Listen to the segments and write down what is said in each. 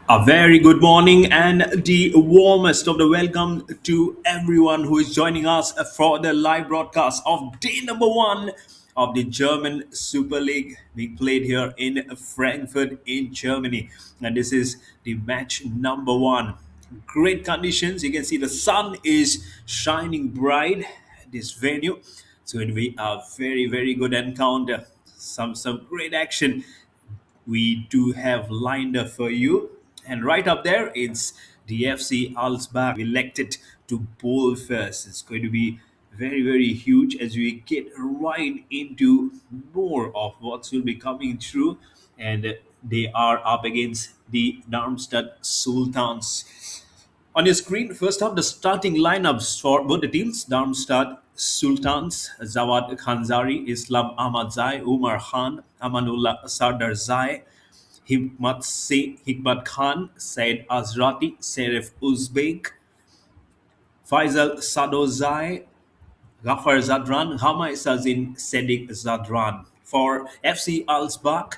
A very good morning and the warmest of the welcome to everyone who is joining us for the live broadcast of day number one of the German Super League being played here in Frankfurt in Germany. And this is the match number one. Great conditions. You can see the sun is shining bright at this venue. So it will be a very good encounter. Some great action we do have lined up for you. And right up there, it's the FC Alsbach elected to bowl first. It's going to be very huge as we get right into more of what will be coming through. And they are up against the Darmstadt Sultans. On your screen, first up, the starting lineups for both the teams. Darmstadt Sultans, Zawad Khanzari, Islam Ahmad Zai, Umar Khan, Amanullah Sardar Zai, Hikmat Khan, Said Azrati, Serif Uzbek, Faisal Sadozai, Ghaffar Zadran, Hama Isazin, Sedik Zadran. For FC Alsbach,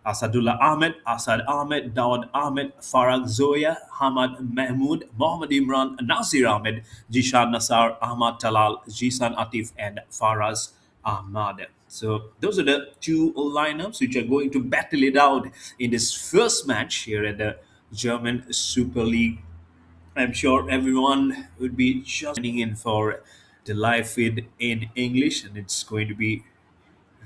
Asadullah Ahmed, Asad Ahmed, Dawad Ahmed, Farag Zoya, Hamad Mahmoud, Mohammad Imran, Nasir Ahmed, Jishan Nasar, Ahmad Talal, Jisan Atif, and Faraz Ahmad. So those are the two lineups which are going to battle it out in this first match here at the German Super League. I'm sure everyone would be just tuning in for the live feed in English, and it's going to be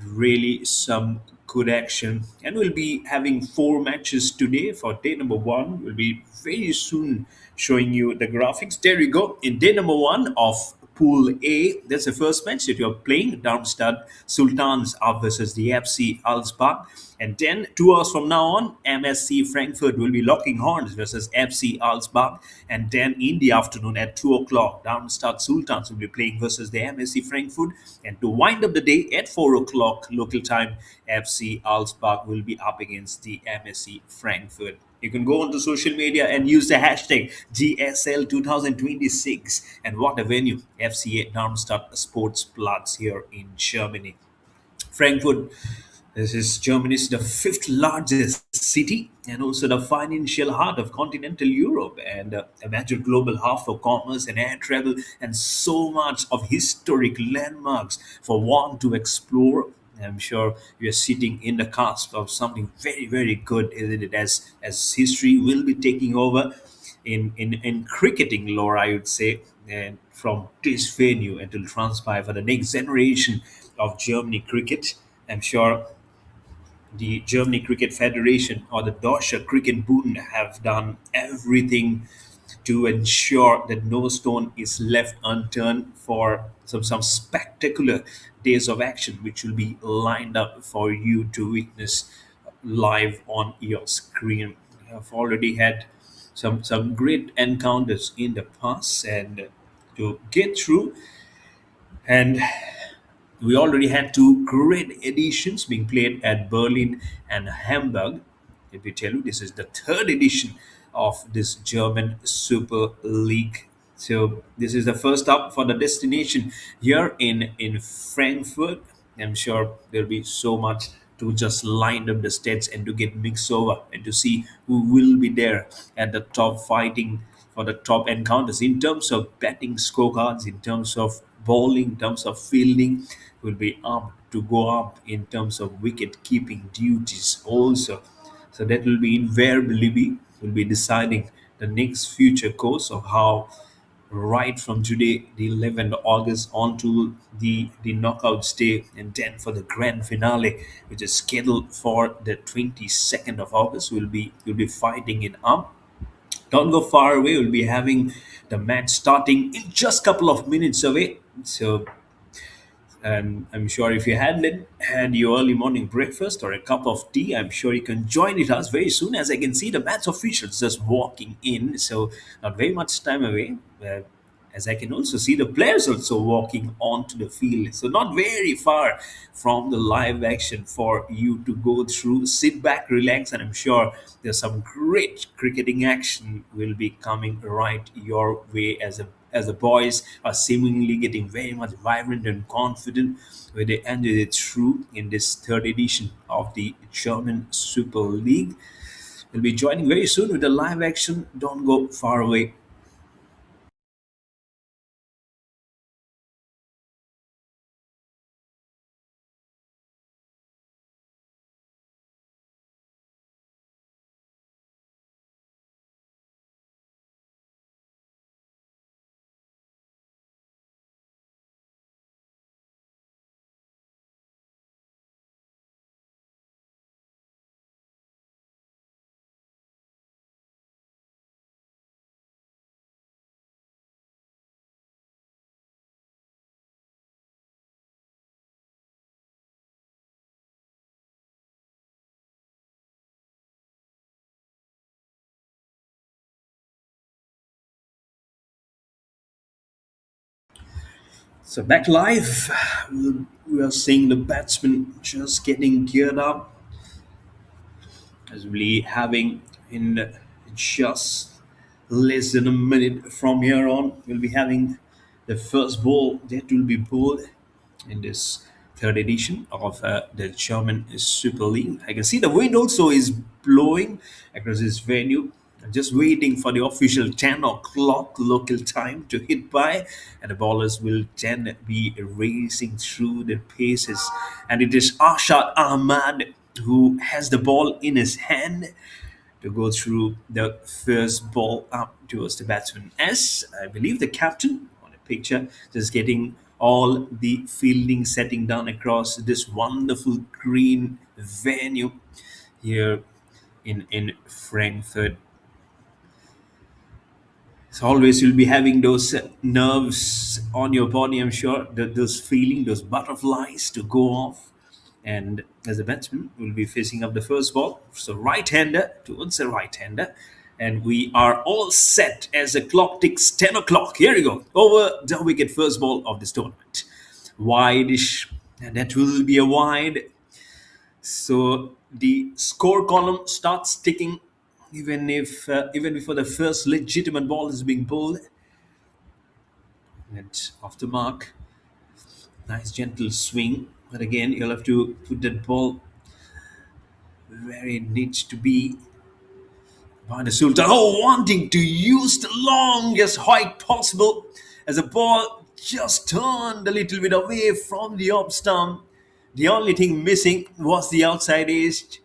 really some good action. And we'll be having four matches today for day number one. We'll be very soon showing you the graphics. There you go. In day number one of Pool A, that's the first match that you're playing. Darmstadt Sultans are versus the FC Alsbach. And then 2 hours from now on, MSC Frankfurt will be locking horns versus FC Alsbach. And then in the afternoon at 2 o'clock, Darmstadt Sultans will be playing versus the MSC Frankfurt. And to wind up the day at 4 o'clock local time, FC Alsbach will be up against the MSC Frankfurt. You can go onto social media and use the hashtag GSL 2026. And what a venue, FCA Darmstadt Sportsplatz here in Germany. Frankfurt, this is Germany's the fifth largest city and also the financial heart of continental Europe and a major global hub for commerce and air travel and so much of historic landmarks for one to explore. I'm sure you're sitting in the cusp of something very good, isn't it? As history will be taking over in cricketing lore, I would say, and from this venue, it will transpire for the next generation of Germany cricket. I'm sure the Germany Cricket Federation or the Deutsche Cricket Bund have done everything to ensure that no stone is left unturned for some spectacular days of action, which will be lined up for you to witness live on your screen. We have already had some great encounters in the past, and to get through and we already had two great editions being played at Berlin and Hamburg. Let me tell you, this is the third edition of this German Super League. So this is the first up for the destination here in Frankfurt. I'm sure there'll be so much to just line up the stats and to get mixed over and to see who will be there at the top fighting for the top encounters in terms of batting scorecards, in terms of bowling, in terms of fielding, will be up to go up in terms of wicket keeping duties also. So that will be invariably will be deciding the next future course of how right from today, the 11th of August, on to the knockout stage, and then for the grand finale, which is scheduled for the 22nd of August, we'll be fighting in don't go far away. We'll be having the match starting in just a couple of minutes away. So, and I'm sure if you hadn't had your early morning breakfast or a cup of tea, I'm sure you can join it us very soon. As I can see the match officials just walking in, so not very much time away. As I can also see the players also walking onto the field, so not very far from the live action for you to go through. Sit back, relax, and I'm sure there's some great cricketing action will be coming right your way as the boys are seemingly getting very much vibrant and confident where they ended it through in this third edition of the German Super League. We'll be joining very soon with the live action. Don't go far away. So back live, we are seeing the batsman just getting geared up as we having in just less than a minute from here on. We'll be having the first ball that will be bowled in this third edition of the German Super League. I can see the wind also is blowing across this venue. I'm just waiting for the official 10 o'clock local time to hit by, and the ballers will then be racing through the paces. And it is Arshad Ahmad who has the ball in his hand to go through the first ball up towards the batsman. As I believe the captain on the picture just getting all the fielding setting done across this wonderful green venue here in Frankfurt. So always you'll be having those nerves on your body, I'm sure, those feeling, those butterflies to go off. And as a batsman, we'll be facing up the first ball. So right-hander towards the right-hander. And we are all set as the clock ticks 10 o'clock. Here we go. Over the wicket first ball of this tournament. Wide-ish. And that will be a wide. So the score column starts ticking even before the first legitimate ball is being bowled. And off the mark, nice gentle swing. But again, you'll have to put that ball where it needs to be. Behind the Sultan, wanting to use the longest height possible as the ball just turned a little bit away from the off stump. The only thing missing was the outside edge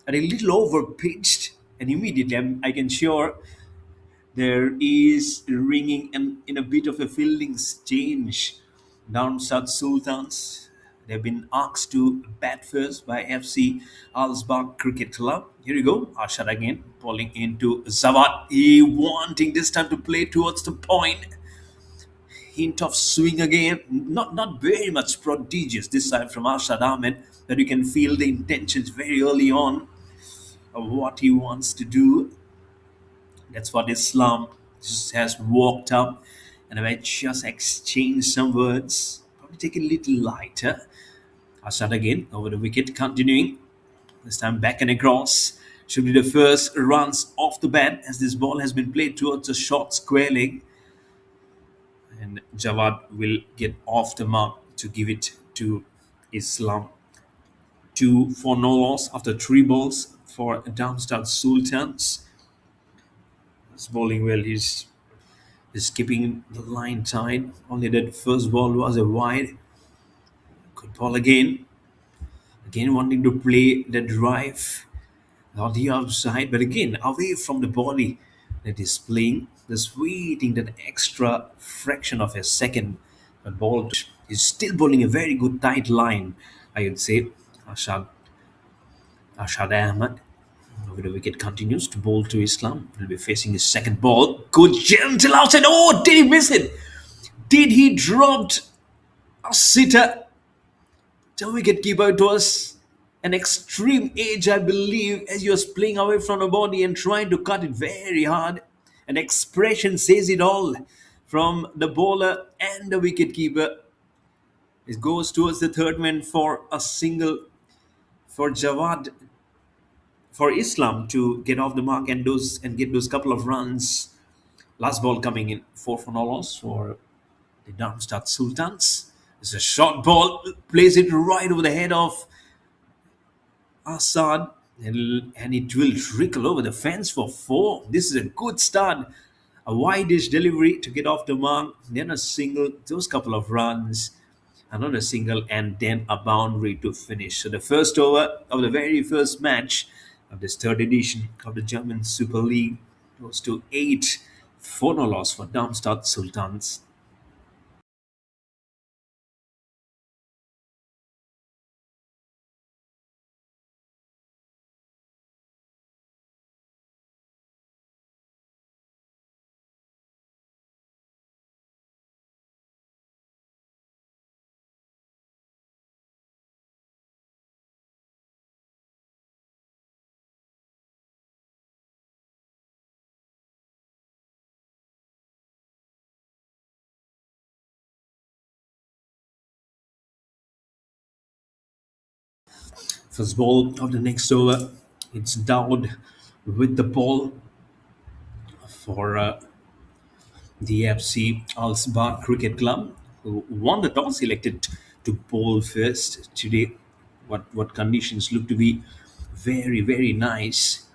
and a little over pitched. And immediately, I can sure there is ringing and in a bit of a fielding change down South Sultans. They've been asked to bat first by FC Alsbach Cricket Club. Here you go. Ashar again bowling into Zawad. He wanting this time to play towards the point. Hint of swing again. Not very much prodigious this time from Arshad Ahmed, that you can feel the intentions very early on of what he wants to do. That's what Islam just has walked up and I just exchanged some words. Probably take it a little lighter. Assad again over the wicket, continuing. This time back and across. Should be the first runs off the bat as this ball has been played towards a short square leg. And Jawad will get off the mark to give it to Islam. 2 for no loss after 3 balls for Darmstadt Sultans. He's bowling well. He's keeping the line tight. Only that first ball was a wide. Good ball again. Again wanting to play the drive on the outside, but again away from the body that is playing. Just waiting that extra fraction of a second. But ball is still bowling a very good tight line, I would say. Ashad Ashad Ahmad over the wicket continues to bowl to Islam. Will be facing his second ball. Good gentle outside. Oh, did he miss it? Did he dropped a sitter? The wicket keeper, it was an extreme edge, I believe, as he was playing away from the body and trying to cut it very hard. An expression says it all from the bowler and the wicket keeper. It goes towards the third man for a single for Jawad, for Islam to get off the mark and get those couple of runs. Last ball coming in, 4 for no loss for the Darmstadt Sultans. It's a short ball, plays it right over the head of Assad. and it will trickle over the fence for four. This is a good start. A wide-ish delivery to get off the mark, then a single, those couple of runs, another single, and then a boundary to finish. So the first over of the very first match of this third edition of the German Super League goes to 8 for no loss for Darmstadt Sultans. First ball of the next over, it's Dowd with the ball for the FC Alsbach Cricket Club, who won the toss, elected to bowl first today. What conditions look to be very, very nice.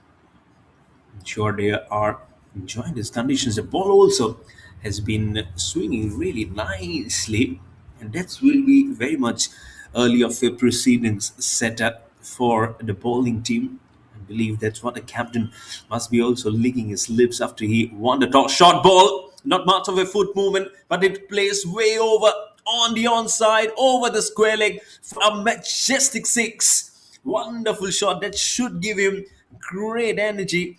I'm sure they are enjoying these conditions. The ball also has been swinging really nicely, and that will be very much early of a proceedings set up for the bowling team. I believe that's what the captain must be also licking his lips after he won the toss. Short ball, not much of a foot movement, but it plays way over on the onside, over the square leg for a majestic six. Wonderful shot that should give him great energy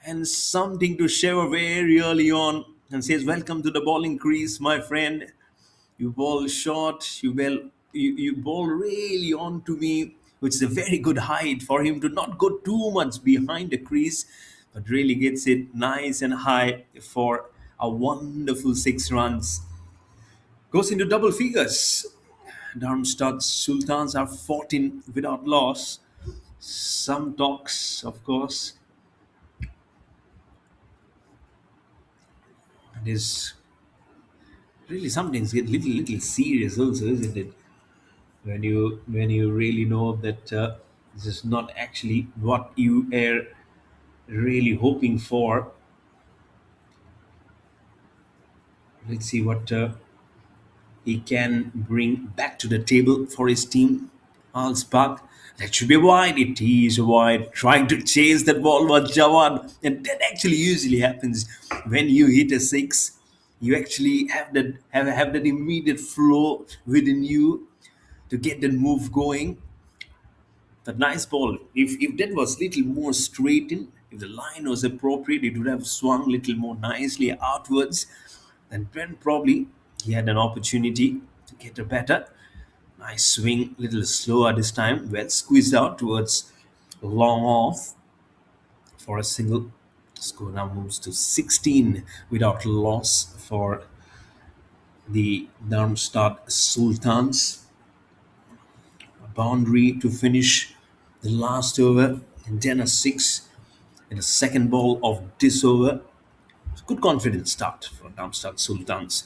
and something to share very early on, and says, "Welcome to the bowling crease, my friend. You bowl short, you bowl really on to me," which is a very good height for him to not go too much behind the crease, but really gets it nice and high for a wonderful 6 runs. Goes into double figures. Darmstadt Sultans are 14 without loss. Some talks, of course. It is really sometimes get little serious also, isn't it? When you really know that this is not actually what you are really hoping for. Let's see what he can bring back to the table for his team. Alsbach, that should be wide. It is wide. Trying to chase that ball was Jawan, and that actually usually happens when you hit a six. You actually have that immediate flow within you to get that move going. But nice ball. If that was little more straightened, if the line was appropriate, it would have swung little more nicely outwards. And then probably he had an opportunity to get a better. Nice swing, little slower this time. Well squeezed out towards long off for a single. Score now moves to 16 without loss for the Darmstadt Sultans. A boundary to finish the last over, and then a six in the second ball of this over. Good confident start for Darmstadt Sultans.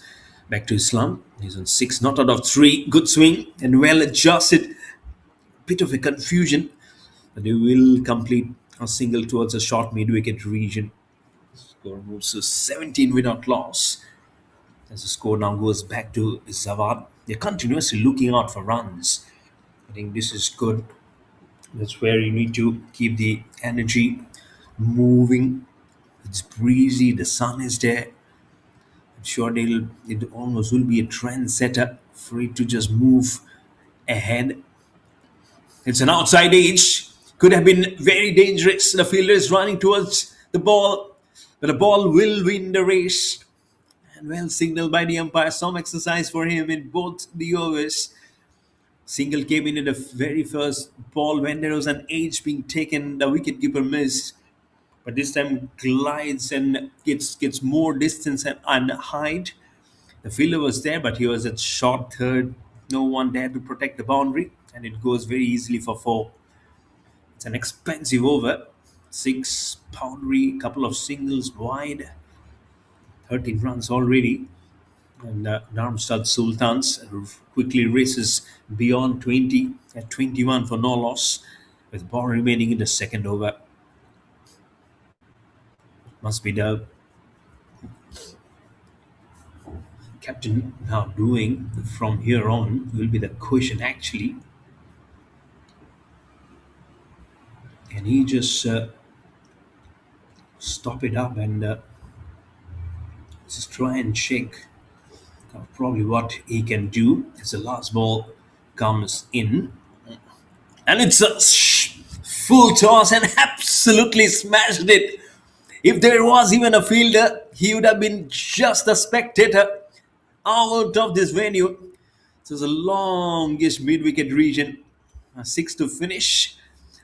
Back to Islam. He's on six, not out of three. Good swing and well adjusted. Bit of a confusion, but they will complete a single towards a short mid-wicket region. Score moves to 17 without loss. As the score now goes back to Zawad. They're continuously looking out for runs. I think this is good. That's where you need to keep the energy moving. It's breezy, the sun is there. I'm sure it almost will be a trend setter for it to just move ahead. It's an outside edge. Could have been very dangerous. The fielder is running towards the ball, but the ball will win the race. And well signaled by the umpire. Some exercise for him in both the overs. Single came in at the very first ball when there was an edge being taken. The wicketkeeper missed, but this time glides and gets more distance and height. The fielder was there, but he was at short third. No one there to protect the boundary, and it goes very easily for four. It's an expensive over. Six boundary, couple of singles wide, 13 runs already. And Darmstadt Sultans quickly races beyond 20 at 21 for no loss. With ball remaining in the second over, must be the captain now doing from here on will be the question actually. Can he just stop it up and just try and shake? Probably what he can do as the last ball comes in. And it's a full toss and absolutely smashed it. If there was even a fielder, he would have been just a spectator out of this venue. So it's a longish mid-wicket region, a six to finish.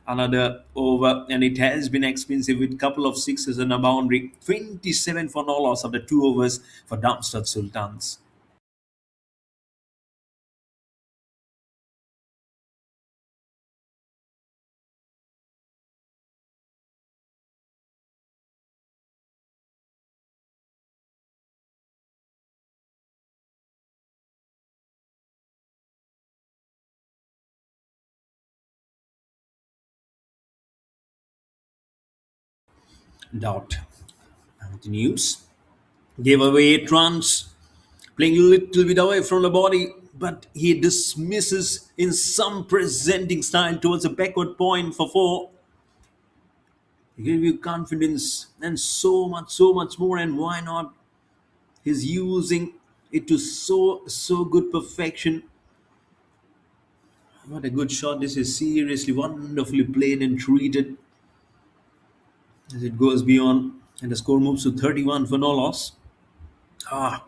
Another over, and it has been expensive with a couple of sixes and a boundary. 27 for no loss after 2 overs for Darmstadt Sultans. Doubt continues. Gave away 8 runs, playing a little bit away from the body, but he dismisses in some presenting style towards a backward point for 4. He gave you confidence and so much more, and why not? He's using it to so good perfection. What a good shot. This is seriously wonderfully played and treated as it goes beyond, and the score moves to 31 for no loss. Ah,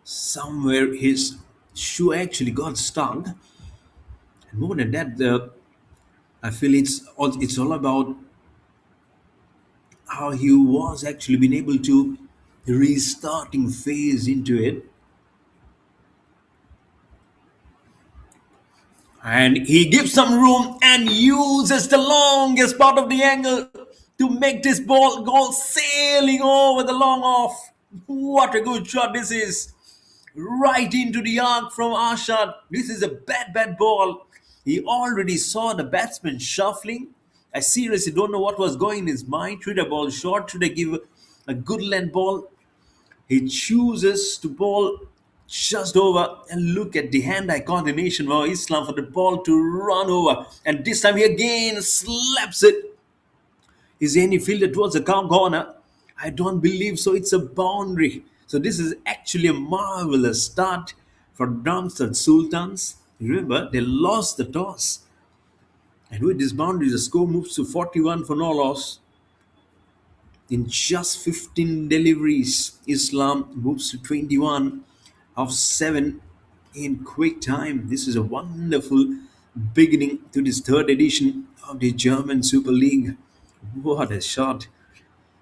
somewhere his shoe actually got stuck. And more than that, I feel it's all about how he was actually been able to restarting phase into it, and he gives some room and uses the longest part of the angle to make this ball go sailing over the long off. What a good shot this is! Right into the arc from Arshad. This is a bad ball. He already saw the batsman shuffling. I seriously don't know what was going in his mind. Should a ball short? Should I give a good length ball? He chooses to bowl just over, and look at the hand-eye coordination for Islam for the ball to run over. And this time he again slaps it. Is any fielder towards the corner? I don't believe so. It's a boundary. So this is actually a marvelous start for Darmstadt Sultans. Remember, they lost the toss. And with this boundary, the score moves to 41 for no loss. In just 15 deliveries, Islam moves to 21 of 7 in quick time. This is a wonderful beginning to this third edition of the German Super League. What a shot!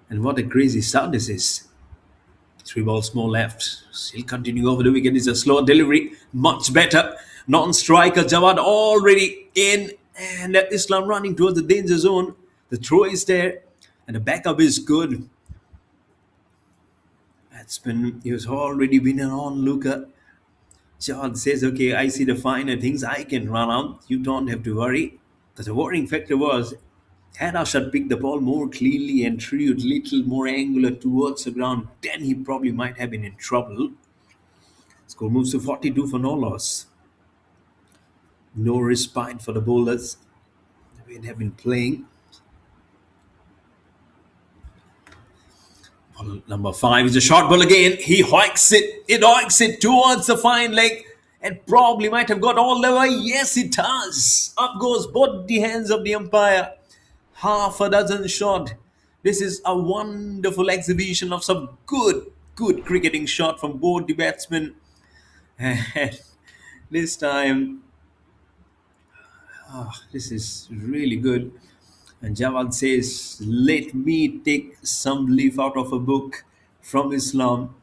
And what a crazy start this is. 3 balls more left. Still continuing over the wicket. It's a slow delivery. Much better. Non-striker Jawad already in. And Islam running towards the danger zone. The throw is there. And the backup is good. He has already been an onlooker. Jawad says, okay, I see the finer things. I can run out. You don't have to worry. But the worrying factor was, had Ashad picked the ball more cleanly and threw it little more angular towards the ground, then he probably might have been in trouble. Score moves to 42 for no loss. No respite for the bowlers. The way they have been playing. Ball number 5 is a short ball again. He hoiks it. It hoiks it towards the fine leg and probably might have got all the way. Yes, it does. Up goes both the hands of the umpire. Half a dozen shot. This is a wonderful exhibition of some good cricketing shot from both the batsmen. And this time, this is really good. And Jawad says, let me take some leaf out of a book from Islam.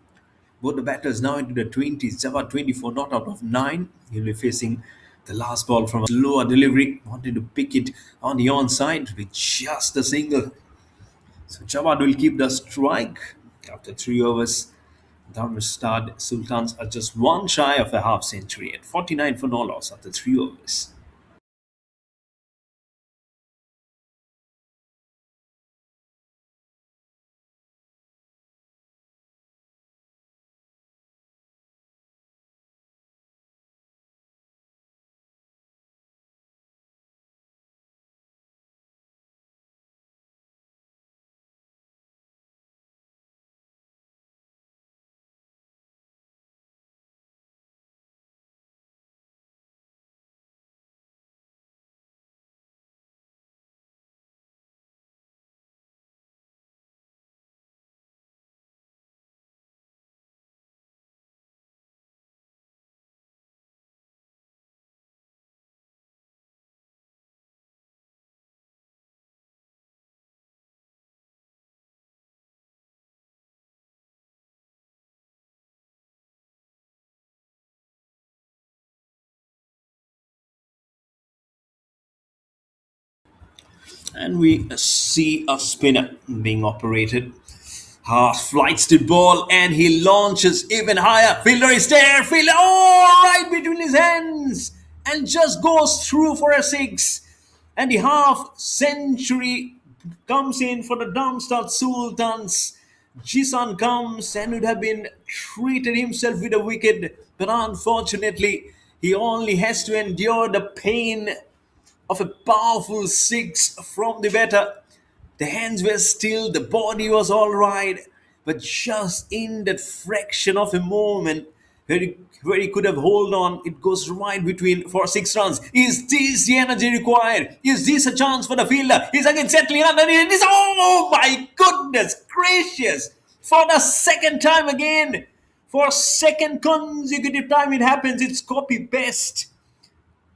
Both the batters now into the 20s. Jawad 24, not out of 9. He'll be facing the last ball from a slower delivery. Wanted to pick it on the onside with just a single. So Jawad will keep the strike after 3 overs. Darmstadt Sultans are just one shy of a half century at 49 for no loss after 3 overs. And we see a spinner being operated. Flights the ball and he launches even higher. Fielder is there. Fielder, oh, right between his hands. And just goes through for a six. And the half century comes in for the Darmstadt Sultans. Jisan comes and would have been treated himself with a wicket. But unfortunately, he only has to endure the pain of a powerful six from the batter. The hands were still, the body was all right, but just in that fraction of a moment where he could have hold on, it goes right between for 6 runs. Is this the energy required? Is this a chance for the fielder? He's again settling under it. Is oh my goodness gracious! For the second time again, for second consecutive time it happens. It's copy paste.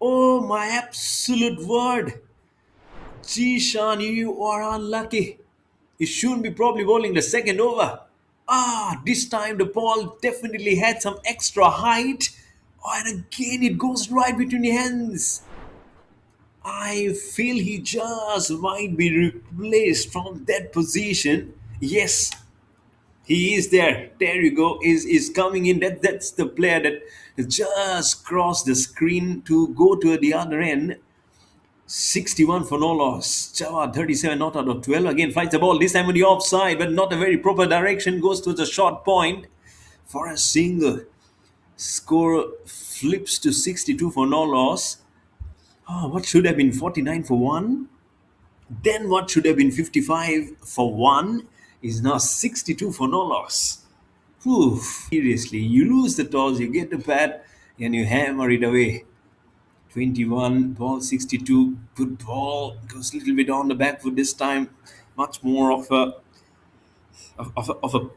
Oh my absolute word. Jishan, you are unlucky. You shouldn't be probably bowling the second over. This time the ball definitely had some extra height. And again it goes right between the hands. I feel he just might be replaced from that position. Yes, he is there. There you go. Is coming in. That's the player that just crossed the screen to go to the other end. 61 for no loss. Jawad 37 not out of 12. Again fights the ball. This time on the offside, but not a very proper direction. Goes to the short point for a single. Score flips to 62 for no loss. What should have been 49 for one? Then what should have been 55 for one is now 62 for no loss. Whew. Seriously, you lose the toss, you get the bat, and you hammer it away. 21, ball 62, good ball, goes a little bit on the back foot this time. Much more of a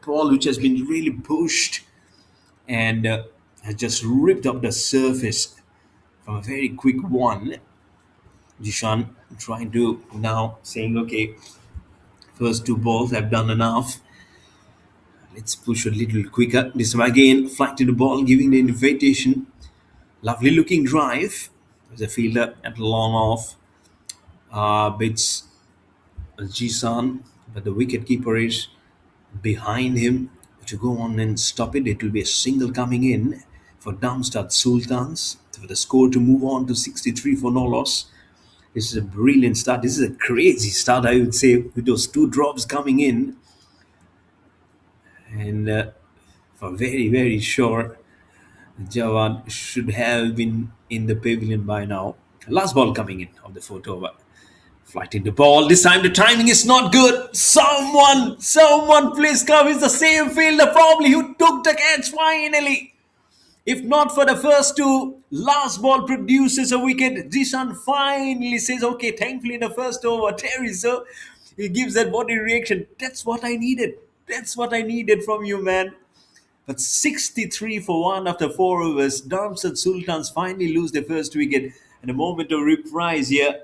ball which has been really pushed and has just ripped up the surface from a very quick one. Jishan trying to now saying, okay, first two balls have done enough. Let's push a little quicker. This time again, flight to the ball, giving the invitation. Lovely looking drive. There's a fielder at long off. Bits Jisan, but the wicket keeper is behind him to go on and stop it. It will be a single coming in for Darmstadt Sultans for the score to move on to 63 for no loss. This is a brilliant start. This is a crazy start, I would say, with those two drops coming in. And for very, very sure, Jawad should have been in the pavilion by now. Last ball coming in of the fourth over. Flighting the ball. This time the timing is not good. Someone please come. It's the same fielder probably who took the catch finally. If not for the first two, last ball produces a wicket. Jishan finally says, okay, thankfully in the first over, Terry, so he gives that body reaction. That's what I needed. That's what I needed from you, man. But 63 for one after 4 overs. Darmstadt Sultans finally lose their first wicket. And a moment of reprise here.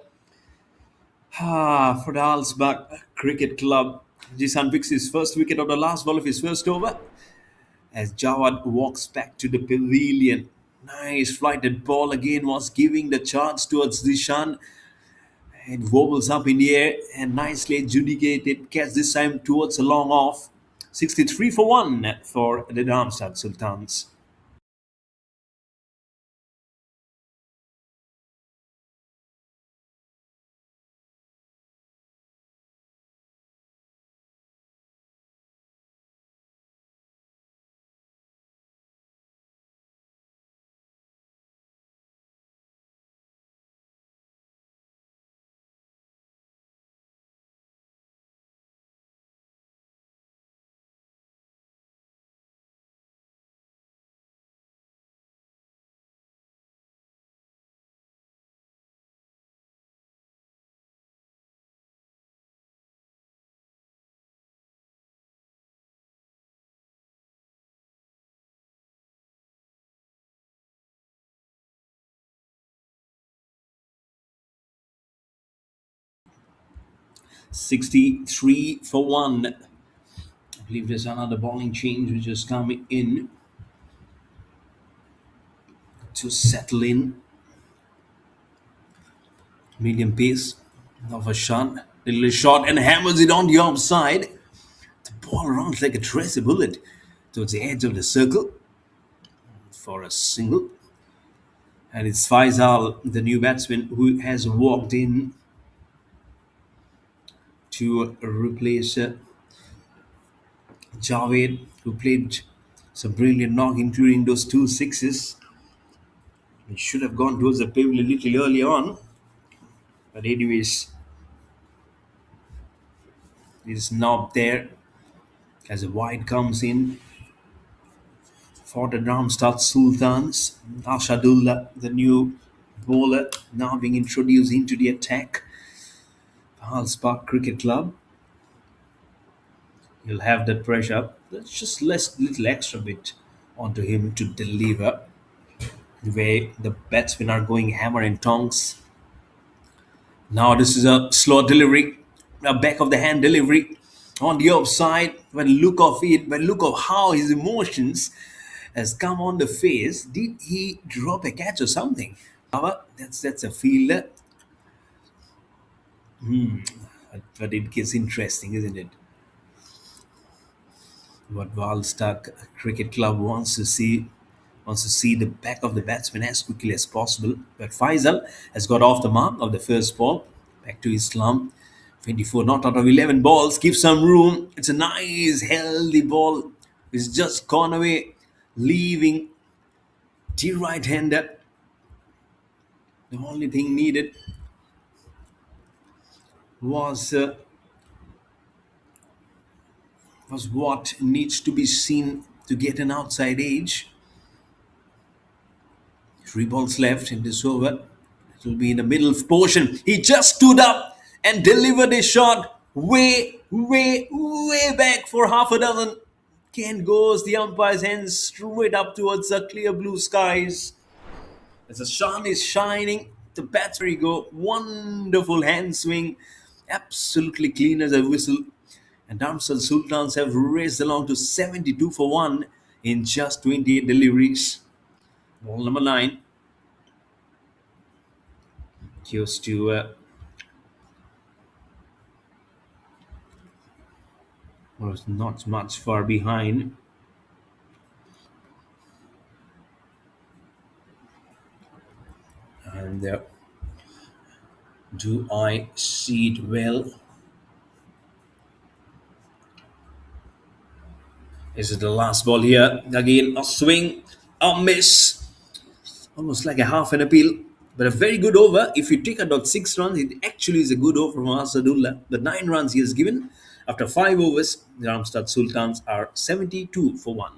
For the Alsbach Cricket Club. Jisan picks his first wicket on the last ball of his first over as Jawad walks back to the pavilion. Nice flighted ball again was giving the chance towards Zishan. It wobbles up in the air and nicely adjudicated catch this time towards a long off. 63 for 1 for the Darmstadt Sultans. 63 for 1. I believe there's another bowling change which is coming in to settle in. Medium pace. of a shot. Little shot and hammers it on the offside. The ball runs like a tracer bullet towards the edge of the circle for a single. And it's Faisal, the new batsman, who has walked in to replace Javed, who played some brilliant knock, including those two sixes. He should have gone towards the pavilion a little early on. But anyways, he's not there as a wide comes in for the Darmstadt Sultans. Ashadullah, the new bowler, now being introduced into the attack. Park Cricket Club. He'll have that pressure. Let's just less little extra bit onto him to deliver. The way the batsmen are going hammer and tongs. Now this is a slow delivery, a back of the hand delivery on the offside. When look of it, when look of how his emotions has come on the face. Did he drop a catch or something? However, that's a fielder. But it gets interesting, isn't it? What Valstak Cricket Club wants to see the back of the batsman as quickly as possible. But Faisal has got off the mark of the first ball. Back to Islam. 24 not out of 11 balls. Give some room. It's a nice, healthy ball. It's just gone away, leaving the right-hander. The only thing needed was was what needs to be seen to get an outside edge. Three balls left in this over. It will be in the middle portion. He just stood up and delivered a shot way, way, way back for half a dozen. Ken goes the umpire's hands straight up towards the clear blue skies. As the sun is shining, the batsman go. Wonderful hand swing. Absolutely clean as a whistle. And Darmstadt Sultans have raced along to 72 for 1 in just 28 deliveries. Ball number 9. Close to was not much far behind. And do I see it well? Is it the last ball here? Again, a swing, a miss. Almost like a half an appeal. But a very good over. If you take about 6 runs, it actually is a good over from Asadullah. The 9 runs he has given. After 5 overs, the Darmstadt Sultans are 72 for 1.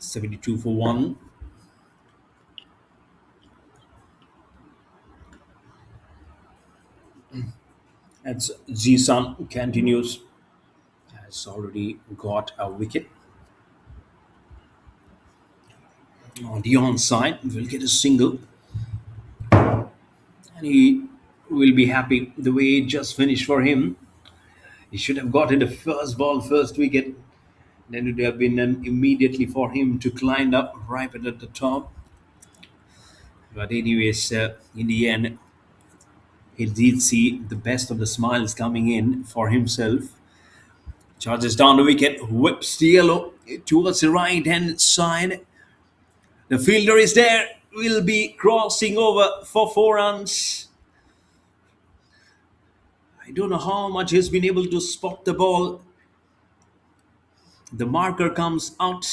Seventy-two for 1. As Zisan continues, has already got a wicket. On the onside, will get a single. And he will be happy the way it just finished for him. He should have gotten the first ball, first wicket. Then it would have been immediately for him to climb up right at the top. But anyways, in the end, he did see the best of the smiles coming in for himself. Charges down the wicket, whips the yellow towards the right hand side. The fielder is there, will be crossing over for 4 runs. I don't know how much he's been able to spot the ball. The marker comes out,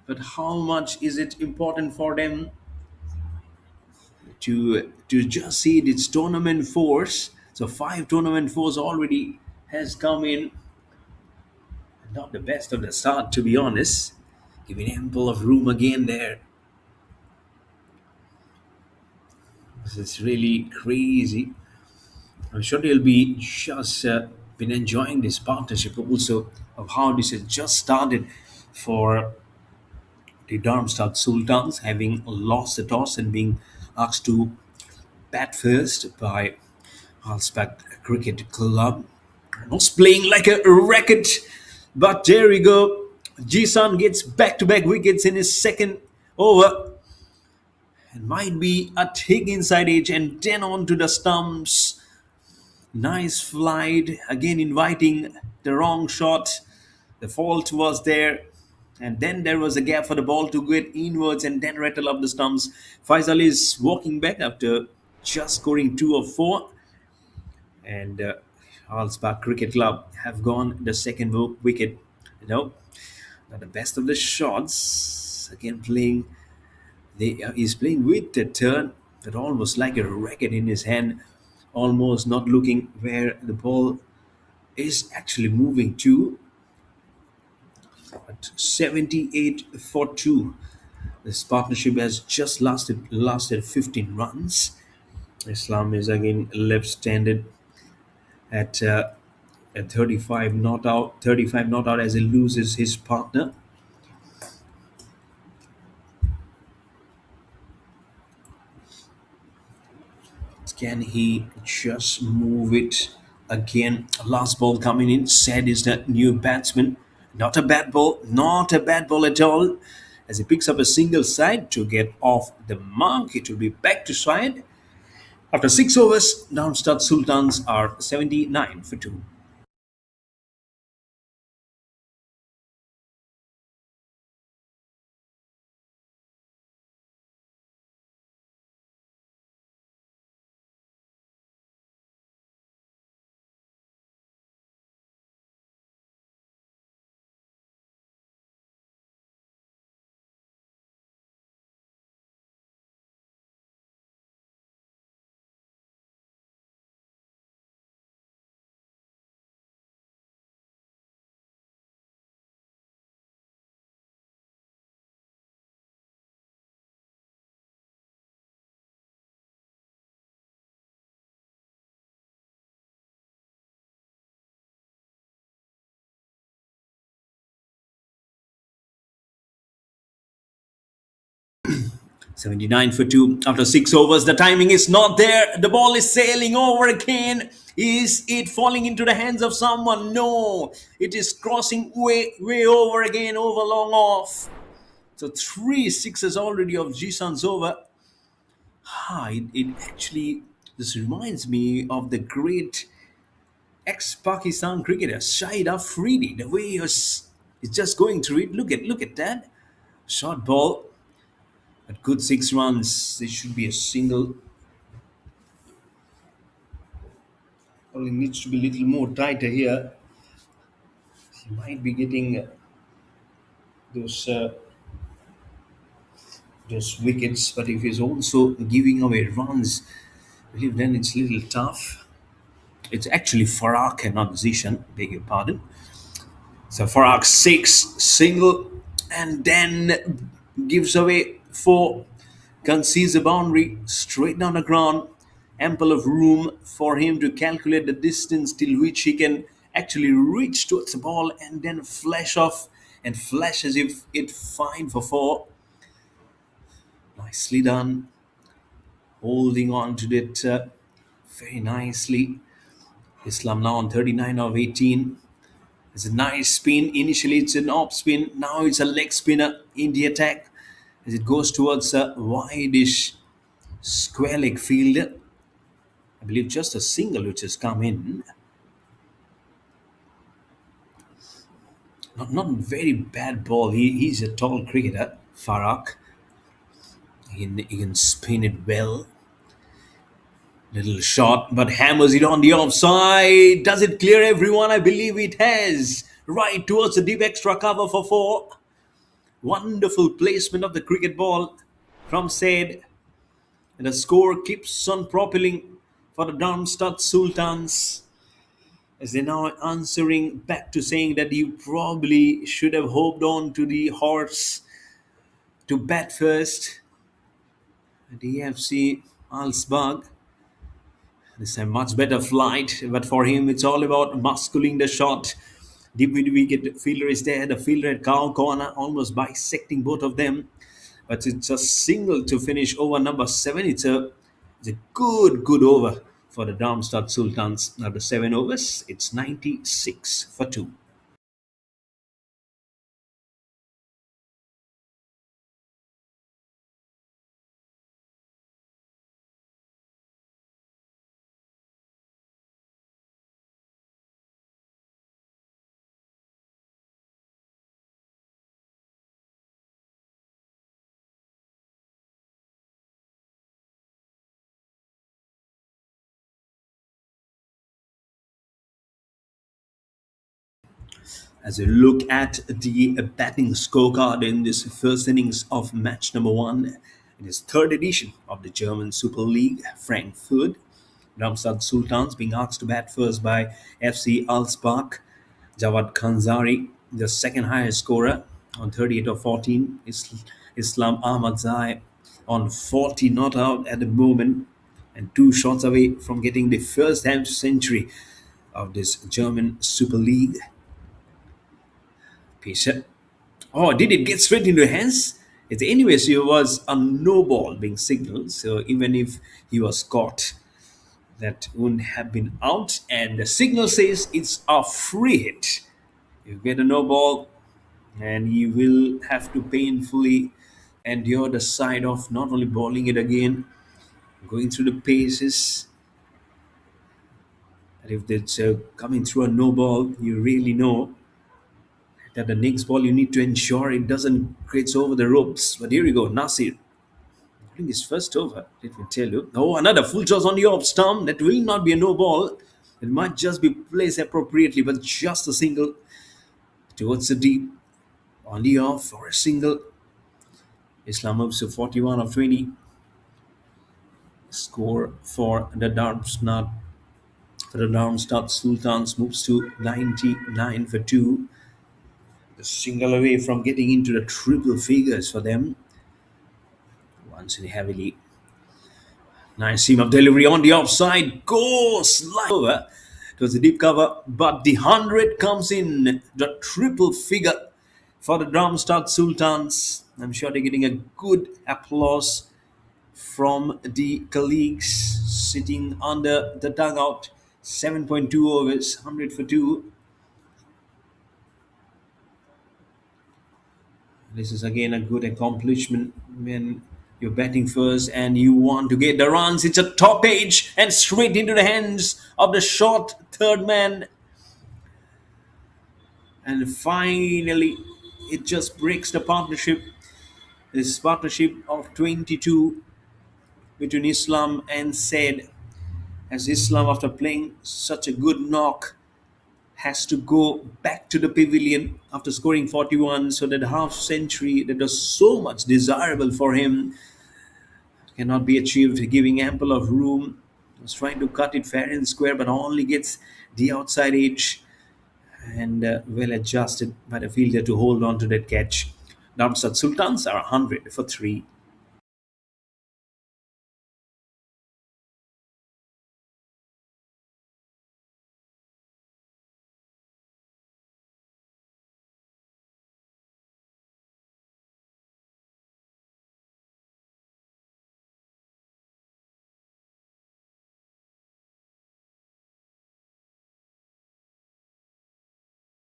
but how much is it important for them to just see its tournament force? So 5 tournament force already has come in. Not the best of the start, to be honest. giving ample of room again there. This is really crazy. I'm sure they'll be just been enjoying this partnership also of how this has just started for the Darmstadt Sultans, having lost the toss and being asked to bat first by Halsbach Cricket Club. Was playing like a racket, but there we go. Jisan gets back-to-back wickets in his second over and might be a tick inside edge and then on to the stumps. Nice flight, again inviting the wrong shot. The fault was there. And then there was a gap for the ball to get inwards and then rattle up the stumps. Faisal is walking back after just scoring two of four. And Carlsbad Cricket Club have gone the second wicket. No, not the best of the shots. Again playing, he's playing with the turn, but almost like a racket in his hand, almost not looking where the ball is actually moving to. At 78 for 2. This partnership has just lasted 15 runs. Islam is again left-handed at at 35 not out as he loses his partner. Can he just move it again? Last ball coming in. Said is the new batsman. Not a bad ball. Not a bad ball at all. As he picks up a single side to get off the mark, it will be back to side. After 6 overs, Darmstadt Sultans are 79 for 2. 79 for 2 after 6 overs. The timing is not there. The ball is sailing over again. Is it falling into the hands of someone? No. It is crossing way over again, over long off. So 3 sixes already of Jisan's over. It actually, this reminds me of the great ex-Pakistan cricketer Shahid Afridi. The way he's just going through it. Look at that. Short ball. At good 6 runs, this should be a single. Only needs to be a little more tighter here. He might be getting those uh, those wickets, but if he's also giving away runs, I believe then it's a little tough. It's actually Farag and not Zishan, beg your pardon. So Farag six single, and then gives away four, concedes a boundary straight down the ground. Ample of room for him to calculate the distance till which he can actually reach towards the ball and then flash off and flash as if it fine for four. Nicely done, holding on to it very nicely. Islam now on 39 of 18. It's a nice spin. Initially, it's an off spin. Now it's a leg spinner in the attack as it goes towards a wide-ish square leg fielder. I believe just a single which has come in. Not very bad ball. He's a tall cricketer, Farag. He can spin it well. Little shot, but hammers it on the offside. Does it clear everyone? I believe it has. Right towards the deep extra cover for four. Wonderful placement of the cricket ball from Said. And the score keeps on propelling for the Darmstadt Sultans. as they're now answering back to saying that you probably should have hoped on to the horse to bat first. The AFC Alsbag. This a much better flight, but for him, it's all about muscling the shot. Deep mid wicket fielder is there. The fielder at cow corner, almost bisecting both of them. But it's a single to finish over number seven. It's a good over for the Darmstadt Sultans. After 7 overs, it's 96 for two. As we look at the batting scorecard in this first innings of match number one, in this third edition of the German Super League Frankfurt, Darmstadt Sultans being asked to bat first by FC Alsbach. Jawad Khanzari, the second highest scorer on 38 of 14. Islam Ahmadzai on 40 not out at the moment and two shots away from getting the first half century of this German Super League. Patient. Oh, did it get straight into hands? It's anyways, it was a no ball being signaled. So even if he was caught, that wouldn't have been out. And the signal says it's a free hit. You get a no ball, and you will have to painfully endure the side of not only bowling it again, going through the paces. And if it's coming through a no ball, you really know that the next ball you need to ensure it doesn't graze over the ropes. But here we go, Nasir. I think his first over, let me tell you. Oh, another full toss on the off stump. That will not be a no ball. It might just be placed appropriately, but just a single towards the deep. On the off for a single. Islam moves to 41 of 20. Score for the Darmstadt Sultans moves to 99 for 2. The single away from getting into the triple figures for them. Once in heavily. Nice seam of delivery on the offside. Goes slide over. It was a deep cover, but the 100 comes in. The triple figure for the Darmstadt Sultans. I'm sure they're getting a good applause from the colleagues sitting under the dugout. 7.2 overs, 100 for 2. This is again a good accomplishment when you're batting first and you want to get the runs. It's a top edge and straight into the hands of the short third man. And finally, it just breaks the partnership. This partnership of 22 between Islam and Said. As Islam, after playing such a good knock, has to go back to the pavilion after scoring 41, so that half century that was so much desirable for him cannot be achieved, giving ample of room. He was trying to cut it fair and square, but only gets the outside edge and well adjusted by the fielder to hold on to that catch. Darmstadt Sultans are 100 for 3.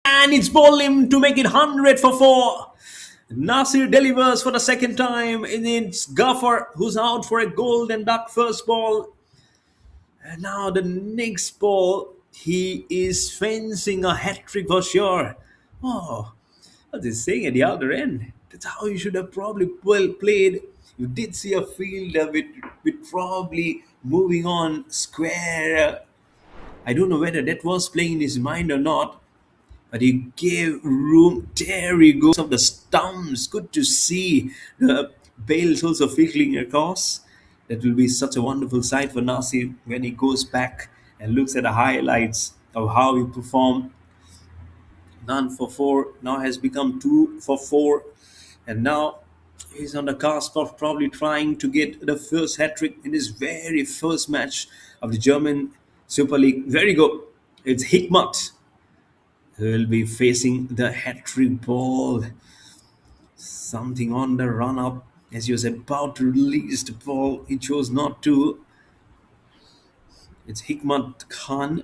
And it's ball him to make it 100 for 4. Nasir delivers for the second time, and it's Gaffer who's out for a golden duck first ball. And now the next ball, he is fencing a hat trick for sure. Oh, what's he saying at the other end? That's how you should have probably played. You did see a fielder with probably moving on square. I don't know whether that was playing in his mind or not, but he gave room. There he goes of the stumps. Good to see the bales also filtering across. That will be such a wonderful sight for Nasir when he goes back and looks at the highlights of how he performed. None for four now has become two for four, and now he's on the cusp of probably trying to get the first hat trick in his very first match of the German Super League. Very good. It's Hikmat who will be facing the hat trick ball. Something on the run up as he was about to release the ball. He chose not to. It's Hikmat Khan.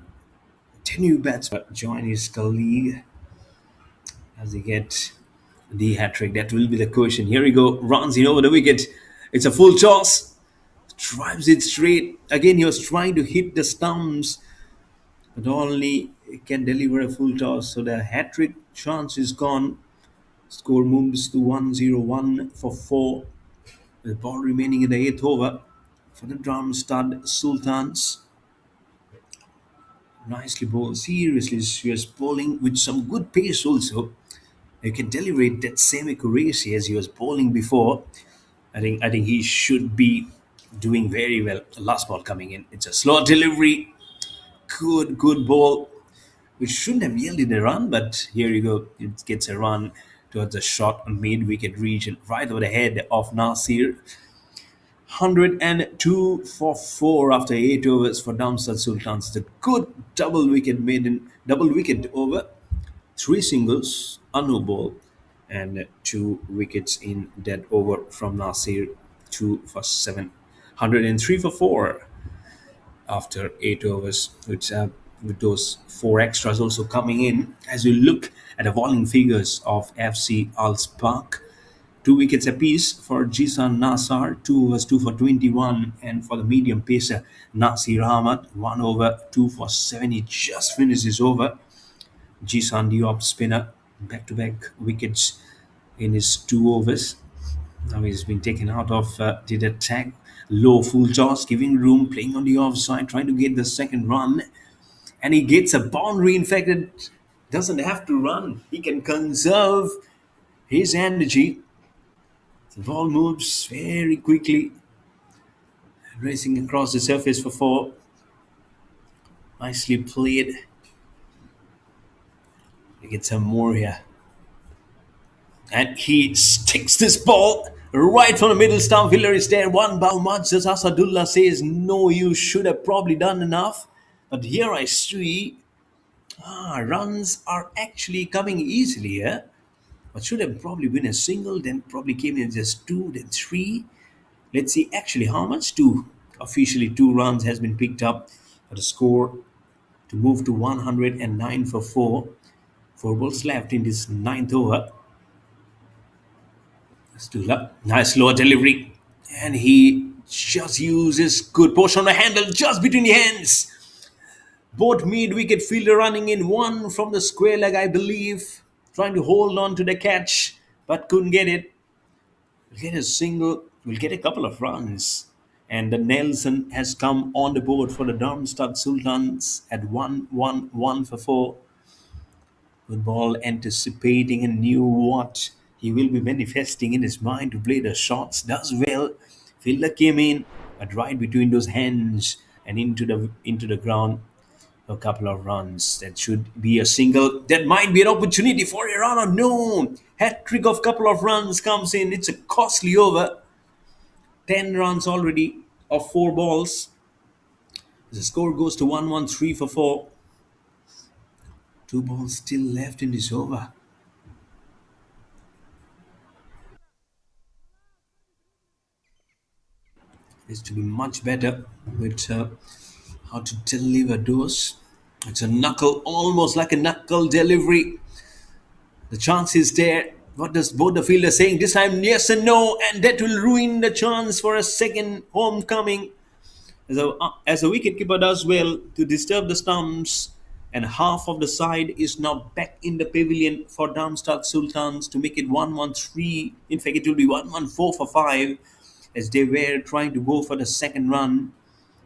10 new batsmen join his colleague as they get the hat trick. That will be the question. Here we go. Runs in over the wicket. It's a full toss. Drives it straight. Again, he was trying to hit the stumps, but only can deliver a full toss. So the hat trick chance is gone. Score moves to 101 for 4. With the ball remaining in the 8th over for the Darmstadt Sultans. Nicely bowled. Seriously, she was bowling with some good pace also. You can deliver it that same accuracy as he was bowling before. I think he should be doing very well. The last ball coming in. It's a slow delivery. Good ball. Which shouldn't have yielded a run, but here you go. It gets a run towards the short mid-wicket region, right over the head of Nasir. 102 for 4 after 8 overs for Darmstadt Sultans. It's a good double wicket over, 3 singles, a no ball, and 2 wickets in that over from Nasir. 2 for 7. 103 for 4 after 8 overs, with those 4 extras also coming in. As we look at the bowling figures of FC Alsbach, 2 wickets apiece for Jisan Nasar, 2 overs, 2 for 21, and for the medium pacer Nasir Ahmad, 1 over, 2 for 7. He just finished his over. Jisan Diop spinner, back to back wickets in his 2 overs. Now he's been taken out of the attack. Low full toss, giving room, playing on the offside, trying to get the second run. And he gets a boundary. In fact, it doesn't have to run. He can conserve his energy. The ball moves very quickly, racing across the surface for 4. Nicely played. We get some more here. And he sticks this ball right from the middle stump. Hiller is there. One bow much as Asadullah says, no, you should have probably done enough. But here I see runs are actually coming easily here. But should have probably been a single, then probably came in just 2, then 3. Let's see actually how much. 2. Officially 2 runs has been picked up for the score to move to 109 for 4. 4 balls left in this 9th over. Still up. Nice slow delivery. And he just uses good push on the handle just between the hands. Both mid-wicket fielder running in, one from the square leg, I believe, trying to hold on to the catch, but couldn't get it. Will get a single, will get a couple of runs. And the Nelson has come on the board for the Darmstadt Sultans at 1-1-1 for 4. Good ball, anticipating and knew what he will be manifesting in his mind to play the shots. Does well. Fielder came in, but right between those hands and into the ground. A couple of runs. That should be a single. That might be an opportunity for a runner. No. Hat trick of couple of runs comes in. It's a costly over. 10 runs already of 4 balls. The score goes to 1-1-3 for 4. 2 balls still left in this over. Needs to be much better with how to deliver those. It's a knuckle, almost like a knuckle delivery. The chance is there. What does both the fielders saying? This time, yes and no, and that will ruin the chance for a second homecoming. As a wicketkeeper does well to disturb the stumps, and half of the side is now back in the pavilion for Darmstadt Sultans to make it 1-1-3. In fact, it will be 1-1-4 for 5 as they were trying to go for the second run.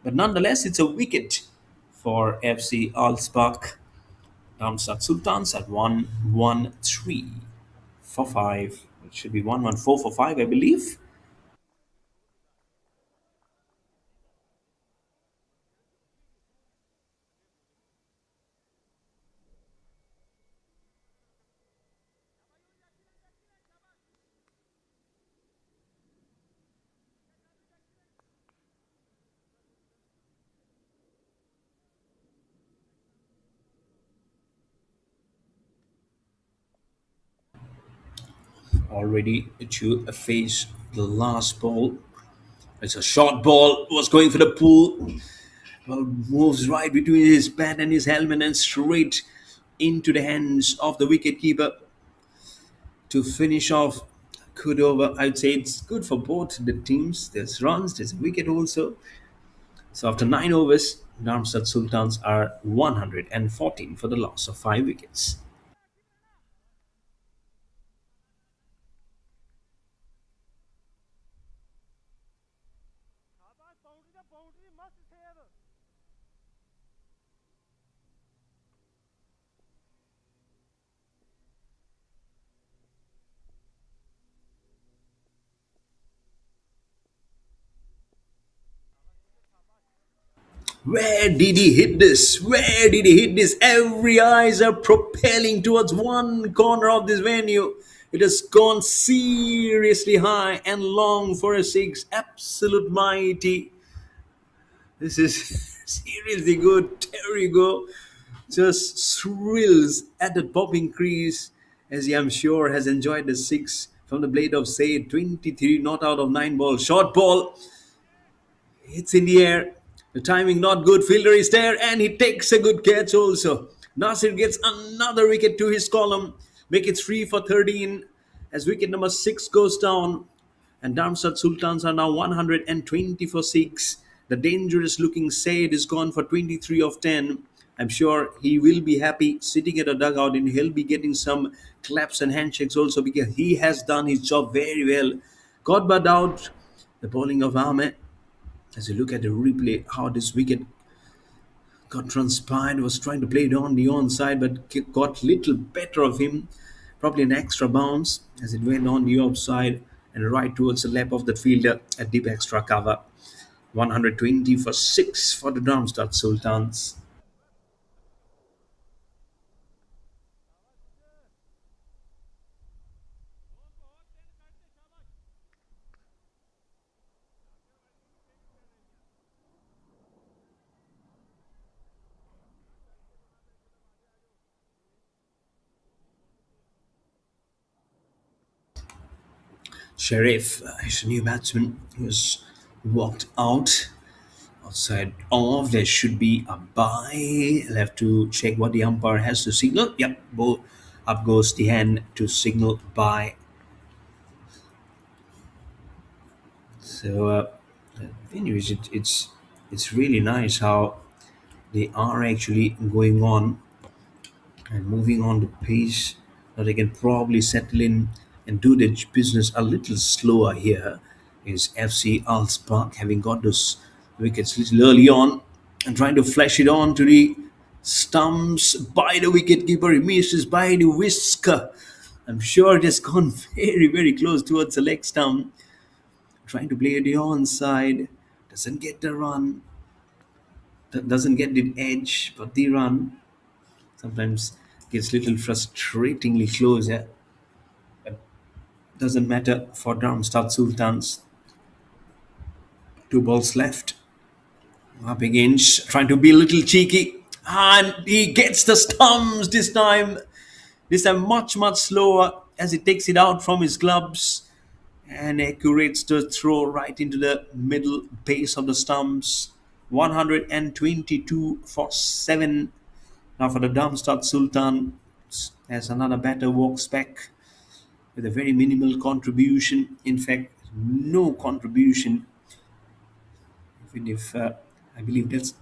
But nonetheless, it's a wicket for FC Alsbach. Darmstadt Sultans at 1-1-3 for 5. It should be 1-1-4 for 5, I believe. all ready to face the last ball. It's a short ball, was going for the pull. Ball moves right between his bat and his helmet and straight into the hands of the wicketkeeper to finish off. Good over. I'd say it's good for both the teams. There's runs, there's a wicket also. So after 9 overs, Darmstadt Sultans are 114 for the loss of 5 wickets. Where did he hit this? Where did he hit this? Every eyes are propelling towards one corner of this venue. It has gone seriously high and long for a six. Absolute mighty. This is seriously good. There you go. Just thrills at the popping crease as he, I'm sure, has enjoyed the six from the blade of say 23 not out of 9 ball. Short ball. It's in the air. The timing not good. Fielder is there and he takes a good catch also. Nasir gets another wicket to his column. Make it 3 for 13 as wicket number 6 goes down. And Darmstadt Sultans are now 120 for 6. The dangerous looking Said is gone for 23 of 10. I'm sure he will be happy sitting at a dugout and he'll be getting some claps and handshakes also because he has done his job very well. Caught but out the bowling of Ahmed. As you look at the replay, how this wicket got transpired, was trying to play it on the onside, but got little better of him. Probably an extra bounce as it went on the offside and right towards the lap of the fielder, a deep extra cover. 120 for 6 for the Darmstadt Sultans. Sheriff is a new batsman who's walked out outside off. There should be a bye. I'll have to check what the umpire has to signal. Yep, up goes the hand to signal bye. So, anyways, it's really nice how they are actually going on and moving on the pace. Now they can probably settle in and do their business a little slower here. Is FC Alsbach having got those wickets little early on and trying to flash it on to the stumps by the wicketkeeper. He misses by the whisker. I'm sure it has gone very, very close towards the leg stump. Trying to play the onside, doesn't get the run, doesn't get the edge, but the run sometimes gets little frustratingly close. Yeah, doesn't matter for Darmstadt Sultans. 2 balls left. Up against, trying to be a little cheeky, and he gets the stumps this time. This time much much slower as he takes it out from his gloves and accurates the throw right into the middle base of the stumps. 122 for 7. Now for the Darmstadt Sultan, as another batter walks back with a very minimal contribution. In fact, no contribution. Even if I believe that's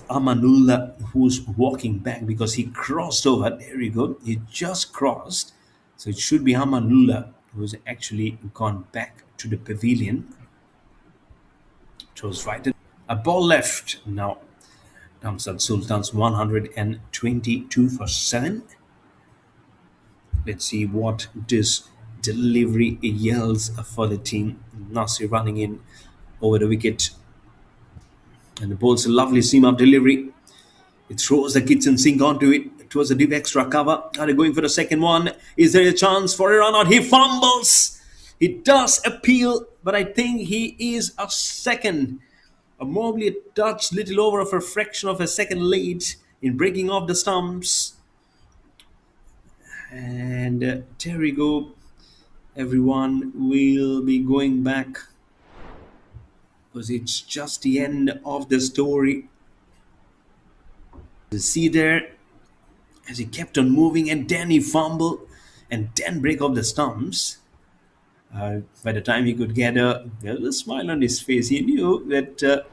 Amanullah who's walking back because he crossed over. There you go. He just crossed. So it should be Amanullah who's actually gone back to the pavilion. Throws right. A ball left now. Darmstadt Sultans 122 for 7. Let's see what this delivery yells for the team. Nasir running in over the wicket. And the ball's a lovely seam up delivery. It throws the kitchen sink onto it. It was a deep extra cover. Are they going for the second one? Is there a chance for a run out? He fumbles. He does appeal, but I think he is a second. Probably a touch, little over of a fraction of a second late in breaking off the stumps. And And there we go, everyone. We'll be going back because it's just the end of the story. You see there as he kept on moving, and then he fumbled and then break off the stumps. By the time he could get a smile on his face, he knew that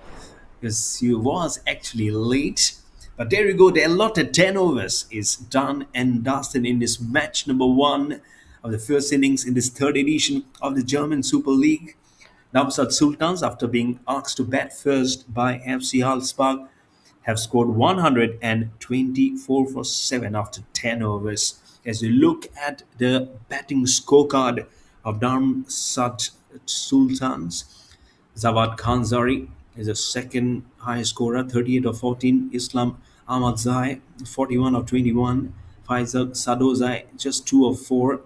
because he was actually late. But there you go, the allotted 10 overs is done and dusted in this match number one of the first innings in this third edition of the German Super League. Darmstadt Sultans, after being asked to bat first by FC Halsbach, have scored 124 for 7 after 10 overs. As you look at the batting scorecard of Darmstadt Sultans, Zawad Khanzari is the second highest scorer, 38 of 14. Islam Ahmadzai, 41 of 21. Faisal Sadozai, just 2 of 4.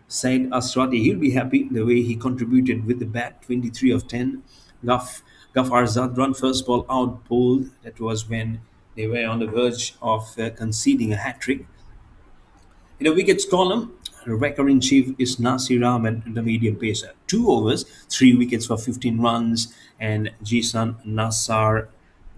Said Asrati, he'll be happy the way he contributed with the bat, 23 of 10. Ghaffar Zadran, first ball out bowled. That was when they were on the verge of conceding a hat trick. In the wickets column, the wrecker in chief is Nasir Ahmed, the medium pacer. 2 overs, 3 wickets for 15 runs, and Jisan Nassar,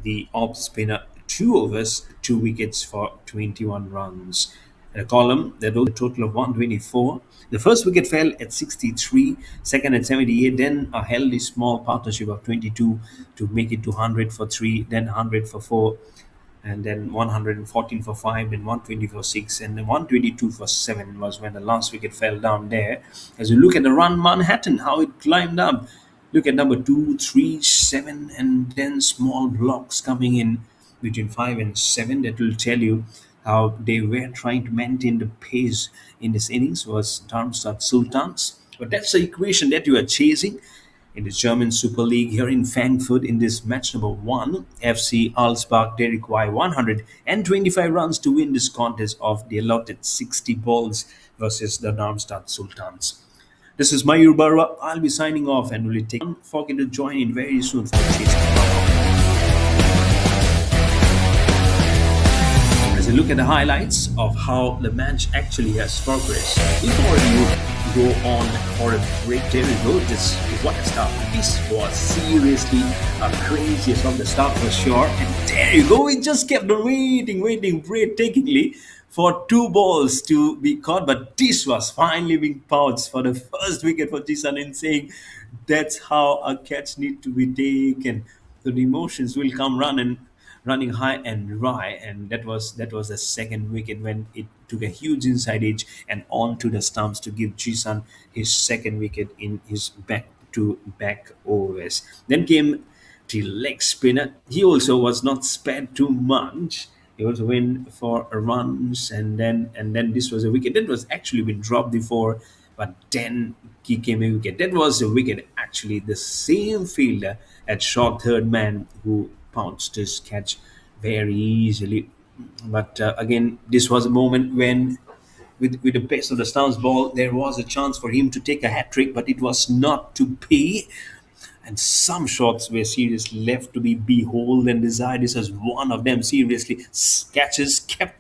the off spinner, 2 overs, 2 wickets for 21 runs. In the column, they total a total of 124. The first wicket fell at 63, second at 78, then a healthy small partnership of 22 to make it to 100 for 3, then 100 for 4, and then 114 for 5, then 120 for 6, and then 122 for 7 was when the last wicket fell down there. As you look at the run Manhattan, how it climbed up. Look at number 2, 3, 7, and then small blocks coming in between 5 and 7. That will tell you how they were trying to maintain the pace in this innings was Darmstadt Sultans. But that's the equation that you are chasing in the German Super League here in Frankfurt in this match number one. FC Alsbach, they require 125 runs to win this contest of the allotted 60 balls versus the Darmstadt Sultans. This is Mayur Barwa. I'll be signing off and will take. Don't forget to join in very soon for Chasing. As you look at the highlights of how the match actually has progressed, before you go on for a break, there we go. This what a start. This was seriously a craziest from the start for sure. And there you go. We just kept on waiting breathtakingly for 2 balls to be caught, but this was finally being pounced for the first wicket for Jisan and saying that's how a catch need to be taken. So the emotions will come running high and dry, and that was the second wicket when it took a huge inside edge and onto the stumps to give Jisan his second wicket in his back to back overs. Then came the leg spinner. He also was not spared too much. He also went for runs, and then this was a wicket that was actually been dropped before, but then he came a wicket. That was a wicket actually the same fielder at short third man who pounced his catch very easily. But again, this was a moment when, with the pace of the Stones ball, there was a chance for him to take a hat trick, but it was not to be. And some shots were seriously left to be behold and desired. This was one of them. Seriously, catches kept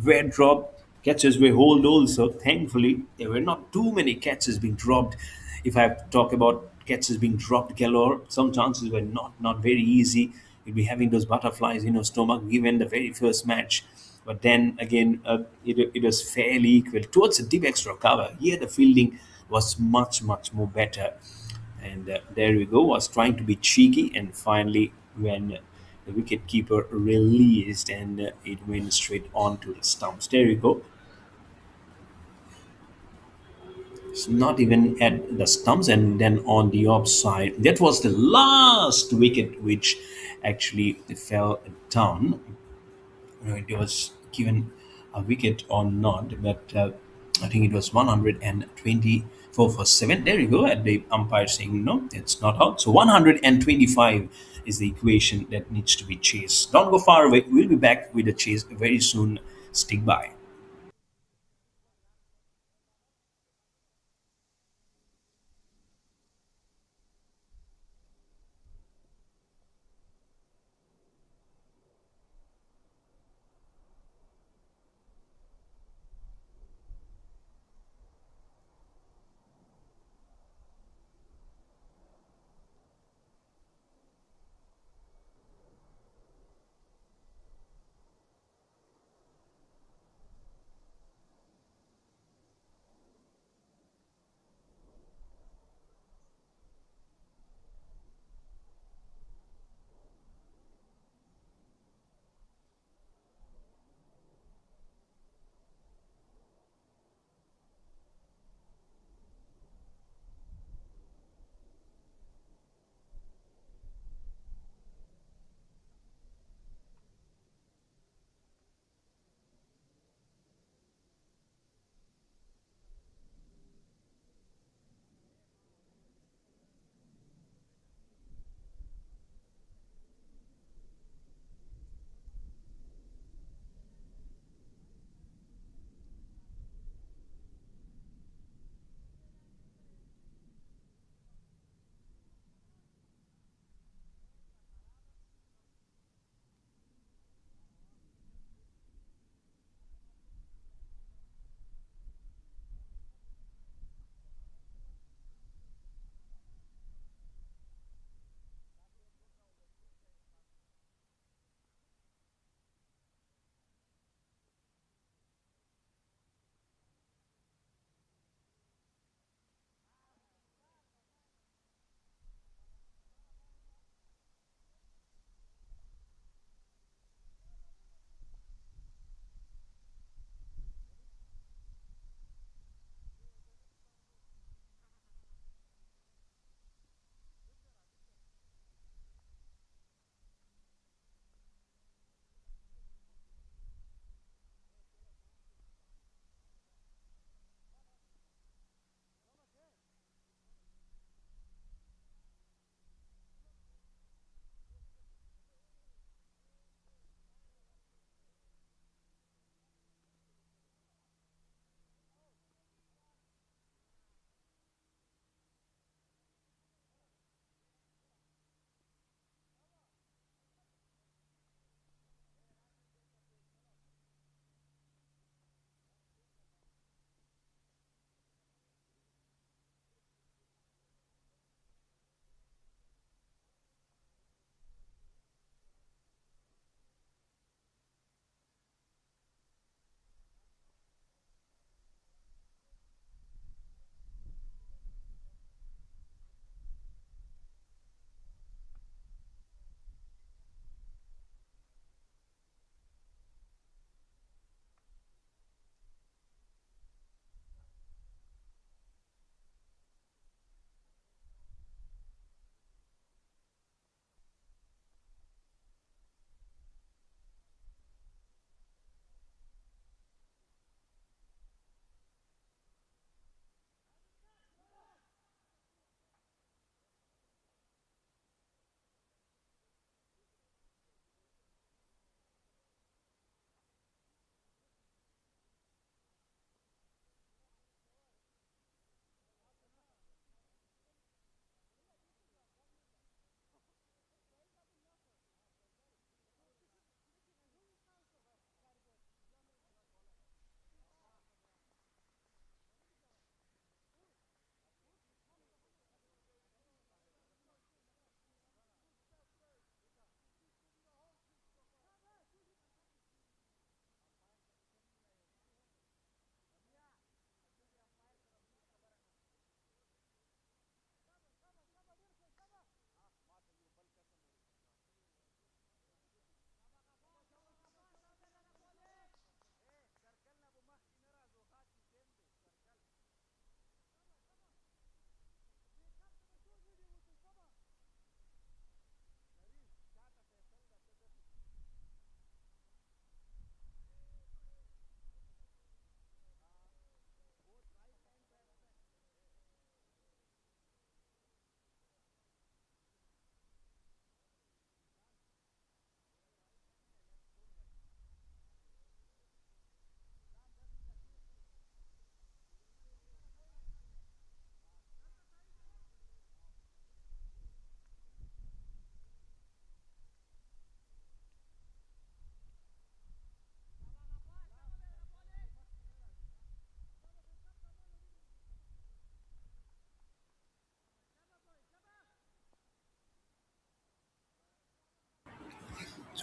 were dropped. Catches were hold also. Thankfully, there were not too many catches being dropped. If I talk about catches being dropped galore, some chances were not very easy. You'd be having those butterflies in your stomach given the very first match. But then again, it was fairly equal towards the deep extra cover. Here, the fielding was much more better. And there we go, was trying to be cheeky, and finally, when the wicket keeper released and it went straight onto the stumps. There you go. It's not even at the stumps, and then on the offside. That was the last wicket which actually fell down. It was given a wicket or not, but I think it was 124 for 7. There you go, and the umpire saying no, it's not out. So 125 is the equation that needs to be chased. Don't go far away. We'll be back with the chase very soon. Stick by.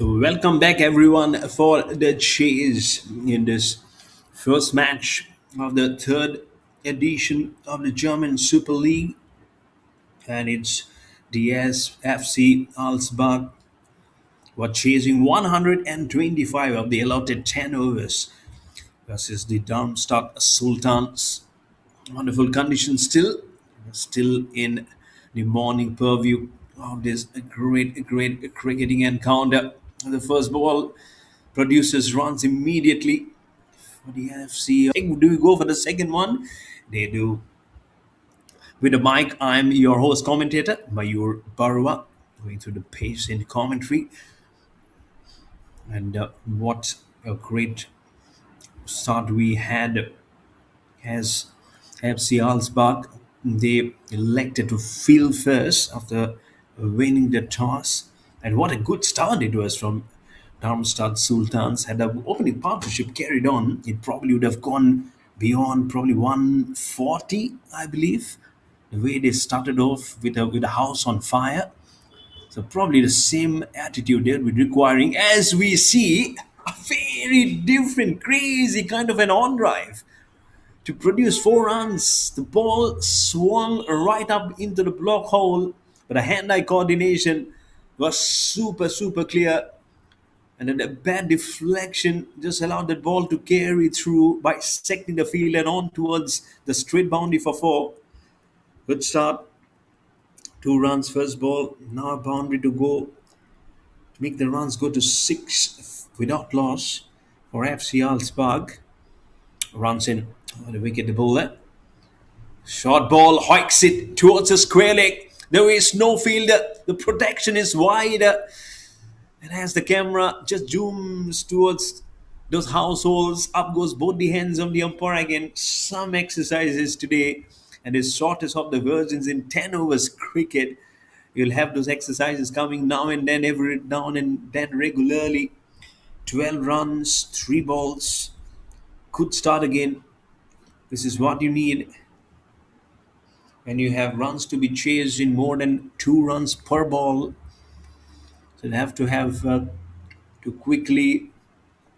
So, welcome back everyone for the chase in this first match of the third edition of the German Super League, and it's the SFC Alsbach were chasing 125 of the allotted 10 overs versus the Darmstadt Sultans. Wonderful conditions still in the morning purview of this great cricketing encounter. The first ball produces runs immediately for the NFC. Do we go for the second one? They do. With the mic, I'm your host commentator, Mayur Barua, going through the pace in commentary. And what a great start we had as FC Alsbach. They elected to field first after winning the toss. And what a good start it was from Darmstadt Sultans. Had the opening partnership carried on, it probably would have gone beyond probably 140, I believe. The way they started off with a house on fire. So probably the same attitude they'll be requiring as we see a very different, crazy kind of an on drive to produce 4 runs. The ball swung right up into the block hole, but the hand-eye coordination was super clear. And then the bad deflection just allowed the ball to carry through, bisecting the field and on towards the straight boundary for four. Good start. 2 runs, first ball. Now a boundary to go to make the runs go to six without loss for FC Alsbach. Runs in the wicket, the bowler. Short ball hikes it towards the square leg. There is no fielder. The protection is wide. And as the camera just zooms towards those households, up goes both the hands of the umpire again. Some exercises today, and the shortest of the versions in 10 overs cricket. You'll have those exercises coming now and then, every now and then regularly. 12 runs, 3 balls. Could start again. This is what you need. And you have runs to be chased in more than 2 runs per ball. So you have to quickly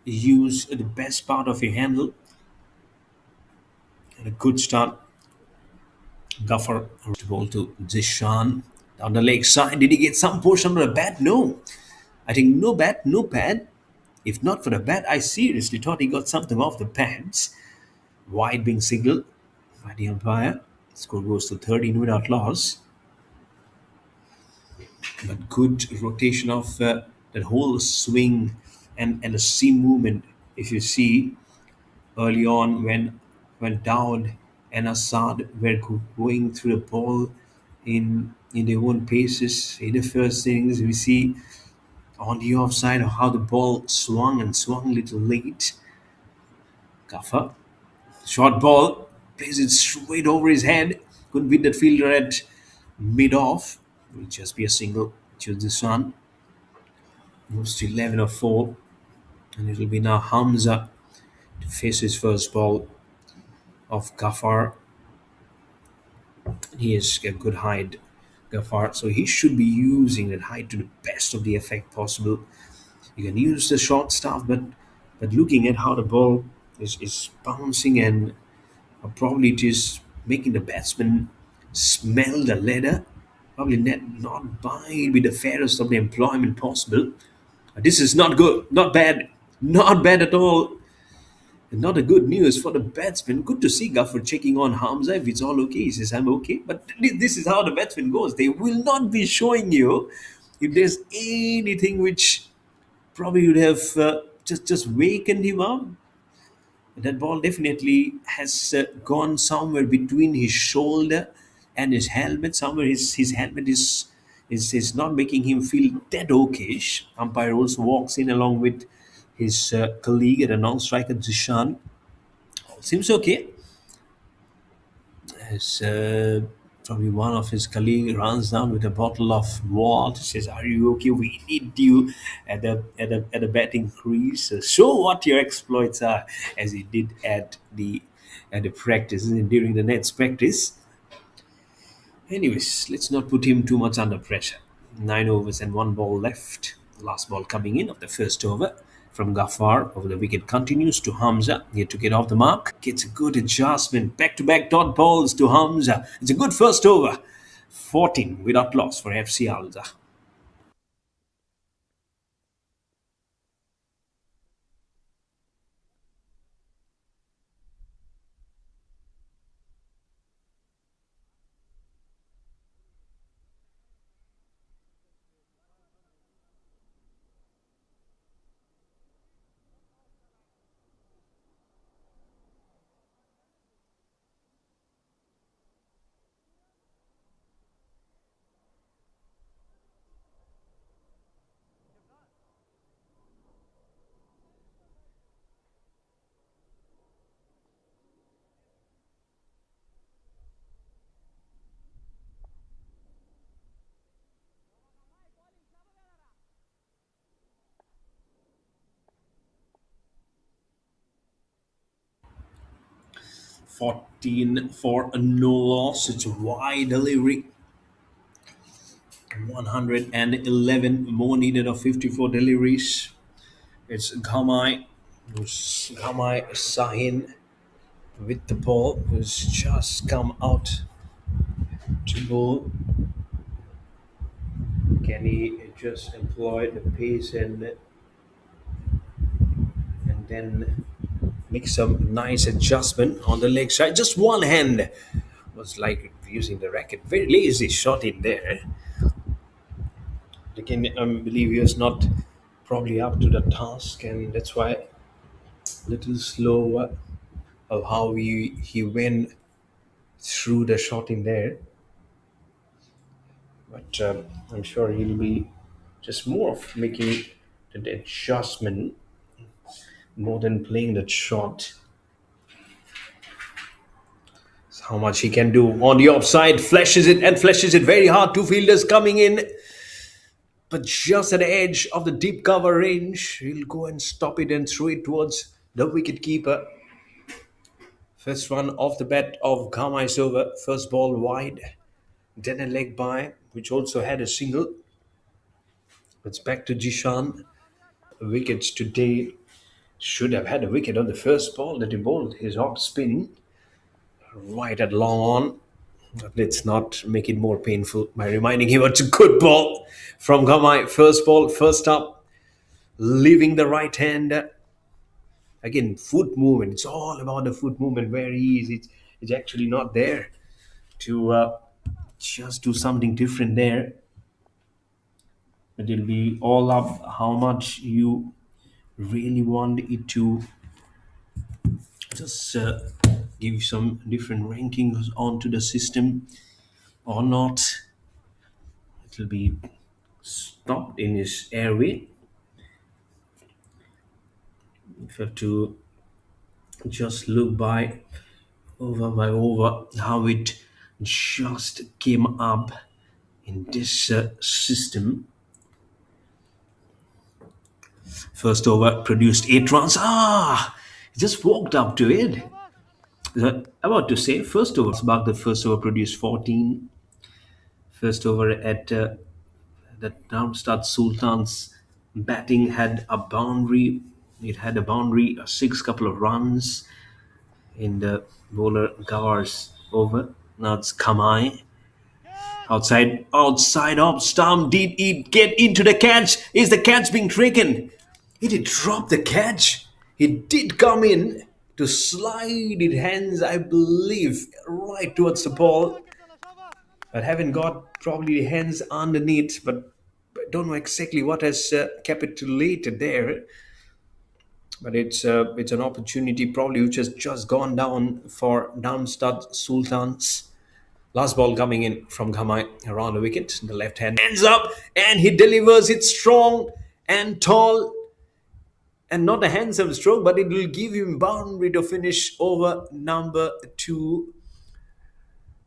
use the best part of your handle. And a good start. Guffer ball to Zishan down the leg side. Did he get some push under the bat? No. I think no bat, no pad. If not for the bat, I seriously thought he got something off the pads. Wide being signaled by the umpire. Score goes to 13 without loss. But good rotation of that whole swing and the seam movement. If you see early on when Dowd and Assad were going through the ball in their own paces in the first innings, we see on the offside how the ball swung a little late. Gaffer, short ball, plays it straight over his head. Couldn't beat that fielder at mid off. Will just be a single. Choose this one. Moves to 11 or 4. And it will be now Hamza to face his first ball of Gafar. He has a good height, Gafar. So he should be using that height to the best of the effect possible. You can use the short stuff, but looking at how the ball is bouncing and probably it is making the batsman smell the leather. Probably not buy with the fairest of the employment possible. This is not good, not bad at all. And not a good news for the batsman. Good to see Gaffer checking on Hamza. If it's all okay, he says, I'm okay. But this is how the batsman goes. They will not be showing you if there's anything which probably would have just wakened him up. That ball definitely has gone somewhere between his shoulder and his helmet. Somewhere his helmet is not making him feel that okayish. Umpire also walks in along with his colleague at a non-striker, Zishan. Seems okay. As probably one of his colleagues runs down with a bottle of water, says, "Are you okay? We need you at the batting crease. Show what your exploits are," as he did at the practice during the Nets practice. Anyways, let's not put him too much under pressure. 9 overs and 1 ball left. Last ball coming in of the first over from Ghaffar over the wicket continues to Hamza. Here to get off the mark. Gets a good adjustment. Back to back dot balls to Hamza. It's a good first over. 14 without loss for FC Alza. 14 for a no loss. It's a wide delivery. 111 more needed of 54 deliveries. It's Gamai Sahin with the ball, who's just come out to bowl. Can he just employ the pace and then make some nice adjustment on the leg side? Just one hand was like using the racket. Very lazy shot in there. I can believe he was not probably up to the task, and that's why little slow of how he went through the shot in there. But I'm sure he'll be just more of making the adjustment more than playing that shot. So how much he can do on the offside, flashes it very hard. Two fielders coming in, but just at the edge of the deep cover range, he'll go and stop it and throw it towards the wicket keeper. First one off the bat of Gamai's over. First ball wide, then a leg by, which also had a single. It's back to Jishan. Wickets today should have had a wicket on the first ball that he bowled. His off spin right at long on. But let's not make it more painful by reminding him it's a good ball from Gamai. First ball, first up, leaving the right hand. Again, foot movement. It's all about the foot movement. Very easy. It's actually not there to just do something different there. But it'll be all up how much you really want it to just give some different rankings onto the system or not. It'll be stopped in his airway. If you have to just look by over how it just came up in this system. First over produced 8 runs. He just walked up to it. About to say, first over, back the first over produced 14. First over at the Darmstadt Sultans batting had a boundary. It had a boundary, a six couple of runs in the bowler Gavar's over. Now it's Kamai. Outside off stump. Did it get into the catch? Is the catch being taken? He did drop the catch. He did come in to slide his hands, I believe, right towards the ball. But haven't got probably the hands underneath, but I don't know exactly what has capitulated there. But it's an opportunity probably which has just gone down for Darmstadt Sultans. Last ball coming in from Gamai around the wicket. The left hand ends up and he delivers it strong and tall. And not a handsome stroke, but it will give him boundary to finish over number two.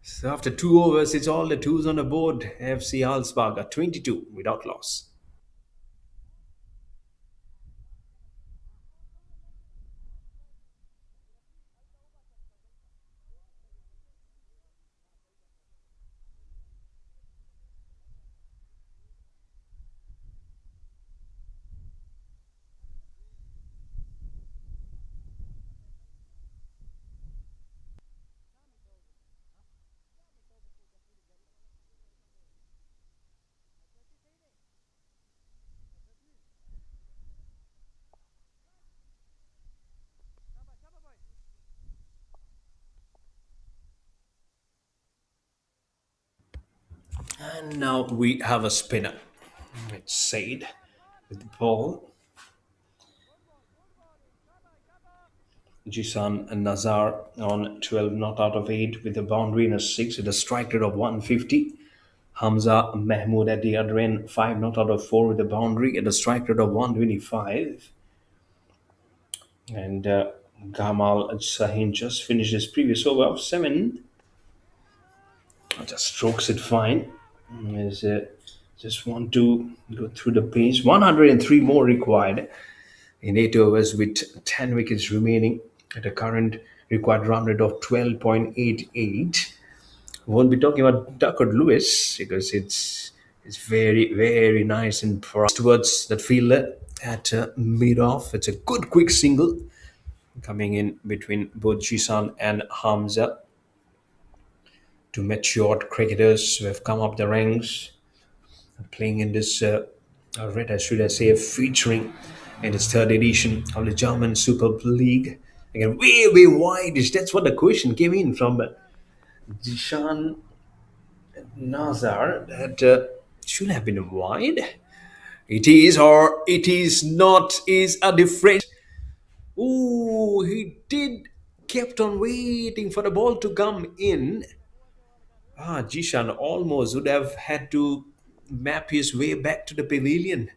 So after 2 overs, it's all the twos on the board. FC Halsbach are 22 without loss. And now we have a spinner. It's Said with the ball. Jisan Nazar on 12 not out of 8 with a boundary and a 6 with a strike rate of 150. Hamza Mahmood at the other end, 5 not out of 4 with a boundary and a strike rate of 125. And Gamal Sahin just finished his previous over of 7. Just strokes it fine. Is just want to go through the pace. 103 more required in 8 overs with 10 wickets remaining at a current required run rate of 12.88. Won't be talking about Tucker Lewis because it's very very nice and towards that fielder at mid off. It's a good quick single coming in between both Jisan and Hamza, two matured cricketers who have come up the ranks, playing in this red, I should I say, featuring in its third edition of the German Super League. Again, way way wide. That's what the question came in from Dishan Nazar. That should have been wide. It is or it is not. Is a different. Oh, he did kept on waiting for the ball to come in. Jishan almost would have had to map his way back to the pavilion.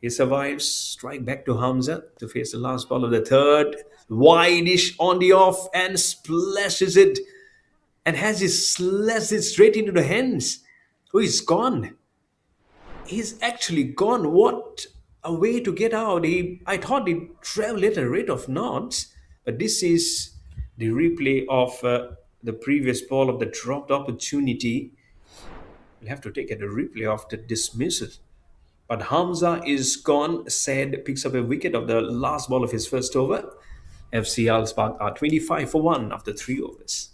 He survives, strike back to Hamza to face the last ball of the third. Wide-ish on the off and splashes it and has it slashed it straight into the hands. Oh, he's gone. He's actually gone. What a way to get out. I thought he'd travel at a rate of knots, but this is the replay of the previous ball of the dropped opportunity. We'll have to take a replay of the dismissal. But Hamza is gone. Said picks up a wicket of the last ball of his first over. FC Alsbach are 25 for 1 after 3 overs.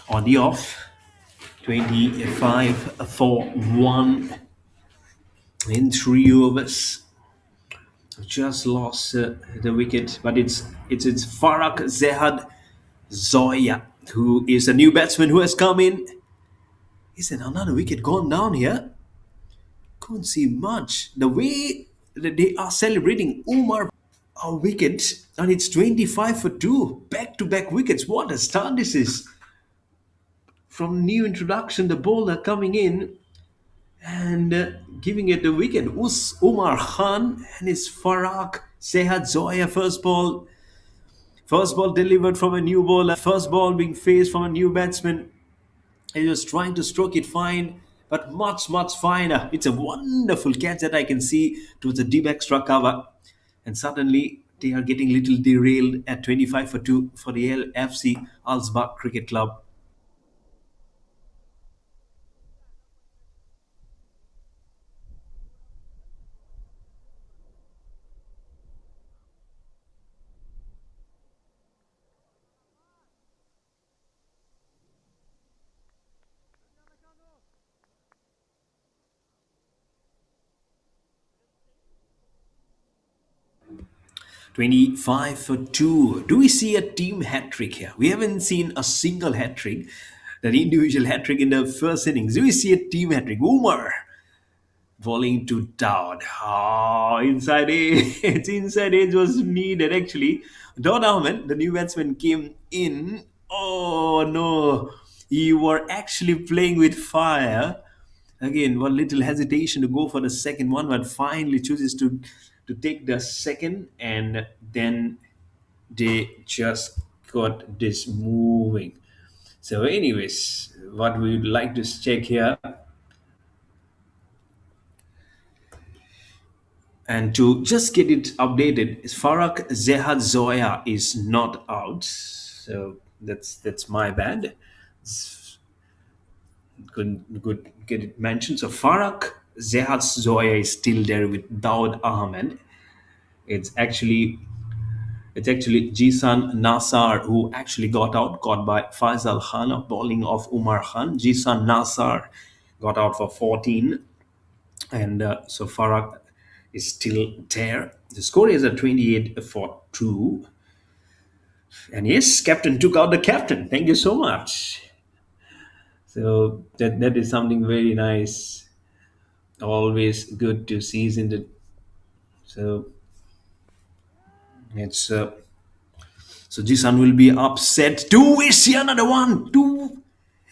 On the off, 25 for 1 in 3 overs. Just lost the wicket, but it's Farak Zehad Zoya, who is a new batsman who has come in. Is it another wicket gone down here? Couldn't see much. The way that they are celebrating Umar a wicket, and it's 25 for 2. Back to back wickets. What a start this is. From new introduction, the bowler coming in and giving it the wicket. Umar Khan and his Farak Sehat Zoya First ball delivered from a new bowler. First ball being faced from a new batsman. He was trying to stroke it fine, but much, much finer. It's a wonderful catch that I can see towards the deep extra cover. And suddenly they are getting little derailed at 25 for 2 for the LFC Alsbach Cricket Club. 25 for 2. Do we see a team hat trick here? We haven't seen a single hat trick, that individual hat trick in the first innings. Do we see a team hat trick? Umar bowling to Dowd. Oh, inside edge. Inside edge was needed actually. Dowd Ahmed, the new batsman, came in. Oh no. You were actually playing with fire. Again, one little hesitation to go for the second one, but finally chooses to take the second, and then they just got this moving. So, anyways, what we would like to check here, and to just get it updated, is Farak Zehad Zoya is not out. So that's my bad. Good get it mentioned. So Farak Zehad Zoya is still there with Daud Ahmed. It's actually it's actually Jisan Nasar who actually got out, caught by Faisal Khan of bowling of Umar Khan. Jisan Nasar got out for 14, and so Farak is still there. The score is at 28 for 2. And yes, captain took out the captain. Thank you so much. So that is something very nice. Always good to see, isn't it? So it's so Jisan will be upset. Do we see another one? Do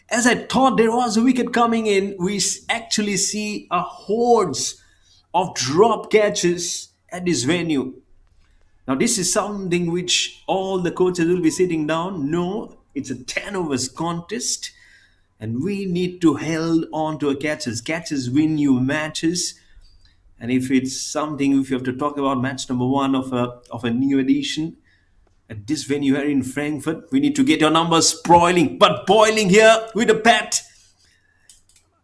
as I thought there was a wicket coming in, we actually see a hordes of drop catches at this venue. Now this is something which all the coaches will be sitting down. No, it's a 10 overs contest, and we need to hold on to a catches. Catches win you matches. And if it's something, if you have to talk about match number one of a new edition at this venue here in Frankfurt, we need to get your numbers spoiling, but boiling here with a bat.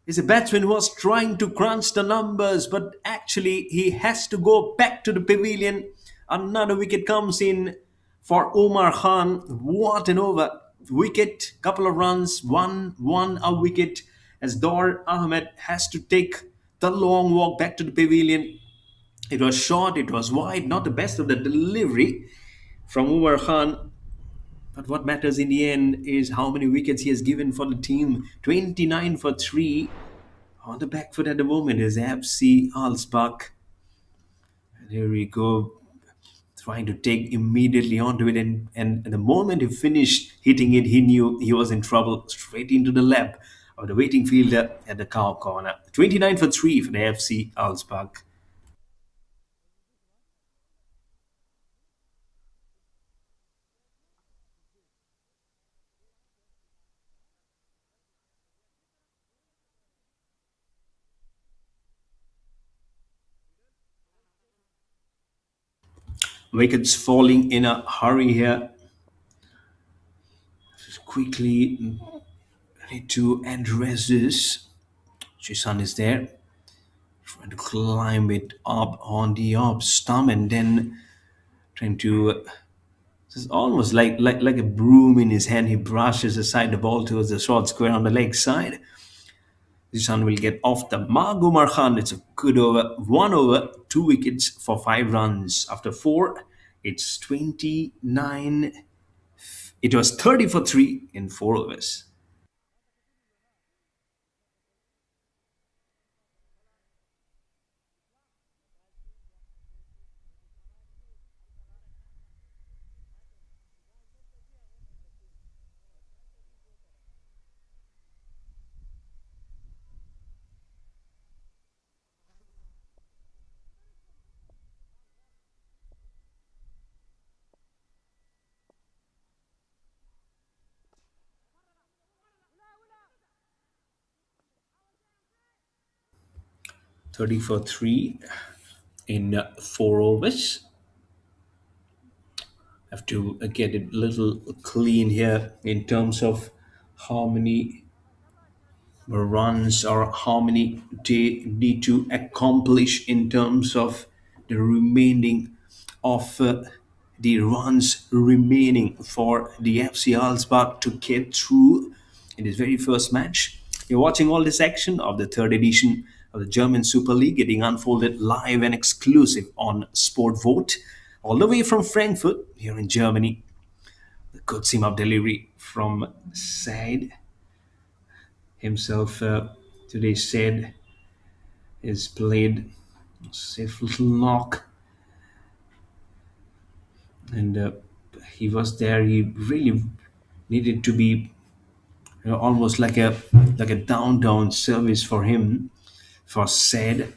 Is a batsman who was trying to crunch the numbers, but actually he has to go back to the pavilion. Another wicket comes in for Omar Khan. What an over! Wicket, couple of runs, one a wicket, as Dor Ahmed has to take the long walk back to the pavilion. It was short, it was wide, not the best of the delivery from Umar Khan. But what matters in the end is how many wickets he has given for the team. 29 for 3. On the back foot at the moment is FC Alsbach. And here we go, trying to take immediately onto it. And the moment he finished hitting it, he knew he was in trouble. Straight into the lap of the waiting fielder at the cow corner. 29 for 3 for the FC Alsbach. Wickets falling in a hurry here. Quickly need to address this. Chisan is there, trying to climb it up on the off stump, and then trying to. It's almost like a broom in his hand. He brushes aside the ball towards the short square on the leg side. Chisan will get off the mark. Umar Khan. It's a good over. 1 over, 2 wickets for 5 runs. After 4, it's 29. It was 30 for 3 in 4 overs. 30 for 3 in 4 overs. Have to get it a little clean here in terms of how many runs or how many they need to accomplish in terms of the remaining of the runs remaining for the FC Alsbach to get through in this very first match. You're watching all this action of the third edition of the German Super League getting unfolded live and exclusive on SportVot, all the way from Frankfurt here in Germany. The good seam of delivery from Said himself today said is played safe little knock, and he was there. He really needed to be almost like a down service for him for said,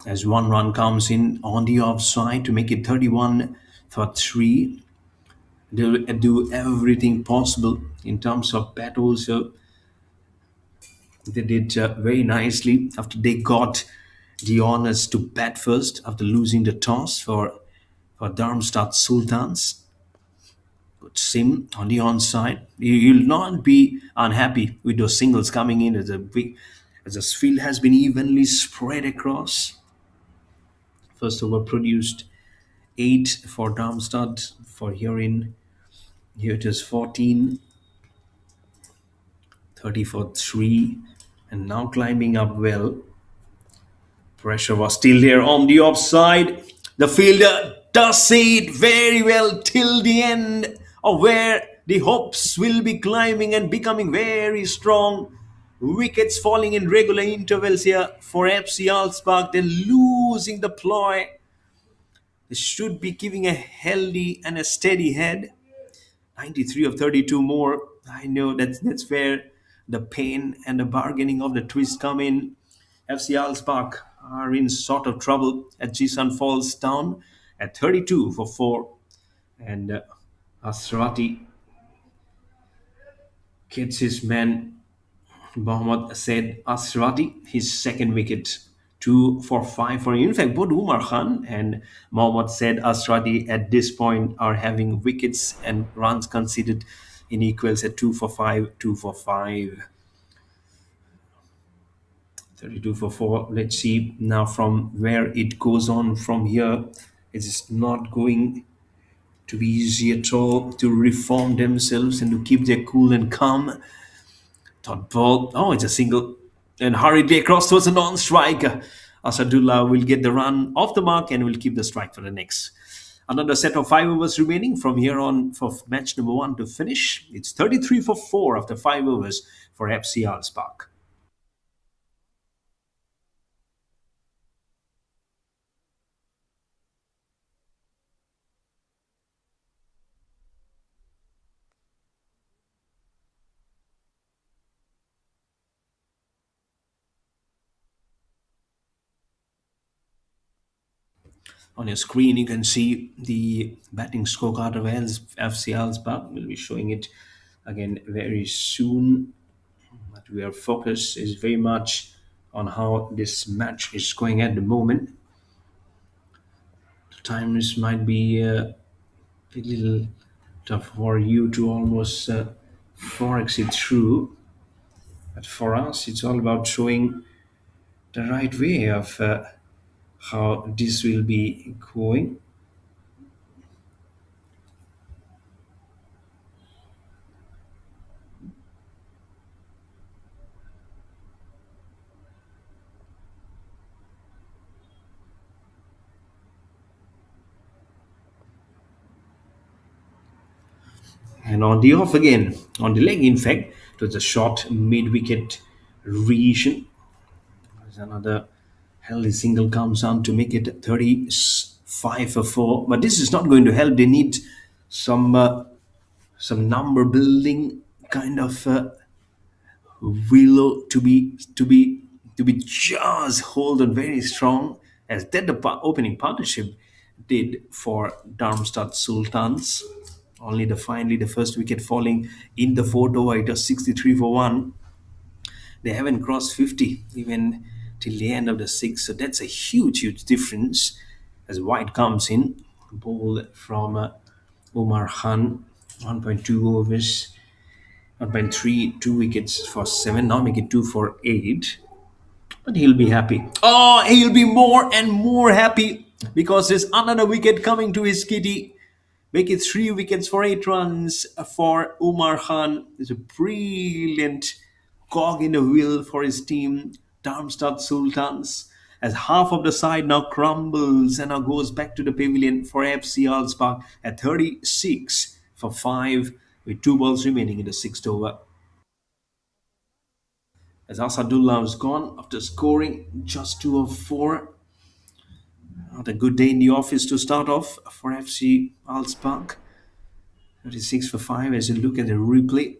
as 1 run comes in on the offside to make it 31 for 3. They'll do everything possible in terms of bat also. They did very nicely after they got the honors to bat first after losing the toss for Darmstadt Sultans. Good sim on the onside. You'll not be unhappy with those singles coming in as the field has been evenly spread across. First over produced 8 for Darmstadt. For here it is 14, 30 for 3, and now climbing up well. Pressure was still there on the offside. The fielder does see it very well till the end of where the hopes will be climbing and becoming very strong. Wickets falling in regular intervals here for FC Alsbach. They're losing the ploy. They should be giving a healthy and a steady head. 93 of 32 more. I know that's where the pain and the bargaining of the twist come in. FC Alsbach are in sort of trouble as Jisan falls down at 32 for 4. And Asrati gets his man Mohammad said Asrati, his second wicket, 2 for 5 for him. In fact, both Umar Khan and Mohammad said Asrati at this point are having wickets and runs conceded in equals at 2 for 5, 2 for 5. 32 for 4. Let's see now from where it goes on from here. It is not going to be easy at all to reform themselves and to keep their cool and calm. Dot ball. Oh, it's a single. And hurriedly across towards a non-striker. Asadullah will get the run off the mark and will keep the strike for the next. Another set of 5 overs remaining from here on for match number 1 to finish. It's 33 for 4 after 5 overs for FC Alsbach. On your screen, you can see the batting scorecard of FC Alsbach. We'll be showing it again very soon. But our focus is very much on how this match is going at the moment. The times might be a little tough for you to almost forex it through. But for us, it's all about showing the right way of how this will be going. And on the off again, on the leg, in fact, it was a short mid wicket region. There's another healthy single comes on to make it 35 for 4. But this is not going to help. They need some some number building kind of will to be just hold on very strong as did the opening partnership did for Darmstadt Sultans. Only the first wicket falling in the fourth over. It was 63 for 1. They haven't crossed 50 even till the end of the sixth. So that's a huge difference as White comes in. Ball from Omar Khan, 1.2 overs, 1.3, 2 wickets for 7. Now make it 2 for 8. But he'll be happy. Oh, he'll be more and more happy because there's another wicket coming to his kitty. Make it 3 wickets for 8 runs for Umar Khan. It's a brilliant cog in the wheel for his team, Darmstadt Sultans. As half of the side now crumbles and now goes back to the pavilion for FC Alsbach at 36 for 5 with 2 balls remaining in the sixth over. As Asadullah was gone after scoring just 2 of 4. Not a good day in the office to start off for FC Alsbach. 36 for 5 as you look at the replay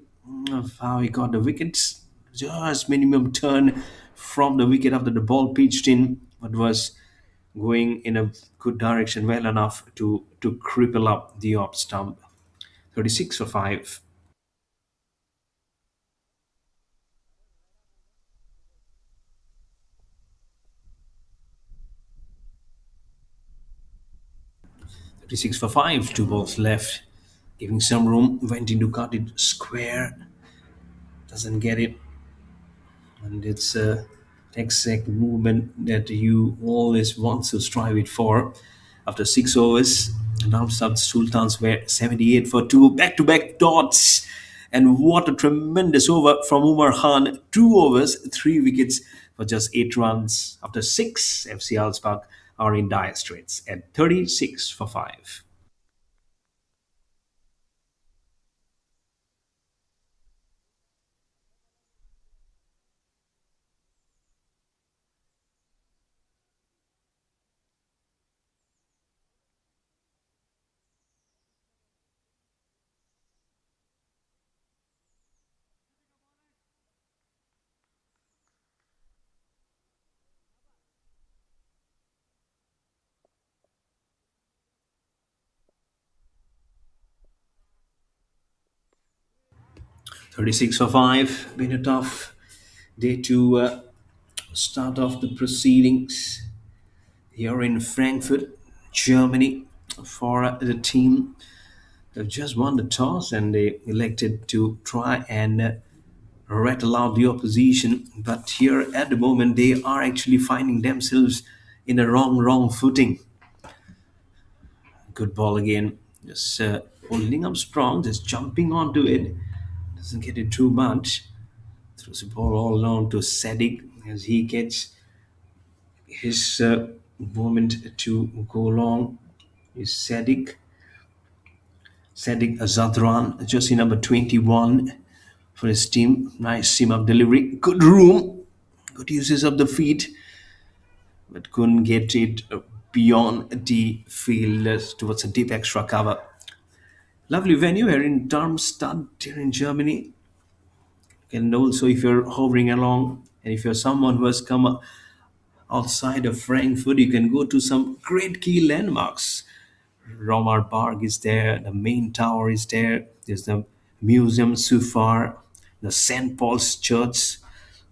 of how he got the wickets. Just minimum turn from the wicket after the ball pitched in, but was going in a good direction well enough to cripple up the off stump. 36 for 5. 36 for 5. Two balls left. Giving some room. Went into cut it square. Doesn't get it. And it's a exact movement that you always want to strive it for. After 6 overs, Darmstadt Sultans were 78 for 2, back to back dots. And what a tremendous over from Umar Khan. 2 overs, 3 wickets for just 8 runs. After 6, FC Alsbach are in dire straits at 36 for 5. 36 for 5. Been a tough day to start off the proceedings here in Frankfurt, Germany, for the team. They've just won the toss and they elected to try and rattle out the opposition. But here at the moment, they are actually finding themselves in a wrong footing. Good ball again. Just holding up strong, just jumping onto it. Doesn't get it too much. Throws the ball all along to Sadik as he gets his moment to go long. Is Sadik Azadran, jersey number 21 for his team. Nice seam up delivery. Good room. Good uses of the feet, but couldn't get it beyond the field towards a deep extra cover. Lovely venue here in Darmstadt, here in Germany. And also, if you're hovering along and if you're someone who has come outside of Frankfurt, you can go to some great key landmarks. Romar Park is there, the main tower is there, there's the Museum Sufar, the St. Paul's Church,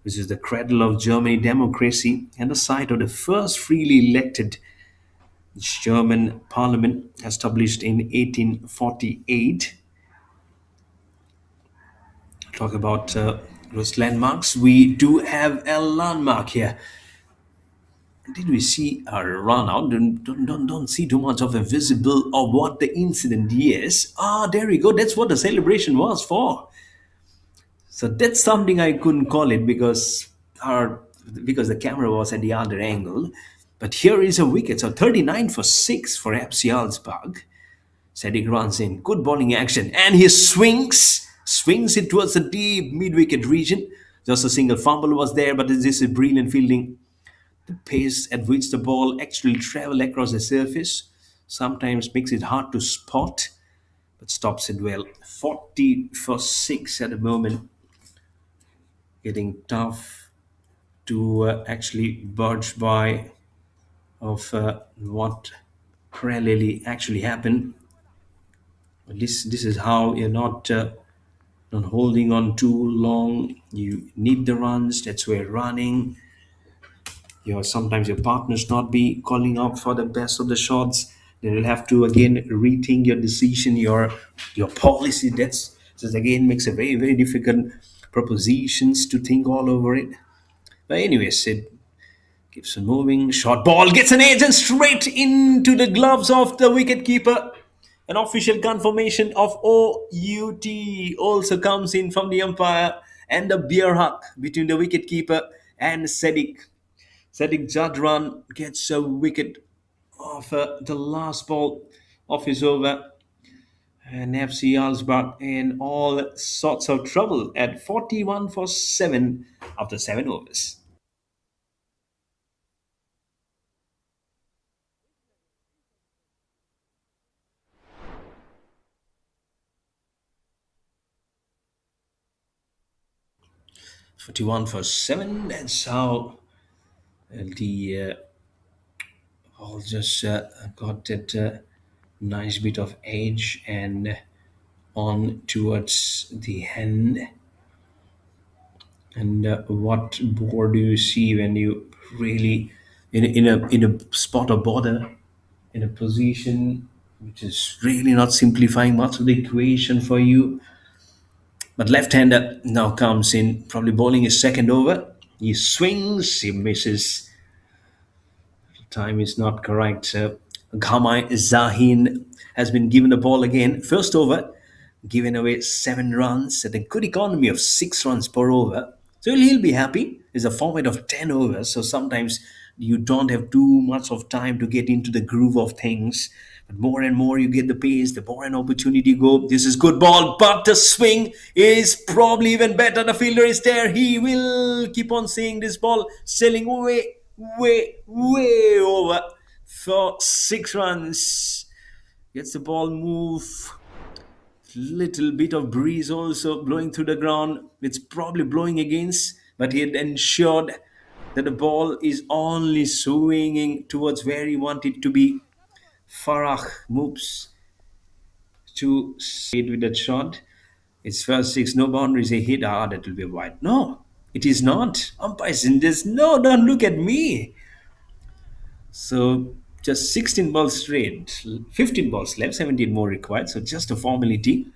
which is the cradle of German democracy and the site of the first freely elected German parliament established in 1848. Talk about those landmarks. We do have a landmark here. Did we see a run out? Don't see too much of a visible of what the incident is. Ah, there we go. That's what the celebration was for. So that's something I couldn't call it because the camera was at the other angle. But here is a wicket. So 39 for 6 for FC Salzburg. Sadiq runs in. Good bowling action. And he swings it towards the deep mid-wicket region. Just a single fumble was there, but this is brilliant fielding. The pace at which the ball actually travels across the surface sometimes makes it hard to spot, but stops it well. 40 for 6 at the moment. Getting tough to actually budge by of what parallelly actually happened. But this is how you're not holding on too long. You need the runs. That's where running. Sometimes your partners not be calling out for the best of the shots. Then you'll have to again rethink your decision, your policy. That's just again makes a very difficult propositions to think all over it. But anyways, it keeps on moving. Short ball gets an edge and straight into the gloves of the wicket keeper. An official confirmation of OUT also comes in from the umpire and the beer hug between the wicket keeper and Sadiq. Sadiq Jadran gets a wicket off the last ball of his over. And FC Salzburg in all sorts of trouble at 41 for 7 after 7 overs. 41 for 7. That's how the ball just got that nice bit of edge and on towards the end. And what board do you see when you really in a spot of border, in a position which is really not simplifying much of the equation for you? But left-hander now comes in, probably bowling his second over. He swings, he misses. Time is not correct. Ghamai Zahin has been given the ball again. First over, giving away 7 runs at a good economy of 6 runs per over. So he'll be happy. It's a format of 10 overs, so sometimes you don't have too much of time to get into the groove of things. But more and more you get the pace, the more an opportunity you go. This is good ball, but the swing is probably even better. The fielder is there. He will keep on seeing this ball sailing way over for 6 runs. Gets the ball move. Little bit of breeze also blowing through the ground. It's probably blowing against, but he had ensured that the ball is only swinging towards where he wanted to be. Farah moves to speed with that shot. It's first six, no boundaries. A hit, that will be wide. No, it is not. Umpires in this. No, don't look at me. So just 16 balls straight, 15 balls left, 17 more required. So just a formality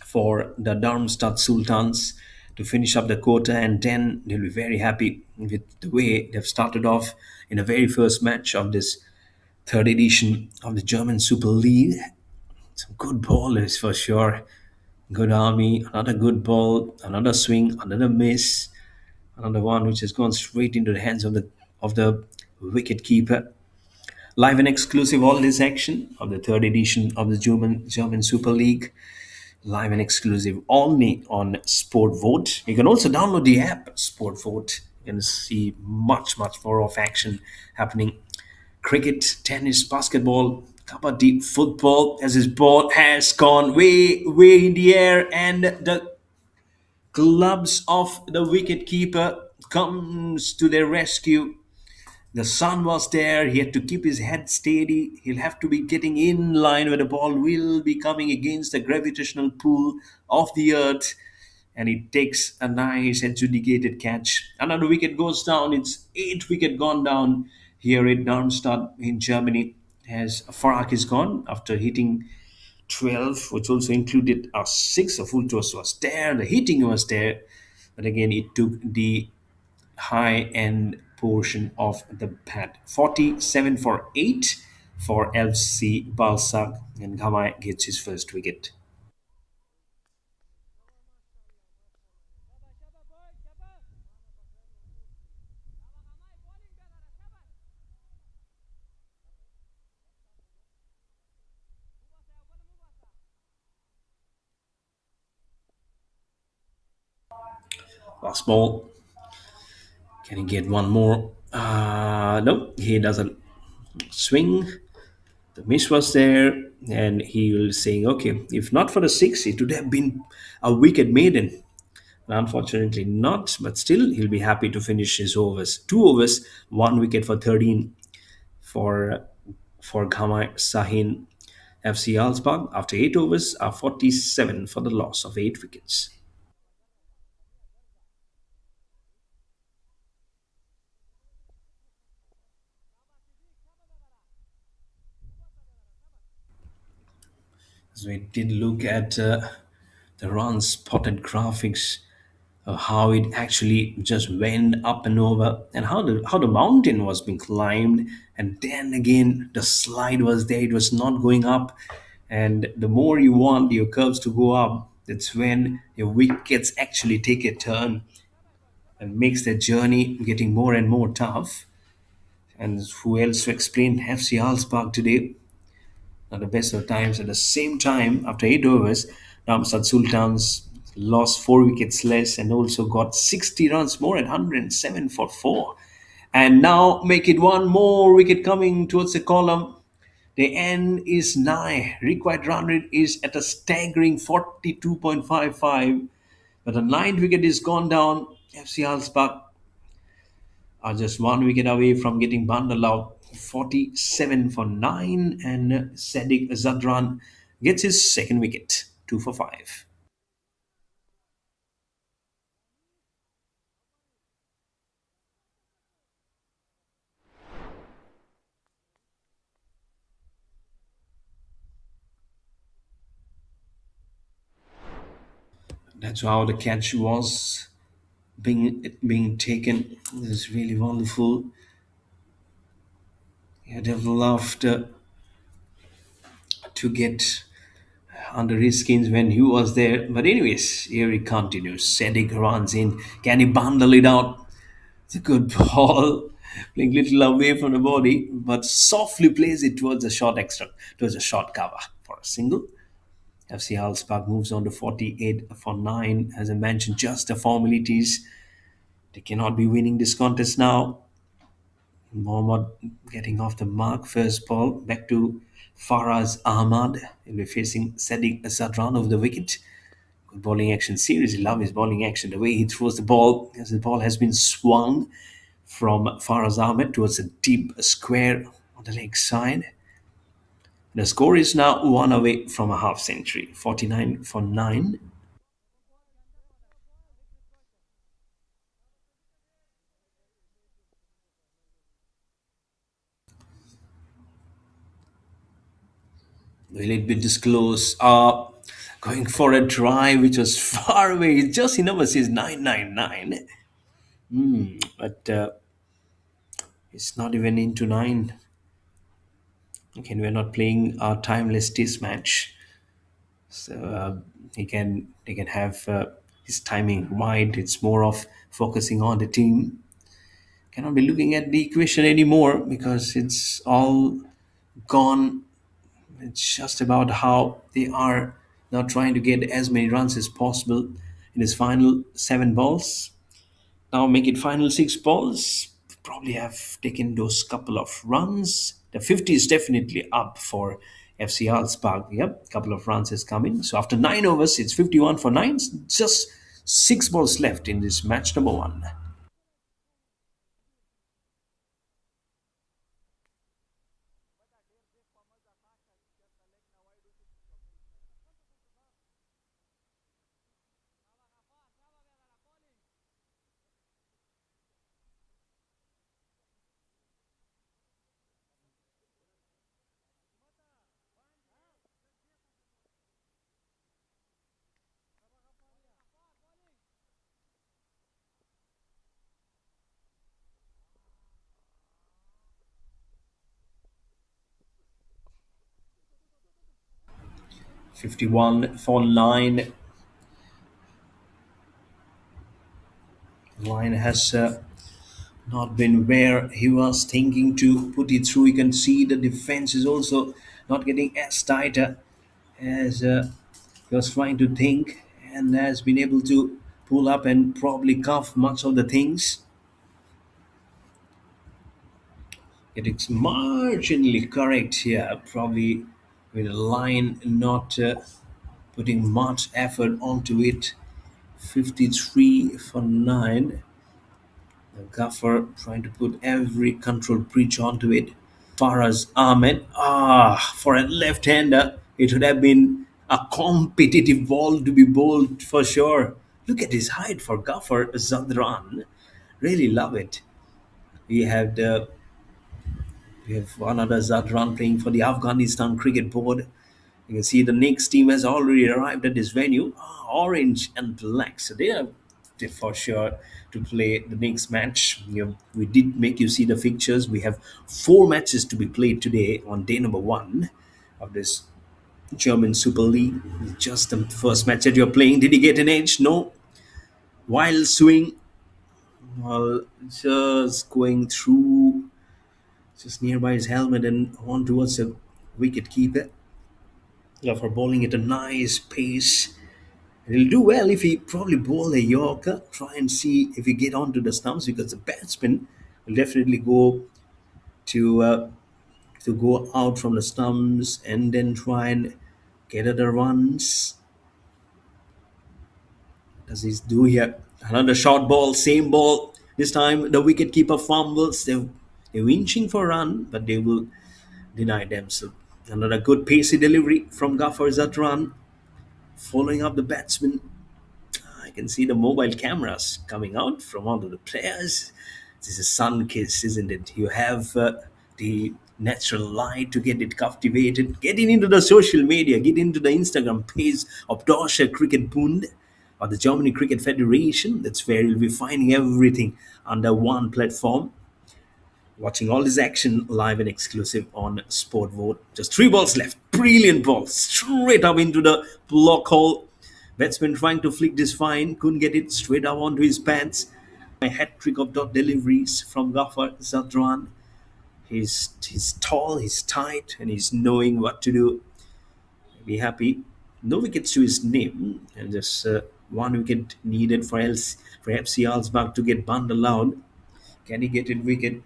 for the Darmstadt Sultans to finish up the quota, and then they'll be very happy with the way they've started off in the very first match of this third edition of the German Super League. Some good ballers for sure. Good army, another good ball, another swing, another miss, another one which has gone straight into the hands of the wicket keeper. Live and exclusive all this action of the third edition of the German Super League. Live and exclusive only on SportVot. You can also download the app SportVot. You can see much more of action happening. Cricket, tennis, basketball, kabaddi, football, as his ball has gone way in the air, and the gloves of the wicket keeper comes to their rescue. The sun was there. He had to keep his head steady. He'll have to be getting in line where the ball will be coming against the gravitational pull of the earth. And he takes a nice adjudicated catch. Another wicket goes down. It's 8 wicket gone down here in Darmstadt in Germany, as Farag is gone after hitting 12, which also included a 6. A full toss was there. The hitting was there. But again, it took the high end portion of the pad. 47 for 8 for FC Balsac, and Gamay gets his first wicket. Last ball. Can he get one more? No, he doesn't swing. The miss was there, and he was saying, okay, if not for the 6, it would have been a wicket maiden. Unfortunately, not, but still, he'll be happy to finish his overs. 2 overs, 1 wicket for 13 for Ghamai Sahin FC Alsbag. After 8 overs, are 47 for the loss of 8 wickets. So we did look at the run spotted graphics, how it actually just went up and over, and how the mountain was being climbed, and then again the slide was there. It was not going up, and the more you want your curves to go up, that's when your wickets actually take a turn and makes their journey getting more and more tough. And who else to explain FC Alspark today? At the best of times. At the same time, after 8 overs, Ramsat Sultans lost 4 wickets less and also got 60 runs more at 107 for 4. And now make it one more wicket coming towards the column. The end is nigh. Required run rate is at a staggering 42.55. But the ninth wicket is gone down. FC Alsbach are just 1 wicket away from getting bundled out. 47 for 9, and Sadiq Zadran gets his second wicket. 2 for 5. That's how the catch was being taken. This is really wonderful. I'd have loved to get under his skins when he was there. But anyways, here he continues. Sadiq runs in. Can he bundle it out? It's a good ball. Playing little away from the body, but softly plays it towards the short extra, towards the short cover for a single. FC Halsbach moves on to 48 for 9. As I mentioned, just the formalities. They cannot be winning this contest now. Mohammad getting off the mark. First ball back to Faraz Ahmad. He'll be facing Sadiq Sadran over the wicket. Good bowling action. Seriously love his bowling action. The way he throws the ball, as the ball has been swung from Faraz Ahmed towards a deep square on the leg side. The score is now one away from a half century. 49 for 9. Will it be disclosed? Going for a drive which was far away. It just he number says 999. But it's not even into 9. Again, we're not playing a timeless test match. So he can have his timing right. It's more of focusing on the team. Cannot be looking at the equation anymore because it's all gone. It's just about how they are now trying to get as many runs as possible in his final 7 balls. Now make it final 6 balls. Probably have taken those couple of runs. The 50 is definitely up for FC Alsbach. Yep, couple of runs has come in. So after 9 overs, it's 51 for 9. Just 6 balls left in this match number 1. 51 for 9. Line has not been where he was thinking to put it through. You can see the defense is also not getting as tighter as he was trying to think, and has been able to pull up and probably cuff much of the things. It's marginally correct here, probably with a line not putting much effort onto it. 53 for 9. The gaffer trying to put every control breach onto it. Faraz Ahmed, for a left-hander, it would have been a competitive ball to be bowled for sure. Look at his height for Gaffer Zadran. Really love it. We have the we have another Zadran playing for the Afghanistan cricket board. You can see the next team has already arrived at this venue. Orange and black. So they are for sure to play the next match. We did make you see the fixtures. We have 4 matches to be played today on day number 1 of this German Super League. Just the first match that you're playing. Did he get an edge? No. Wild swing. Well, just going through, just nearby his helmet and on towards the wicket keeper. Yeah, for bowling at a nice pace. He'll do well if he probably bowl a Yorker, try and see if he get onto the stumps because the batsman will definitely go to go out from the stumps and then try and get other runs. Does he do here? Another short ball, same ball. This time the wicket keeper fumbles. They're inching for a run, but they will deny themselves. Another good pacey delivery from Ghaffar Zatran. following up the batsman. I can see the mobile cameras coming out from all of the players. This is sun kiss, isn't it? You have the natural light to get it cultivated, getting into the social media, get into the Instagram page of Deutsche Cricket Bund or the Germany Cricket Federation. That's where you'll be finding everything under one platform. Watching all this action live and exclusive on SportVot. Just three balls left. Brilliant ball. Straight up into the block hole. Batsman trying to flick this fine. Couldn't get it straight up onto his pants. A hat trick of dot deliveries from Ghaffar Zadran. He's tall, he's tight, and he's knowing what to do. Be happy. No wickets to his name. And just one wicket needed for FC Alsbach to get bundled out. Can he get it wicket?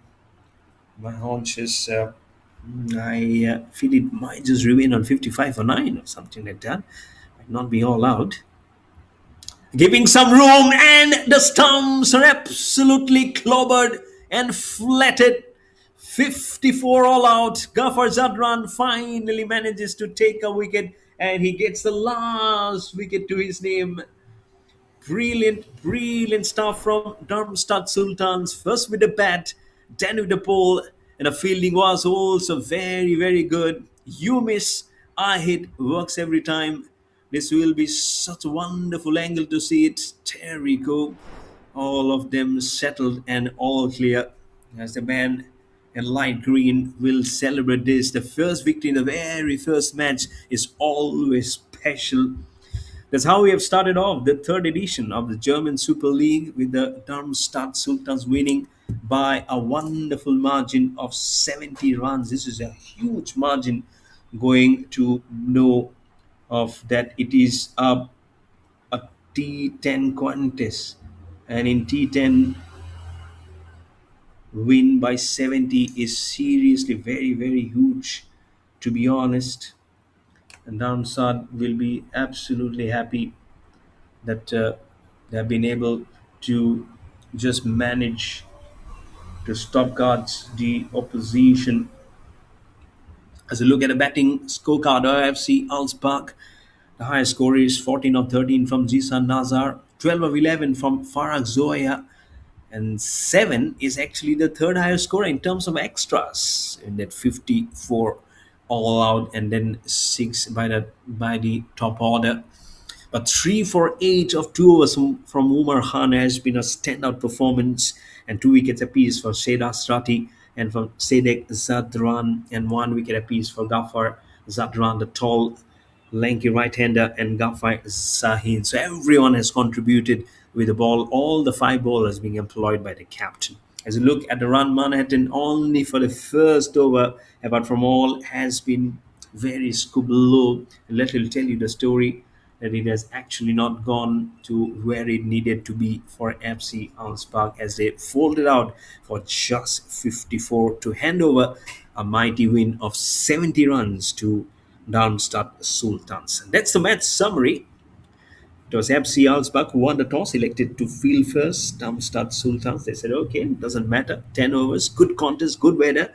My haunches, I feel it might just remain on 55 or 9 or something like that. Might not be all out. Giving some room, and the stumps are absolutely clobbered and flattened. 54 all out. Ghaffar Zadran finally manages to take a wicket, and he gets the last wicket to his name. Brilliant, brilliant stuff from Darmstadt Sultans. First with the bat, then with the ball, and the fielding was also very, very good. You miss, I hit, works every time. This will be such a wonderful angle to see it. There we go. All of them settled and all clear. As the man in light green will celebrate this. The first victory in the very first match is always special. That's how we have started off the third edition of the German Super League with the Darmstadt Sultans winning by a wonderful margin of 70 runs. This is a huge margin going to know of that it is a T10 contest. And in T10, win by 70 is seriously very, very huge, to be honest. And Darmstadt will be absolutely happy that they have been able to just manage to stop guards the opposition. As we look at the batting scorecard, IFC Alsbach, the highest score is 14 of 13 from Zisan Nazar, 12 of 11 from Farag Zoya, and 7 is actually the third highest score in terms of extras in that 54 all out, and then 6 by the top order. But 3 for 8 of 2 overs from Umar Khan has been a standout performance, and 2 wickets apiece for Seda Strati and from Sedek Zadran, and 1 wicket apiece for Ghaffar Zadran, the tall, lanky right-hander, and Ghaffar Zahin. So everyone has contributed with the ball, all the 5 bowlers being employed by the captain. As you look at the run, Manhattan only for the first over, apart from all, has been very scuba low. Let me tell you the story that it has actually not gone to where it needed to be for FC Alsbach as they folded out for just 54 to hand over a mighty win of 70 runs to Darmstadt Sultans. And that's the match summary. It was FC Alsbach who won the toss, elected to field first. Darmstadt Sultans, they said, okay, doesn't matter. 10 overs, good contest, good weather.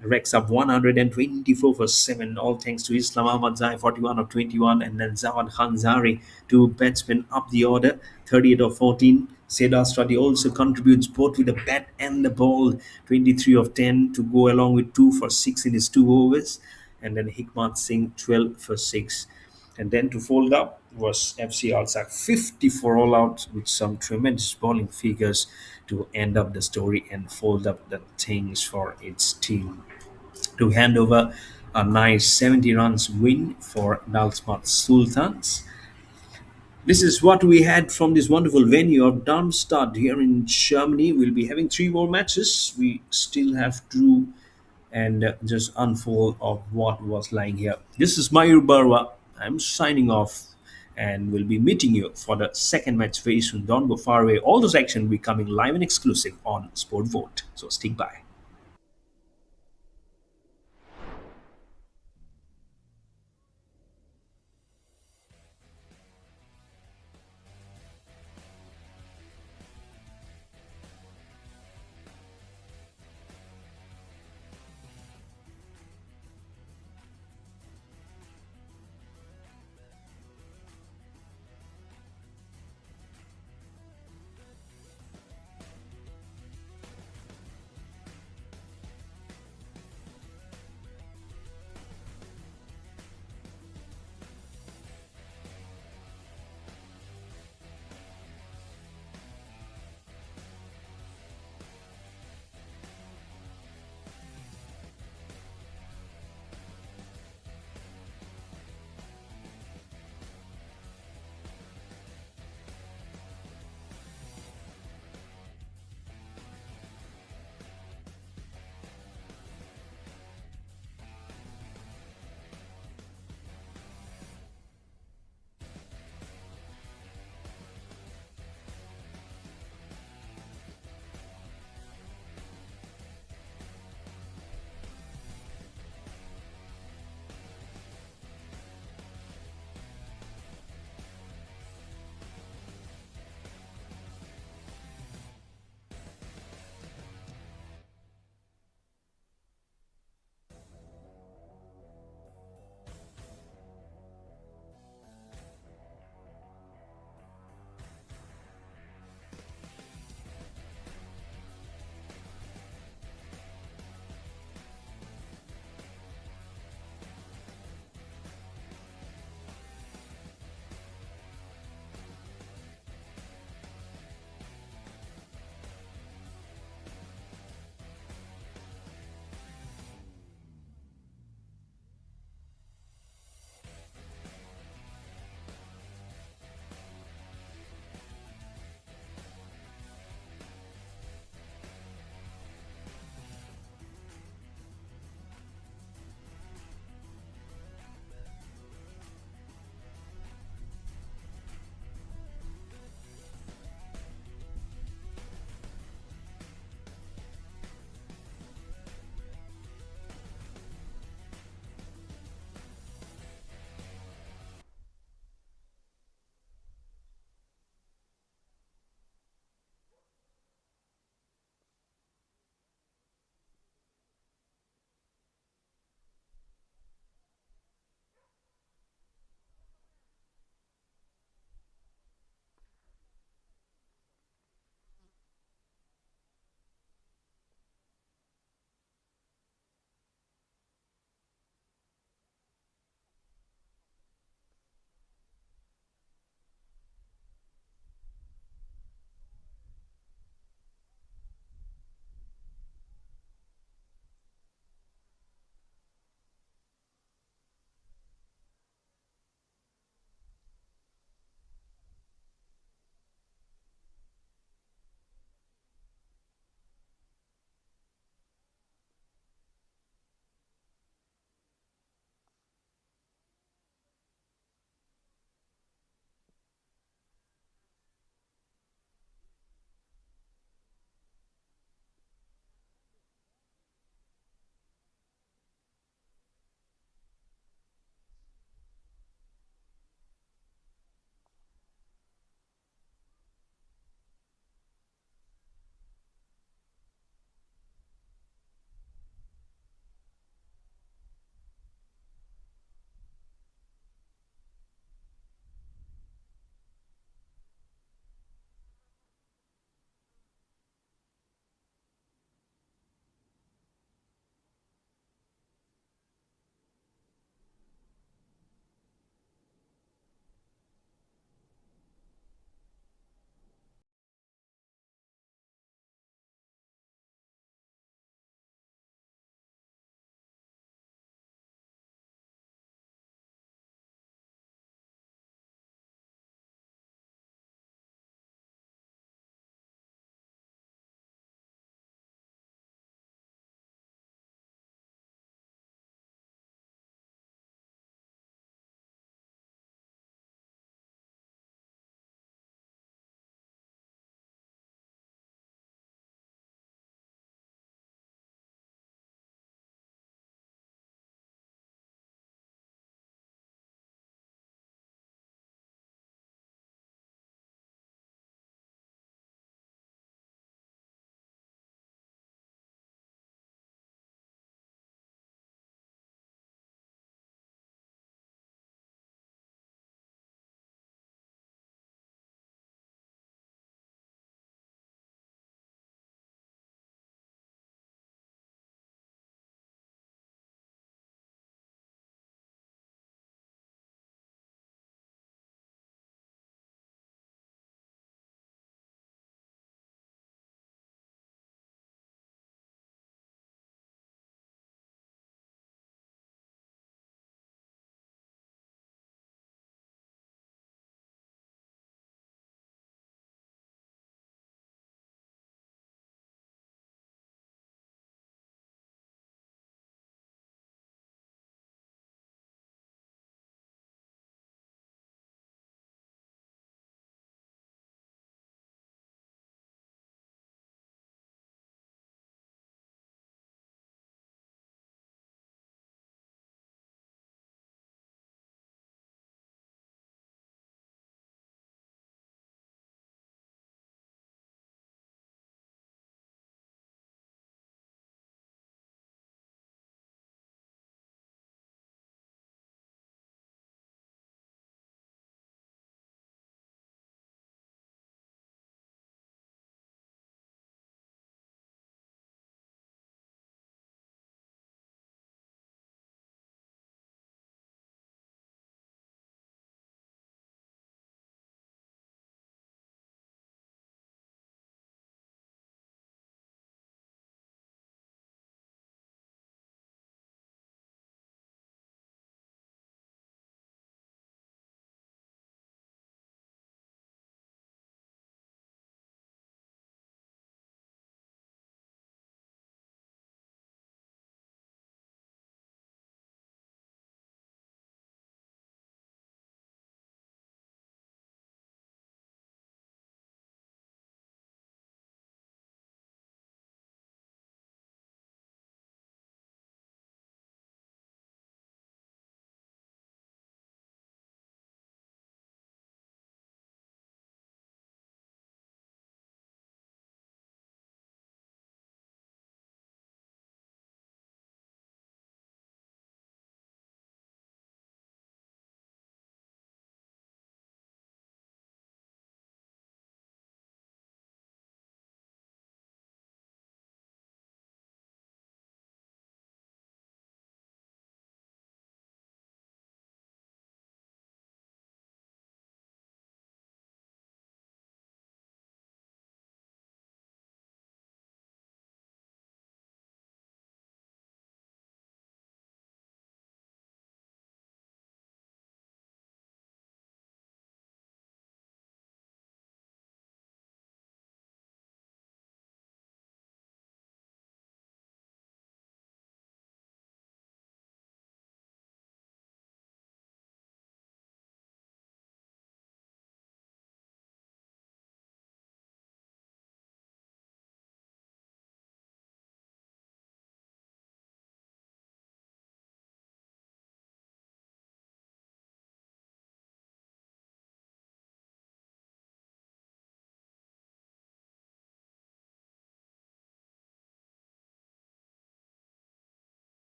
Racks up 124 for 7, all thanks to Islam Ahmad Zai, 41 of 21, and then Zawad Khanzari, 2 batsmen up the order, 38 of 14. Seda Strati also contributes both with the bat and the ball, 23 of 10 to go along with 2 for 6 in his 2 overs. And then Hikmat Singh, 12 for 6. And then to fold up was FC Alsac, 54 all out with some tremendous bowling figures to end up the story and fold up the things for its team to hand over a nice 70 runs win for Darmstadt Sultans. This is what we had from this wonderful venue of Darmstadt here in Germany. We'll be having 3 more matches. We still have to and just unfold of what was lying here. This is Mayur Barwa. I'm signing off and we'll be meeting you for the second match very soon. Don't go far away. All those action will be coming live and exclusive on SportVot. So stick by.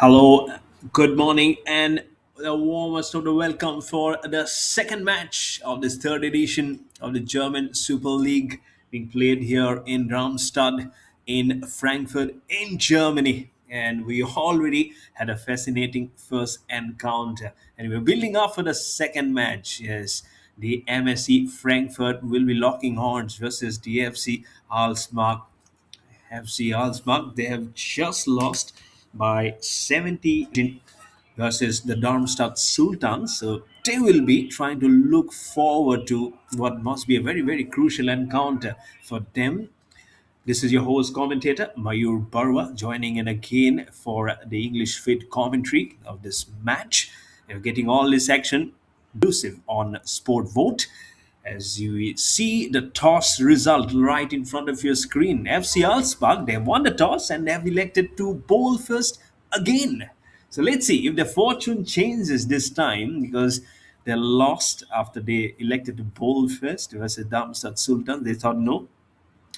Hello, good morning, and the warmest of the welcome for the second match of this third edition of the German Super League being played here in Darmstadt in Frankfurt in Germany. And we already had a fascinating first encounter, and we're building up for the second match. Yes, the MSC Frankfurt will be locking horns versus DFC Alsmark FC Alsbach. They have just lost by 70 versus the Darmstadt Sultans. So they will be trying to look forward to what must be a very, very crucial encounter for them. This is your host commentator Mayur Barwa joining in again for the English fit commentary of this match. You're getting all this action exclusive on SportVot. As you see the toss result right in front of your screen, FC Alsbach, they won the toss and they have elected to bowl first again. So let's see if the fortune changes this time because they lost after they elected to bowl first versus Darmstadt Sultan. They thought no,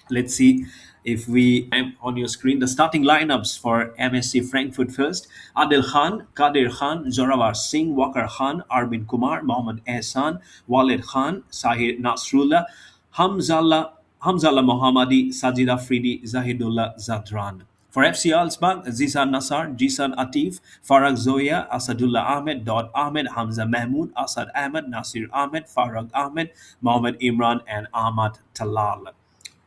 let's see if we am on your screen the starting lineups for MSC Frankfurt first. Adil Khan, Kadir Khan, Zorawar Singh, Wakar Khan, Arvind Kumar, Mohammad Ehsan, Walid Khan, Sahir Nasrullah, Hamzallah Mohammadi, Sajid Afridi, Zahidullah Zadran. For FC Alsbag, Zizan Nassar, Jisan Atif, Farag Zoya, Asadullah Ahmed, Dod Ahmed, Hamza Mahmood, Asad Ahmed, Nasir Ahmed, Farag Ahmed, Mohammad Imran, and Ahmad Talal.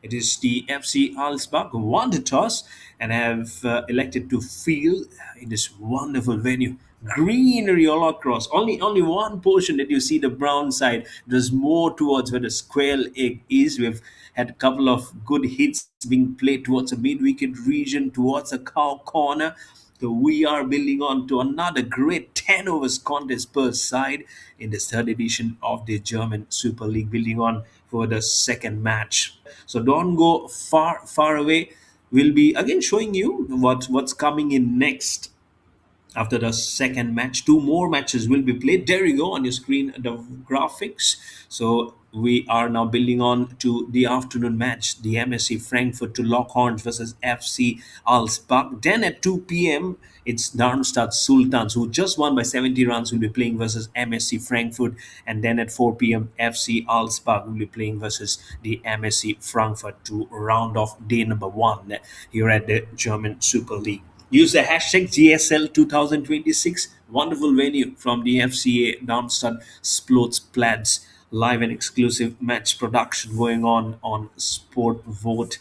It is the FC Alsbach who won the toss and have elected to field in this wonderful venue. Greenery all across. Only one portion that you see the brown side. There's more towards where the square egg is. We've had a couple of good hits being played towards the mid-wicket region, towards the cow corner. So we are building on to another great 10 overs contest per side in this third edition of the German Super League, building on for the second match. So don't go far away. We'll be again showing you what's coming in next after the second match. Two more matches will be played. There you go on your screen, the graphics. So we are now building on to the afternoon match, the MSC Frankfurt to lock horns versus FC Alsbach. Then at 2 p.m., it's Darmstadt Sultans, who just won by 70 runs, will be playing versus MSC Frankfurt. And then at 4 p.m., FC Alsbach will be playing versus the MSC Frankfurt to round off day number one here at the German Super League. Use the hashtag GSL 2026. Wonderful venue from the FCA Darmstadt Sportsplatz. Live and exclusive match production going on SportVot.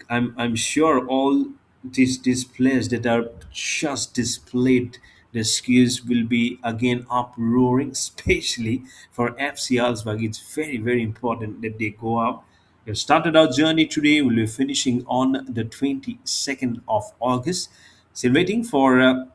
I'm sure all these players that are just displayed the skills will be again uproaring, especially for FC Alsbach. It's very, very important that they go up. We've started our journey today. We'll be finishing on the 22nd of August. Still waiting for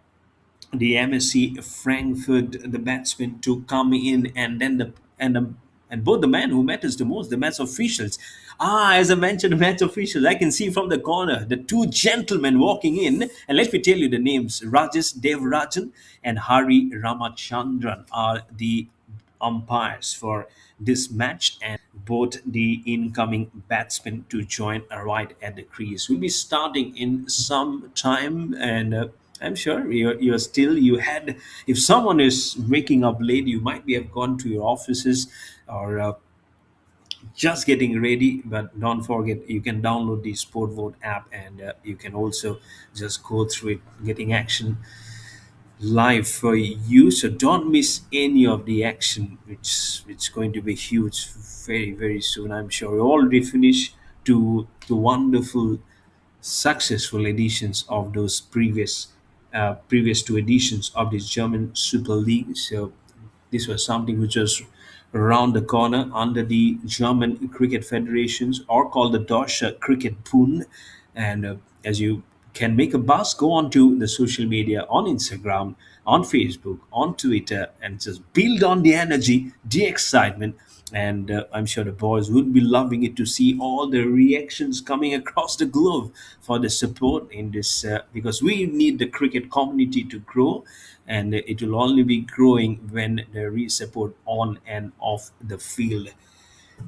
the MSC Frankfurt, the batsmen to come in, and then and both the man who matters the most, the match officials. As I mentioned, the match officials, I can see from the corner the two gentlemen walking in, and let me tell you the names: Rajesh Devarajan and Hari Ramachandran are the umpires for this match, and both the incoming batsmen to join right at the crease. We'll be starting in some time, and I'm sure you're still you had. If someone is waking up late, you might be have gone to your offices or just getting ready. But don't forget, you can download the SportVote app, and you can also just go through it, getting action live for you. So don't miss any of the action, which it's going to be huge very, very soon. I'm sure we already finished to the wonderful successful editions of those previous two editions of this German Super League. So this was something which was around the corner under the German Cricket Federations, or called the Deutsche Cricket Bund. And as you can make a buzz, go on to the social media on Instagram, on Facebook, on Twitter, and just build on the energy, the excitement. And I'm sure the boys would be loving it to see all the reactions coming across the globe for the support in this, because we need the cricket community to grow, and it will only be growing when there is support on and off the field.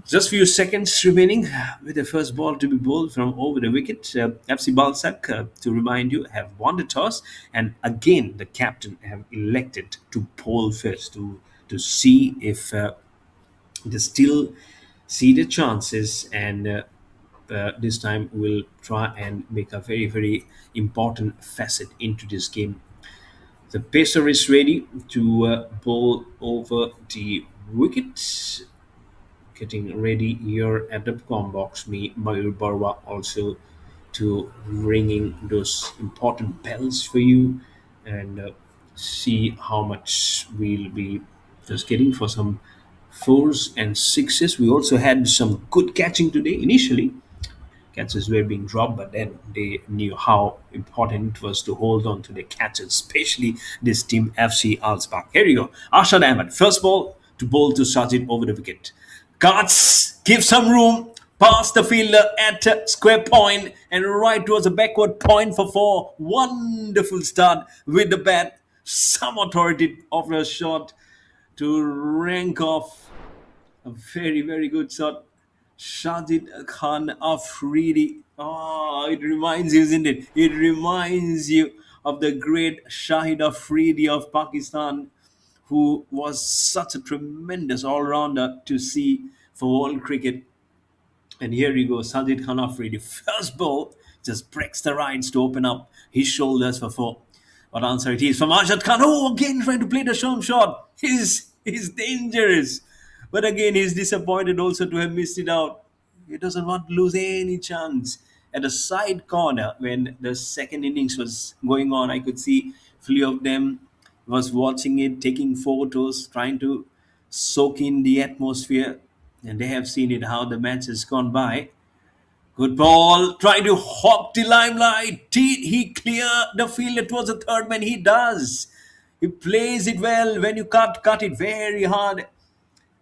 Just few seconds remaining with the first ball to be bowled from over the wicket. FC Balsak, to remind you, have won the toss, and again the captain have elected to bowl first to see if they still see the chances, and this time we'll try and make a very very important facet into this game. The pacer is ready to bowl over the wicket, getting ready here at the com box. Me, Mayur Barwa, also to ringing those important bells for you, and see how much we'll be just getting for some fours and sixes. We also had some good catching today initially. Catches were being dropped, but then they knew how important it was to hold on to the catches, especially this team FC Alsbach. Here you go. Arshad Ahmed, first ball to bowl to Sajid over the wicket. Cuts, give some room, past the fielder at square point and right towards the backward point for four. Wonderful start with the bat. Some authority of a shot to rank off a very, very good shot. Shahid Khan Afridi. Oh, it reminds you, isn't it? It reminds you of the great Shahid Afridi of Pakistan, who was such a tremendous all rounder to see for world cricket. And here you go, Sajid Khan Afridi. First ball just breaks the rides to open up his shoulders for four. What answer it is from Arshad Khan. Oh, again trying to play the sham shot. He's dangerous. But again, he's disappointed also to have missed it out. He doesn't want to lose any chance. At the side corner, when the second innings was going on, I could see few of them was watching it, taking photos, trying to soak in the atmosphere, and they have seen it how the match has gone by. Good ball, trying to hop the limelight. He clear the field towards the third man. He does. He plays it well. When you cut it very hard,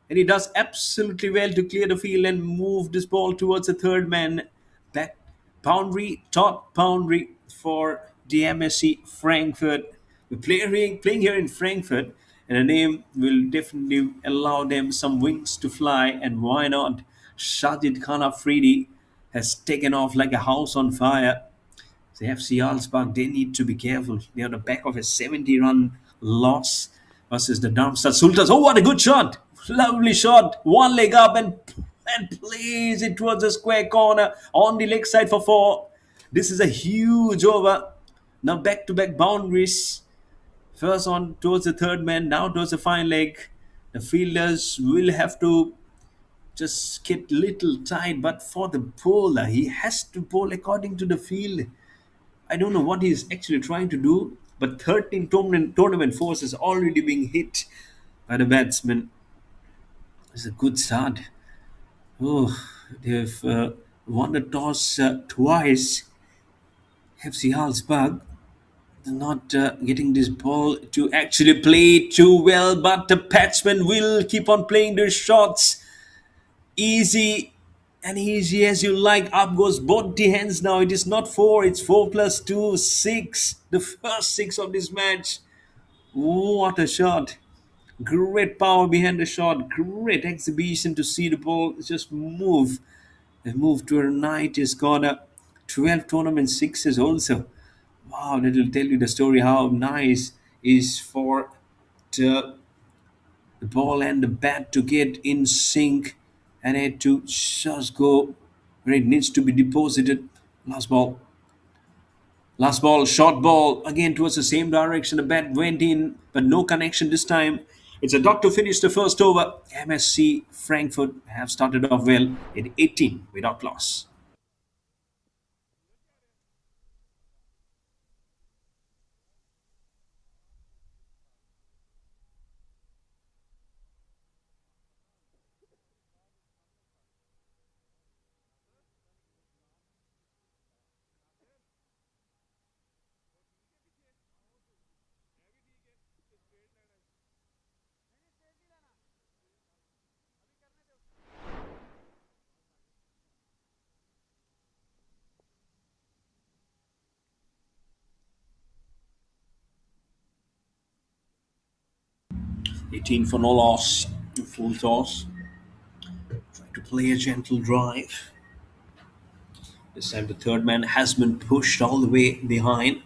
and he does absolutely well to clear the field and move this ball towards the third man. Back boundary, top boundary for the MSC Frankfurt. We're playing here in Frankfurt, and the name will definitely allow them some wings to fly. And why not? Shahid Khan Afridi has taken off like a house on fire. The FC Alsbach, they need to be careful. They're on the back of a 70-run loss versus the Darmstadt Sultans. Oh, what a good shot! Lovely shot. One leg up and plays it towards the square corner on the leg side for four. This is a huge over. Now back-to-back boundaries. First on towards the third man, now towards the fine leg. The fielders will have to just get little tight, but for the bowler, he has to bowl according to the field. I don't know what he's actually trying to do, but 13 tournament fours is already being hit by the batsman. It's a good start. Oh, they've won the toss twice. FC Halsbag not getting this ball to actually play too well, but the batsman will keep on playing their shots. Easy and easy as you like. Up goes both the hands now. It is not four, it's four plus two, six. The first six of this match. What a shot. Great power behind the shot. Great exhibition to see the ball just move. And move to a night is gone up. 12 tournament sixes also. Wow, that will tell you the story how nice is for the ball and the bat to get in sync and it to just go where it needs to be deposited. Last ball. Last ball, short ball, again towards the same direction. The bat went in, but no connection this time. It's a dot to finish the first over. MSC Frankfurt have started off well in 18 without loss. 18 for no loss. Full toss. Try to play a gentle drive. This time the third man has been pushed all the way behind.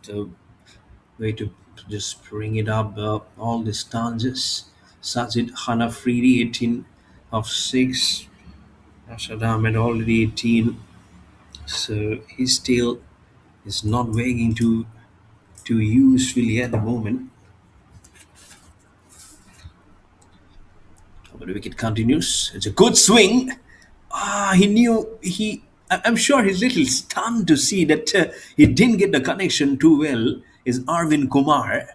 So way to just bring it up all the stanzas. Sajid Hanafridi, 18 of 6. Rashad Ahmed already 18. So he still is not wagging too usefully at the moment. But the wicket continues. It's a good swing. He knew I'm sure he's a little stunned to see that he didn't get the connection too well. Is Arvind Kumar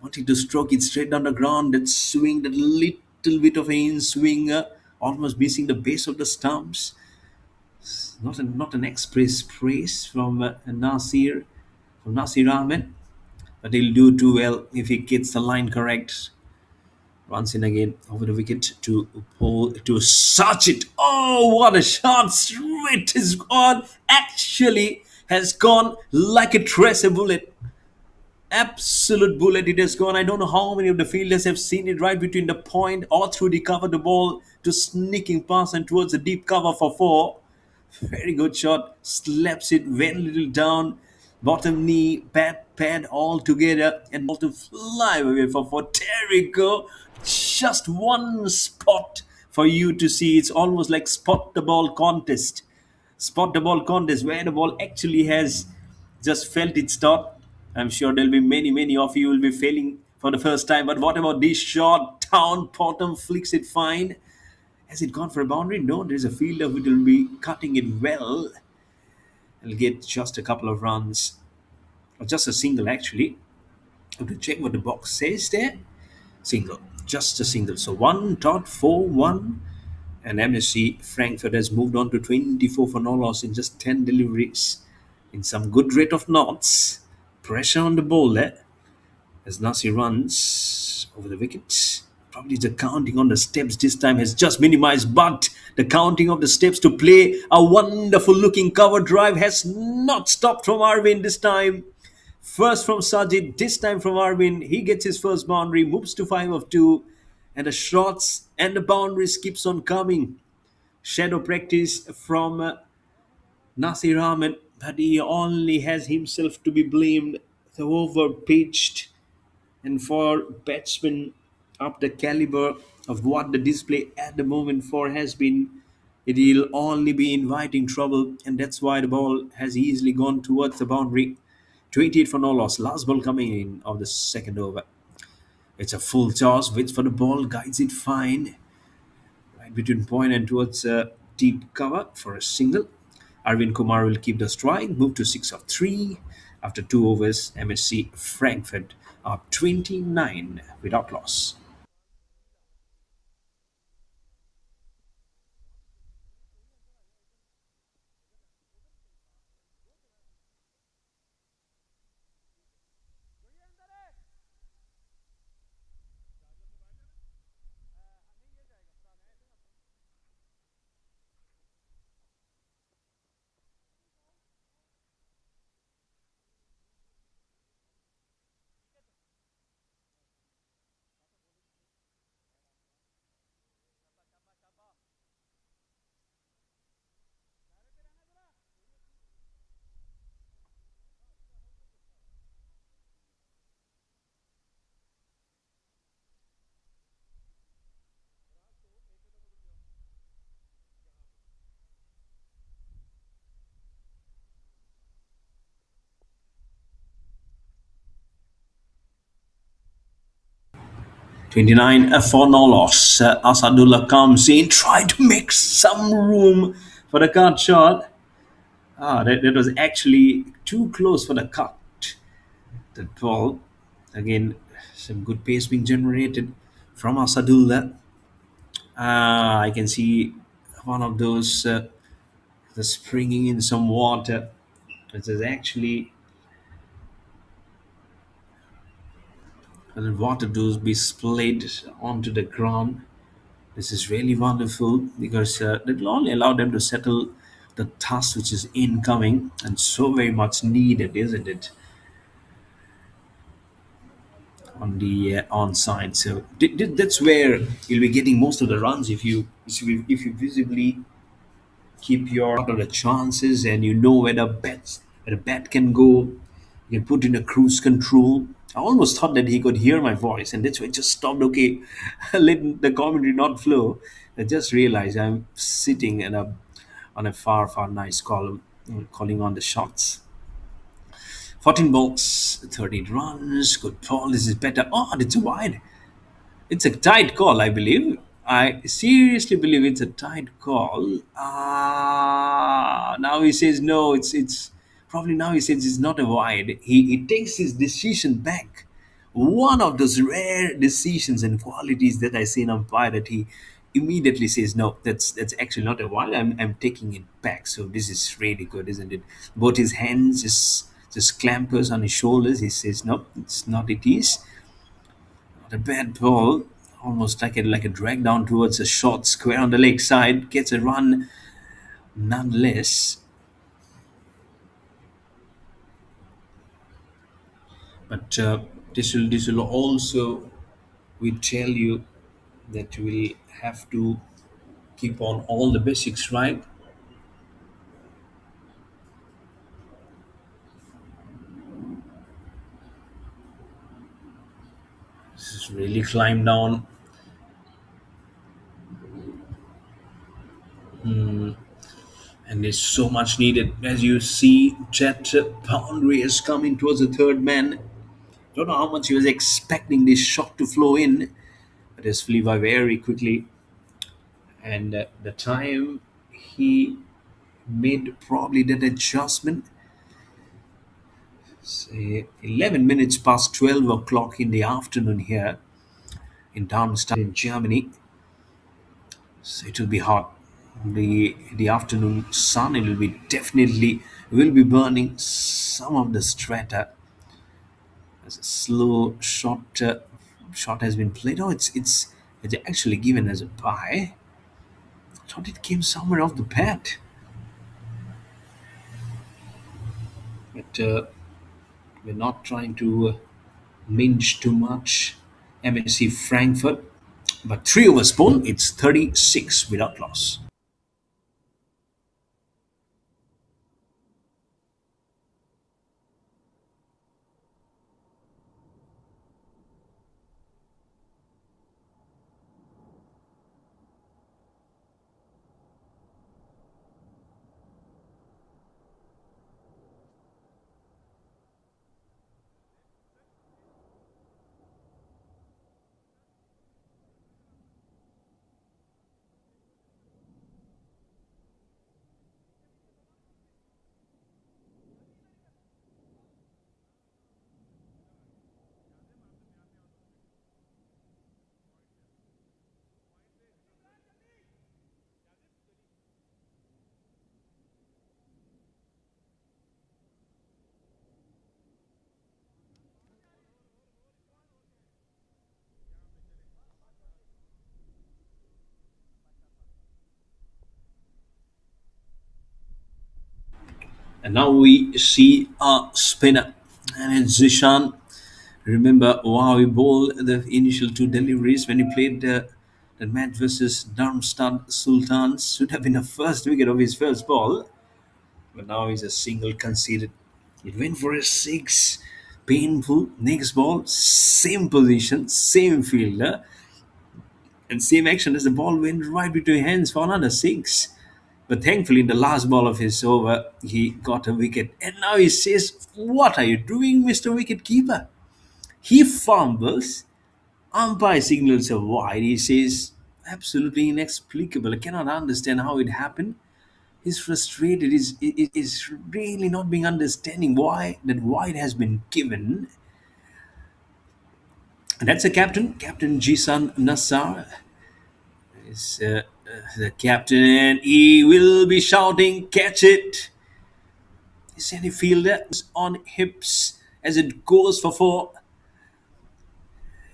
wanting to stroke it straight down the ground? That swing, that little bit of a in swing, almost missing the base of the stumps. Not an express praise from Nasir Ahmed, but he'll do too well if he gets the line correct. Runs in again over the wicket to pull to search it. Oh, what a shot! Straight is gone. Actually, has gone like a tracer bullet. Absolute bullet. It has gone. I don't know how many of the fielders have seen it right between the point or through the cover the ball to sneaking past and towards the deep cover for four. Very good shot. Slaps it very little down. Bottom knee, pad all together and ball to fly away for four. There we go. Just one spot for you to see. It's almost like spot the ball contest. Spot the ball contest where the ball actually has just felt its dot. I'm sure there'll be many of you will be failing for the first time. But what about this shot? Down bottom flicks it fine. Has it gone for a boundary? No, there's a fielder who will be cutting it well. He'll get just a couple of runs. Or just a single actually. I have to check what the box says there. Single. Just a single. So 1.41. And MSC Frankfurt has moved on to 24 for no loss in just 10 deliveries. In some good rate of knots. Pressure on the ball there. As Nasi runs over the wicket. Probably the counting on the steps this time has just minimized, but the counting of the steps to play a wonderful looking cover drive has not stopped from Arvind this time. First from Sajid, this time from Arvind. He gets his first boundary, moves to 5 of 2, and the shots and the boundaries keeps on coming. Shadow practice from Nasir Ahmed, but he only has himself to be blamed. The over pitched, and for batsmen of the caliber of what the display at the moment for has been, it will only be inviting trouble, and that's why the ball has easily gone towards the boundary. 28 for no loss. Last ball coming in of the second over. It's a full toss. Waits for the ball. Guides it fine. Right between point and towards deep cover for a single. Arvind Kumar will keep the strike. Move to 6 of 3. After 2 overs, MSC Frankfurt are 29 without loss. 29 for no loss. Asadullah comes in, trying to make some room for the cut shot. That was actually too close for the cut. The ball, again, some good pace being generated from Asadullah. I can see one of those the springing in some water. This is actually the water does be splayed onto the ground. This is really wonderful because it will only allow them to settle the task which is incoming and so very much needed, isn't it? on the onside. So that's where you'll be getting most of the runs if you visibly keep your out of the chances and you know where the bat can go. You can put in a cruise control. I almost thought that he could hear my voice, and that's why I just stopped. Okay, let the commentary not flow. I just realized I'm sitting on a far nice column, calling on the shots. 14 balls, 13 runs. Good ball. This is better. Oh, it's wide. It's a tight call, I believe. I seriously believe it's a tight call. Now he says no. It's probably now he says it's not a wide. He takes his decision back. One of those rare decisions and qualities that I see in umpire that he immediately says no. That's actually not a wide. I'm taking it back. So this is really good, isn't it? Both his hands just clampers on his shoulders. He says no, it's not. It is. The bad ball, almost like a drag down towards a short square on the leg side, gets a run nonetheless. But this will also we tell you that we'll have to keep on all the basics right. This is really climb down, and it's so much needed. As you see, Jet boundary is coming towards the third man. Don't know how much he was expecting this shot to flow in, but it's flew by very quickly. And the time he made probably that adjustment, say 11 minutes past 12 o'clock in the afternoon here in Darmstadt in Germany. So it will be hot. The afternoon sun, it will be definitely will be burning some of the strata as a slow shot has been played. Oh, it's actually given as a bye. I thought it came somewhere off the bat, but we're not trying to mince too much. MSC Frankfurt, but 3 overs ball, it's 36 without loss. And now we see a spinner, and it's Zishan. Remember, wow, he bowled the initial two deliveries when he played the match versus Darmstadt Sultans. Should have been the first wicket of his first ball, but now he's a single conceded. It went for a six. Painful. Next ball, same position, same fielder, and same action as the ball went right between hands for another six. But thankfully, in the last ball of his over, he got a wicket. And now he says, "What are you doing, Mr. Wicketkeeper?" He fumbles. Umpire signals a wide. He says, "Absolutely inexplicable. I cannot understand how it happened." He's frustrated. Is really not being understanding why that wide has been given. And that's the Captain Jisan Nassar. Is the captain. He will be shouting, "Catch it!" Is any fielder on hips as it goes for four.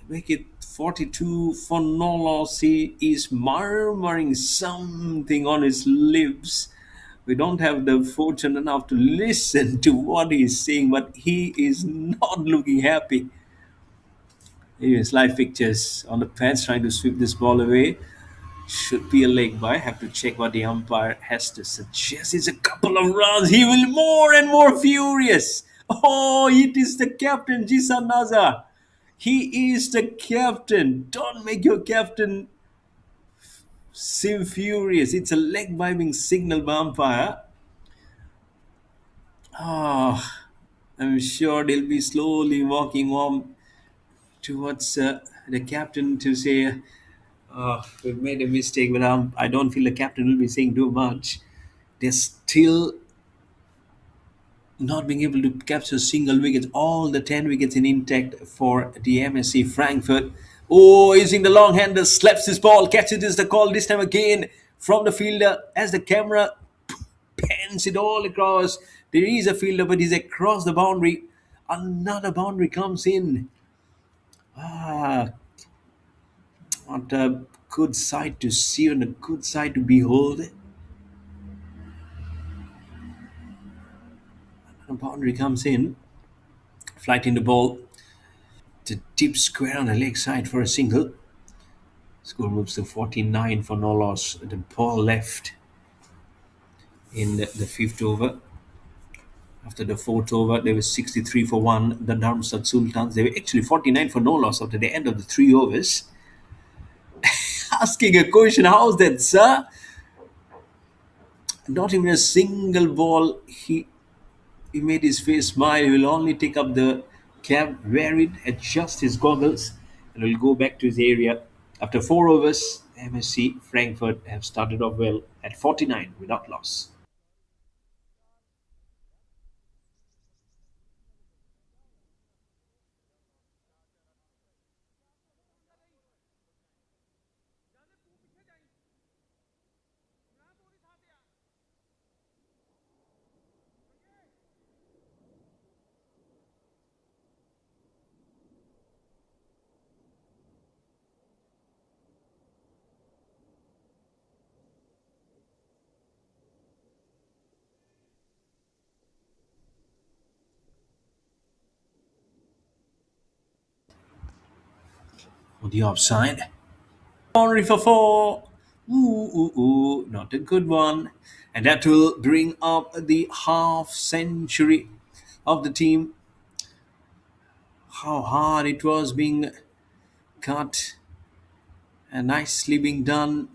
Make it 42 for no loss. He is murmuring something on his lips. We don't have the fortune enough to listen to what he's saying, but he is not looking happy. Anyways, live pictures on the fans trying to sweep this ball away. Should be a leg by. Have to check what the umpire has to suggest. It's a couple of runs. He will more and more furious. Oh, it is the captain, Jisan Naza. He is the captain. Don't make your captain seem furious. It's a leg by signal by umpire. Ah, I'm sure they'll be slowly walking on towards the captain to say, we've made a mistake, but I don't feel the captain will be saying too much. They're still not being able to capture single wickets. All the 10 wickets in intact for the MSC Frankfurt. Oh, using the long hander, slaps his ball, catches is the call this time again from the fielder as the camera pans it all across. There is a fielder, but he's across the boundary. Another boundary comes in. Ah, what a good sight to see and a good sight to behold. A boundary comes in, flighting the ball to deep square on the leg side for a single. Score moves to 49 for no loss. The ball left in the fifth over. After the fourth over, they were 63 for 1. The Darmstadt Sultans, they were actually 49 for no loss after the end of the 3 overs. Asking a question, how's that, sir? Not even a single ball. He made his face smile. He will only take up the cap, wear it, adjust his goggles, and will go back to his area. After 4 overs, MSC Frankfurt have started off well at 49 without loss. On the offside. Boundary for four. Not a good one. And that will bring up the half century of the team. How hard it was being cut and nicely being done.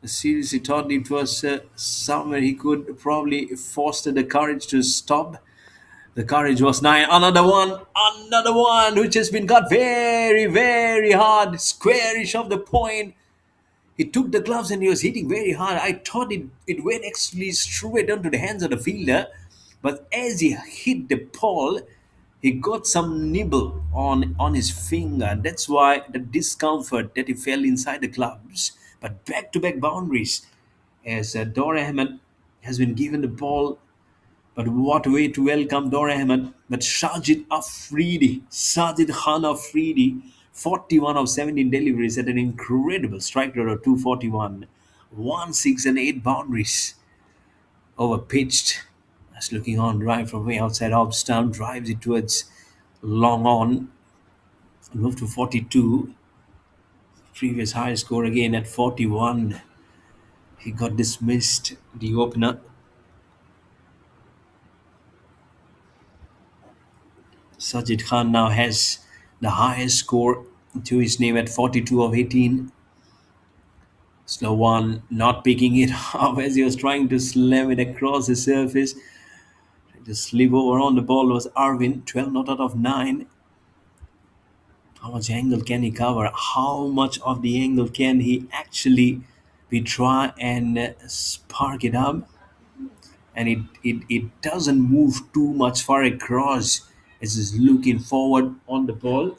Seriously thought it was somewhere he could probably foster the courage to stop. The courage was nine. Another one, which has been cut very, very hard, squarish of the point. He took the gloves and he was hitting very hard. I thought it went actually straight onto the hands of the fielder. But as he hit the ball, he got some nibble on his finger. That's why the discomfort that he fell inside the gloves. But back to back boundaries as Dor Ahmed has been given the ball. But what a way to welcome Dor Ahmed. But Sajid Khan Afridi, 41 of 17 deliveries at an incredible strike rate of 241. 1, 6, and 8 boundaries over pitched. That's looking on drive from way outside off stump, drives it towards long on. Move to 42. Previous high score again at 41. He got dismissed, the opener. Sajid Khan now has the highest score to his name at 42 of 18. Slow one, not picking it up as he was trying to slam it across the surface. The slip over on the ball was Arvin, 12 not out of 9. How much angle can he cover? How much of the angle can he actually be try and spark it up? And it doesn't move too much far across as he's looking forward on the ball.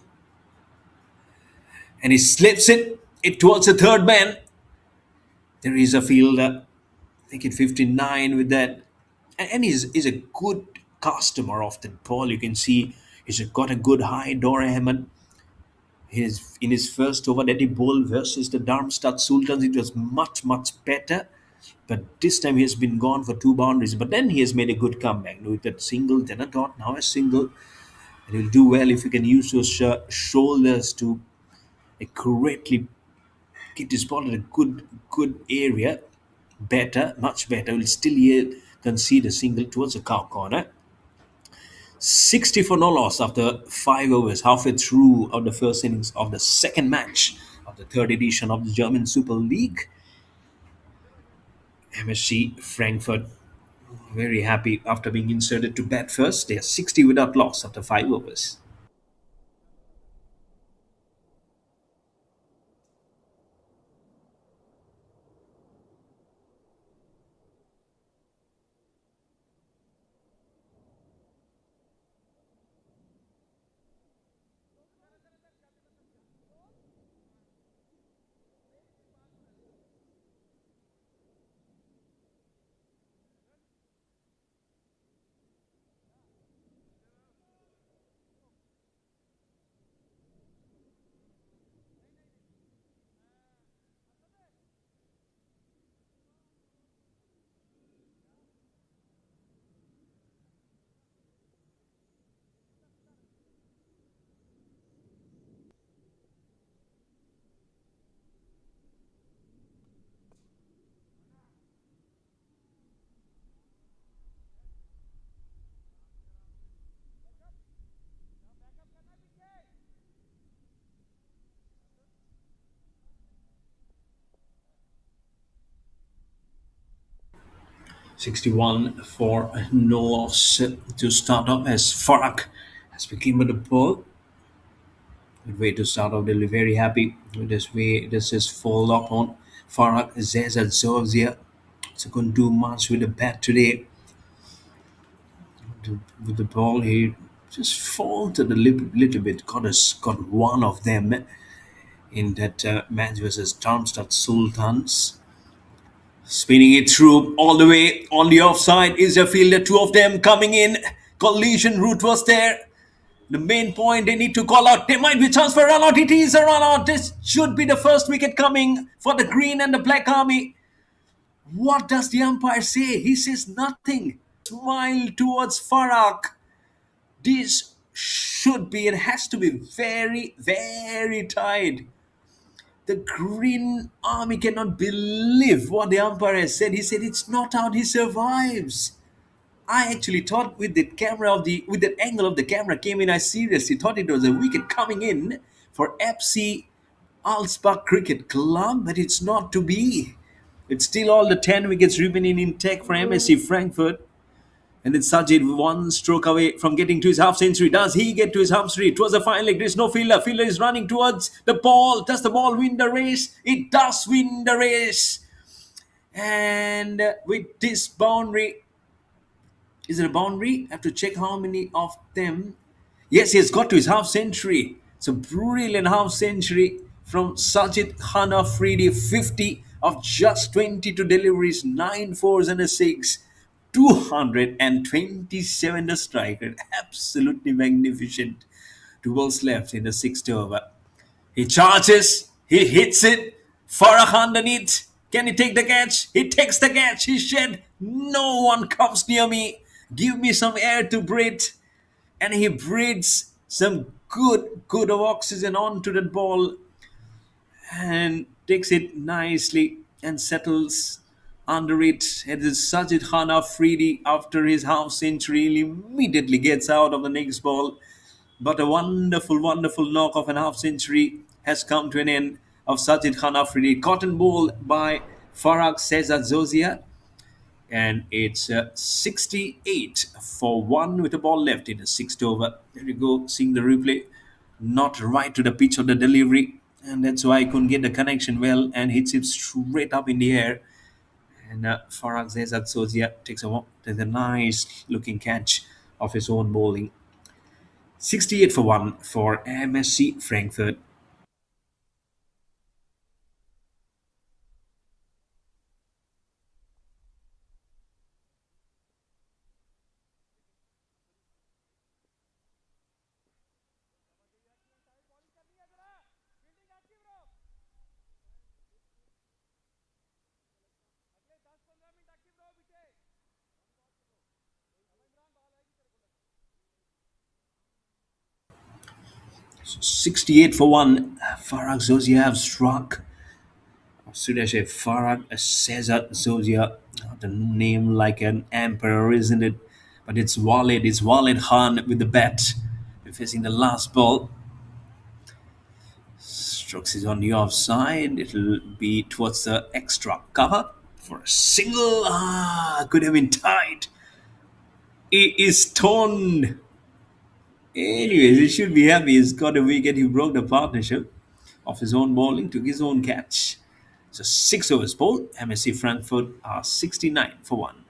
And he slips it towards the third man. There is a fielder, I think at 59 with that. And he's a good customer of the ball. You can see he's got a good high. Dor Ahmed, in his first over that he bowled versus the Darmstadt Sultans, it was much, much better. But this time he has been gone for 2 boundaries. But then he has made a good comeback with that single, then a dot, now a single. And he'll do well if he can use those shoulders to accurately get his ball at a good area. Better, much better. Will still yet concede a single towards the cow corner. 60 for no loss after 5 overs, halfway through of the first innings of the second match of the third edition of the German Super League. MSC Frankfurt very happy after being inserted to bat first. They are 60 without loss after 5 overs. 61 for no loss to start off as Farak has become the ball. Good way to start off. They'll be very happy with this way. This is full up on Farak Zeza Zozia. So couldn't do much with the bat today. With the ball, he just faltered a little bit. Got one of them in that match versus Darmstadt Sultans. Spinning it through all the way on the offside is a fielder. Two of them coming in. Collision route was there. The main point they need to call out. There might be a chance for a run out. It is a run out. This should be the first wicket coming for the Green and the Black Army. What does the umpire say? He says nothing. Smile towards Farag. This should be, it has to be very, very tight. The Green Army cannot believe what the umpire has said. He said it's not out, he survives. I actually thought with the camera of the with that angle of the camera came in, I seriously thought it was a wicket coming in for FC Alsbach Cricket Club, but it's not to be. It's still all the 10 wickets remaining intact for MSC Frankfurt. And then Sajid one stroke away from getting to his half century. Does he get to his half century? Towards the final leg. There's no fielder. Fielder is running towards the ball. Does the ball win the race? It does win the race. And with this boundary, is it a boundary? I have to check how many of them. Yes, he has got to his half century. It's a brilliant half century from Sajid Khan Afridi, 50 of just 22 deliveries, 9 fours and a 6. 227 the strike rate. Absolutely magnificent. 2 balls left in the sixth over. He charges, he hits it. Farah underneath. Can he take the catch? He takes the catch. He shed. No one comes near me. Give me some air to breathe. And he breathes some good of oxygen onto that ball and takes it nicely and settles under it. It is Sajid Khan Afridi after his half century. He immediately gets out of the next ball. But a wonderful, wonderful knock of an half century has come to an end of Sajid Khan Afridi. Cotton ball by Farag Cesar Zozia. And it's 68 for 1 with a ball left in the sixth over. There you go, seeing the replay. Not right to the pitch of the delivery. And that's why I couldn't get the connection well and hits it straight up in the air. And Farag Zezat Sozia takes a nice looking catch of his own bowling. 68 for 1 for MSC Frankfurt. 68 for 1. Farag Zoziev struck. Should I say Farag Cesar Zozia? The name like an emperor, isn't it? But it's Walid Khan with the bat. Facing the last ball. Strokes is on the offside. It'll be towards the extra cover for a single. Could have been tight. It is torn. Anyways, he should be happy. He's got a wicket. He broke the partnership of his own bowling, took his own catch. So 6 overs bowled. MSC Frankfurt are 69 for 1.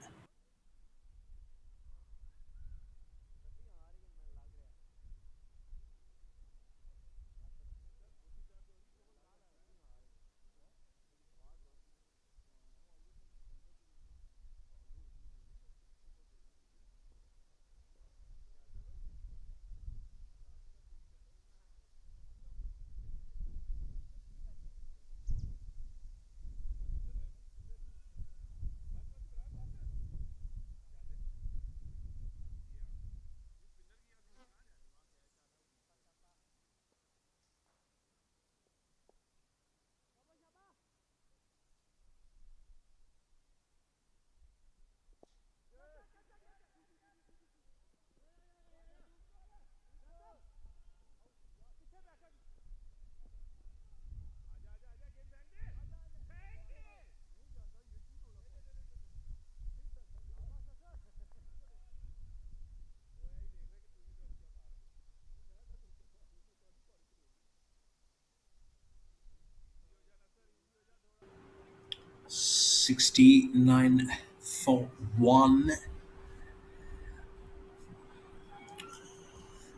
69 for 1.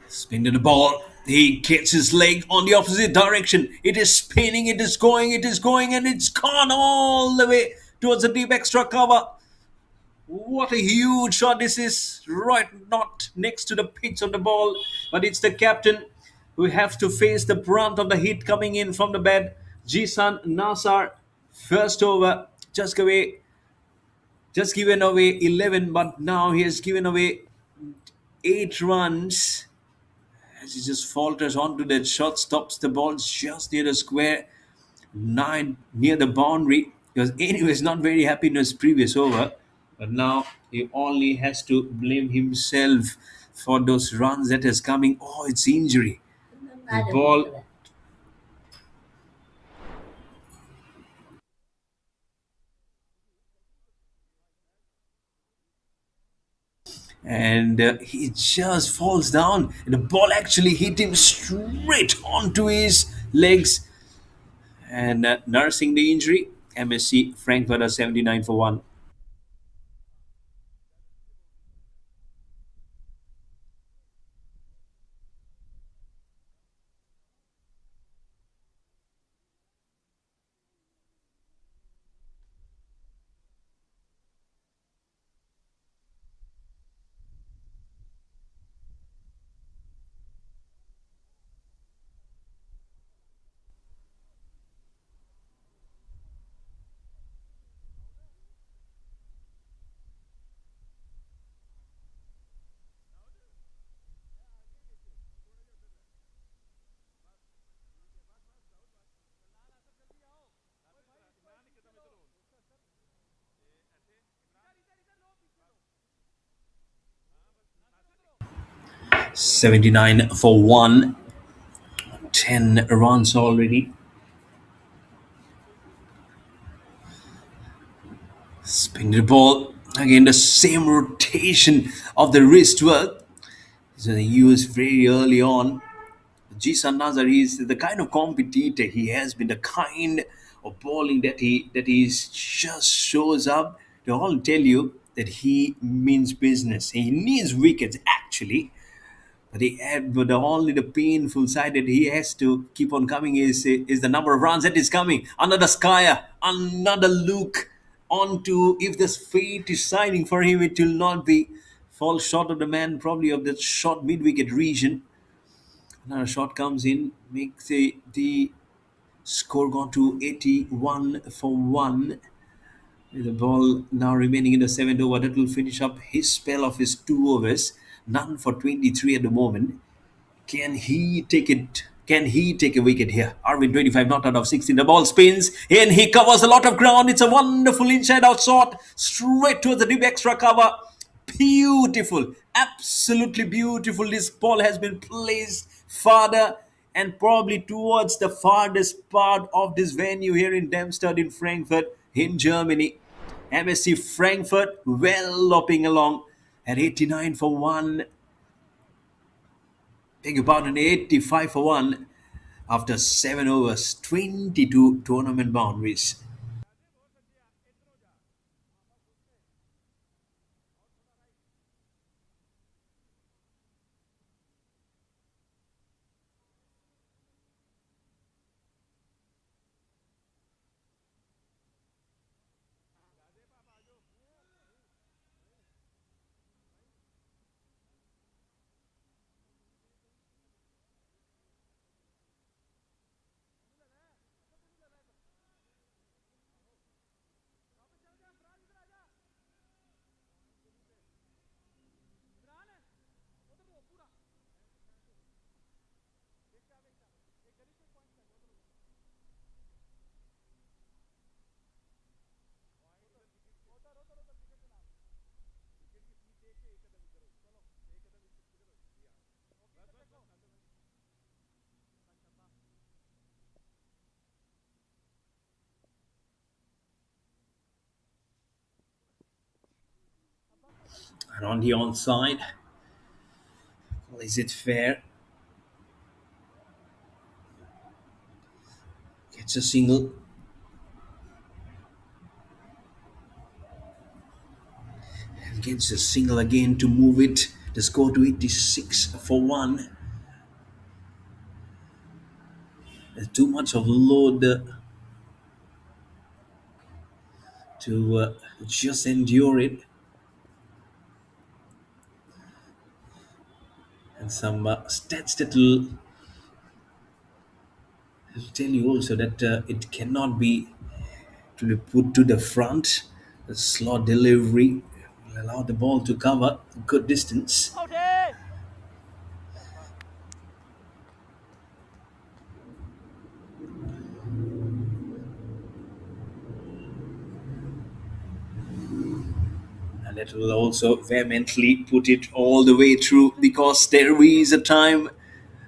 Spin to the ball. He gets his leg on the opposite direction. It is spinning, it is going, and it's gone all the way towards the deep extra cover. What a huge shot this is. Right, not next to the pitch of the ball, but it's the captain who has to face the brunt of the hit coming in from the bed. Jisan Nasar, first over, just given away 11, but now he has given away 8 runs. As he just falters onto that shot, stops the ball just near the square, 9 near the boundary. He was anyways not very happy in his previous over, but now he only has to blame himself for those runs that is coming. Oh, it's injury. The ball, and he just falls down, and the ball actually hit him straight onto his legs, and nursing the injury. MSC Frankfurt are 79 for 1. 79 for 1. 10 runs already. Spin the ball. Again, the same rotation of the wrist work. So they use very early on. Jisan Nazar is the kind of competitor he has been, the kind of bowling that he just shows up. They all tell you that he means business. He needs wickets actually, but only the painful side that he has to keep on coming is the number of runs that is coming. Another Skyer, another look onto if this fate is signing for him, it will not be fall short of the man, probably of the short mid wicket region. Another shot comes in, makes the score gone to 81 for 1. With the ball now remaining in the 7th over, that will finish up his spell of his 2 overs. None for 23 at the moment. Can he take it Can he take a wicket here? Arvin 25 not out of 16. The ball spins and he covers a lot of ground. It's a wonderful inside out shot straight towards the deep extra cover. Beautiful, absolutely beautiful. This ball has been placed farther and probably towards the farthest part of this venue here in Darmstadt in Frankfurt in Germany. MSC Frankfurt well lopping along at 89 for 1. Beg your pardon, 85 for 1 after 7 overs, 22 tournament boundaries. And on the onside, well, is it fair? Gets a single. Gets a single again to move it. The score to 86 for 1. There's too much of load to just endure it. And some stats that will tell you also that it cannot be to be put to the front. The slot delivery will allow the ball to cover a good distance. And that will also vehemently put it all the way through because there is a time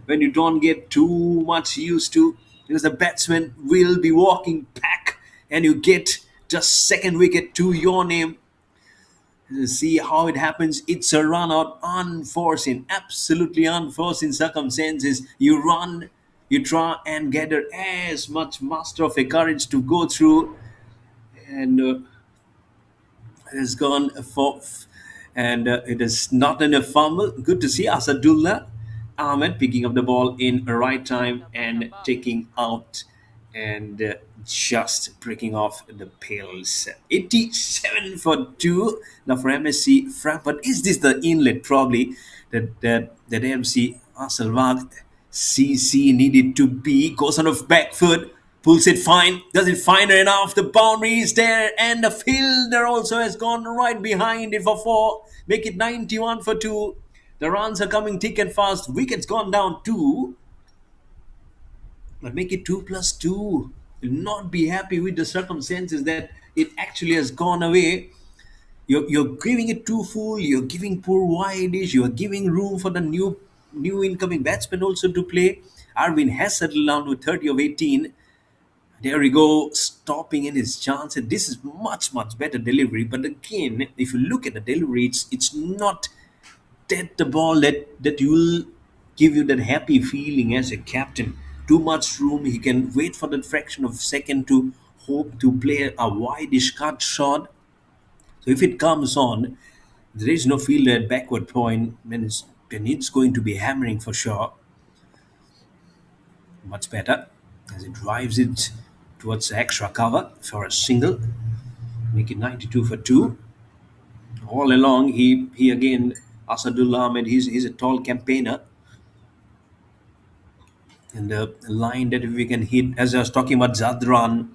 when you don't get too much used to because the batsman will be walking back and you get just second wicket to your name. See how it happens. It's a run out, unforeseen, absolutely unforeseen circumstances. You run, you try and gather as much muster of a courage to go through, and it has gone for, and it is not in a fumble. Good to see Asadullah Ahmed picking up the ball in a right time and taking out and just breaking off the pails. 87 for 2 now for MSC Frankfurt. Is this the inlet probably that MC Hasselwag CC needed to be? Goes on a back foot, pulls it fine, does it fine enough? The boundary is there, and the fielder also has gone right behind it for 4. Make it 91 for 2. The runs are coming thick and fast. Wickets gone down 2. But make it 2 plus 2. Will not be happy with the circumstances that it actually has gone away. You're giving it too full. You're giving poor wideish. You're giving room for the new incoming batsman also to play. Arvin has settled down with 30 of 18. There we go, stopping in his chance. And this is much better delivery. But again, if you look at the delivery, it's not the ball that will give you that happy feeling as a captain. Too much room. He can wait for that fraction of a second to hope to play a wideish cut shot. So if it comes on, there is no fielder at backward point, then it's going to be hammering for sure. Much better as it drives it towards the extra cover for a single. Make it 92 for 2. All along, he again, Asadullah Ahmed, he's a tall campaigner. And the line that we can hit, as I was talking about Zadran,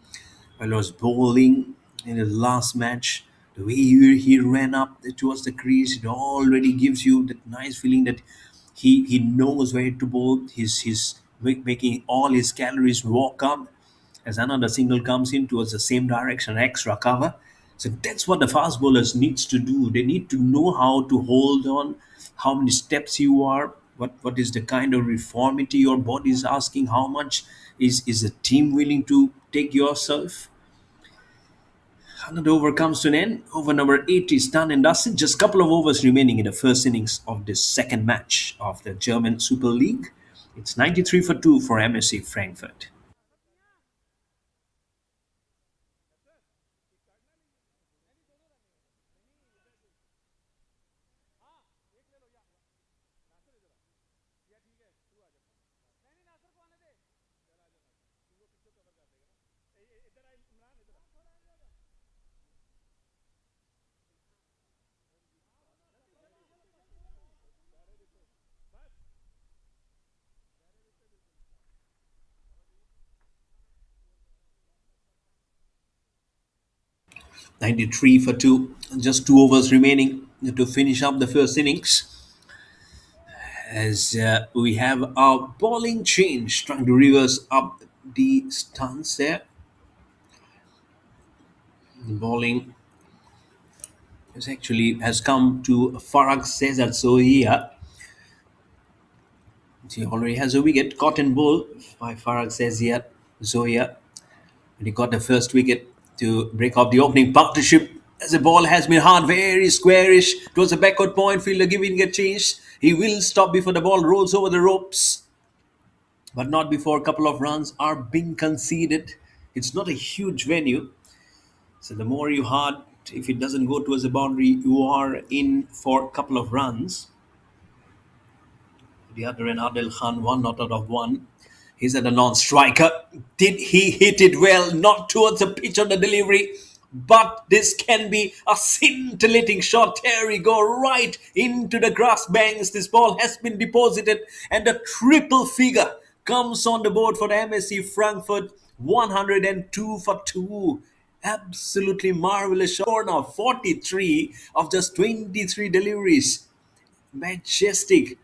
while I was bowling in the last match, the way he ran up towards the crease, it already gives you that nice feeling that he knows where to bowl. His making all his calories walk up as another single comes in towards the same direction, extra cover. So that's what the fast bowlers needs to do. They need to know how to hold on, how many steps you are, what is the kind of reformity your body is asking, how much is the team willing to take yourself. Another over comes to an end. Over number 8 is done and dusted. Just a couple of overs remaining in the first innings of this second match of the German Super League. It's 93 for 2 for MSC Frankfurt. 93 for 2. Just 2 overs remaining to finish up the first innings. As we have our bowling change, trying to reverse up the stance there. The bowling has come to Farag Cesar Sohia. He already has a wicket, caught and bowled by Farag Cesar Zoya. And he got the first wicket to break off the opening partnership. As the ball has been hard, very squarish towards the backward point, fielder giving a chase. He will stop before the ball rolls over the ropes, but not before a couple of runs are being conceded. It's not a huge venue, so the more you hard, if it doesn't go towards the boundary, you are in for a couple of runs. The other end, Adil Khan, one not out of one. He's at a non-striker. Did he hit it well? Not towards the pitch on the delivery, but this can be a scintillating shot. There we go, right into the grass banks. This ball has been deposited, and the triple figure comes on the board for the MSC Frankfurt. 102 for 2. Absolutely marvelous shot. Now 43 of just 23 deliveries. Majestic.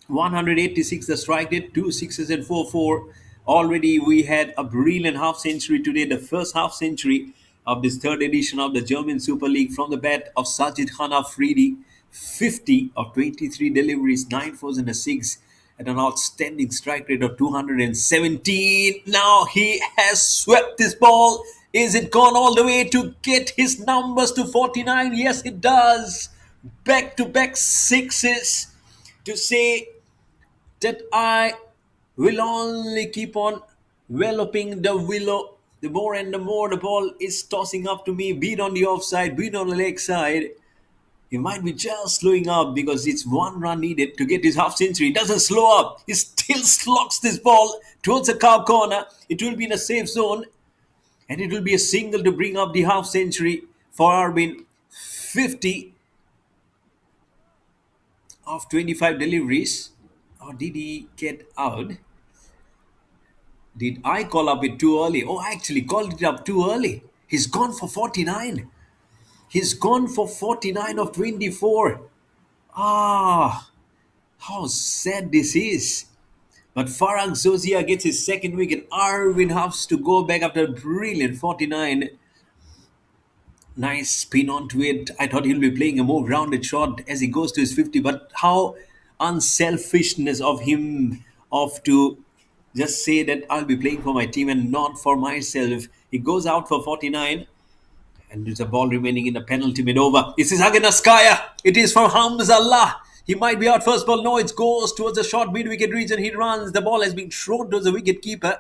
186 the strike rate, 2 6s and 4 4. Already we had a brilliant half century today, the first half century of this third edition of the German Super League from the bat of Sajid Khan Afridi. 50 of 23 deliveries, 9 fours and a 6 at an outstanding strike rate of 217. Now he has swept this ball. Is it gone all the way to get his numbers to 49? Yes, it does. Back to back sixes to say that I will only keep on developing the willow. The more and the more the ball is tossing up to me, be it on the offside, be it on the leg side. He might be just slowing up because it's one run needed to get his half century. He doesn't slow up. He still slogs this ball towards the cow corner. It will be in a safe zone, and it will be a single to bring up the half century for Arbin. 50 of 25 deliveries. Or did he get out? Did I call up it too early? Oh, I actually called it up too early. He's gone for 49. He's gone for 49 of 24. Ah, how sad this is. But Farag Zozia gets his second wicket. Arvin has to go back after a brilliant 49. Nice spin onto it. I thought he'll be playing a more grounded shot as he goes to his 50. But how unselfishness of him of to just say that I'll be playing for my team and not for myself. He goes out for 49. And there's a ball remaining in the penalty mid over. This is Aganaskaya. It is from Hamzallah. He might be out first ball. No, it goes towards the short mid wicket region. He runs. The ball has been thrown towards the wicket keeper.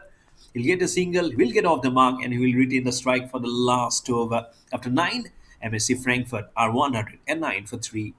He'll get a single. He'll get off the mark and he will retain the strike for the last over. After 9, MSC Frankfurt are 109 for 3.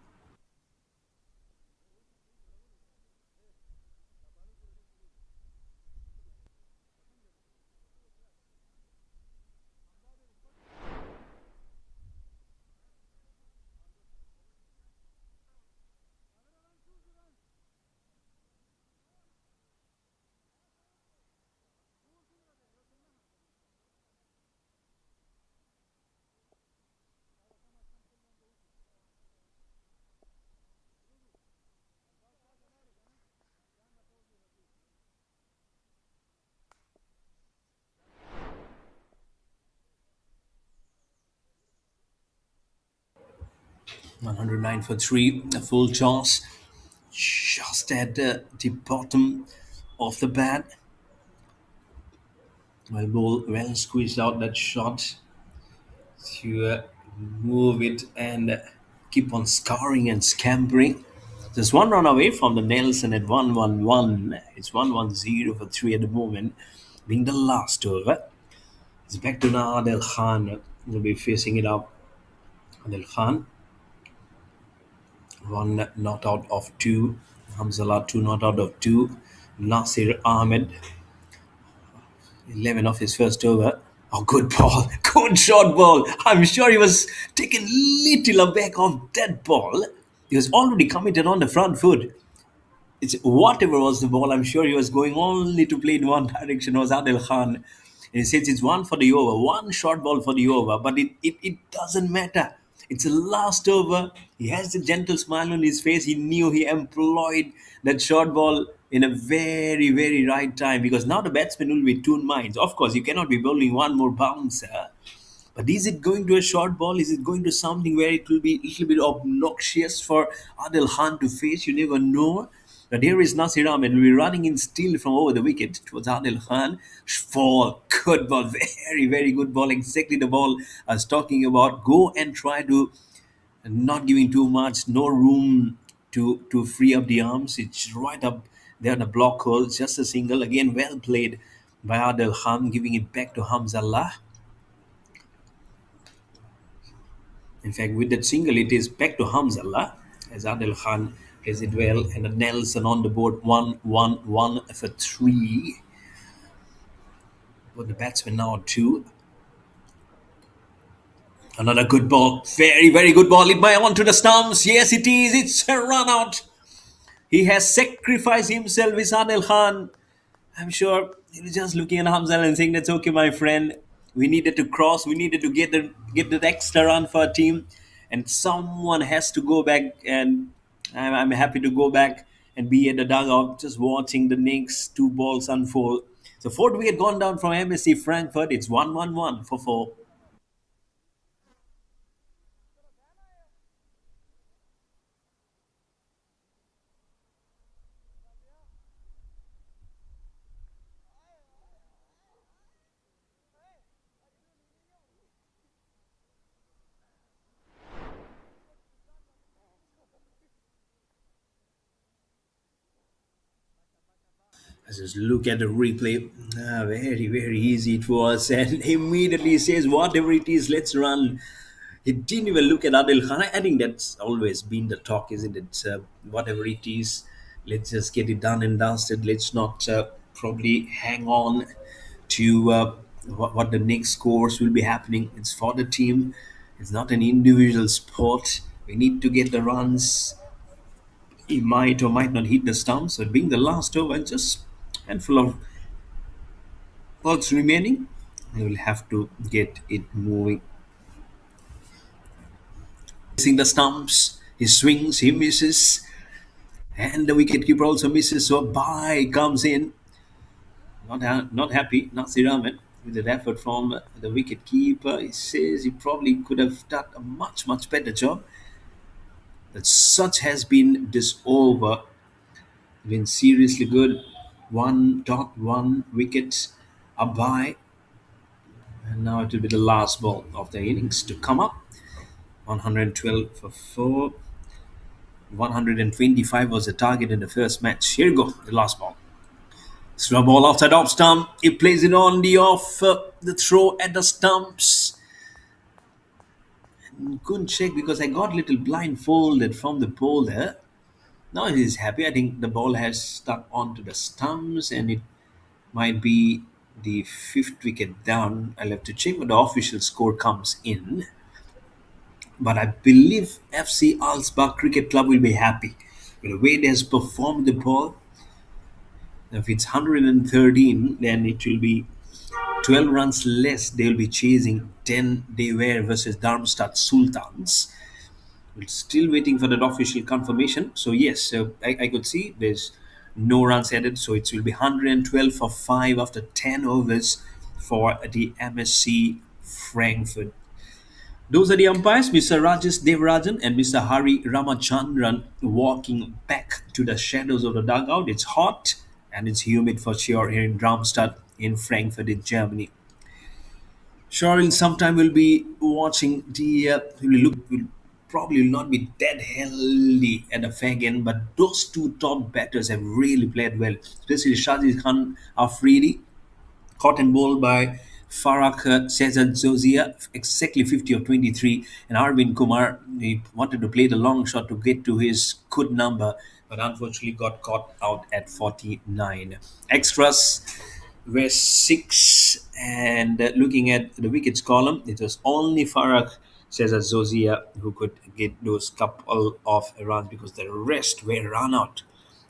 109 for three, a full toss, just at the bottom of the bat. Well, ball well squeezed out that shot to move it and keep on scoring and scampering. Just one run away from the Nelson at 1-1-1. It's 1-1-0 for three at the moment, being the last over. It's back to now Adel Khan. Will be facing it up. Adel Khan, one not out of two. Hamzallah, two not out of two. Nasir Ahmed, 11 of his first over. Oh, good ball. Good short ball. I'm sure he was taken little aback of that ball. He was already committed on the front foot. It's whatever was the ball, I'm sure he was going only to play in one direction, was Adil Khan. And he says it's one for the over, one short ball for the over, but it doesn't matter. It's the last over. He has a gentle smile on his face. He knew he employed that short ball in a very, very right time because now the batsman will be two in minds. Of course, you cannot be bowling one more bouncer. But is it going to a short ball? Is it going to something where it will be a little bit obnoxious for Adil Khan to face? You never know. But here is Nasir Ahmed will be running in still from over the wicket towards Adil Khan. Fall, good ball, very, very good ball. Exactly the ball I was talking about. Go and try to not giving too much, no room to free up the arms. It's right up there on the block hole. Just a single. Again, well played by Adil Khan, giving it back to Hamzallah. In fact, with that single, it is back to Hamzallah as Adil Khan plays it well. And a Nelson on the board, 1-1-1 for three. But the batsman now two. Another good ball. Very, very good ball. It might onto the stumps. Yes, it is. It's a run out. He has sacrificed himself with Adil Khan. I'm sure he was just looking at Hamzal and saying, "That's okay, my friend. We needed to cross. We needed to get that extra run for our team, and someone has to go back. And I'm happy to go back and be at the dugout, just watching the next two balls unfold." So fourth wicket gone down from MSC Frankfurt. It's 1-1-1 for four. Let's just look at the replay. Very, very easy it was. And immediately says, whatever it is, let's run. He didn't even look at Adil Khan. I think that's always been the talk, isn't it? Whatever it is, let's just get it done and dusted. Let's not probably hang on to what the next course will be happening. It's for the team. It's not an individual sport. We need to get the runs. He might or might not hit the stumps. So being the last over, and just handful of balls remaining, they will have to get it moving. Missing the stumps, he swings, he misses, and the wicketkeeper also misses. So a bye comes in. Not happy, Nasir Ahmed, with that effort from the wicketkeeper. He says he probably could have done a much, much better job. That such has been this over. Been seriously good. 1.1 wickets, a bye. And now it will be the last ball of the innings to come up. 112 for 4. 125 was the target in the first match. Here you go, the last ball. Slow ball outside off stump. He plays it on the off the throw at the stumps. Couldn't check because I got a little blindfolded from the bowler. Now he's happy. I think the ball has stuck onto the stumps and it might be the fifth wicket down. I'll have to check when the official score comes in. But I believe FC Alsbach Cricket Club will be happy with the way they has performed the ball. If it's 113, then it will be 12 runs less. They will be chasing 10 they were versus Darmstadt Sultans. We're still waiting for that official confirmation. So yes, I could see there's no runs added. So it will be 112 for 5 after 10 overs for the MSC Frankfurt. Those are the umpires, Mr. Rajesh Devarajan and Mr. Hari Ramachandran, walking back to the shadows of the dugout. It's hot and it's humid for sure here in Darmstadt in Frankfurt in Germany. Sure, in some time we'll be watching the. Will probably not be that healthy at the fag end, but those two top batters have really played well, especially Shazid Khan Afridi, caught and bowled by Farah Cesar Zozia, exactly 50 of 23. And Arvind Kumar, he wanted to play the long shot to get to his good number, but unfortunately got caught out at 49. Extras were six, and looking at the wickets column, it was only Farah Cesar Zozia who could get those couple of runs because the rest were run out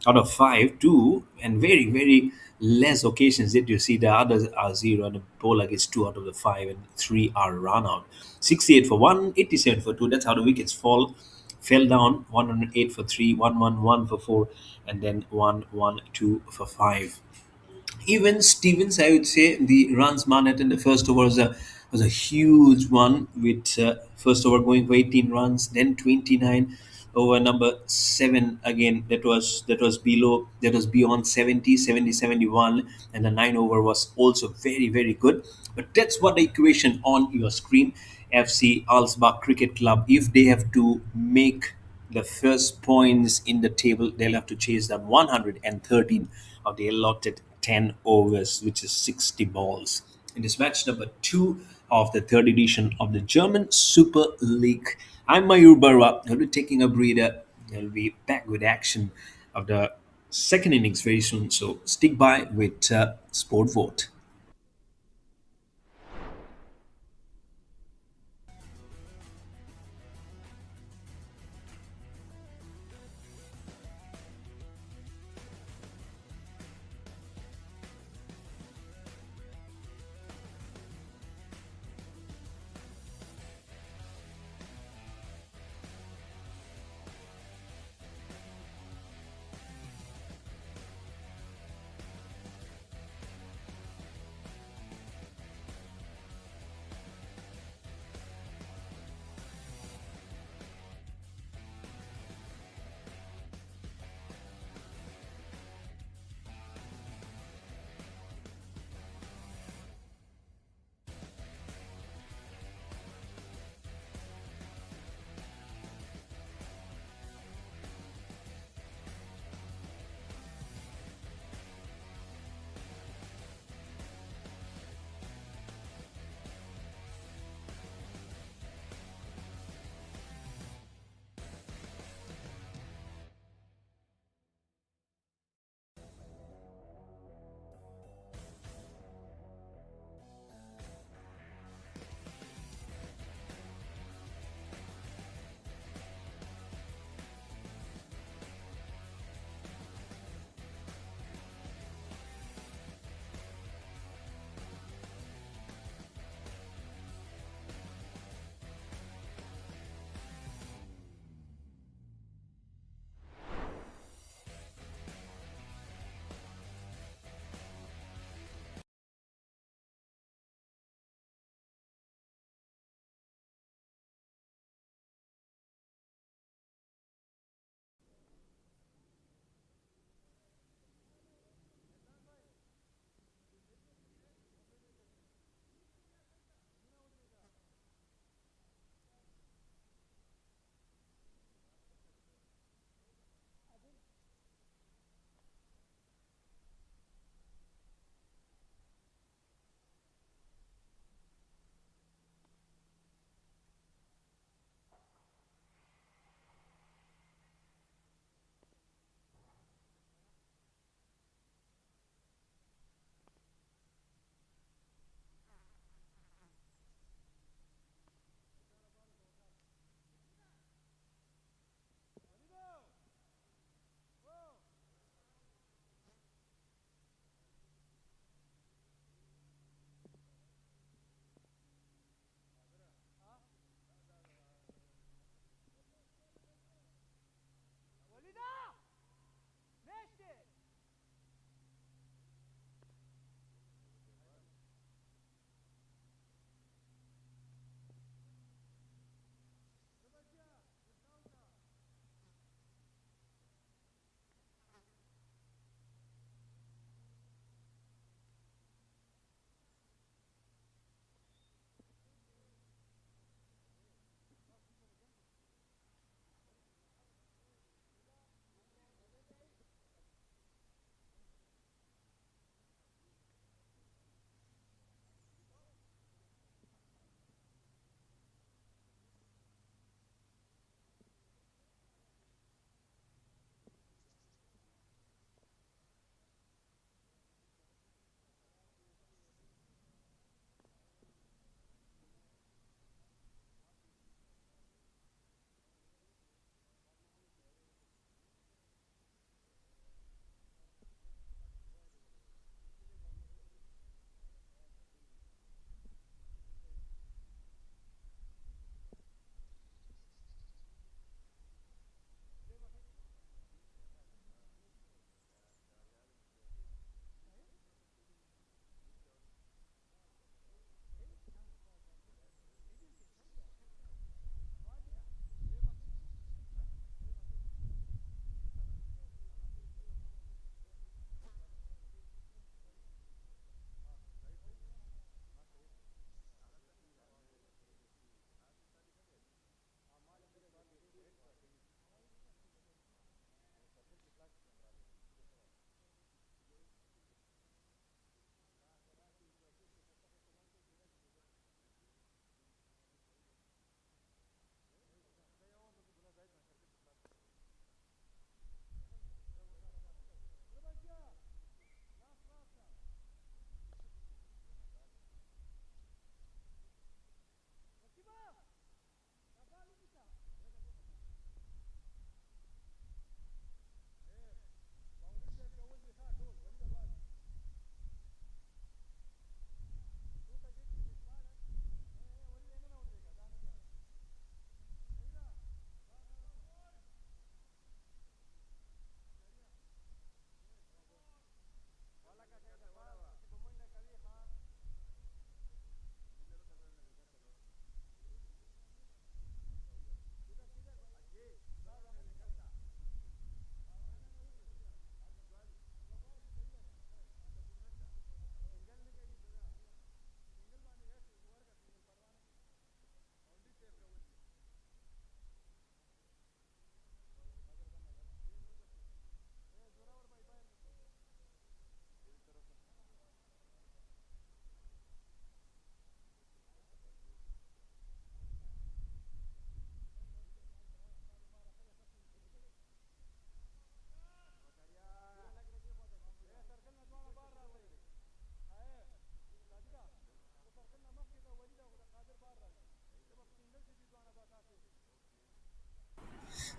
of five, two, and very, very less occasions did you see the others are zero, and the bowler gets two out of the five, and three are run out. 68 for one, 87 for two. That's how the wickets fell down. 108 for three, 111 for four, and then 112 for five. Even Stevens, I would say, the runs managed in the first over was a huge one with first over going for 18 runs, then 29 over number seven again. That was below, that was beyond 70, 70, 71, and the nine over was also very, very good. But that's what the equation on your screen. FC Alsbach Cricket Club, if they have to make the first points in the table, they'll have to chase down 113 of the allotted 10 overs, which is 60 balls. In this match number two of the third edition of the German Super League, I'm Mayur Barwa. I'll be taking a breather. I'll be back with action of the second innings very soon. So stick by with SportVot.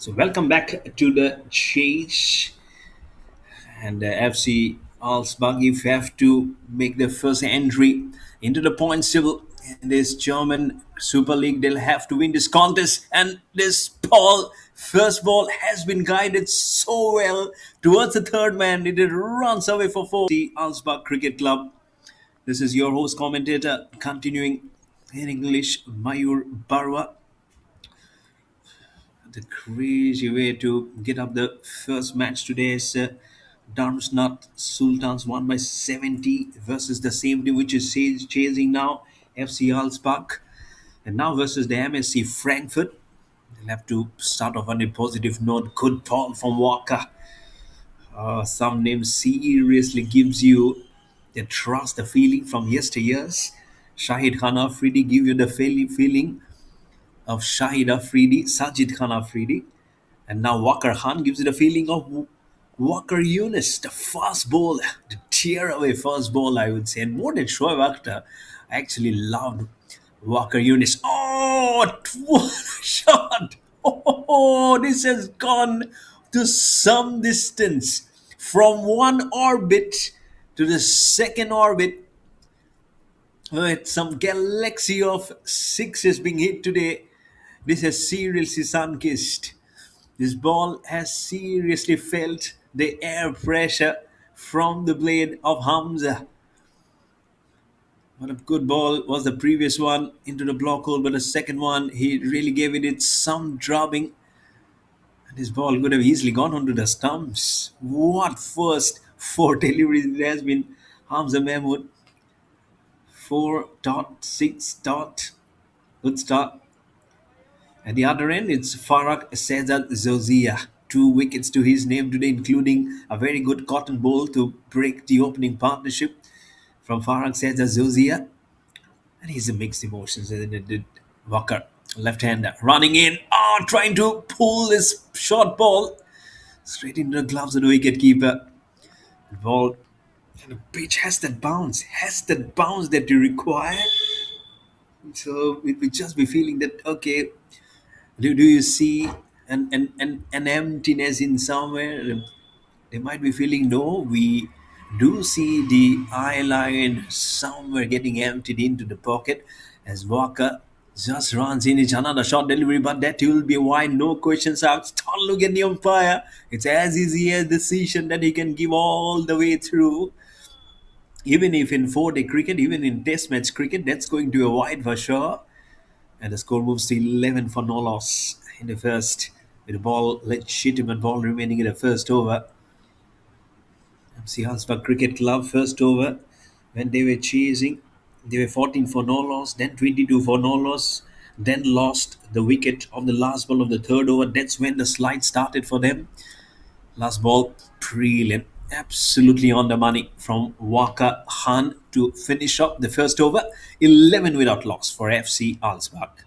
So welcome back to the chase and FC Alsbag. If you have to make the first entry into the points table in this German Super League, they'll have to win this contest. And this first ball has been guided so well towards the third man. It runs away for four. The Alsbag Cricket Club. This is your host commentator continuing in English, Mayur Barwa. The crazy way to get up the first match today is Darmstadt Sultans won by 70 versus the same team which is chasing now FC Alsbach, and now versus the MSC Frankfurt. They'll have to start off on a positive note. Good ball from Walker. Some name seriously gives you the trust, the feeling from yesteryears. Shahid Khan Afridi give you the feeling of Shahid Afridi, Sajid Khan Afridi. And now Walker Khan gives you the feeling of Walker Yunus, the fast bowler, the tear away fast ball, I would say. And more than Shoaib Akhtar, I actually loved Walker Yunus. Oh, what a shot! Oh, this has gone to some distance from one orbit to the second orbit with some galaxy of sixes being hit today. This has seriously sun-kissed. This ball has seriously felt the air pressure from the blade of Hamza. What a good ball was the previous one into the block hole, but the second one, he really gave it some drubbing. And this ball could have easily gone onto the stumps. What first four deliveries it has been. Hamza Mahmood, 4.6 dot. Good start. At the other end, it's Farag Sezad Zozia. Two wickets to his name today, including a very good cotton ball to break the opening partnership from Farag Sezad Zozia. And he's a mixed emotions, isn't it? Walker, left-hander, running in, trying to pull this short ball straight into the gloves of the wicket-keeper. The ball, and the pitch has that bounce that you require. So it would just be feeling that, okay, do you see an emptiness in somewhere? They might be feeling, no, we do see the eye line somewhere getting emptied into the pocket as Walker just runs in. It's another short delivery, but that will be wide, no questions asked. Don't look at the umpire. It's as easy a decision that he can give all the way through. Even if in 4-day cricket, even in test match cricket, that's going to be a wide for sure. And the score moves to 11 for no loss in the first, with a legitimate ball remaining in the first over. MC Halsbach Cricket Club first over when they were chasing. They were 14 for no loss, then 22 for no loss, then lost the wicket on the last ball of the third over. That's when the slide started for them. Last ball, brilliant. Absolutely on the money from Waka Khan to finish up the first over. 11 without loss for FC Alsbach.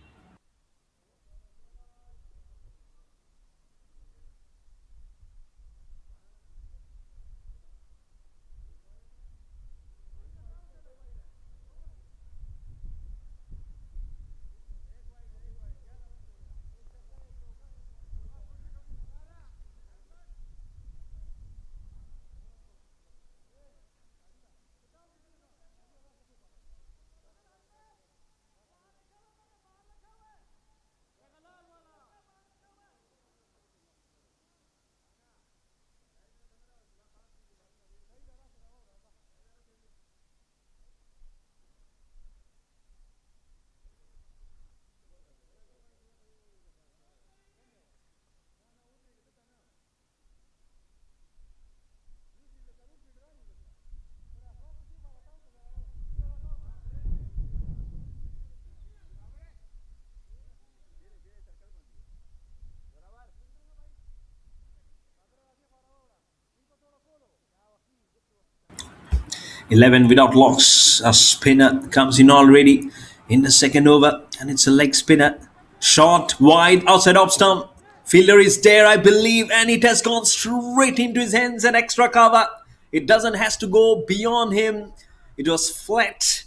11 without loss. A spinner comes in already in the second over, and it's a leg spinner. Short, wide, outside off stump. Fielder is there, I believe, and it has gone straight into his hands and extra cover. It doesn't has to go beyond him. It was flat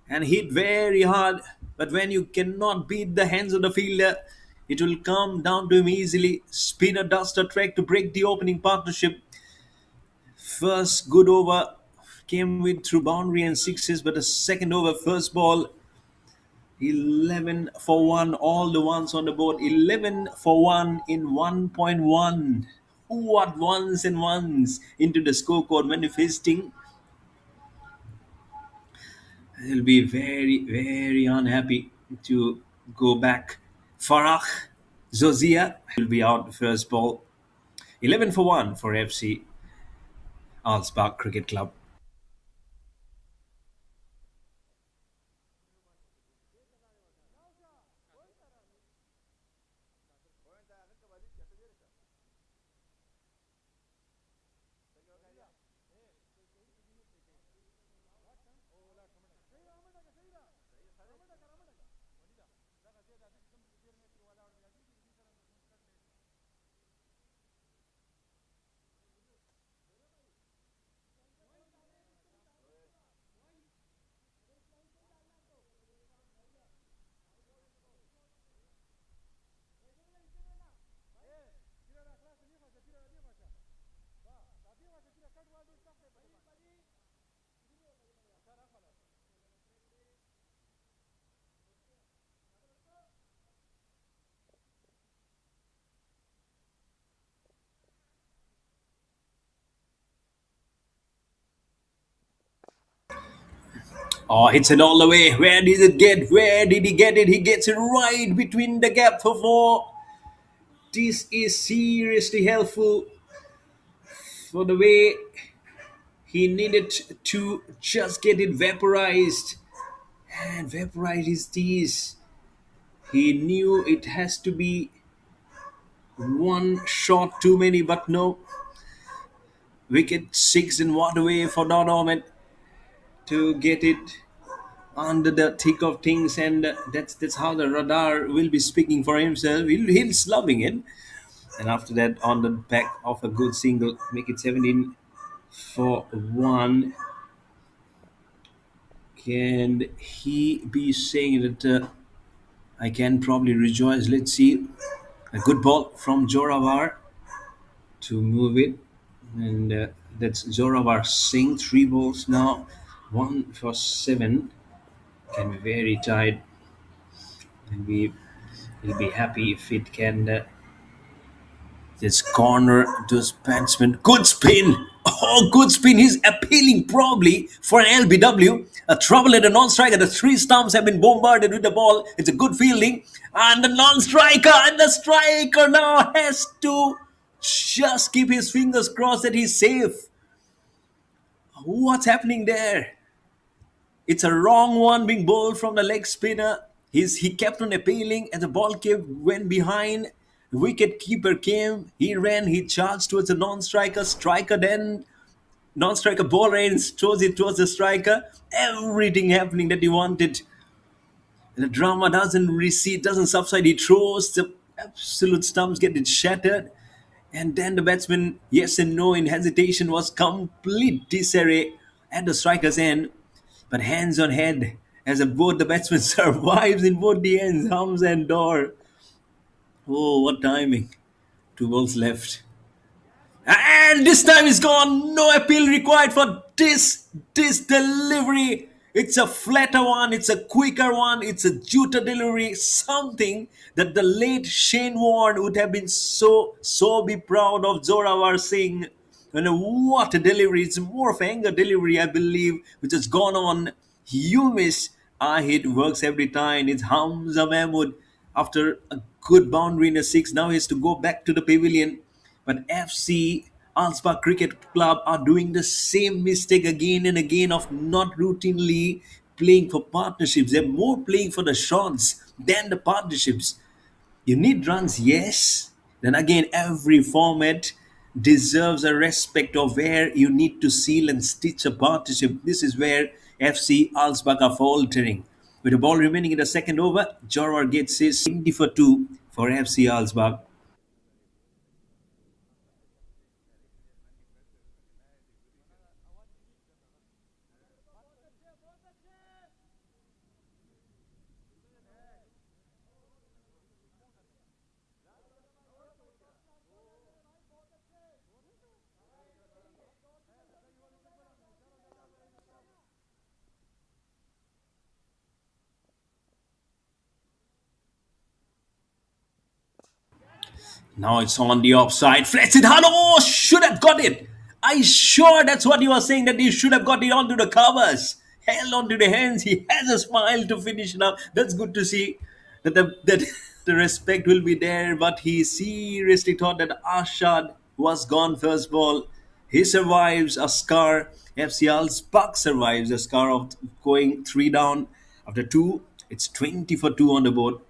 and hit very hard. But when you cannot beat the hands of the fielder, It will come down to him easily. Spinner does the trick to break the opening partnership. First good over came with through boundary and sixes, but the second over, first ball, 11 for 1, all the ones on the board. 11 for 1 in 1.1. What ones and ones into the scorecard manifesting. He'll be very, very unhappy to go back. Farah Zozia will be out the first ball. 11 for 1 for FC Alsbach Cricket Club. Oh, hits it all the way. Where did it get? Where did he get it? He gets it right between the gap for four. This is seriously helpful for the way he needed to just get it vaporized. And vaporize is this. He knew it has to be one shot too many, but no. Wicket six and what away for Don Ahmed to get it under the thick of things, and that's how the radar will be speaking for himself. He's loving it. And after that, on the back of a good single, make it 17 for 1. Can he be saying that I can probably rejoice? Let's see. A good ball from Joravar to move it. And that's Joravar Singh. 3 balls now. 1 for 7. Can be very tight. And we'll be happy if it can just corner those batsmen. Good spin. Oh, good spin. He's appealing probably for an LBW. A trouble at a non-striker. The three stumps have been bombarded with the ball. It's a good fielding. And the non-striker and the striker now has to just keep his fingers crossed that he's safe. What's happening there? It's a wrong one being bowled from the leg spinner. He kept on appealing and the ball went behind. The wicket keeper came. He ran. He charged towards the non-striker. Striker then non-striker ball and throws it towards the striker. Everything happening that he wanted. And the drama doesn't recede, doesn't subside. He throws the absolute stumps, get it shattered. And then the batsman, yes and no in hesitation, was complete disarray at the striker's end. But hands on head, as both the batsmen survives in both the ends, Hums and Door. Oh, what timing. 2 balls left. And this time is gone. No appeal required for this delivery. It's a flatter one. It's a quicker one. It's a juta delivery. Something that the late Shane Warne would have been so be proud of Zorawar Singh. And what a delivery. It's more of anger delivery, I believe, which has gone on. You miss. I hit works every time. It's Hamza Mahmood. After a good boundary in a six, now he has to go back to the pavilion. But FC Alspa Cricket Club are doing the same mistake again and again of not routinely playing for partnerships. They're more playing for the shots than the partnerships. You need runs, yes. Then again, every format deserves a respect of where you need to seal and stitch a partnership. This is where FC Alsbach are faltering. With the ball remaining in the second over, Jorwar gets his 20 for 2 for FC Alsbach. Now it's on the offside. Flets it hard. Oh, should have got it. I sure that's what you were saying, that he should have got it onto the covers. Held onto the hands. He has a smile to finish it up. That's good to see that that the respect will be there. But he seriously thought that Ashad was gone first ball. He survives a scar. FC Alsbach survives a scar of going three down after two. It's 20 for 2 on the board.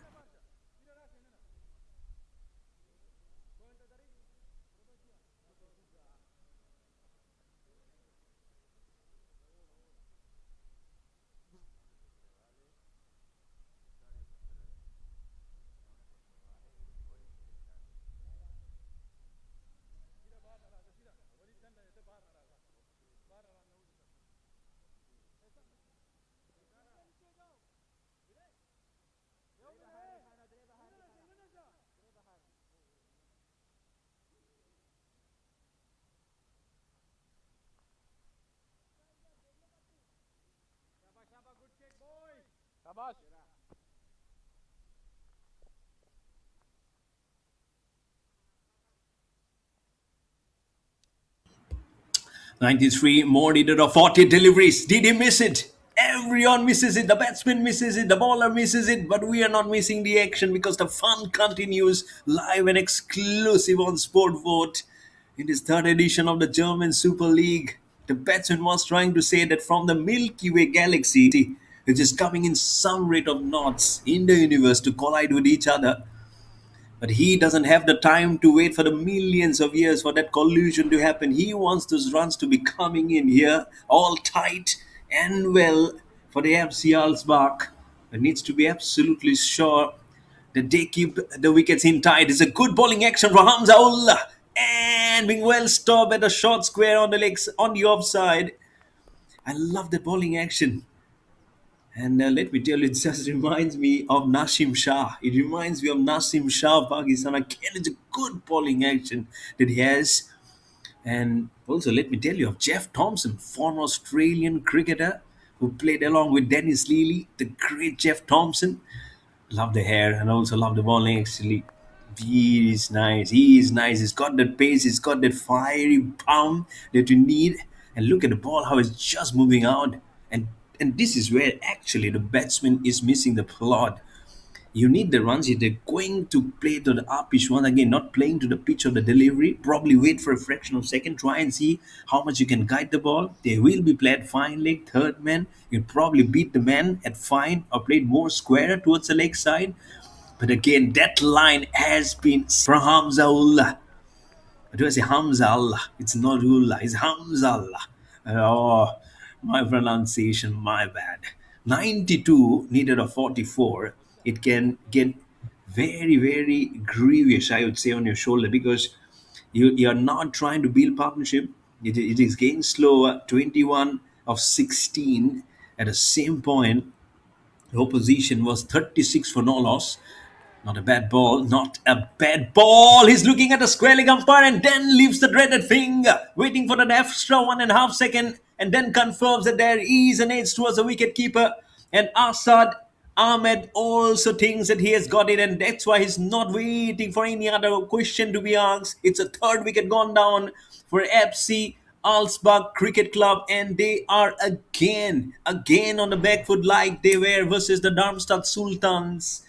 93 more needed of 40 deliveries. Did he miss it? Everyone misses it. The batsman misses it. The bowler misses it. But we are not missing the action because the fun continues live and exclusive on SportVot. In this third edition of the German Super League, the batsman was trying to say that from the Milky Way galaxy, which is coming in some rate of knots in the universe to collide with each other, but he doesn't have the time to wait for the millions of years for that collusion to happen. He wants those runs to be coming in here, all tight and well for the FC Alsbach. It needs to be absolutely sure that they keep the wickets in tight. It's a good bowling action for Hamza Ullah. And being well stopped at a short square on the legs on the offside. I love the bowling action. And let me tell you, it just reminds me of Nasim Shah. It reminds me of Nasim Shah of Pakistan. Again, it's a good bowling action that he has. And also, let me tell you of Jeff Thompson, former Australian cricketer who played along with Dennis Lilly, the great Jeff Thompson. Love the hair and also love the bowling actually. He is nice. He is nice. He's got that pace. He's got that fiery pound that you need. And look at the ball, how it's just moving out. And and this is where actually the batsman is missing the plot. You need the runs. If they're going to play to the up pitch one again, not playing to the pitch of the delivery, probably wait for a fraction of a second, try and see how much you can guide the ball. They will be played fine leg, third man. You probably beat the man at fine or played more square towards the leg side. But again, that line has been from Hamzaullah. Do I say Hamzallah? It's not Ullah, it's Hamzallah. Oh, my pronunciation, my bad. 92 needed a 44. It can get very, very grievous, I would say, on your shoulder because you're not trying to build partnership. It is getting slower. 21 of 16 at the same point. The opposition was 36 for no loss. Not a bad ball, not a bad ball. He's looking at the square leg umpire and then leaves the dreaded finger, waiting for the extra 1.5 seconds, and then confirms that there is an edge towards the wicket keeper. And Asad Ahmed also thinks that he has got it, and that's why he's not waiting for any other question to be asked. It's a third wicket gone down for FC Alsbach Cricket Club, and they are again on the back foot like they were versus the Darmstadt Sultans.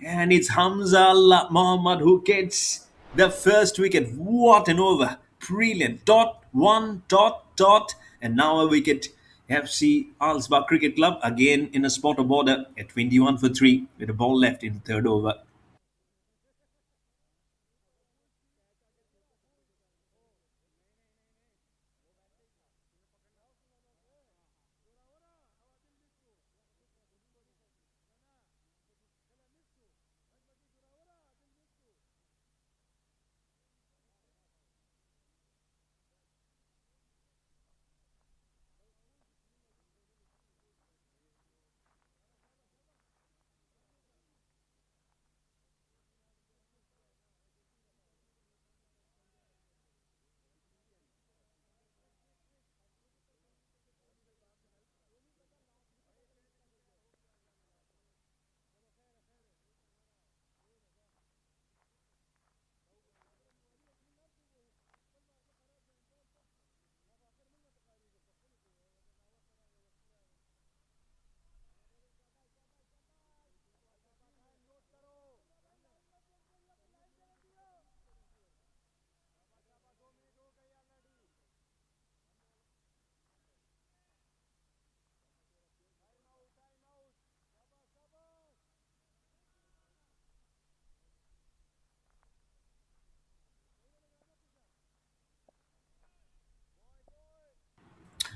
And it's Hamza Mohammed who gets the first wicket. What an over! Brilliant. Dot, one, dot, dot. And now a wicket. FC Alsbach Cricket Club again in a spot of order at 21 for 3 with a ball left in the third over.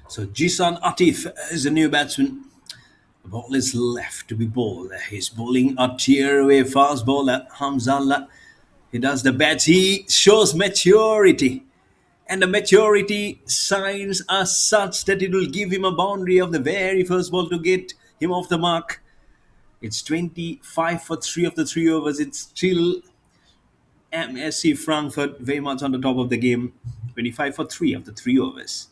So Jisan Atif is the new batsman. The ball is left to be bowled. He's bowling a tearaway fast bowler, Hamzallah. He does the bats. He shows maturity. And the maturity signs are such that it will give him a boundary of the very first ball to get him off the mark. It's 25 for three of the three overs. It's still MSC Frankfurt very much on the top of the game. 25 for three of the three overs.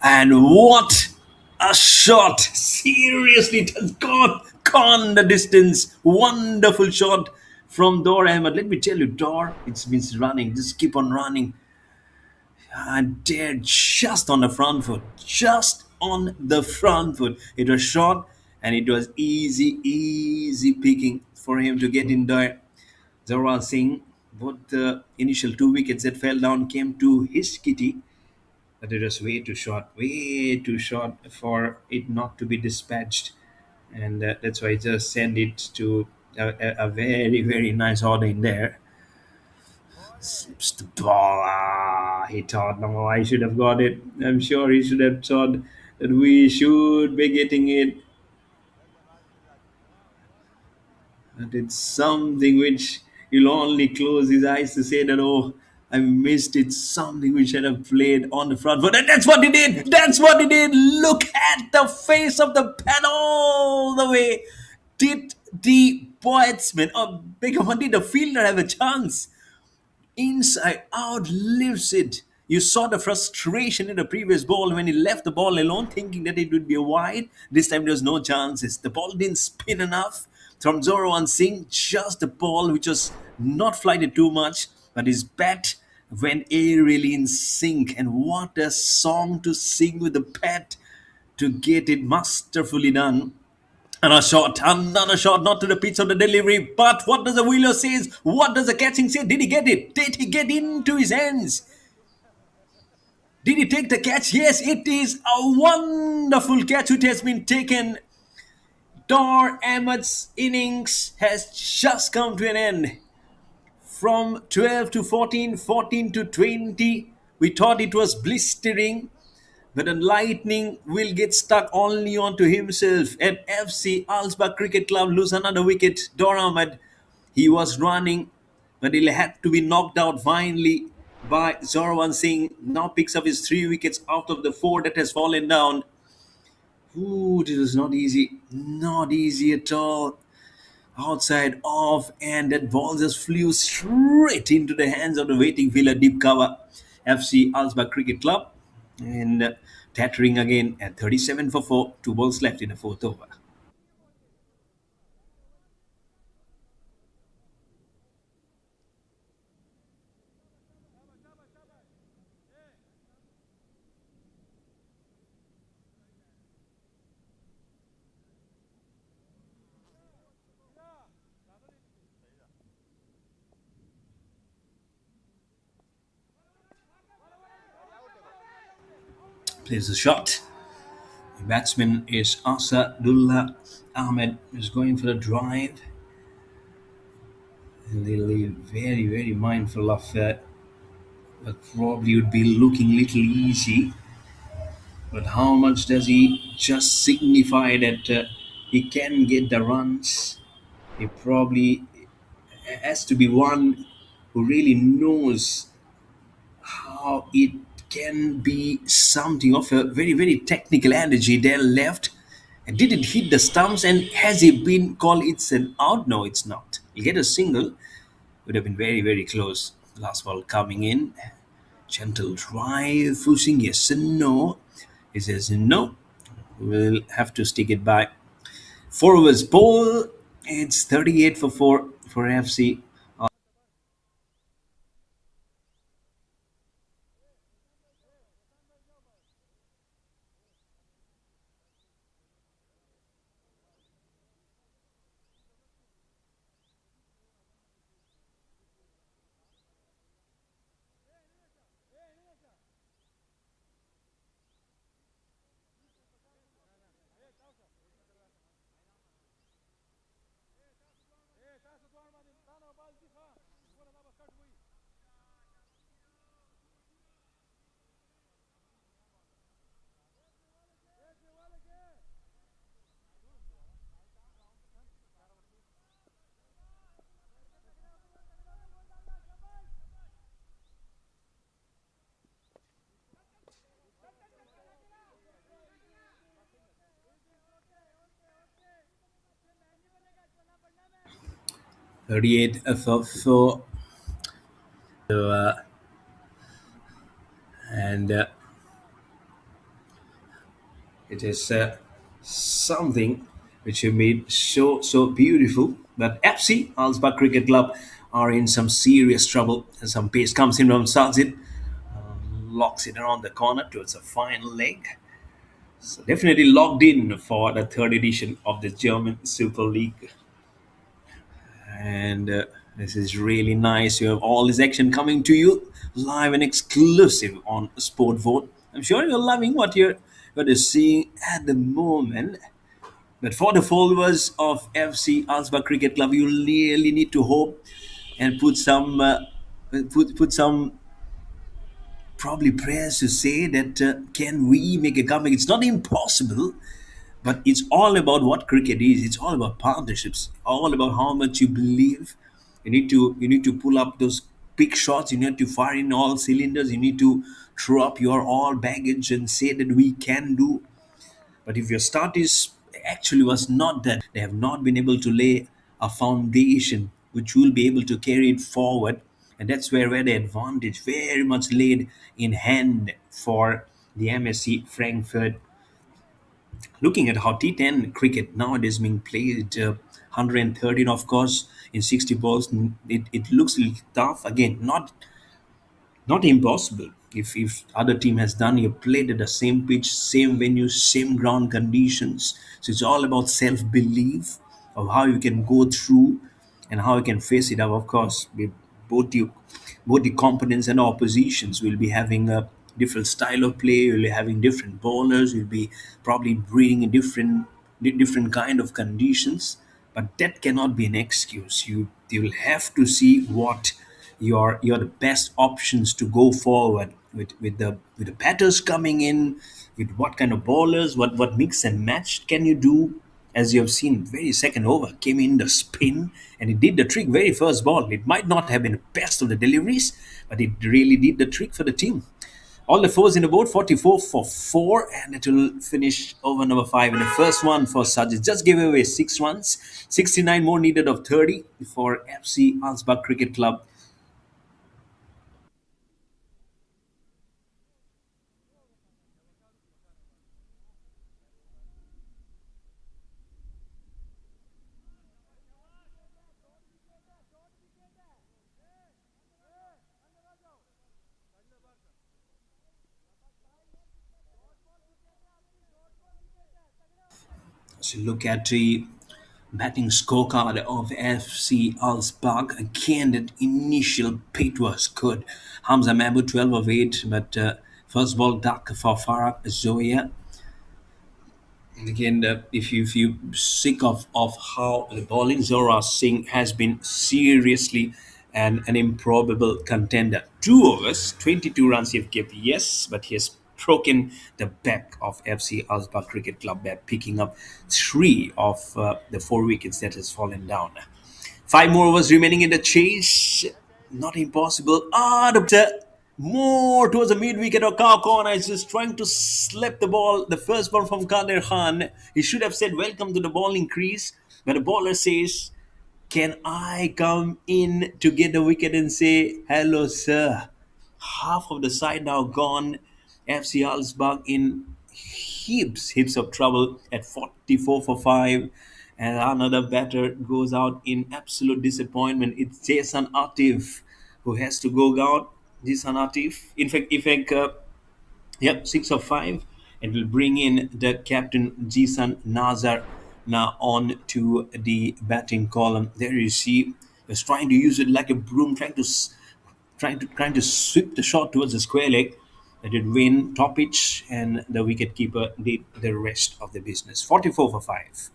And what a shot! Seriously, it has gone the distance. Wonderful shot from Dor Ahmed. Let me tell you, Dor, it's been running. Just keep on running. And there, just on the front foot. Just on the front foot. It was short and it was easy picking for him to get in there. Zara Singh, both the initial two wickets that fell down came to his kitty, but it was way too short for it not to be dispatched. And that's why I just send it to a very nice order in there. Slips the ball. He thought, no, I should have got it. I'm sure he should have thought that we should be getting it. But it's something which he'll only close his eyes to say that, oh, I missed it. Something we should have played on the front foot. And that's what he did. That's what he did. Look at the face of the pen all the way. Did the batsman, or bigger one, did the fielder have a chance? Inside out lifts it. You saw the frustration in the previous ball when he left the ball alone, thinking that it would be a wide. This time there was no chances. The ball didn't spin enough from Zoro Singh. Just the ball which was not flighted too much, but his bat went aerially in sync. And what a song to sing with the bat to get it masterfully done. And a shot, another shot, not to the pitch of the delivery. But what does the wheeler says? What does the catching say? Did he get it? Did he get into his hands? Did he take the catch? Yes, it is a wonderful catch which has been taken. Dor Ahmed's innings has just come to an end. From 12 to 14, 14 to 20, we thought it was blistering. But the lightning will get stuck only onto himself. And FC Alsbach Cricket Club lose another wicket. Dor Ahmed, he was running, but he had to be knocked out finally by Zorwan Singh. Now picks up his three wickets out of the four that has fallen down. Ooh, it was not easy. Not easy at all. Outside off, and that ball just flew straight into the hands of the waiting fielder, deep cover. FC Alsbach Cricket Club. And tattering again at 37 for 4, two balls left in the fourth over. Plays the shot. The batsman is Asadullah Ahmed, is going for the drive. And they'll be very mindful of but probably would be looking little easy. But how much does he just signify that he can get the runs? He probably has to be one who really knows how it can be something of a very, very technical energy there left. And did it hit the stumps? And has it been called it's an out? No, it's not. You get a single, would have been very, very close. Last ball coming in. Gentle drive, pushing yes and no. He says no. We'll have to stick it by. Four overs ball. It's 38 for 4 for FC. 38 for 4. So, and it is something which you made so beautiful. But FC Alsbach Cricket Club are in some serious trouble. And some pace comes in from Sajid, locks it around the corner towards a final leg. So definitely locked in for the third edition of the German Super League. And this is really nice. You have all this action coming to you live and exclusive on SportVot. I'm sure you're loving what you're seeing at the moment. But for the followers of FC Alsbach Cricket Club, you really need to hope and put some probably prayers to say that can we make a comeback? It's not impossible, but it's all about what cricket is. It's all about partnerships. All about how much you believe. You need to pull up those big shots. You need to fire in all cylinders. You need to throw up your all baggage and say that we can do. But if your start is actually was not that, they have not been able to lay a foundation which will be able to carry it forward. And that's where the advantage very much laid in hand for the MSC Frankfurt. Looking at how T10 cricket nowadays being played, 113 of course in 60 balls, it looks a little tough. Again, not impossible. If other team has done, you played at the same pitch, same venue, same ground conditions. So it's all about self belief of how you can go through and how you can face it up. Of course, with both you, both the components and oppositions will be having a different style of play. You'll be having different bowlers. You'll be probably breeding in different kind of conditions. But that cannot be an excuse. You will have to see what your the best options to go forward with the batters coming in, with what kind of bowlers, what mix and match can you do. As you have seen, very second over came in the spin and it did the trick. Very first ball, it might not have been the best of the deliveries, but it really did the trick for the team. All the fours in the board, 44 for 4, and it will finish over number 5. And the first one for Sajid just gave away 6 runs, 69 more needed of 30 for FC Alsbach Cricket Club. So look at the batting scorecard of FC Alsbach. Again, that initial pick was good. Hamza Mahmoud 12 of 8, but first ball duck for Farah Zoya. And again, if you sick of how the bowling Zora Singh has been seriously and an improbable contender. 2 overs, 22 runs he have given, yes, but he has broken the back of FC Alsbach Cricket Club by picking up three of the 4 wickets that has fallen down. 5 more overs remaining in the chase. Not impossible. The more towards the mid wicket or cow corner is just trying to slip the ball. The first ball from Kader Khan. He should have said welcome to the bowling crease, but the bowler says, can I come in to get the wicket and say hello, sir? Half of the side now gone. FC Alsbach in heaps of trouble at 44 for 5. And another batter goes out in absolute disappointment. It's Jason Atif who has to go out. Jason Atif. In fact, yep, 6 of 5. And will bring in the captain Jisan Nazar now on to the batting column. There you see, he's trying to use it like a broom, trying to sweep the shot towards the square leg. That did win top pitch, and the wicket keeper did the rest of the business. 44 for 5.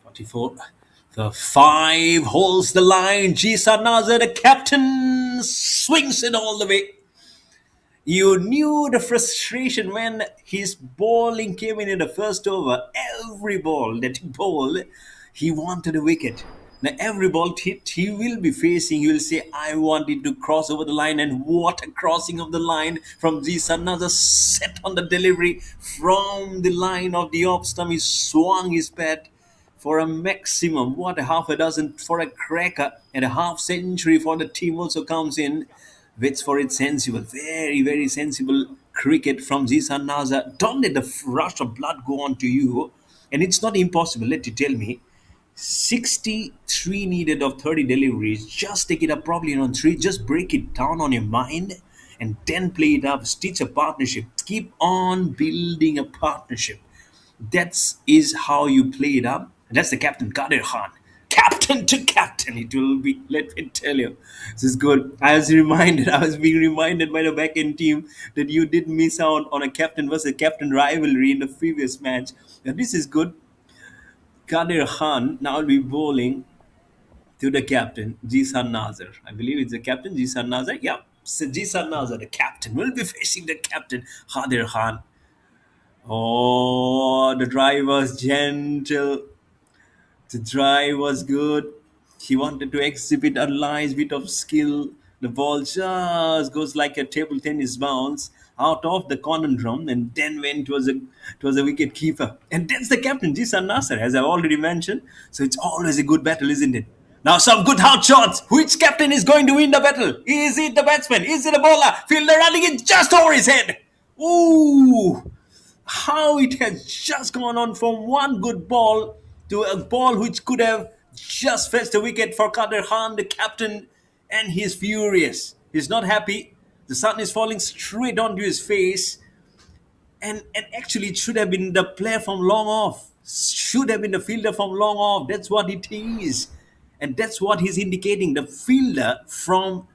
44. The 5 holds the line. Jisan Nazar, the captain, swings it all the way. You knew the frustration when his bowling came in the first over. Every ball that he bowled, he wanted a wicket. Now, every ball hit, he will be facing, he will say, I want it to cross over the line. And what a crossing of the line from Zisan. Another set on the delivery from the line of the off stump. He swung his bat for a maximum, what, a half a dozen for a cracker, and a half century for the team also comes in. Waits for it sensible, very sensible cricket from Zisan Naza. Don't let the rush of blood go on to you. And it's not impossible, let you tell me. 63 needed of 30 deliveries. Just take it up probably on 3. Just break it down on your mind and then play it up. Stitch a partnership. Keep on building a partnership. That is how you play it up. That's the captain, Kader Khan. Captain to captain, it will be. Let me tell you, this is good. I was being reminded by the back end team that you did miss out on a captain versus captain rivalry in the previous match. And this is good. Kader Khan now will be bowling to the captain, Jisan Nazar. I believe it's the captain, Jisan Nazar. Yeah, so Jisan Nazar, the captain, will be facing the captain, Kader Khan. Oh, the drive was gentle. The drive was good. He wanted to exhibit a nice bit of skill. The ball just goes like a table tennis bounce out of the conundrum and then went towards a wicket keeper. And that's the captain, Jisan Nasser, as I've already mentioned. So it's always a good battle, isn't it? Now some good hard shots. Which captain is going to win the battle? Is it the batsman? Is it the bowler? Fielder running it just over his head. Ooh, how it has just gone on from one good ball to a ball which could have just fetched a wicket for Kader Khan, the captain, and he's furious. He's not happy. The sun is falling straight onto his face, and actually it should have been the player from long off. Should have been the fielder from long off. That's what it is. And that's what he's indicating. The fielder from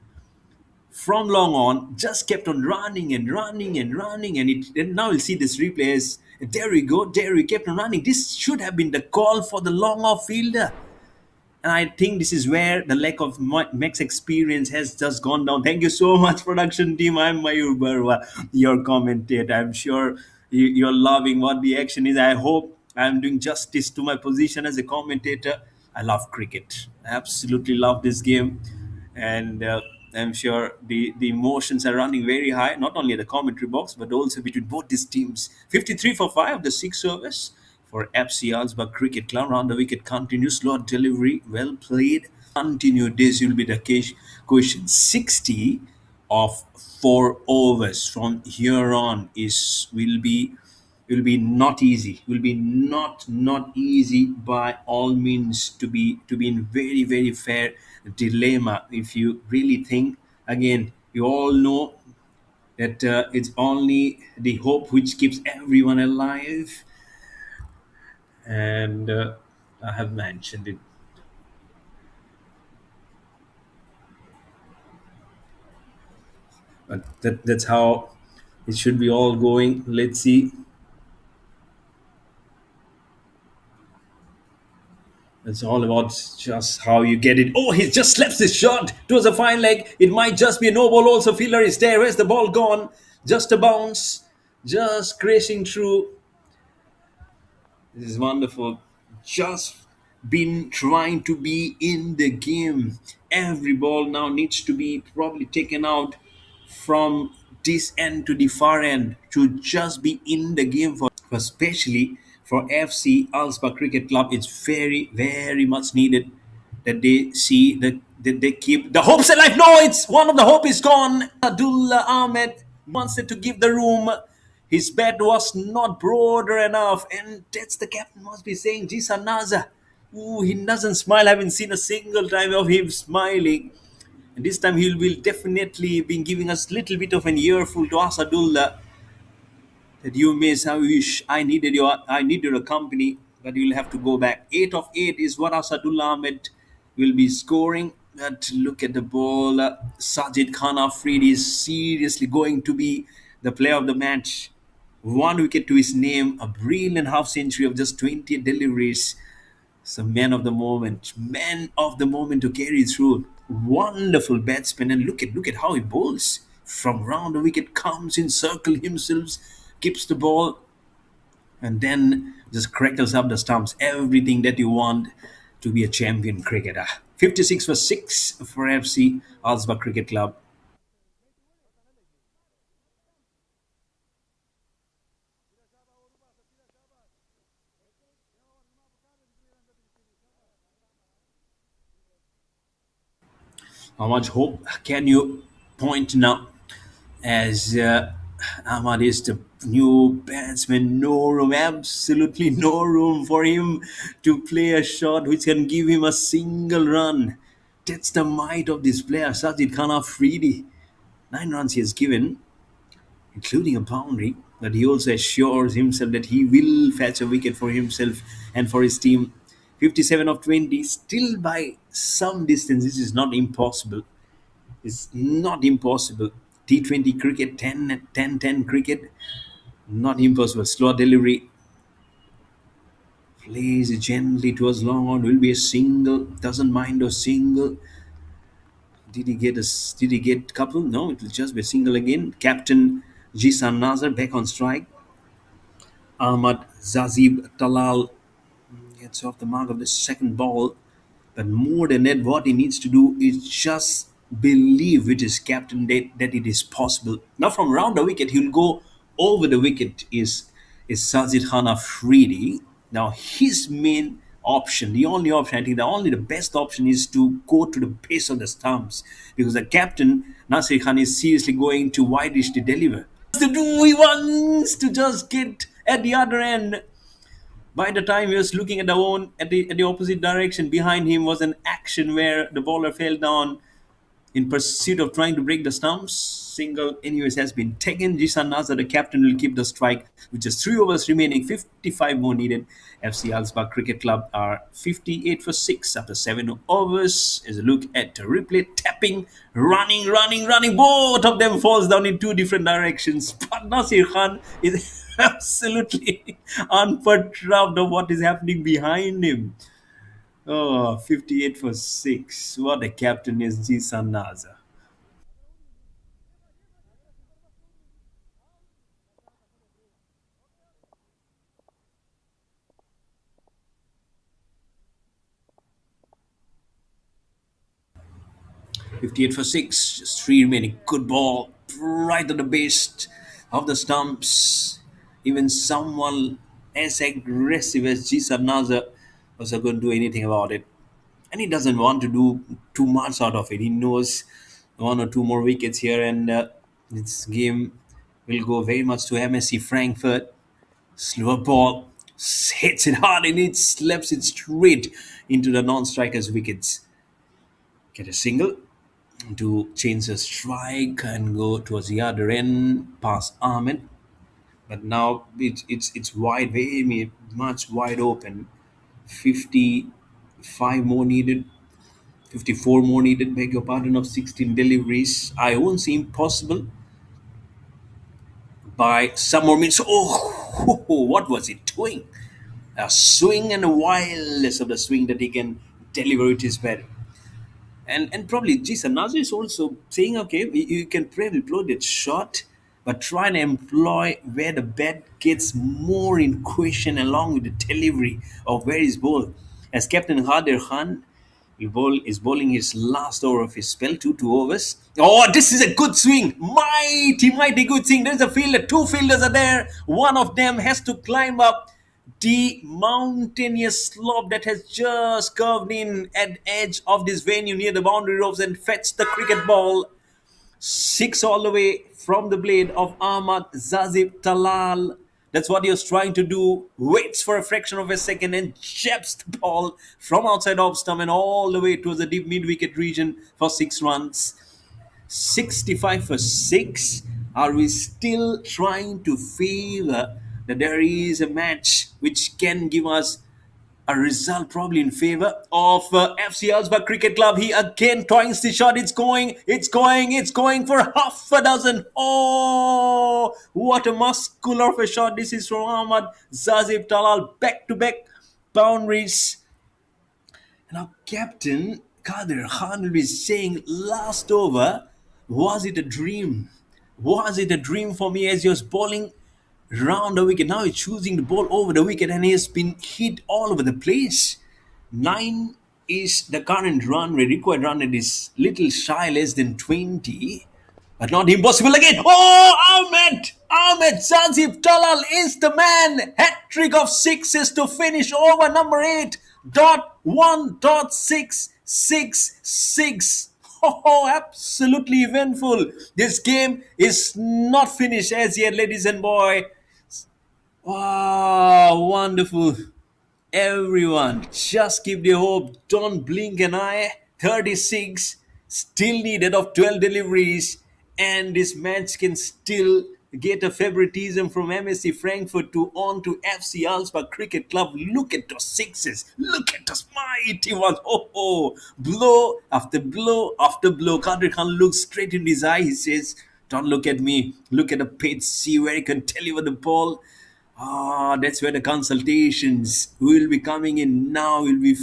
long on just kept on running and running and running, and now you'll see this replay as there we go, there we kept on running. This should have been the call for the long off fielder. And I think this is where the lack of max experience has just gone down. Thank you so much, production team. I'm Mayur Barwa, your commentator. I'm sure you're loving what the action is. I hope I'm doing justice to my position as a commentator. I love cricket. I absolutely love this game. And I'm sure the emotions are running very high, not only at the commentary box, but also between both these teams. 53 for 5, the 6 overs for FC Alsbach Cricket Club. Round the wicket continues. Slow delivery, well played. Continue. This will be the question. 60 of 4 overs from here on is will be not easy. Will be not easy by all means to be in very fair dilemma. If you really think, again, you all know that it's only the hope which keeps everyone alive. And I have mentioned it, but that's how it should be all going. Let's see. It's all about just how you get it. Oh, he just slaps his shot. It was a fine leg. It might just be a no ball. Also, fielder is there. Where's the ball gone? Just a bounce, just crashing through. This is wonderful. Just been trying to be in the game. Every ball now needs to be probably taken out from this end to the far end to just be in the game for, especially for FC Alspa Cricket Club. It's very, very much needed that they see that they keep the hopes alive. No, it's one of the hope is gone. Abdullah Ahmed wanted to give the room. His bat was not broader enough, and that's the captain must be saying. Jisa Naza, ooh, he doesn't smile. I haven't seen a single time of him smiling. And this time he will definitely be giving us little bit of an earful to Asadullah that you miss. I wish I needed a company, but you'll have to go back. 8 of 8 is what Asadullah Ahmed will be scoring. But look at the ball. Sajid Khan Afridi is seriously going to be the player of the match. 1 wicket to his name, a brilliant half century of just 20 deliveries. So man of the moment to carry through. Wonderful batsman, and look at how he bowls from round the wicket, comes in circle himself, keeps the ball, and then just crackles up the stumps. Everything that you want to be a champion cricketer. 56 for 6 for FC Alsba Cricket Club. How much hope can you point now as Ahmad is the new batsman? No room, absolutely no room for him to play a shot which can give him a single run. That's the might of this player, Sajid Khan Afridi. 9 runs he has given, including a boundary, but he also assures himself that he will fetch a wicket for himself and for his team. 57 of 20, still by some distance. This is not impossible. It's not impossible. T20 cricket, 10 cricket, not impossible. Slow delivery. Plays it gently towards long on. Will be a single. Doesn't mind a single. Did he get couple? No, it will just be a single again. Captain Jisan Nazar back on strike. Ahmad Zazib Talal gets off the mark of the second ball. But more than that, what he needs to do is just believe with his captain that it is possible. Now, from round the wicket, he'll go over the wicket. Is Sajid Khan Afridi. Now, his main option, the only option, I think the best option is to go to the base of the stumps because the captain, Nasir Khan, is seriously going to wideish to deliver. He wants to just get at the other end. By the time he was looking at the opposite direction, behind him was an action where the bowler fell down in pursuit of trying to break the stumps. Single, anyways, has been taken. Jisan Nazar, the captain, will keep the strike with just 3 overs remaining. 55 more needed. FC Alsbach Cricket Club are 58 for 6 after 7 overs. As a look at the replay, tapping, running. Both of them falls down in 2 different directions. But Nasir Khan is absolutely unperturbed of what is happening behind him. Oh, 58 for 6. What a captain is Jisan Nazar. 58 for 6. Just 3 remaining. Good ball. Right at the base of the stumps. Even someone as aggressive as Jisan Nazar was not going to do anything about it. And he doesn't want to do too much out of it. He knows 1 or 2 more wickets here, and this game will go very much to MSC Frankfurt. Slower ball hits it hard and it slaps it straight into the non-strikers' wickets. Get a single. to change the strike and go towards the other end past Ahmed. But now it's wide, very much wide open. 55 more needed, 54 more needed. Beg your pardon, of 16 deliveries. I won't say impossible by some more minutes. Oh, what was he doing? A swing and a wildness of the swing that he can deliver it is better. And probably Jason Nazar is also saying, okay, you can probably blow that shot, but try and employ where the bat gets more in question along with the delivery of where is ball. As Captain Hader Khan is bowling his last over of his spell, 2 overs. Oh, this is a good swing. Mighty good swing. There's a fielder. Two fielders are there. One of them has to climb up the mountainous slope that has just curved in at edge of this venue near the boundary ropes and fetched the cricket ball six all the way from the blade of Ahmad Zazib Talal. That's what he was trying to do. Waits for a fraction of a second and jabs the ball from outside off stump and all the way towards the deep mid wicket region for 6 runs. 65 for 6. Are we still trying to favor that there is a match which can give us a result probably in favor of FC Alsbach Cricket Club? He again tries the shot. It's going for half a dozen. Oh, what a muscular of a shot. This is from Ahmad Zazib Talal. Back to back boundaries. Now, Captain Kadir Khan will be saying, last over, was it a dream? Was it a dream for me as he was bowling round the wicket? Now he's choosing the ball over the wicket and he has been hit all over the place. 9 is the current run rate. Required run rate is little shy, less than 20. But not impossible again. Oh, Ahmed Zanzib Talal is the man. Hat trick of sixes to finish over number 8. Dot 1.666. Oh, absolutely eventful. This game is not finished as yet, ladies and boys. Wow, wonderful. Everyone, just keep the hope. Don't blink an eye. 36 still needed of 12 deliveries, and this match can still get a favoritism from MSC Frankfurt to on to FC Alsbach Cricket Club. Look at those sixes. Look at those mighty ones. Blow after blow after blow. Kadir Khan looks straight in his eye. He says, "Don't look at me. Look at the pitch. See where he can deliver the ball." That's where the consultations will be coming in now. We'll be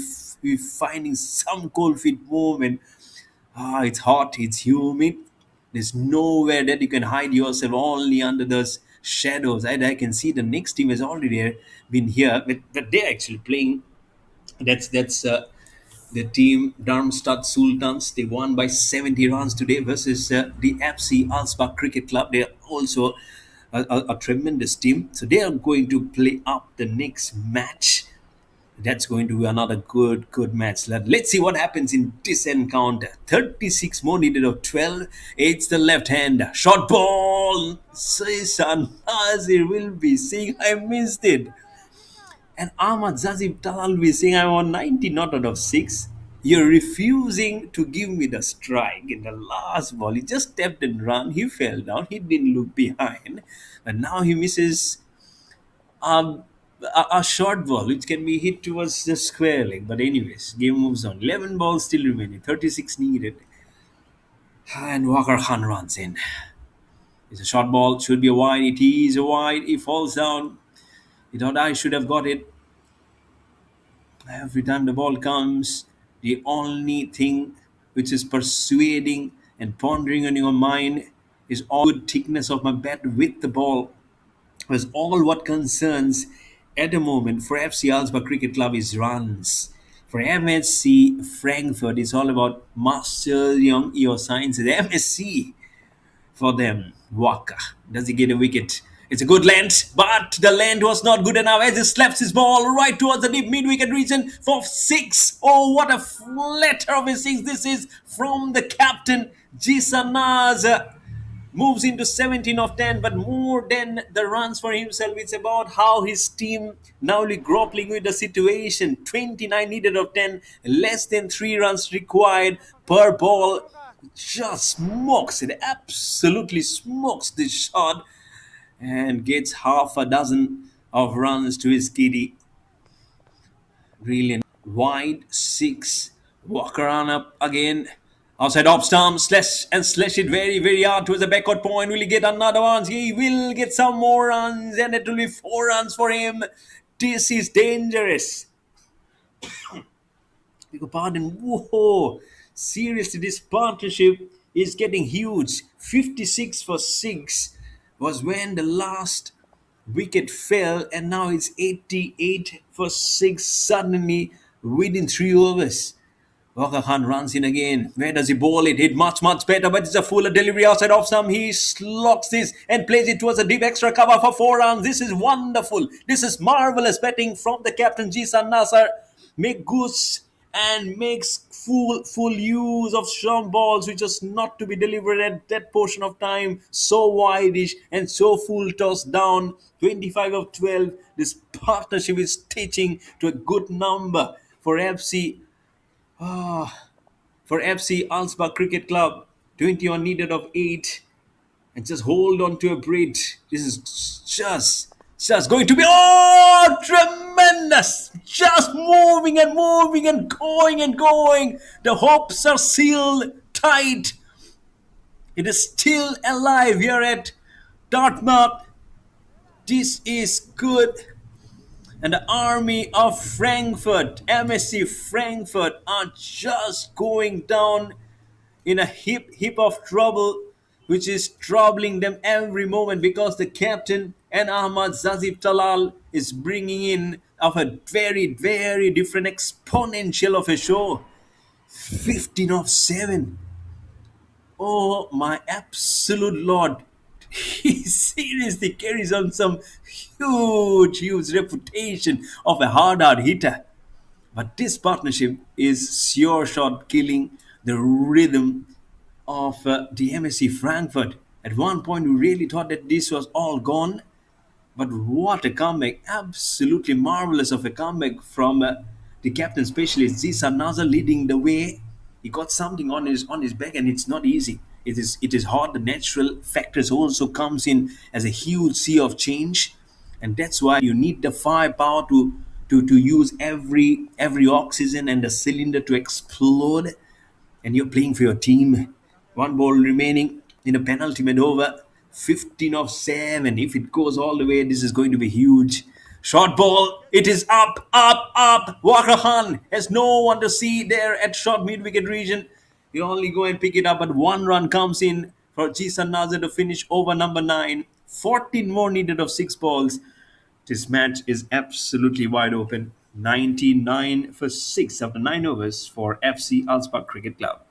finding some cold feet movement. It's hot, it's humid. There's nowhere that you can hide yourself, only under those shadows. I can see the next team has already been here, but they're actually playing. That's the team Darmstadt Sultans. They won by 70 runs today versus the FC Alsbach Cricket Club. They're also a tremendous team. So they are going to play up the next match. That's going to be another good match. Let's see what happens in this encounter. 36 more needed of 12. It's the left hand. Short ball. Cesar Nazir will be saying, I missed it. And Ahmad Zazib Talal will be saying, I'm on 90 not out of 6. You're refusing to give me the strike in the last ball. He just stepped and ran. He fell down. He didn't look behind. And now he misses um, a short ball which can be hit towards the square leg. But anyways, game moves on. 11 balls still remaining. 36 needed. And Walker Khan runs in. It's a short ball. Should be a wide. It is a wide. He falls down. He thought I should have got it. Every time the ball comes, the only thing which is persuading and pondering on your mind is all good thickness of my bat with the ball. Was all what concerns at the moment for FC Alsbach Cricket Club is runs. For MSC Frankfurt, it's all about master young your sciences. MSC for them. Waka. Does he get a wicket? It's a good land, but the land was not good enough as he slaps his ball right towards the deep mid-wicket region for 6. Oh, what a flatter of a 6 this is from the captain, Jisanaz. Moves into 17 of 10, but more than the runs for himself, it's about how his team now grappling with the situation. 29 needed of 10, less than 3 runs required per ball. just smokes it, absolutely smokes this shot, and gets half a dozen of runs to his kitty. Brilliant. Wide six. Walker on up again. Outside off stump, slash it very, very hard towards the backward point. Will he get another one? He will get some more runs, and it will be 4 runs for him. This is dangerous. Beg your pardon. Whoa. Seriously, this partnership is getting huge. 56 for 6 was when the last wicket fell, and now it's 88 for 6 suddenly within 3 overs. Walker Khan runs in again. Where does he bowl it? Hit much, much better, but it's a fuller delivery outside off some. He slogs this and plays it towards a deep extra cover for 4 runs. This is wonderful. This is marvelous batting from the captain Jisan Nasser. Make goose and makes full use of some balls which is not to be delivered at that portion of time. So wideish and so full toss down. 25 of 12. This partnership is stitching to a good number for FC. For FC Alsbach Cricket Club, 21 needed of 8, and just hold on to a bridge. This is just going to be tremendous! Just moving and moving and going and going. The hopes are sealed tight. It is still alive here at Dartmouth. This is good. And the army of Frankfurt, MSC Frankfurt, are just going down in a heap of trouble, which is troubling them every moment because the captain and Ahmad Zazib Talal is bringing in of a very, very different exponential of a show. 15 of 7. Oh my absolute lord. He seriously carries on some huge reputation of a hard hitter. But this partnership is sure shot killing the rhythm of the MSC Frankfurt. At one point, we really thought that this was all gone. But what a comeback! Absolutely marvelous of a comeback from the captain specialist Zisa Nazar leading the way. He got something on his back, and it's not easy. It is hard. The natural factors also comes in as a huge sea of change, and that's why you need the firepower to use every oxygen and the cylinder to explode, and you're playing for your team. One ball remaining in a penultimate over. 15 of 7. If it goes all the way, this is going to be huge. Short ball. It is up, up, up. Walker Khan has no one to see there at short mid wicket region. You only go and pick it up, but 1 run comes in for Jisan Nazar to finish over number 9. 14 more needed of 6 balls. This match is absolutely wide open. 99 for 6 after 9 overs for FC Alsbach Cricket Club.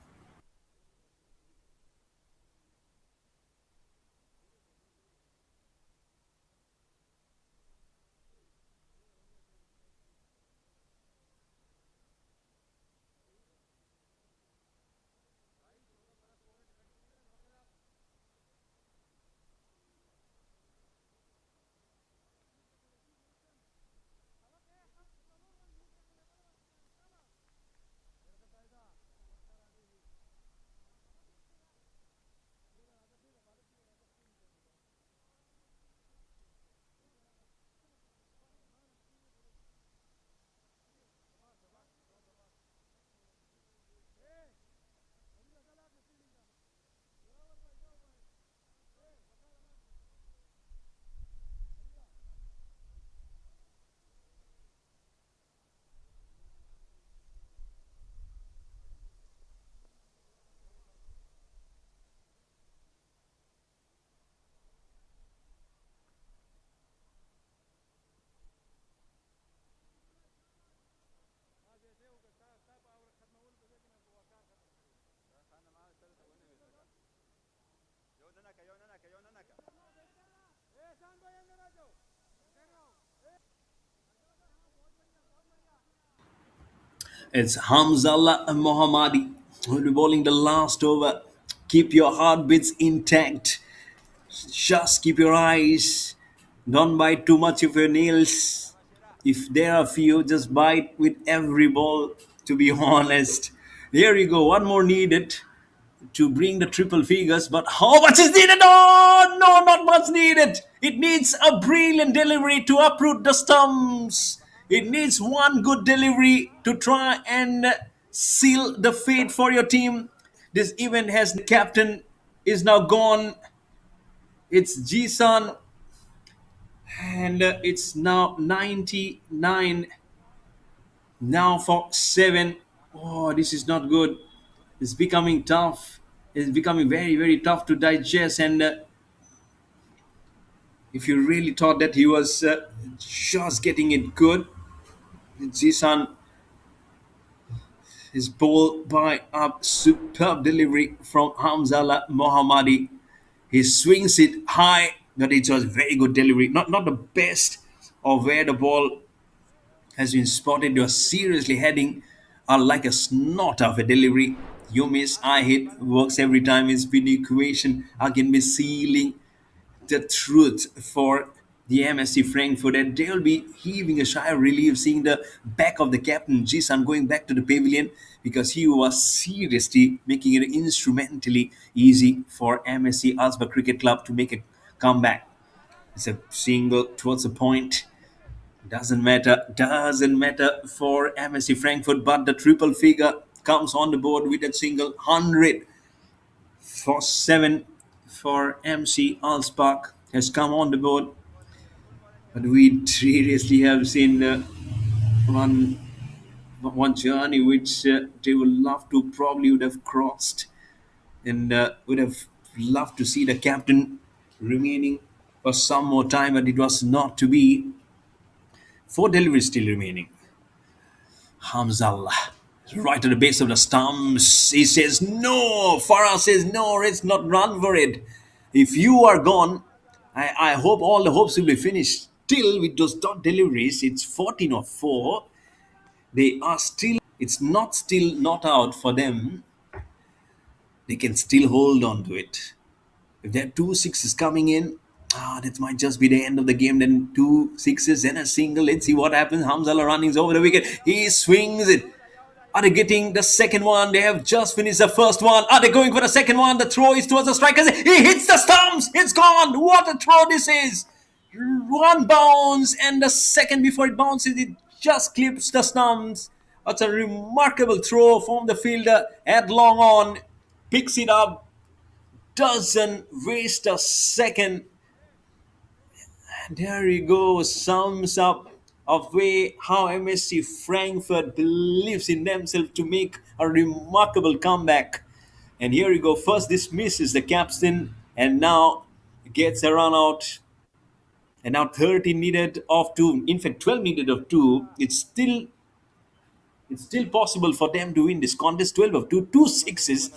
It's Hamzallah Mohammadi who will be bowling the last over. Keep your heartbeats intact. Just keep your eyes. Don't bite too much of your nails. If there are few, just bite with every ball, to be honest. Here you go. One more needed. to bring the triple figures, but how much is needed? Oh, no, not much needed. It needs a brilliant delivery to uproot the stumps. It needs one good delivery to try and seal the fate for your team. This event has the captain is now gone. It's Jisan, and it's now 99 now for 7. Oh, this is not good. It's becoming tough. It's becoming very, very tough to digest. And if you really thought that he was just getting it good, Jisan is bowled by a superb delivery from Hamzallah Mohammadi. He swings it high, but it was very good delivery. Not the best of where the ball has been spotted. You're seriously heading like a snot of a delivery. You miss, I hit, works every time. It's been the equation. I can be sealing the truth for the MSC Frankfurt, and they'll be heaving a sigh of relief seeing the back of the captain Jisan going back to the pavilion because he was seriously making it instrumentally easy for MSC Alsba Cricket Club to make a comeback. It's a single towards the point. Doesn't matter for MSC Frankfurt, but the triple figure comes on the board with a single 100 for 7 for MC Alsbach has come on the board. But we seriously have seen one one journey which they would love to probably would have crossed, and would have loved to see the captain remaining for some more time, but it was not to be. 4 deliveries still remaining. Hamzallah, right at the base of the stumps. He says no. Farah says no. Let's not run for it. If you are gone, I hope all the hopes will be finished. Still, with those dot deliveries, it's 14 or 4. They are still. It's not still not out for them. They can still hold on to it. If there are 2 6s coming in, that might just be the end of the game. Then 2 6s and a single. Let's see what happens. Hamzallah running over the wicket. He swings it. Are they getting the second one? They have just finished the first one. Are they going for the second one? The throw is towards the strikers. He hits the stumps. It's gone. What a throw this is. One bounce, and the second before it bounces, it just clips the stumps. That's a remarkable throw from the fielder at long on. Picks it up. Doesn't waste a second. There he goes, sums up of way how MSC Frankfurt believes in themselves to make a remarkable comeback. And here you go, first dismisses the captain and now gets a run out. And now 30 needed of 2, in fact 12 needed of 2. It's still possible for them to win this contest. 12 of 2, 2 6s,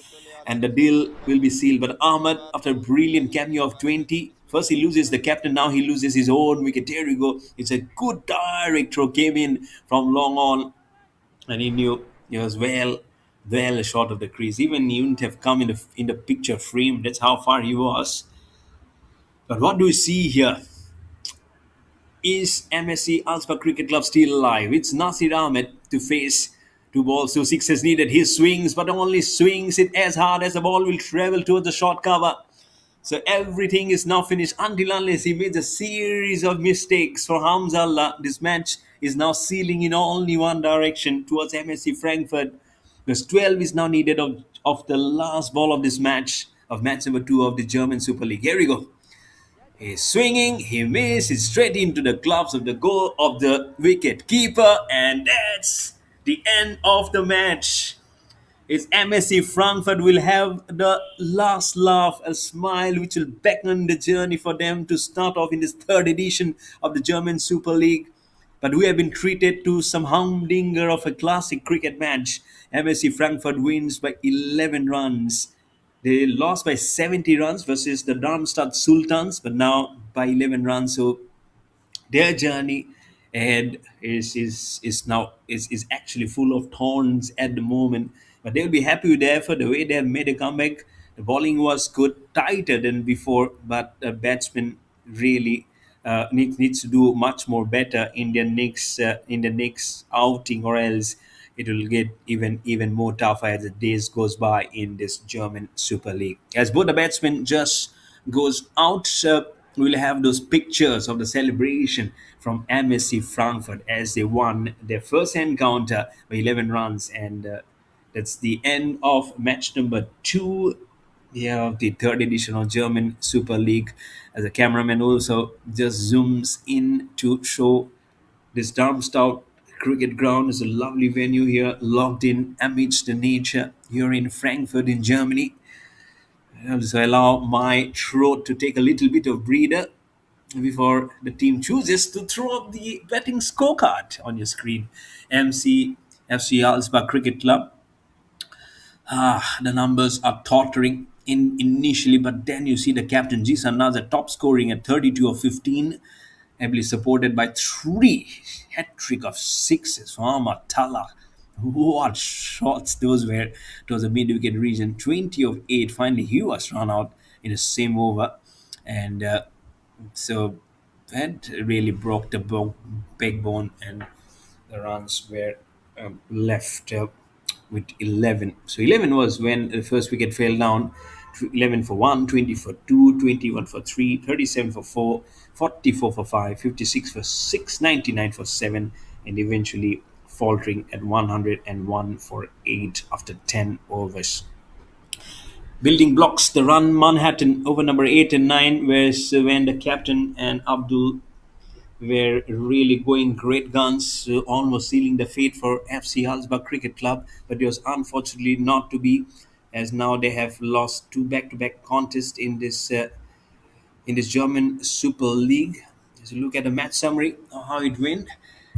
and the deal will be sealed. But Ahmed, after a brilliant cameo of 20, first he loses the captain, now he loses his own wicket. There you go. It's a good direct throw, came in from long on, and he knew he was well short of the crease. Even he wouldn't have come in the picture frame. That's how far he was. But what do we see here? Is MSC Alspa Cricket Club still alive? It's Nasir Ahmed to face 2 balls, 2 6s needed. He swings, but only swings it as hard as the ball will travel towards the short cover. So everything is now finished until unless he made a series of mistakes for Hamzallah. This match is now sealing in only one direction towards MSC Frankfurt. Because 12 is now needed of the last ball of this match, of match number 2 of the German Super League. Here we go. He's swinging, he misses straight into the gloves of the goal of the wicket keeper, and that's the end of the match. It's MSC Frankfurt will have the last laugh, a smile which will beckon the journey for them to start off in this third edition of the German Super League. But we have been treated to some humdinger of a classic cricket match. MSC Frankfurt wins by 11 runs. They lost by 70 runs versus the Darmstadt Sultans, but now by 11 runs. So their journey ahead is actually full of thorns at the moment. But they'll be happy with the effort, the way they have made a comeback. The bowling was good, tighter than before, but the batsmen really needs to do much more better in their next outing, or else it will get even more tougher as the days goes by in this German Super League. As both the batsmen just goes out, we'll have those pictures of the celebration from MSC Frankfurt as they won their first encounter by 11 runs, and that's the end of match number two. Yeah, the third edition of German Super League. As a cameraman also just zooms in to show this Darmstadt cricket ground is a lovely venue here, locked in amidst the nature here in Frankfurt in Germany. So allow my throat to take a little bit of breather before the team chooses to throw up the betting scorecard on your screen. MC FC Alsbach Cricket Club. The numbers are tottering in initially, but then you see the captain Jisan Nazar top scoring at 32 of 15, heavily supported by three hat trick of sixes from Tala. What shots those were towards the mid wicket region. 20 of 8. Finally, he was run out in the same over. And so that really broke the backbone, and the runs were left with 11. So 11 was when the first wicket fell down. 11 for 1, 20 for 2, 21 for 3, 37 for 4, 44 for 5, 56 for 6, 99 for 7, and eventually faltering at 101 for 8 after 10 overs. Building blocks, the run Manhattan over number 8 and 9, whereas when the captain and Abdul were really going great guns, almost sealing the fate for FC Halsbach Cricket Club, but it was unfortunately not to be, as now they have lost two back-to-back contests in this German Super League. As you look at the match summary of how it went,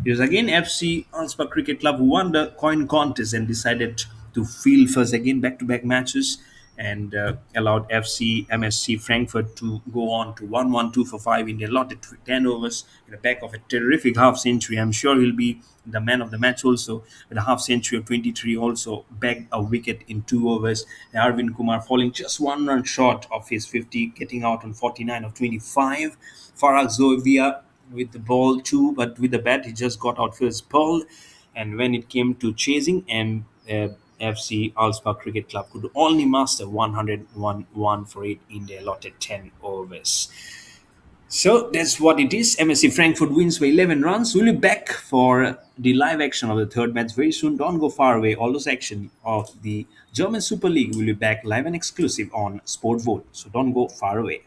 it was again FC Alspa Cricket Club who won the coin contest and decided to field first again back-to-back matches, and allowed FC MSC Frankfurt to go on to 1-1-2 for 5 in the allotted 10 overs in the back of a terrific half century. I'm sure he'll be the man of the match also, with a half century of 23, also bagged a wicket in 2 overs. Arvind Kumar falling just 1 run short of his 50, getting out on 49 of 25. Farag Zoevia with the ball too, but with the bat he just got out first ball. And when it came to chasing, and FC Alspa Cricket Club could only master 101 for 8 in the allotted 10 overs. So that's what it is. MSC Frankfurt wins by 11 runs. We'll be back for the live action of the third match very soon. Don't go far away. All those action of the German Super League will be back live and exclusive on SportVot. So don't go far away.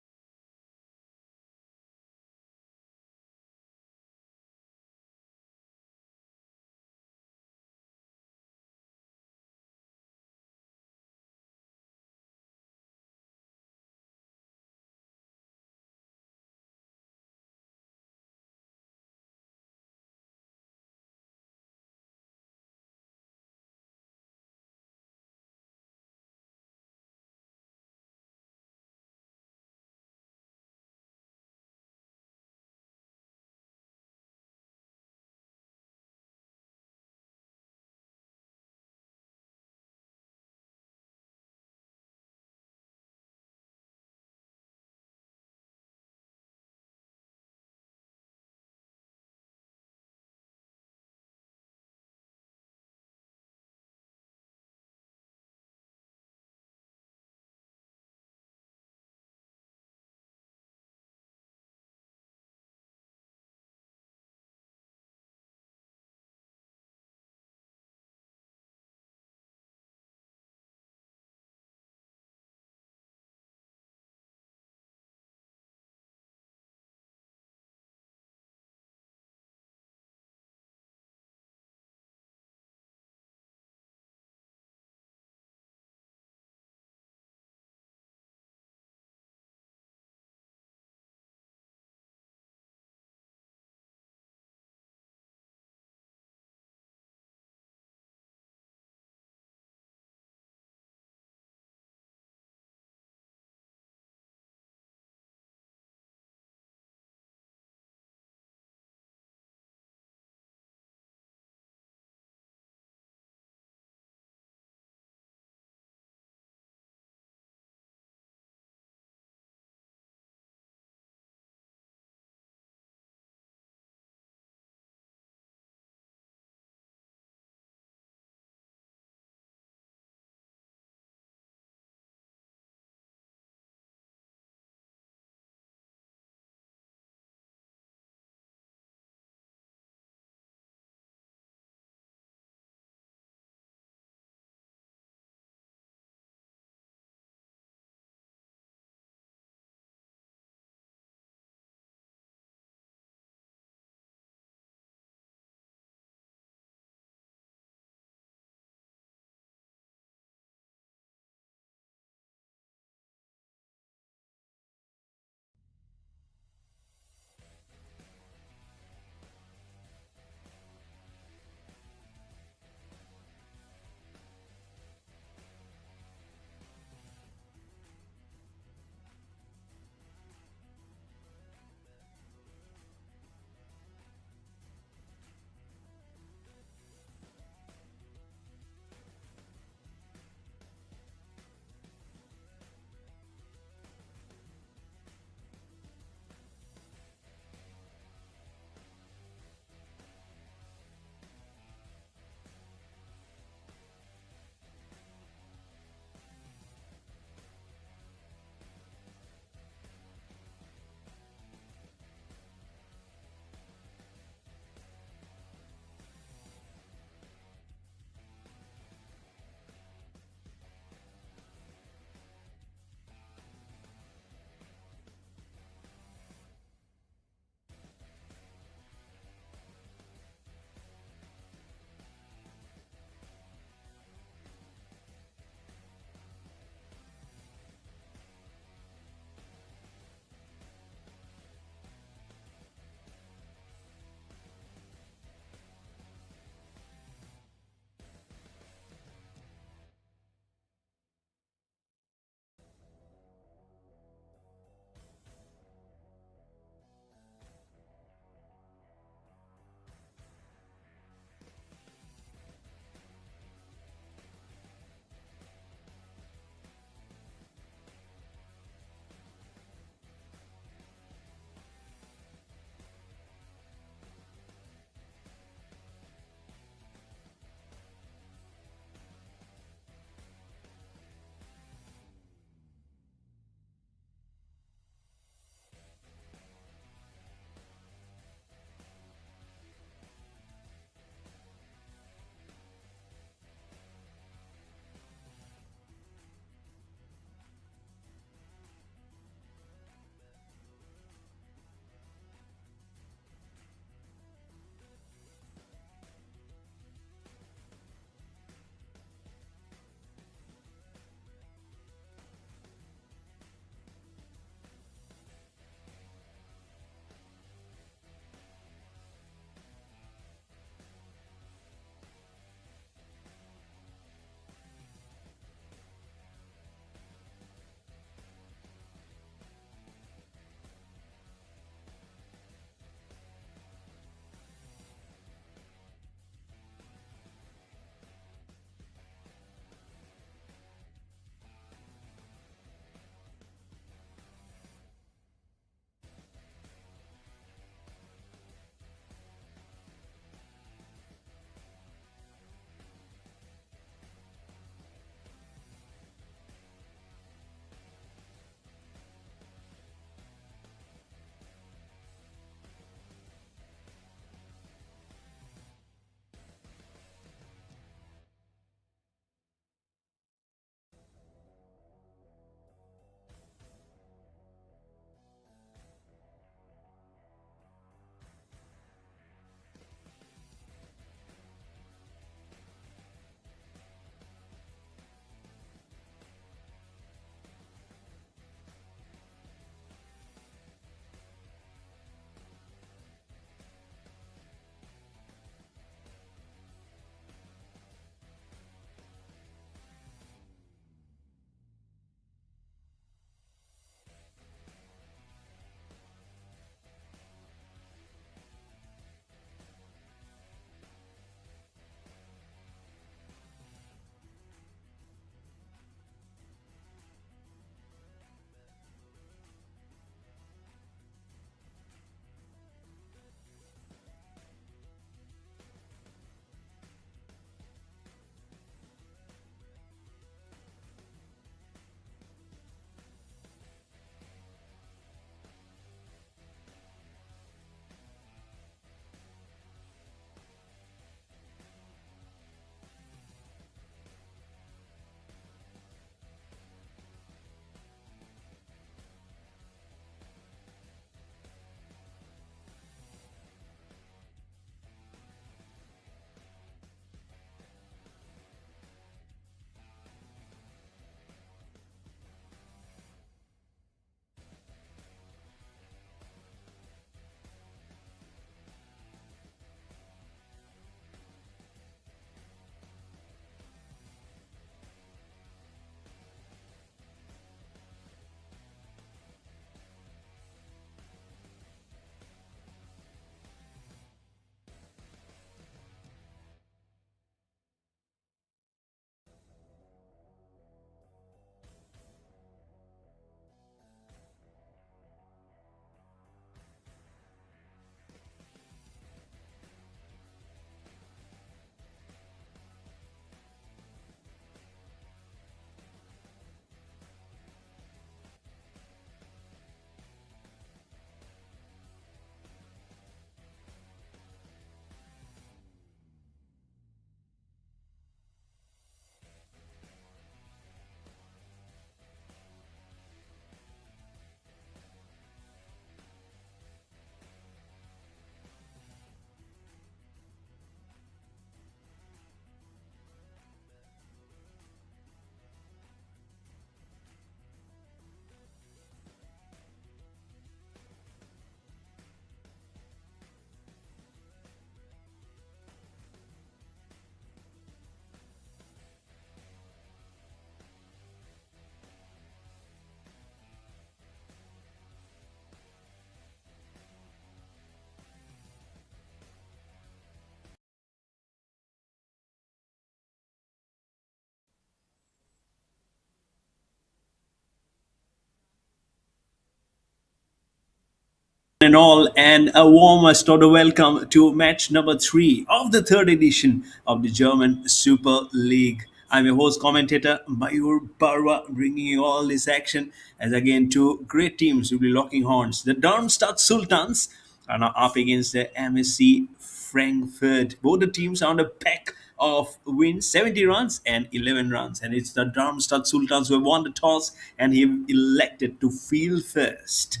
And all, and a warmest of the welcome to match number three of the third edition of the German Super League. I'm your host commentator Mayur Barwa, bringing you all this action as again two great teams will be locking horns. The Darmstadt Sultans are now up against the MSC Frankfurt. Both the teams are on a pack of wins, 70 runs and 11 runs, and it's the Darmstadt Sultans who have won the toss and have elected to field first.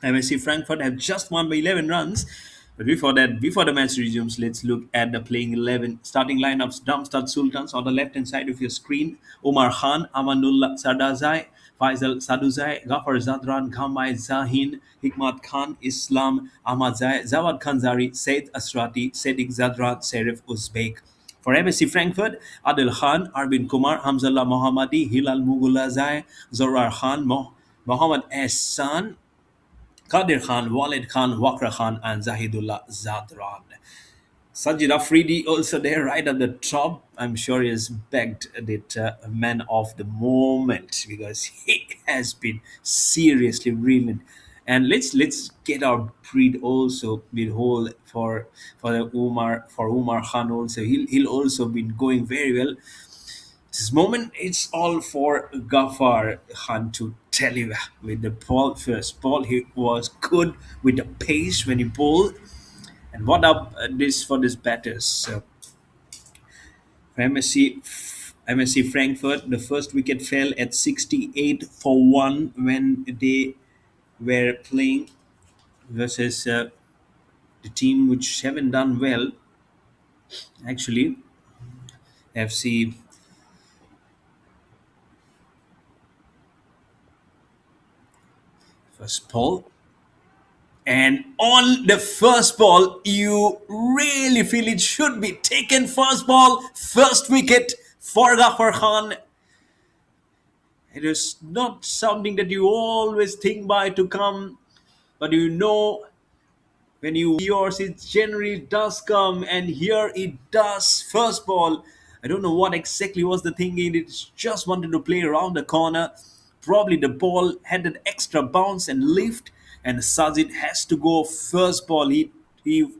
MSC Frankfurt have just won by 11 runs. But before that, before the match resumes, let's look at the playing 11 starting lineups. Darmstadt Sultans on the left hand side of your screen. Omar Khan, Amanullah Sardazai, Faisal Saduzai, Ghaffar Zadran, Ghamai Zahin, Hikmat Khan, Islam Ahmadzai, Zawad Khanzari, Said Asrati, Sadiq Zadran, Serif Uzbek. For MSC Frankfurt, Adil Khan, Arvin Kumar, Hamzallah Mohammadi, Hilal Mughulazai, Zorar Khan, Mohammad Ehsan, Qadir Khan, Walid Khan, Wakra Khan, and Zahidullah Zadran. Sajid Afridi also there right at the top. I'm sure he has begged the man of the moment because he has been seriously brilliant. And let's get our breed also with whole for the Umar Khan also. He'll also been going very well. This moment, it's all for Ghaffar Khan to deliver with the ball first. Ball, he was good with the pace when he bowled. And what up this for this batters? For MSC Frankfurt, the first wicket fell at 68 for 1 when they were playing versus the team which haven't done well. Actually, FC first ball. And on the first ball, you really feel it should be taken first ball, first wicket for Ghaffar Khan. It is not something that you always think by to come, but you know when you yours it generally does come, and here it does. First ball, I don't know what exactly was the thinking. It just wanted to play around the corner. Probably the ball had an extra bounce and lift, and Sajid has to go first ball. He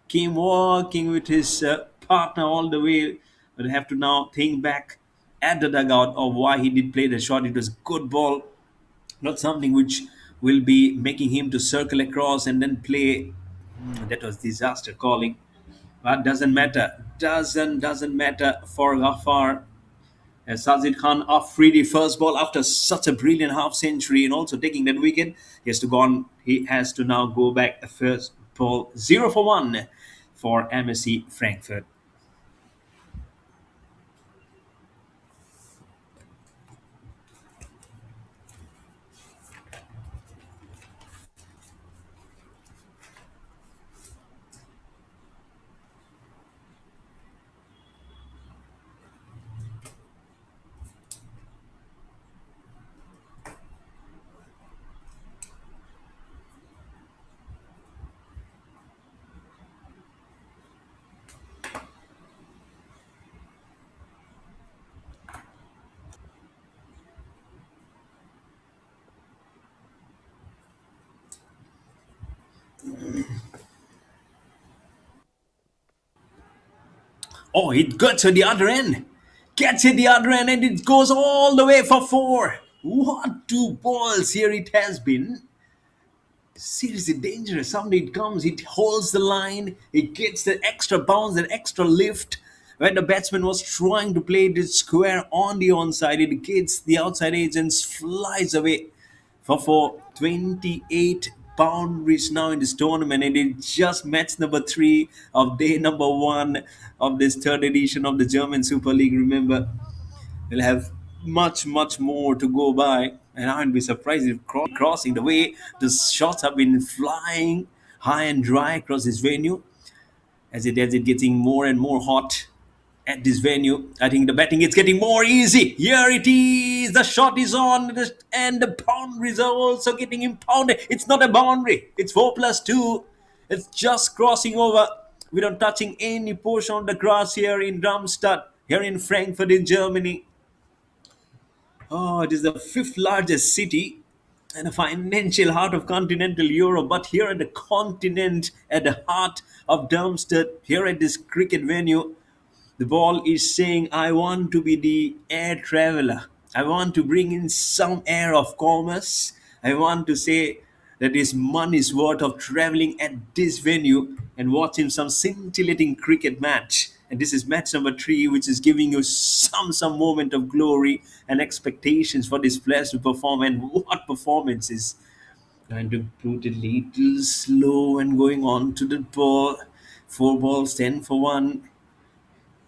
came walking with his partner all the way, but I have to now think back at the dugout of why he did play the shot. It was a good ball, not something which will be making him to circle across and then play. That was disaster calling, but doesn't matter. Doesn't matter for Ghaffar. As Sajid Khan Afridi first ball after such a brilliant half century and also taking that wicket, he has to go on. He has to now go back first ball 0 for 1 for MSC Frankfurt. Oh, it gets to the other end. Gets at the other end and it goes all the way for 4. What two balls here it has been. Seriously dangerous. Somebody it comes, it holds the line, it gets the extra bounce, that extra lift. When the batsman was trying to play this square on the onside, it gets the outside edge and flies away for 28 boundaries now in this tournament, and it just match number 3 of day number 1 of this third edition of the German Super League. Remember, we'll have much more to go by, and I wouldn't be surprised if crossing the way the shots have been flying high and dry across this venue as it getting more and more hot at this venue. I think the batting is getting more easy. Here it is. The shot is on, and the boundaries are also getting impounded. It's not a boundary. It's 4+2. It's just crossing over without touching any portion of the grass here in Darmstadt, here in Frankfurt in Germany. Oh, it is the fifth largest city and a financial heart of continental Europe. But here at the continent, at the heart of Darmstadt, here at this cricket venue, the ball is saying, I want to be the air traveler. I want to bring in some air of commerce. I want to say that this money's worth of traveling at this venue and watching some scintillating cricket match. And this is match number three, which is giving you some moment of glory and expectations for this players to perform. And what performances! Trying to put it little slow and going on to the ball. Four balls, 10 for 1.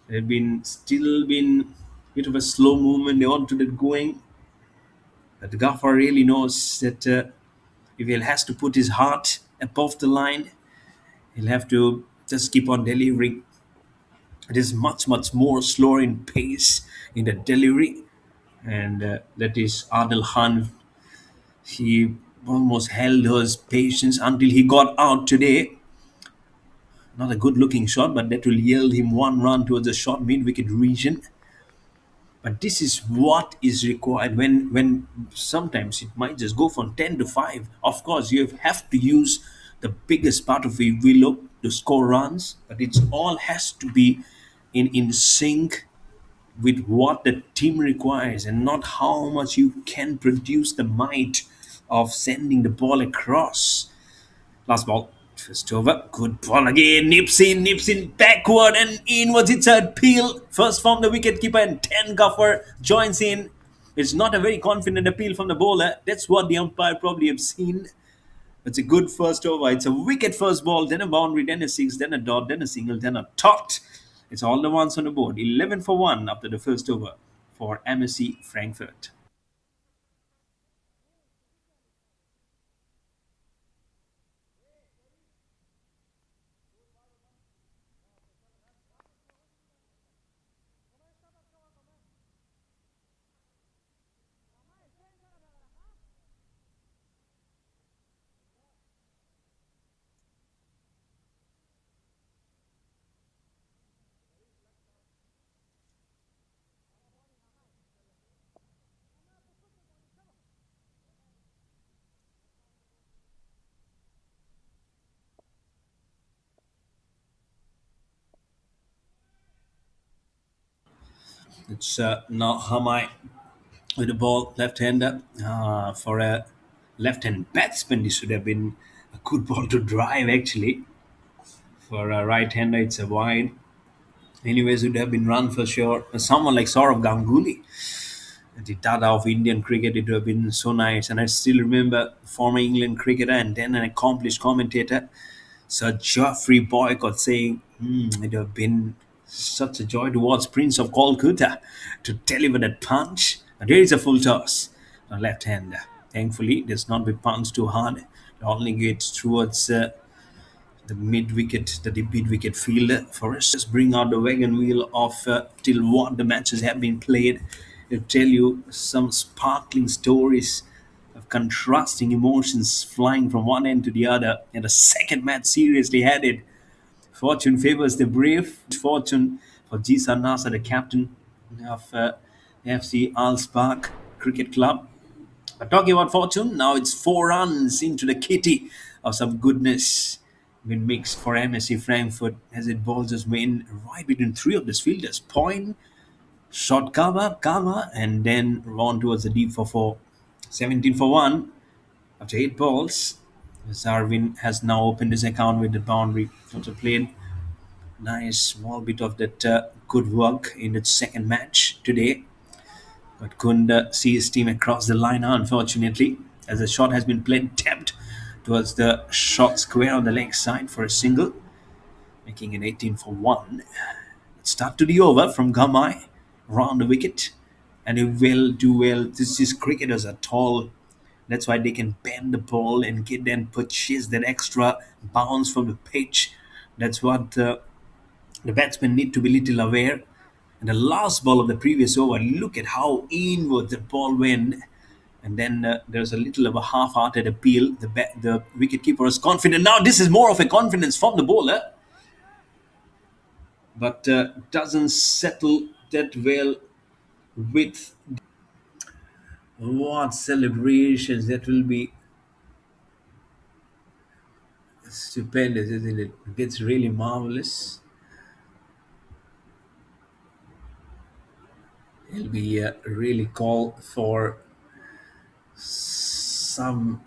They've been still been bit of a slow movement. They want to get going. But the gaffer really knows that if he has to put his heart above the line, he'll have to just keep on delivering. It is much more slower in pace in the delivery, and that is Adil Khan. He almost held his patience until he got out today. Not a good looking shot, but that will yield him one run towards the short mid wicket region. But this is what is required when sometimes it might just go from 10 to 5. Of course, you have to use the biggest part of a willow to score runs, but it all has to be in sync with what the team requires and not how much you can produce the might of sending the ball across. Last ball. First over. Good ball again. Nips in backward and inwards. It's a appeal. First from the wicketkeeper and 10 Guffer joins in. It's not a very confident appeal from the bowler. That's what the umpire probably have seen. It's a good first over. It's a wicket first ball, then a boundary, then a six, then a dot, then a single, then a tot. It's all the ones on the board. 11 for 1 after the first over for MSC Frankfurt. It's now Hamai with the ball, left-hander. For a left-hand batsman, this should have been a good ball to drive, actually. For a right-hander, it's a wide. Anyways, it would have been run for sure. Someone like Saurav Ganguly, the Dada of Indian cricket, it would have been so nice. And I still remember former England cricketer and then an accomplished commentator, Sir Geoffrey Boycott, saying, it would have been such a joy to watch Prince of Kolkata to deliver that punch. And here is a full toss on left hand. Thankfully, it does not be punched too hard. It only gets towards the mid wicket, the mid wicket fielder. For us, just bring out the wagon wheel of till what the matches have been played. To tell you some sparkling stories of contrasting emotions flying from one end to the other. And the second match seriously headed. Fortune favors the brave. Fortune for Jisan Nasa, the captain of FC Alsbach Cricket Club. But talking about fortune, now it's 4 runs into the kitty of some goodness been mixed for MSC Frankfurt as it balls just win right between three of the fielders. Point, short cover, and then on towards the deep for 4. 17 for 1 after 8 balls. Zarvin has now opened his account with the boundary. Also played nice small bit of that good work in its second match today, but couldn't see his team across the line, unfortunately, as the shot has been played tapped towards the short square on the leg side for a single, making it 18 for 1. Start to the over from Gamai, round the wicket, and he will do well. These cricketers are tall. That's why they can bend the ball and get and purchase that extra bounce from the pitch. That's what the batsmen need to be little aware. And the last ball of the previous over, look at how inward the ball went. And then there's a little of a half-hearted appeal. The wicketkeeper is confident. Now this is more of a confidence from the bowler, but doesn't settle that well with. What celebrations! That will be stupendous, isn't it? It's really marvelous. It'll be really call for some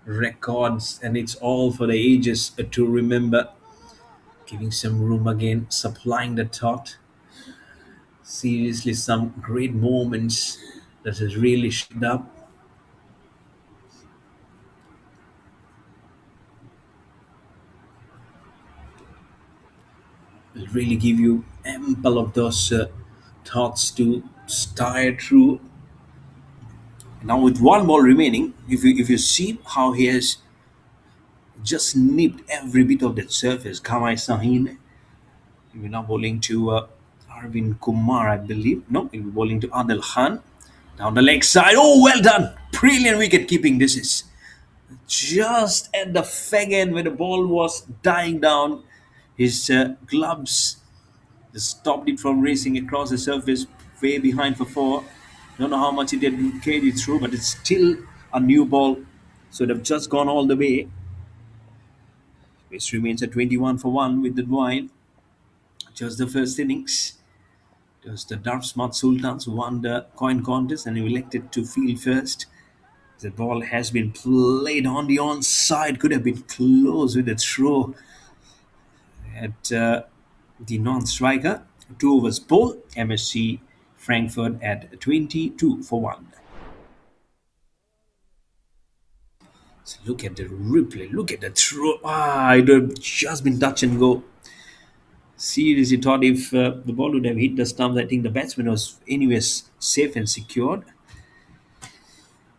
records, and it's all for the ages to remember. Giving some room again, supplying the thought. Seriously, some great moments that has really shaped up. Will really give you ample of those thoughts to stare through. Now with one ball remaining, if you see how he has just nipped every bit of that surface, Kamai Sahin, we're now bowling to Arvind Kumar, I believe. No, he'll be bowling to Adil Khan down the leg side. Oh, well done! Brilliant wicket keeping. This is just at the fag end where the ball was dying down. His gloves just stopped it from racing across the surface way behind for four. Don't know how much it had carried through, but it's still a new ball. So they've just gone all the way. It remains at 21 for 1 with the wide. Just the first innings. Just the Darf Smart Sultans won the coin contest and elected to field first. The ball has been played on the onside. Could have been close with a throw at the non-striker. 2 overs ball. MSC Frankfurt at 22 for 1. So look at the replay. Look at the throw. It would have just been touch and go. Seriously thought if the ball would have hit the stumps, I think the batsman was anyways safe and secured.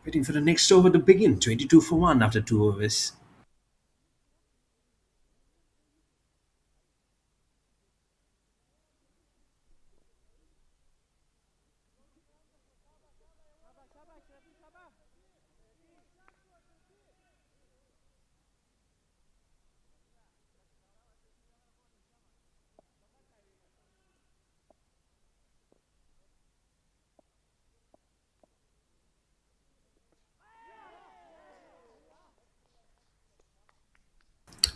Waiting for the next over to begin. 22 for 1 after 2 overs.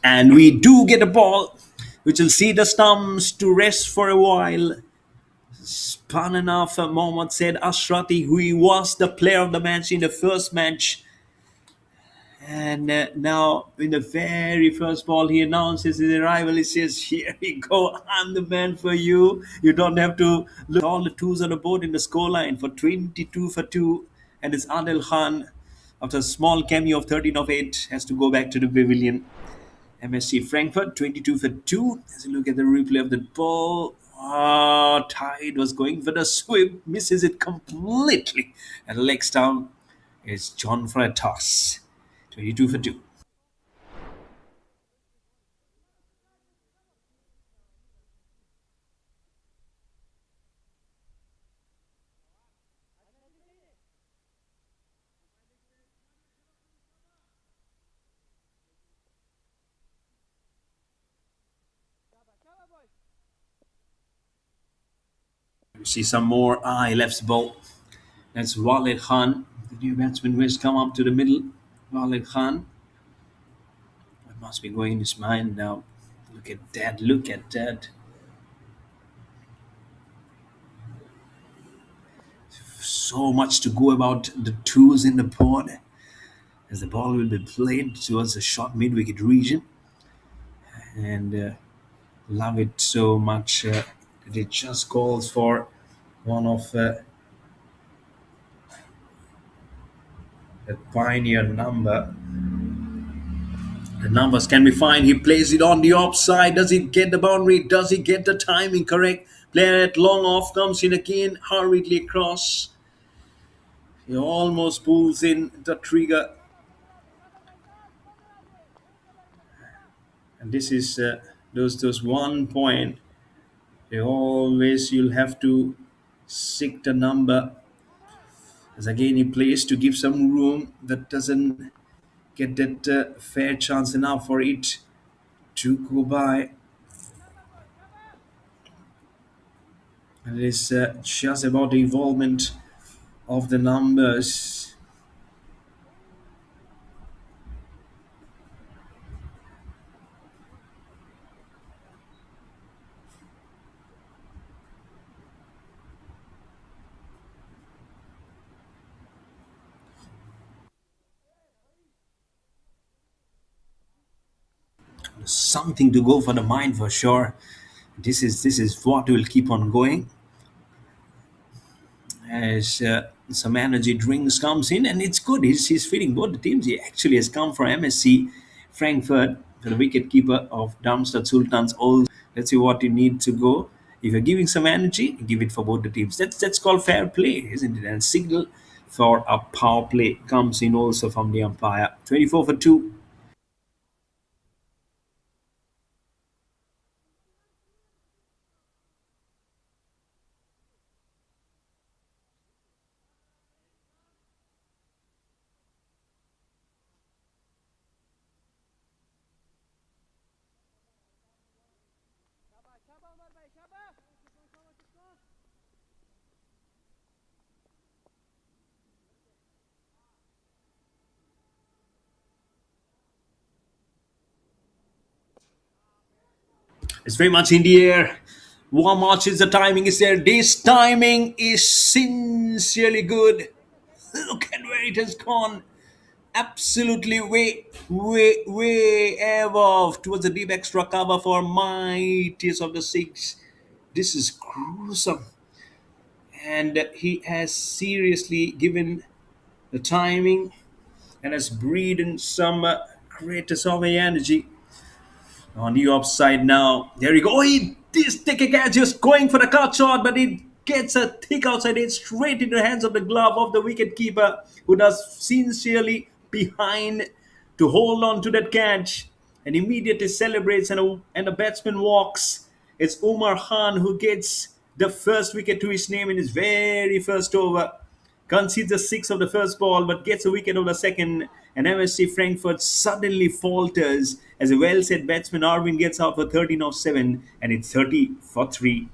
And we do get a ball which will see the stumps to rest for a while. Spun enough, Mohammad said Ashrati, who he was the player of the match in the first match. And now, in the very first ball, he announces his arrival. He says, "Here we go. I'm the man for you. You don't have to look at all the twos on the board in the scoreline for 22 for 2." And it's Adil Khan, after a small cameo of 13 of 8, has to go back to the pavilion. MSC Frankfurt 22 for 2. As you look at the replay of the ball, Tide was going for the sweep, misses it completely. And legs down is John for a toss. 22 for 2. You see some more. He left ball. That's Walid Khan. The new batsman who has come up to the middle. Walid Khan. What must be going in his mind now? Look at that. Look at that. So much to go about the twos in the board as the ball will be played towards the short mid-wicket region. And love it so much that it just calls for one of the pioneer number. The numbers can be fine. He plays it on the offside. Does he get the boundary? Does he get the timing correct? Player at long off comes in again, hurriedly across. He almost pulls in the trigger. And this is those 1 point. They always you'll have to seek the number. As again he plays to give some room that doesn't get that fair chance enough for it to go by. And it is just about the involvement of the numbers. Something to go for the mind for sure. This is what will keep on going as some energy drinks comes in, and it's good. He's feeding both the teams. He actually has come from MSC Frankfurt, the wicket keeper of Darmstadt Sultans. Also, let's see what you need to go. If you're giving some energy, give it for both the teams. That's called fair play, isn't it? And signal for a power play comes in also from the umpire. 24 for 2. It's very much in the air. One much is the timing is there. This timing is sincerely good. Look at where it has gone. Absolutely way above towards the deep extra cover for mightiest of the six. This is gruesome. And he has seriously given the timing and has breathed in some greatest of energy on the offside now. There you go. He is taking a just going for the cut shot, but it gets a thick outside edge straight into the hands of the glove of the wicket keeper, who does sincerely behind to hold on to that catch and immediately celebrates, and the batsman walks. It's Umar Khan who gets the first wicket to his name in his very first over. Concedes a six of the first ball, but gets a wicket of the second. And MSC Frankfurt suddenly falters as a well set batsman Arvin gets out for 13 of 7, and it's 30 for 3.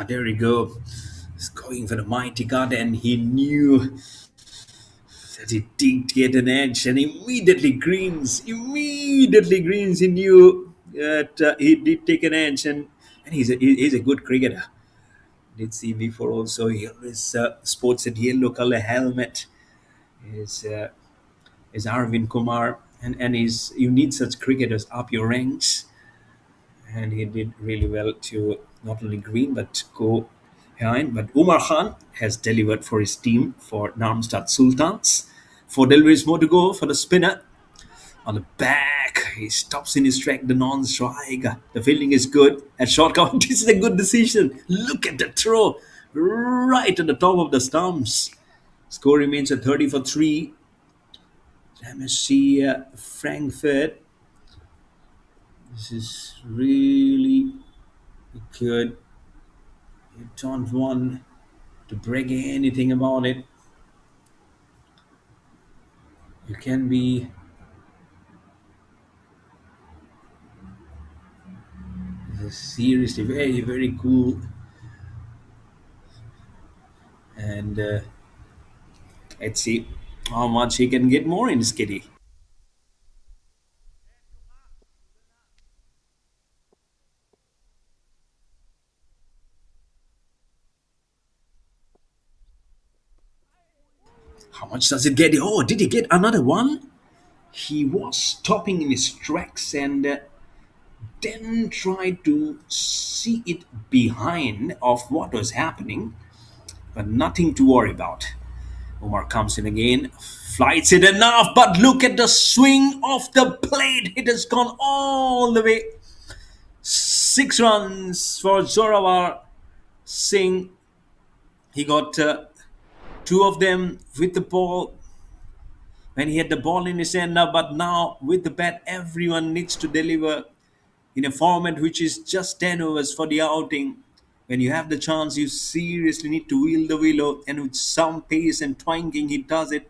There we go. He's going for the mighty cut, and he knew that he did get an edge, and immediately greens. Immediately greens. He knew that he did take an edge, and he's a good cricketer. Did see before also. He always sports a yellow color helmet. Is is Arvind Kumar, and he's you need such cricketers up your ranks, and he did really well to not only green but go behind. But Umar Khan has delivered for his team for Darmstadt Sultans. Four deliveries more to go for the spinner on the back. He stops in his track, the non-strike. The fielding is good. At short count, this is a good decision. Look at the throw right at the top of the stumps. Score remains at 30 for 3. MSC Frankfurt. This is really good. You don't want to break anything about it. You can be seriously very cool, and let's see how much he can get more in his kitty. How much does it get? Oh, did he get another one? He was stopping in his tracks and then tried to see it behind of what was happening, but nothing to worry about. Omar comes in again, flights it enough, but look at the swing of the plate. It has gone all the way. 6 runs for Zorawar Singh. He got two of them with the ball when he had the ball in his hand now, but now with the bat, everyone needs to deliver in a format which is just 10 overs for the outing. When you have the chance, you seriously need to wheel the willow, and with some pace and twanging, he does it.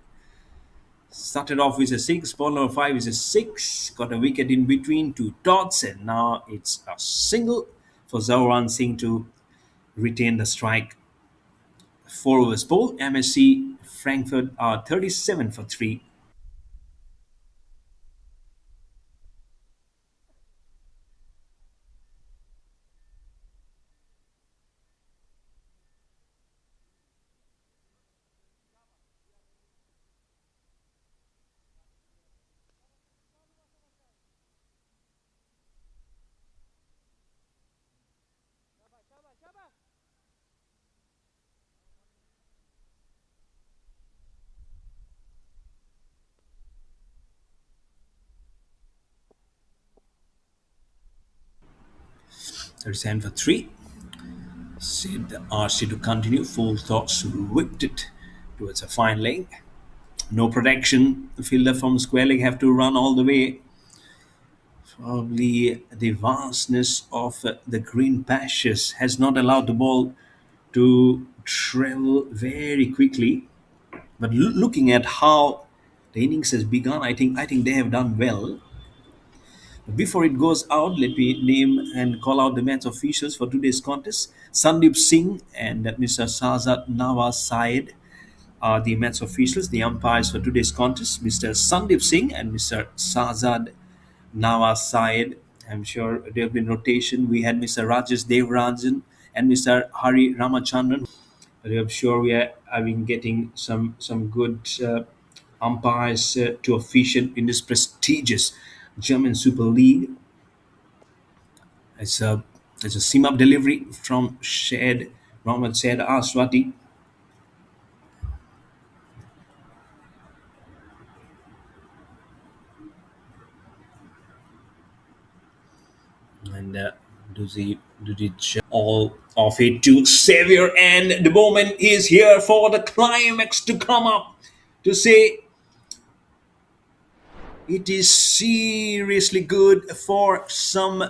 Started off with a six, ball number five is a six, got a wicket in between two dots, and now it's a single for Zauran Singh to retain the strike. Four overs ball. MSC Frankfurt are 37 for 3. 37 for 3. Sid asked to continue. Full toss whipped it towards a fine leg. No protection. The fielder from square leg have to run all the way. Probably the vastness of the green pastures has not allowed the ball to travel very quickly. But looking at how the innings has begun, I think they have done well. Before it goes out, let me name and call out the match officials for today's contest. Sandeep Singh and Mr. Sazad Nawaz Syed are the match officials, the umpires for today's contest. Mr. Sandeep Singh and Mr. Sazad Nawaz Syed. I'm sure there have been rotation. We had Mr. Rajesh Devarajan and Mr. Hari Ramachandran. I'm sure we are having getting some good umpires to officiate in this prestigious German Super League. It's a it's a seam up delivery from Shed Mohammad Said Aswati, and Dudic all of it to Xavier, and the moment is here for the climax to come up to say it is seriously good for some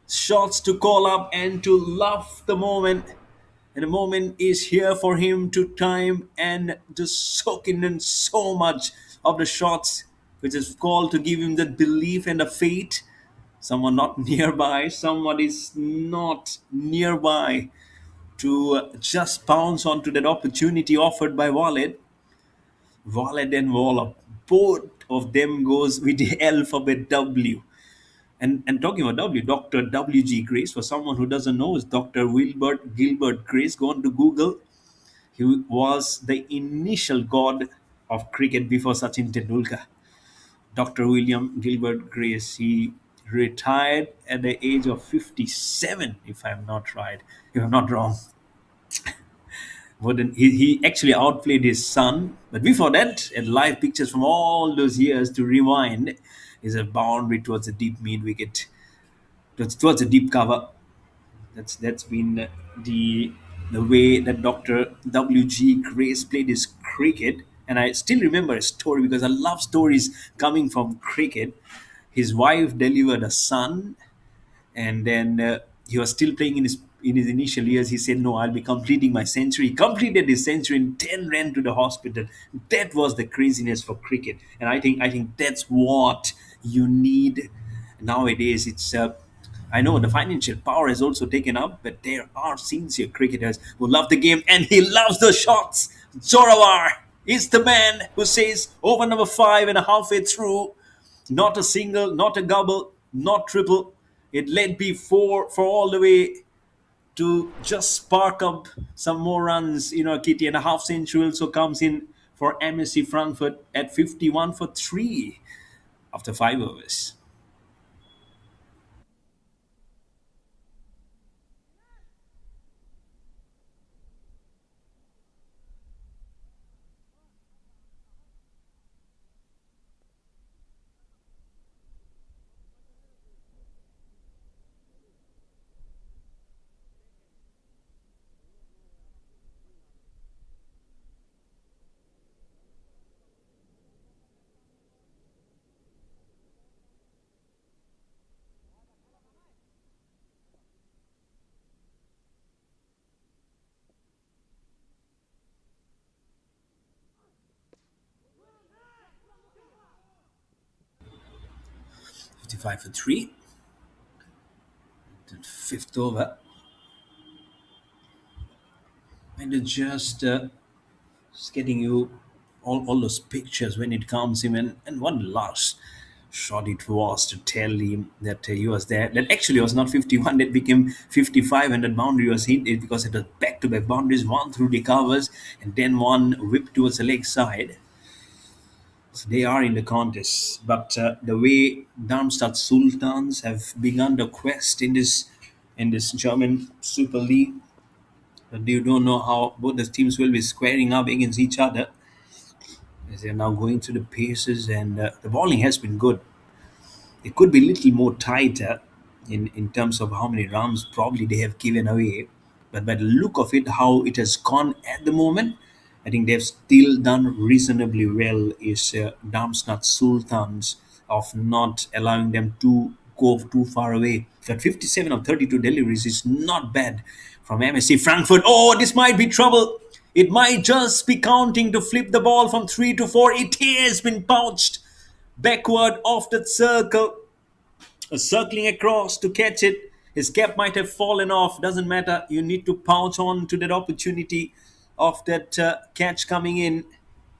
shots to call up and to love the moment. And the moment is here for him to time and to soak in so much of the shots, which is called to give him that belief and the faith. Someone not nearby, someone is not nearby to just pounce onto that opportunity offered by Wallet and Wallop. Both of them goes with the alphabet W. And talking about W, Dr. W.G. Grace, for someone who doesn't know, is Dr. Wilbert Gilbert Grace. Go on to Google. He was the initial god of cricket before Sachin Tendulkar. Dr. William Gilbert Grace. He retired at the age of 57, if I'm not right, if I'm not wrong. He actually outplayed his son. But before that, and live pictures from all those years to rewind, is a boundary towards the deep mid wicket, towards the deep cover. That's been the way that Dr. W.G. Grace played his cricket. And I still remember a story because I love stories coming from cricket. His wife delivered a son, and then he was still playing in his initial years. He said, "No, I'll be completing my century." He completed his century and 10 ran to the hospital. That was the craziness for cricket, and I think that's what you need nowadays. It's I know the financial power has also taken up, but there are sincere cricketers who love the game, and he loves the shots. Zorawar is the man who says over number five and a halfway through, not a single, not a double, not triple. It led before for all the way to just spark up some more runs. Kitty, and a half century also comes in for MSC Frankfurt at 51 for 3 after 5 overs. 5 for 3. The fifth over. And it's just getting you all those pictures when it comes in. And one last shot it was to tell him that he was there. That actually was not 51, that became 55, and that boundary was hit because it was back to back boundaries, one through the covers, and then one whipped towards the leg side. So they are in the contest. But the way Darmstadt Sultans have begun the quest in this German Super League, that you don't know how both the teams will be squaring up against each other as they're now going through the paces, and the bowling has been good. It could be a little more tighter in terms of how many runs probably they have given away. But by the look of it, how it has gone at the moment, I think they've still done reasonably well. Is Darmstadt Sultans of not allowing them to go too far away. That 57 of 32 deliveries is not bad from MSC Frankfurt. Oh, this might be trouble. It might just be counting to flip the ball from 3 to 4. It has been pounced backward off that circle, circling across to catch it. His cap might have fallen off. Doesn't matter. You need to pounce on to that opportunity of that catch coming in.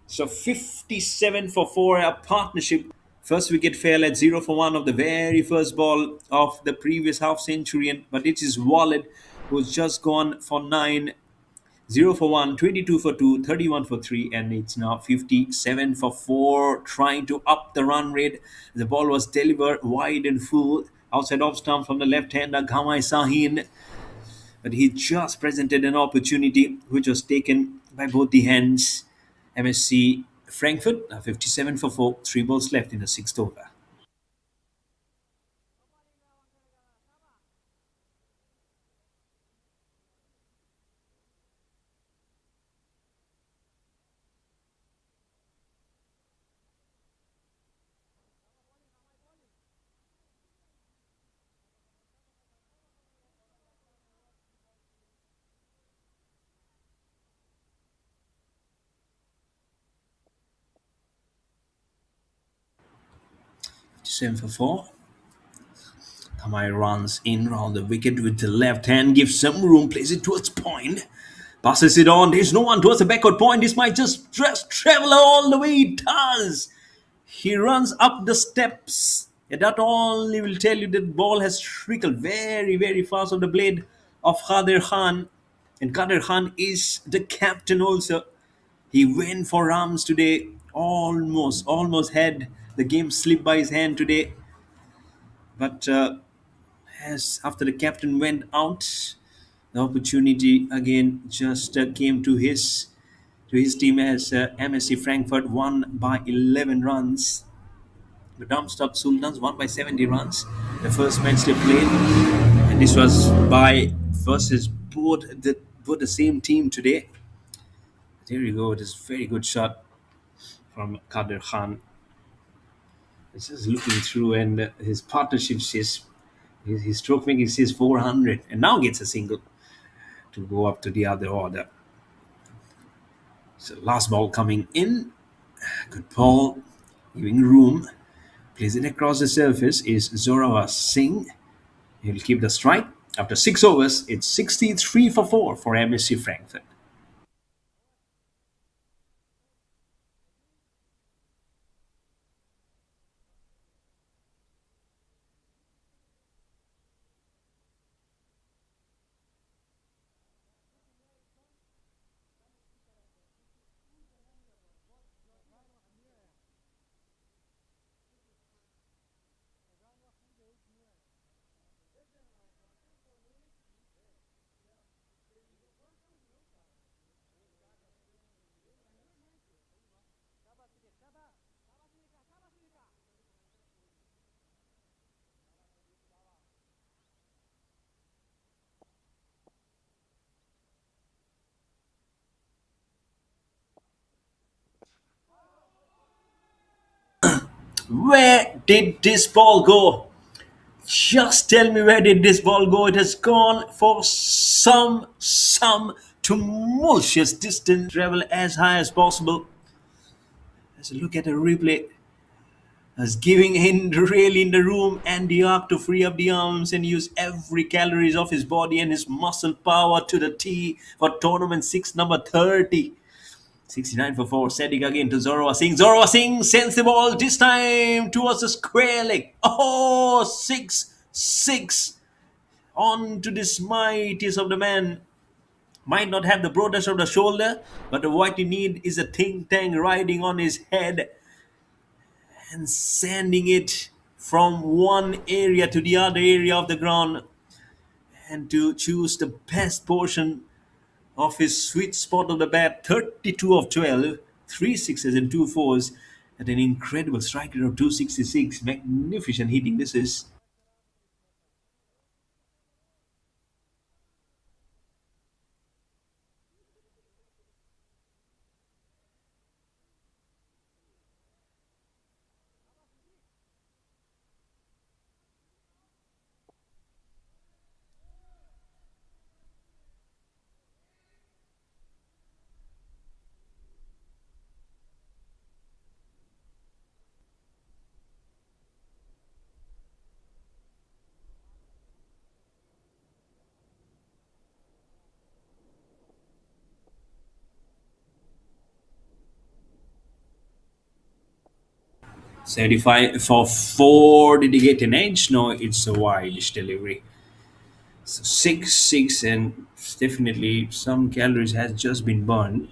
So 57 for 4, a partnership. First wicket fell at 0 for 1 of the very first ball of the previous half century. But it is Walid who's just gone for 9. 0 for 1, 22 for 2, 31 for 3, and it's now 57 for 4, trying to up the run rate. The ball was delivered wide and full, outside off stump from the left-hander, Ghamai Sahin. But he just presented an opportunity which was taken by both the hands. MSC Frankfurt, 57 for 4, 3 balls left in the sixth over. 57 for 4. Kamai runs in round the wicket with the left hand, gives some room, plays it towards point, passes it on. There's no one towards the backward point. This might just travel all the way. It does. He runs up the steps. And that only will tell you that the ball has trickled very, very fast on the blade of Kader Khan. And Kader Khan is the captain also. He went for arms today. Almost had the game slip by his hand today. But as after the captain went out, the opportunity again just came to his team as MSC Frankfurt won by 11 runs. The Darmstadt Sultans won by 70 runs. The first match they played, and this was by versus both the same team today. There you go. This very good shot from Kader Khan. It's just looking through, and his partnership says his stroke making says 400, and now gets a single to go up to the other order. So last ball coming in. Good ball, giving room. Plays it across the surface is Zorawa Singh. He'll keep the strike. After 6 overs, it's 63 for 4 for MSC Frankfurt. Where did this ball go? Just tell me, where did this ball go? It has gone for some tumultuous distance. Travel as high as possible. Let's look at a replay. as giving in really in the room and the arc to free up the arms and use every calories of his body and his muscle power to the T for tournament 6 number 30. 69 for 4, setting again to Zorwa Singh. Zorwa Singh sends the ball this time towards the square leg. Oh, 6 6 on to this mightiest of the man. Might not have the broadest of the shoulder, but what you need is a think tank riding on his head and sending it from one area to the other area of the ground and to choose the best portion of his sweet spot of the bat. 32 of 12, 3 sixes and 2 fours at an incredible strike rate of 266. Magnificent hitting this is. 75 for 4. Did he get an edge? No, it's a wide delivery. So 6 6, and definitely some calories has just been burned.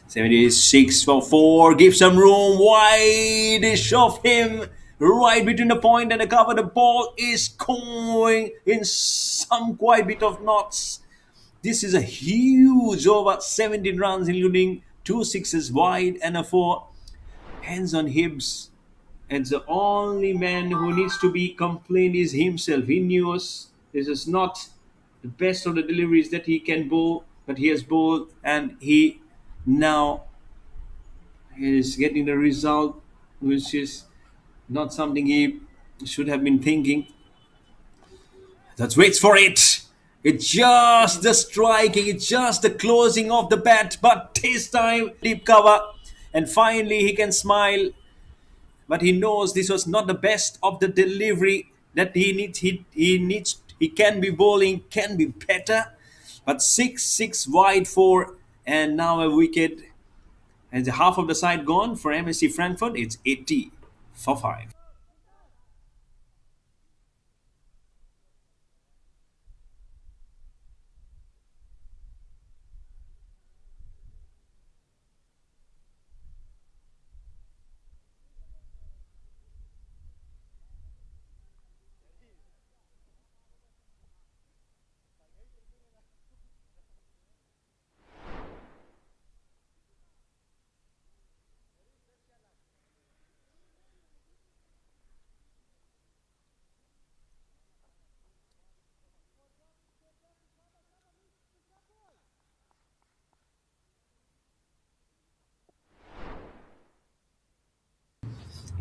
76 for 4. Give some room. Wide of him. Right between the point and the cover. The ball is going in some quite bit of knots. This is a huge over. 17 runs, including 2 sixes wide and a 4. Hands on hips. And the only man who needs to be complained is himself. He knows this is not the best of the deliveries that he can bowl, but he has bowled and he now is getting the result, which is not something he should have been thinking. Let's wait for it. It's just the striking, it's just the closing of the bat, but this time deep cover, and finally he can smile. But he knows this was not the best of the delivery that he needs. He can be bowling, can be better. But 6 6 wide 4, and now a wicket. And the half of the side gone for MSC Frankfurt. It's 80 for 5.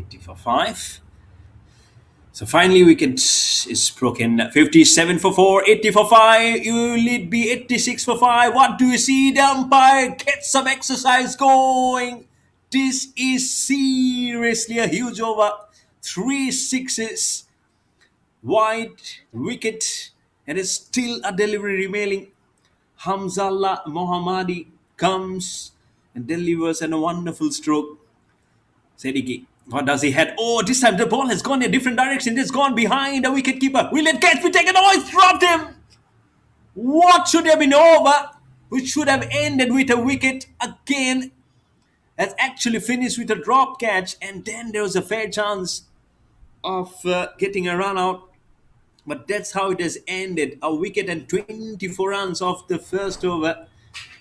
80 for 5. So finally, wicket is broken. 57 for 4, 80 for 5. Will it be 86 for 5? What do you see? The umpire get some exercise going. This is seriously a huge over. 3 sixes, wide wicket, and it's still a delivery remaining. Hamzallah Mohammadi comes and delivers a wonderful stroke. Sediki. What does he had? Oh, this time the ball has gone in a different direction. It's gone behind the wicket keeper. Will it catch? We take it. Oh, it's dropped him. What should have been over, which should have ended with a wicket again, has actually finished with a drop catch, and then there was a fair chance of getting a run out. But that's how it has ended. A wicket and 24 runs off the first over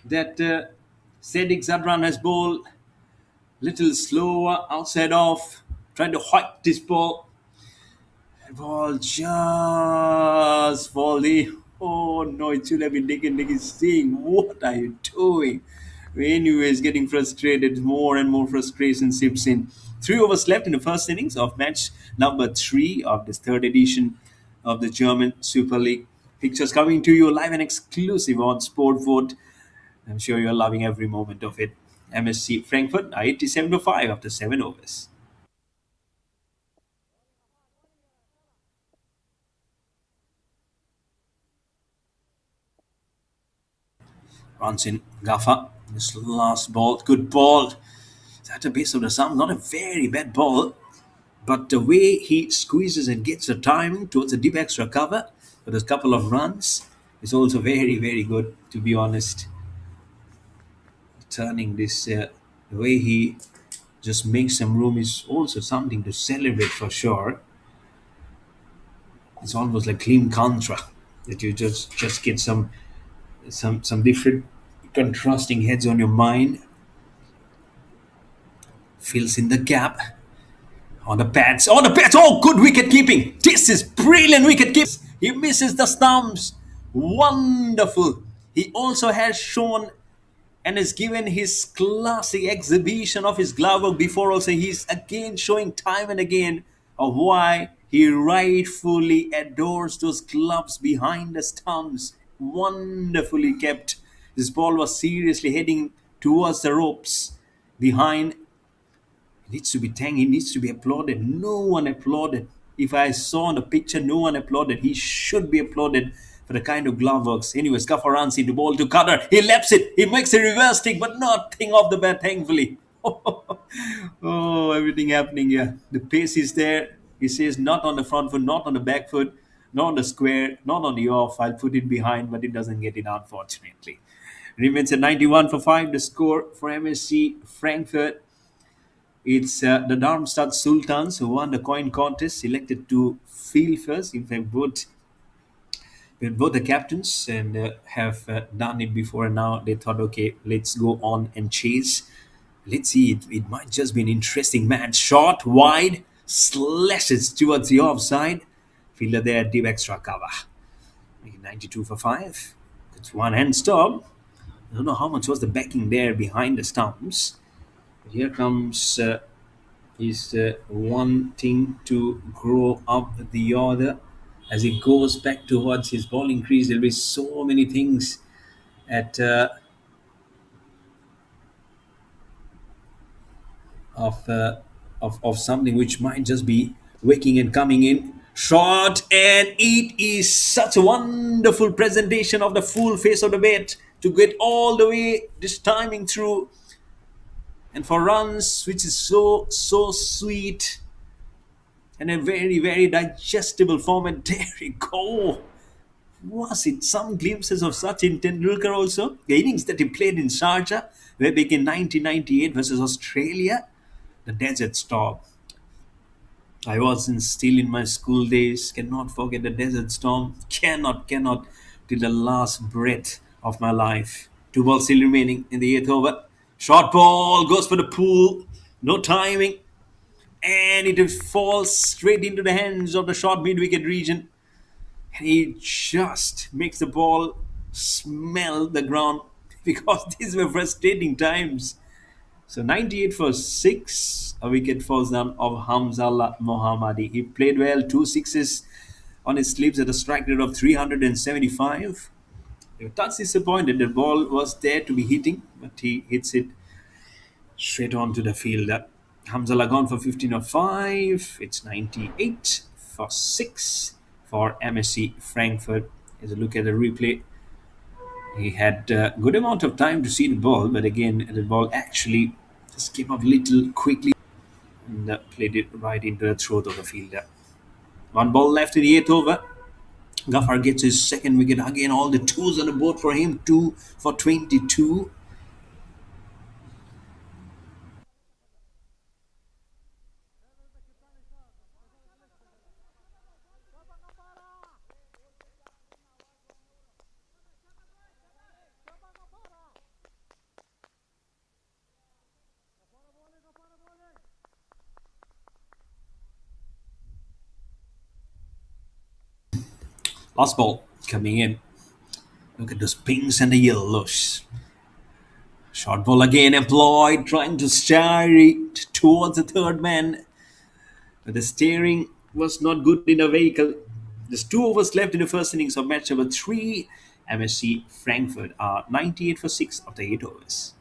that Sadiq Zadran has bowled. Little slower outside off, trying to hike this ball. The ball just falling. Oh no, it should have been Nicky Singh. What are you doing? Anyways, getting frustrated, more and more frustration seeps in. 3 overs left in the first innings of match number 3 of this third edition of the German Super League. Pictures coming to you live and exclusive on SportVot. I'm sure you're loving every moment of it. MSC Frankfurt 87 to 5 after 7 overs. Runs in Gaffa. This last ball, good ball. It's at the base of the stump, not a very bad ball. But the way he squeezes and gets the timing towards a deep extra cover for those couple of runs is also very, very good, to be honest. Turning this, the way he just makes some room is also something to celebrate for sure. It's almost like clean contra that you just get some different contrasting heads on your mind, fills in the gap on the pads. On the pads. Oh, good wicket keeping. This is brilliant wicket keeping. He misses the stumps. Wonderful. He also has shown and has given his classic exhibition of his glove work before. Also, he's again showing time and again of why he rightfully adores those gloves behind the stumps. Wonderfully kept. This ball was seriously heading towards the ropes behind. He needs to be thanked. He needs to be applauded. No one applauded. If I saw in the picture, no one applauded. He should be applauded for the kind of glove works. Anyway, Scuffer runs into ball to Cutter. He laps it. He makes a reverse stick, but nothing off the bat, thankfully. Oh, everything happening here. The pace is there. He says not on the front foot, not on the back foot, not on the square, not on the off. I'll put it behind, but it doesn't get it, unfortunately. Remains at 91 for 5. The score for MSC Frankfurt. It's the Darmstadt Sultans who won the coin contest, selected to field first. In fact, both the captains and have done it before, and now they thought, okay, let's go on and chase. Let's see, it might just be an interesting match. Short, wide, slashes towards the offside. Fielder there, deep extra cover. Making 92 for 5. It's one hand stop. I don't know how much was the backing there behind the stumps. But here comes is wanting to grow up the other as he goes back towards his bowling crease. There'll be so many things at of, uh, of something which might just be waking and coming in. Shot, and it is such a wonderful presentation of the full face of the bat to get all the way this timing through, and for runs, which is so sweet and a very, very digestible format. There we go. Was it some glimpses of Sachin Tendulkar also? The innings that he played in Sharjah way back in 1998 versus Australia, the Desert Storm. I wasn't still in my school days. Cannot forget the Desert Storm. Cannot till the last breath of my life. 2 balls still remaining in the 8th over. Short ball goes for the pool. No timing. And it falls straight into the hands of the short mid-wicket region. And he just makes the ball smell the ground because these were frustrating times. So 98 for 6, a wicket falls down of Hamzallah Mohammadi. He played well, 2 sixes on his sleeves at a strike rate of 375. They were touch disappointed. The ball was there to be hitting, but he hits it straight onto the fielder. Hamzallah gone for 15 of 5. It's 98 for 6 for MSC Frankfurt. As a look at the replay, he had a good amount of time to see the ball, but again, the ball actually just came up little quickly and played it right into the throat of the fielder. 1 ball left in the 8th over. Ghaffar gets his second wicket. Again, all the twos on the board for him. 2 for 22. Last ball coming in. Look at those pinks and the yellows. Short ball again employed, trying to steer it towards the third man. But the steering was not good in the vehicle. There's 2 overs left in the first innings of match number 3. MSC Frankfurt are 98 for 6 after 8 overs.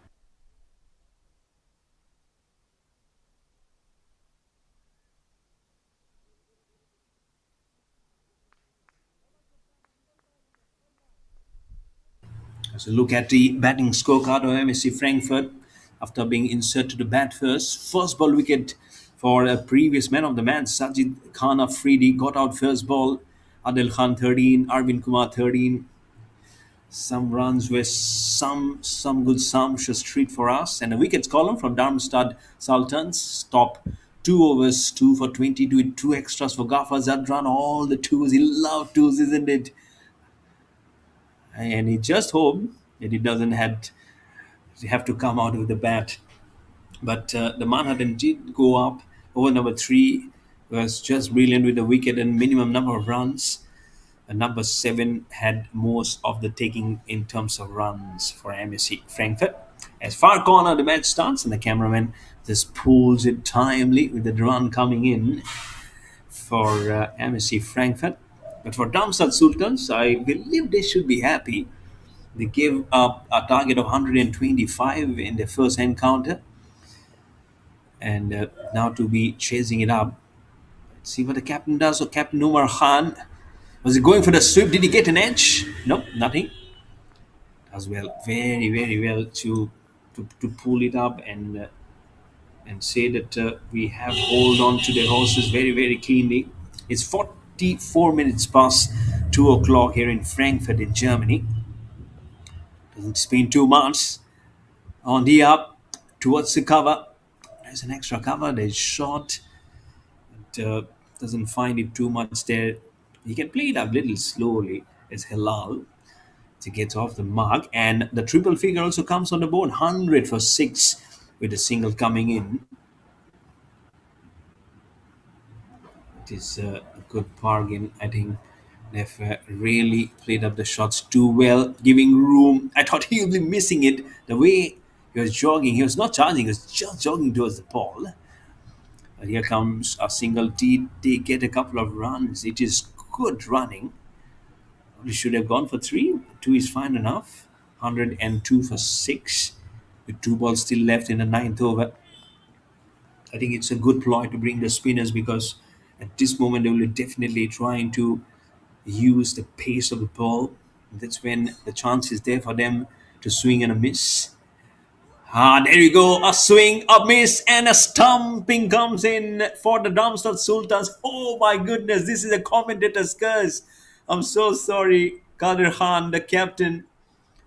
So look at the batting scorecard of MSC Frankfurt after being inserted to bat first. First ball wicket for a previous man of the match, Sajid Khan Afridi, got out first ball. Adil Khan 13, Arvind Kumar 13. Some runs were some good sumptuous treat for us. And a wickets column from Darmstadt Sultans. Stop 2 overs, 2 for 22 with 2 extras for Ghaffar Zadran. All the twos. He loved twos, isn't it? And he just hoped that he doesn't have to come out with the bat. But the Manhattan did go up. Over number 3 was just brilliant with the wicket and minimum number of runs. And number 7 had most of the taking in terms of runs for MSC Frankfurt. As far corner the match starts, and the cameraman just pulls it timely with the run coming in for MSC Frankfurt. But for Darmstadt Sultans, I believe they should be happy. They gave up a target of 125 in their first encounter, and now to be chasing it up. Let's see what the captain does. So Captain Umar Khan, was he going for the sweep? Did he get an edge? Nope, nothing. As well, very very well to pull it up and say that we have hold on to the horses very very cleanly. It's 44 minutes past 2 o'clock here in Frankfurt in Germany. Doesn't spin too much. On the up towards the cover. There's an extra cover. There's short. It doesn't find it too much there. He can play it up a little slowly. It's Hilal. He gets off the mark. And the triple figure also comes on the board. 100 for 6 with a single coming in. It is a good bargain. I think they've really played up the shots too well, giving room. I thought he would be missing it. The way he was jogging, he was not charging, he was just jogging towards the ball. But here comes a single T. They get a couple of runs. It is good running. Probably should have gone for 3. 2 is fine enough. 102 for 6 with 2 balls still left in the ninth over. I think it's a good ploy to bring the spinners because at this moment they will be definitely trying to use the pace of the ball. That's when the chance is there for them to swing and a miss. There you go. A swing, a miss, and a stumping comes in for the Darmstadt Sultans. Oh my goodness, this is a commentator's curse. I'm so sorry, Kadir Khan, the captain.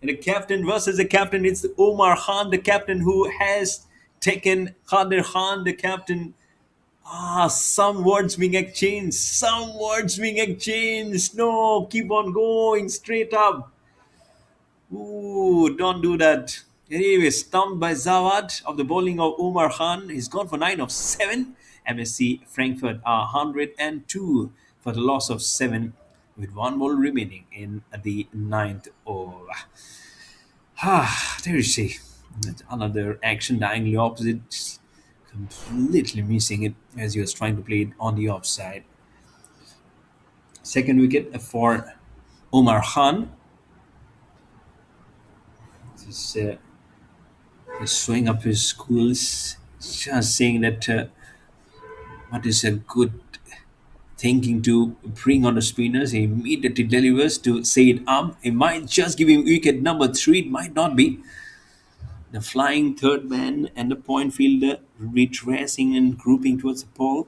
And the captain versus the captain, it's Omar Khan, the captain, who has taken Kadir Khan, the captain. Some words being exchanged. Some words being exchanged. No, keep on going straight up. Ooh, don't do that. Anyway, stumped by Zawad of the bowling of Umar Khan. He's gone for 9 of 7. MSC Frankfurt are 102 for the loss of 7 with 1 ball remaining in the ninth over. There you see. That's another action diagonally opposite. Completely missing it as he was trying to play it on the offside. Second wicket for Umar Khan. This is showing up his schools, just saying that what is a good thinking to bring on the spinners. He immediately delivers to Said Am. He might just give him wicket number 3. It might not be. The flying third man and the point fielder retracing and grouping towards the ball.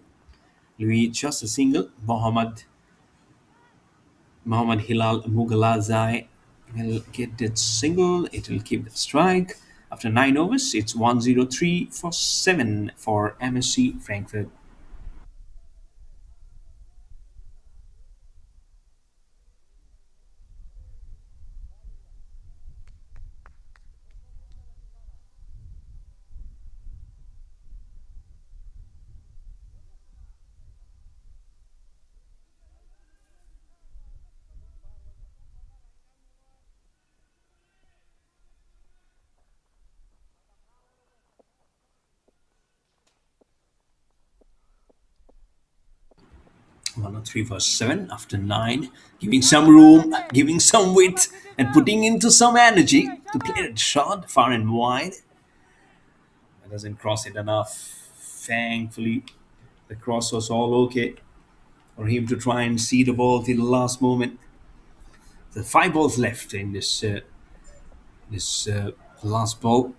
Louis just a single. Mohammad Hilal Mughalazai will get that single. It will keep the strike. After 9 overs, it's 103 for 7 for MSC Frankfurt. 103 for 7 after 9, giving some room, giving some width, and putting into some energy to play that shot far and wide. It doesn't cross it enough. Thankfully, the cross was all okay for him to try and see the ball till the last moment. The five balls left in this last ball.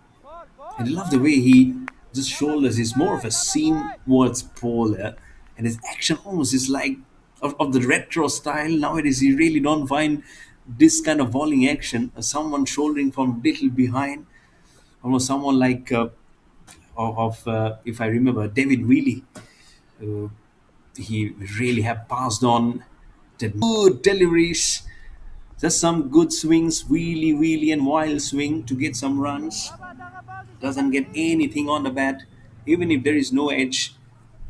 And I love the way he just shoulders. He's more of a seamwards bowler, and his action almost is like of the retro style. Nowadays, you really don't find this kind of bowling action. Someone shouldering from little behind, almost someone like if I remember, David Wheely. Uh, he really have passed on the good deliveries. Just some good swings, wheelie, wheelie, and wild swing to get some runs. Doesn't get anything on the bat. Even if there is no edge,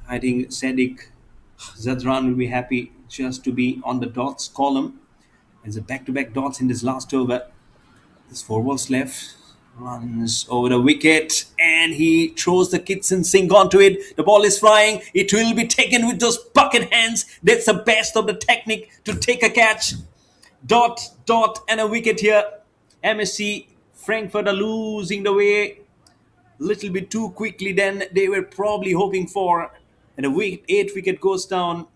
I think Sadiq Zadran will be happy just to be on the dots column. There's a back-to-back dots in this last over. There's four balls left. Runs over the wicket and he throws the kitchen sink onto it. The ball is flying. It will be taken with those bucket hands. That's the best of the technique to take a catch. Dot, dot, and a wicket here. MSC Frankfurt are losing the way little bit too quickly than they were probably hoping for. And a wicket, eight wicket goes down.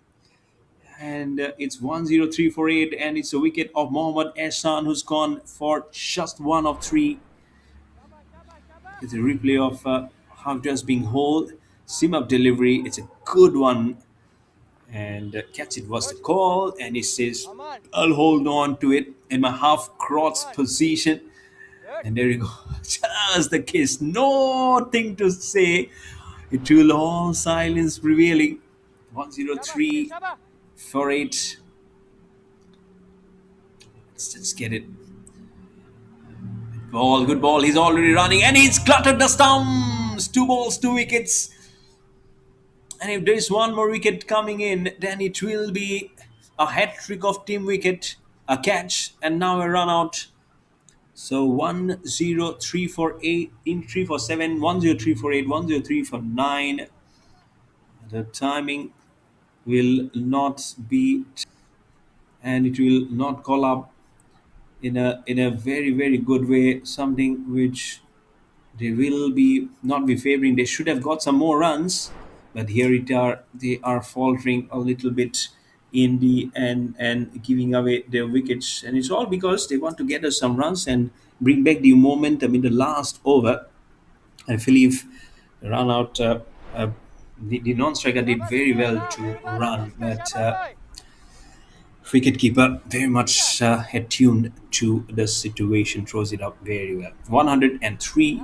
And it's 103 for 8. And it's a wicket of Mohammad Ehsan who's gone for just one of three. It's a replay of how just being hold. Sim up delivery. It's a good one. And catch it was the call. And he says, I'll hold on to it in my half cross position. And there you go. Just the kiss. Nothing to say. It will all silence prevailing. 103 for 8. Let's get it. Ball, good ball. He's already running and he's cluttered the stumps. Two balls, two wickets. And if there's one more wicket coming in, then it will be a hat trick of team wicket, a catch, and now a run out. So 103 for 8, in 3 for 7, 103 for 8, 103 for 9. The timing will not be, and it will not call up in a very very good way. Something which they will be not be favoring. They should have got some more runs, but here they are faltering a little bit in the end and giving away their wickets, and it's all because they want to get us some runs and bring back the momentum in the last over. I believe the run out. The non-striker did very well to run, but wicketkeeper very much attuned to the situation, throws it up very well. 103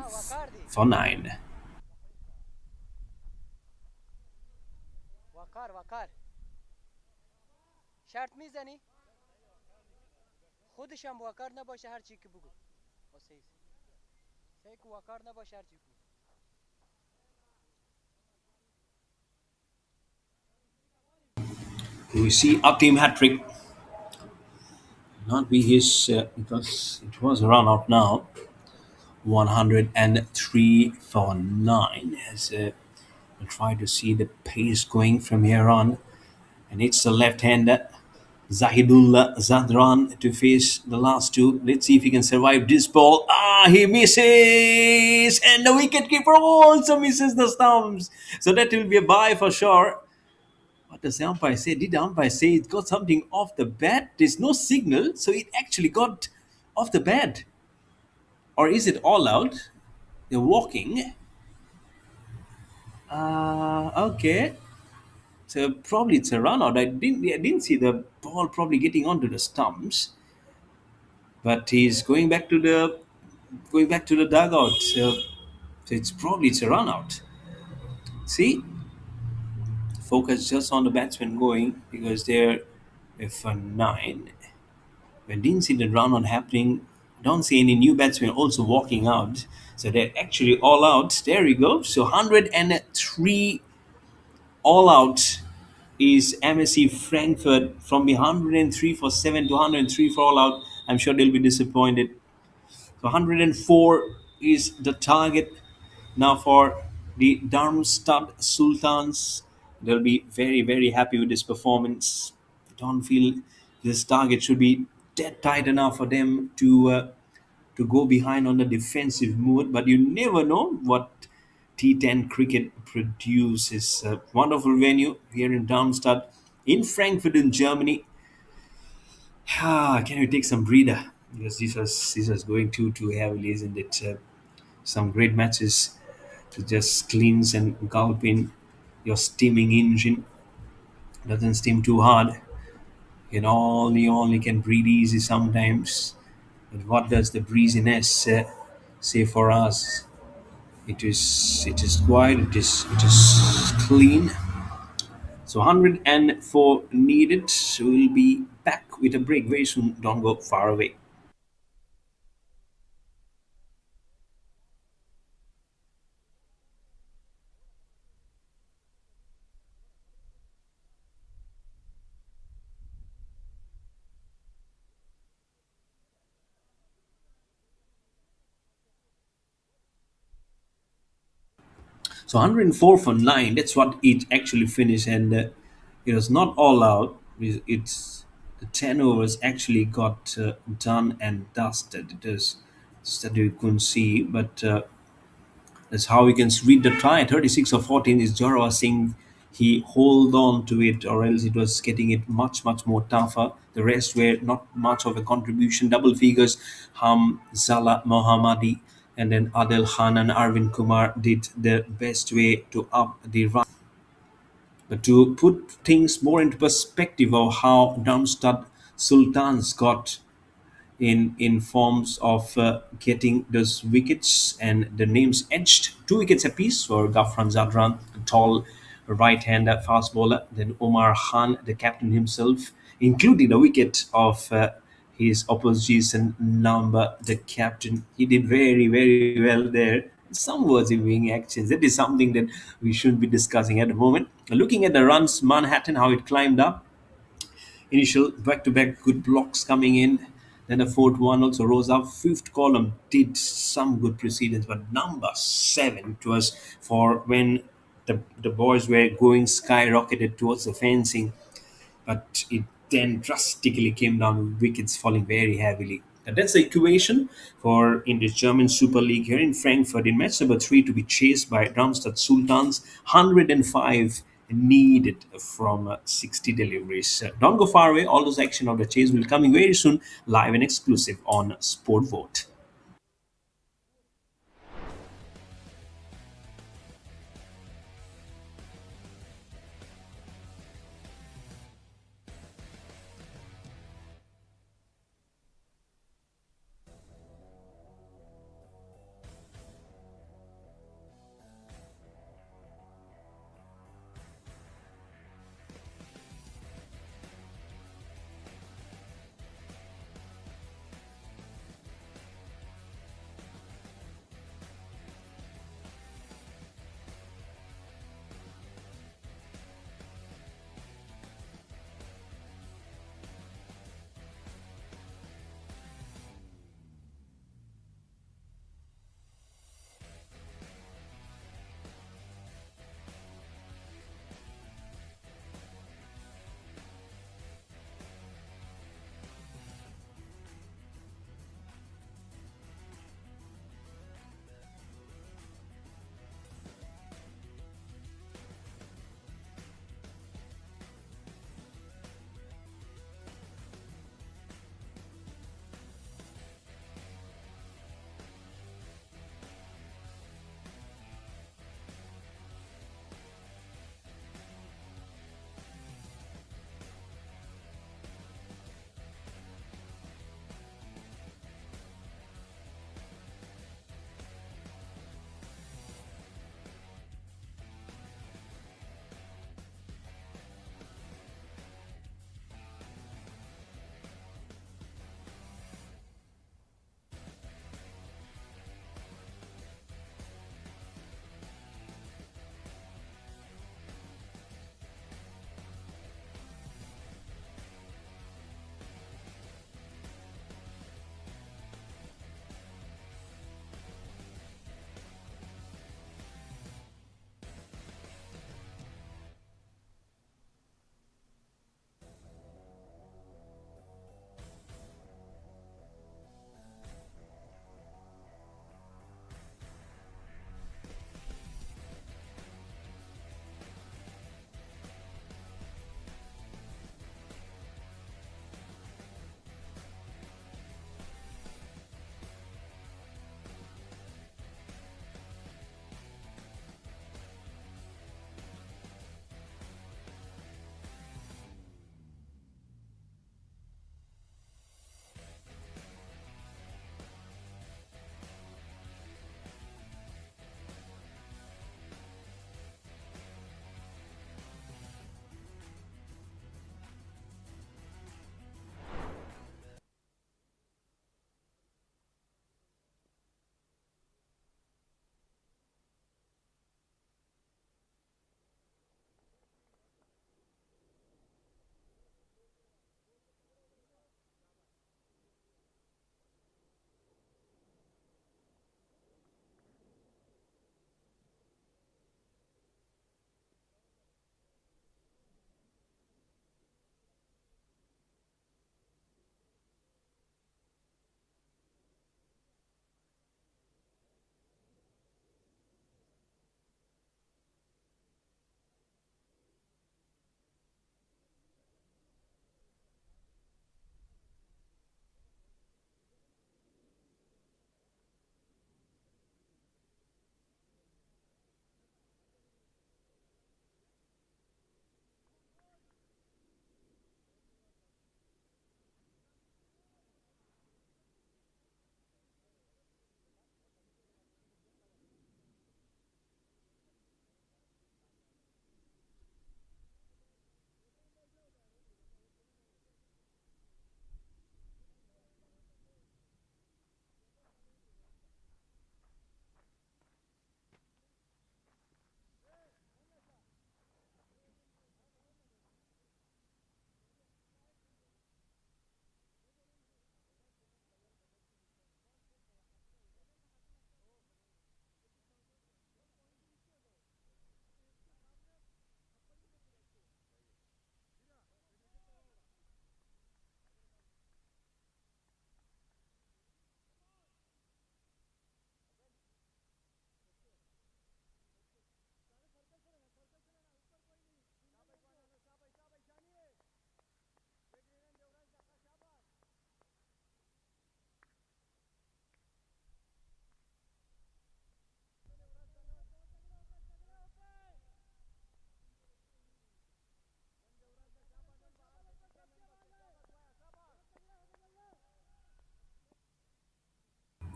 for 9. Vakar, vakar. شرط میزنی؟ خودش هم واکار نباشه هر چی که بگو. واسه سیک واکار نباشه هر چی بگو. We see a team hat trick. Not be his because it was a run out now. 103 for 9. As we'll try to see the pace going from here on, and it's the left-hander Zahidullah Zadran to face the last two. Let's see if he can survive this ball. He misses, and the wicketkeeper also misses the stumps. So that will be a bye for sure. What does the umpire say? Did the umpire say it got something off the bat? There's no signal, so it actually got off the bat. Or is it all out? They're walking. Okay. So probably it's a run out. I didn't see the ball probably getting onto the stumps. But he's going back to the dugout. So it's a run out. See? Focus just on the batsman going because they're for 9. We didn't see the run on happening. Don't see any new batsmen also walking out. So they're actually all out. There we go. So 103 all out is MSC Frankfurt from the 103 for 7 to 103 for all out. I'm sure they'll be disappointed. So 104 is the target now for the Darmstadt Sultans. They'll be very, very happy with this performance. I don't feel this target should be dead tight enough for them to go behind on the defensive mood. But you never know what T10 cricket produces. A wonderful venue here in Darmstadt, in Frankfurt, in Germany. Can you take some breather? Because this was going too heavily, isn't it? Some great matches to just cleanse and gulp in your steaming engine. Doesn't steam too hard. You only can breathe easy sometimes. But what does the breeziness say for us? It is quiet. It is clean. So 104 needed. So we'll be back with a break very soon. Don't go far away. So 104 for 9, that's what it actually finished. And it was not all out. It's the 10 overs actually got done and dusted. It is that you couldn't see, but that's how we can read the try. 36 or 14 is Jora Singh. He hold on to it, or else it was getting it much, much more tougher. The rest were not much of a contribution. Double figures, Zala Mohammadi, and then Adel Khan and Arvind Kumar did the best way to up the run. But to put things more into perspective of how Darmstadt Sultans got in forms of getting those wickets and the names edged. Two wickets apiece for Gafran Zadran, the tall right-hander fast bowler. Then Omar Khan, the captain himself, including a wicket of his opposition number, the captain. He did very, very well there. Some words in wing actions. That is something that we shouldn't be discussing at the moment. Looking at the runs, Manhattan, how it climbed up, initial back-to-back good blocks coming in. Then the fourth one also rose up. Fifth column did some good precedence, but number seven, it was for when the boys were going skyrocketed towards the fencing, but it then drastically came down with wickets falling very heavily. And that's the equation for in the German Super League here in Frankfurt in match number three to be chased by Darmstadt Sultans. 105 needed from 60 deliveries. Don't go far away. All those action of the chase will coming very soon, live and exclusive on SportVot.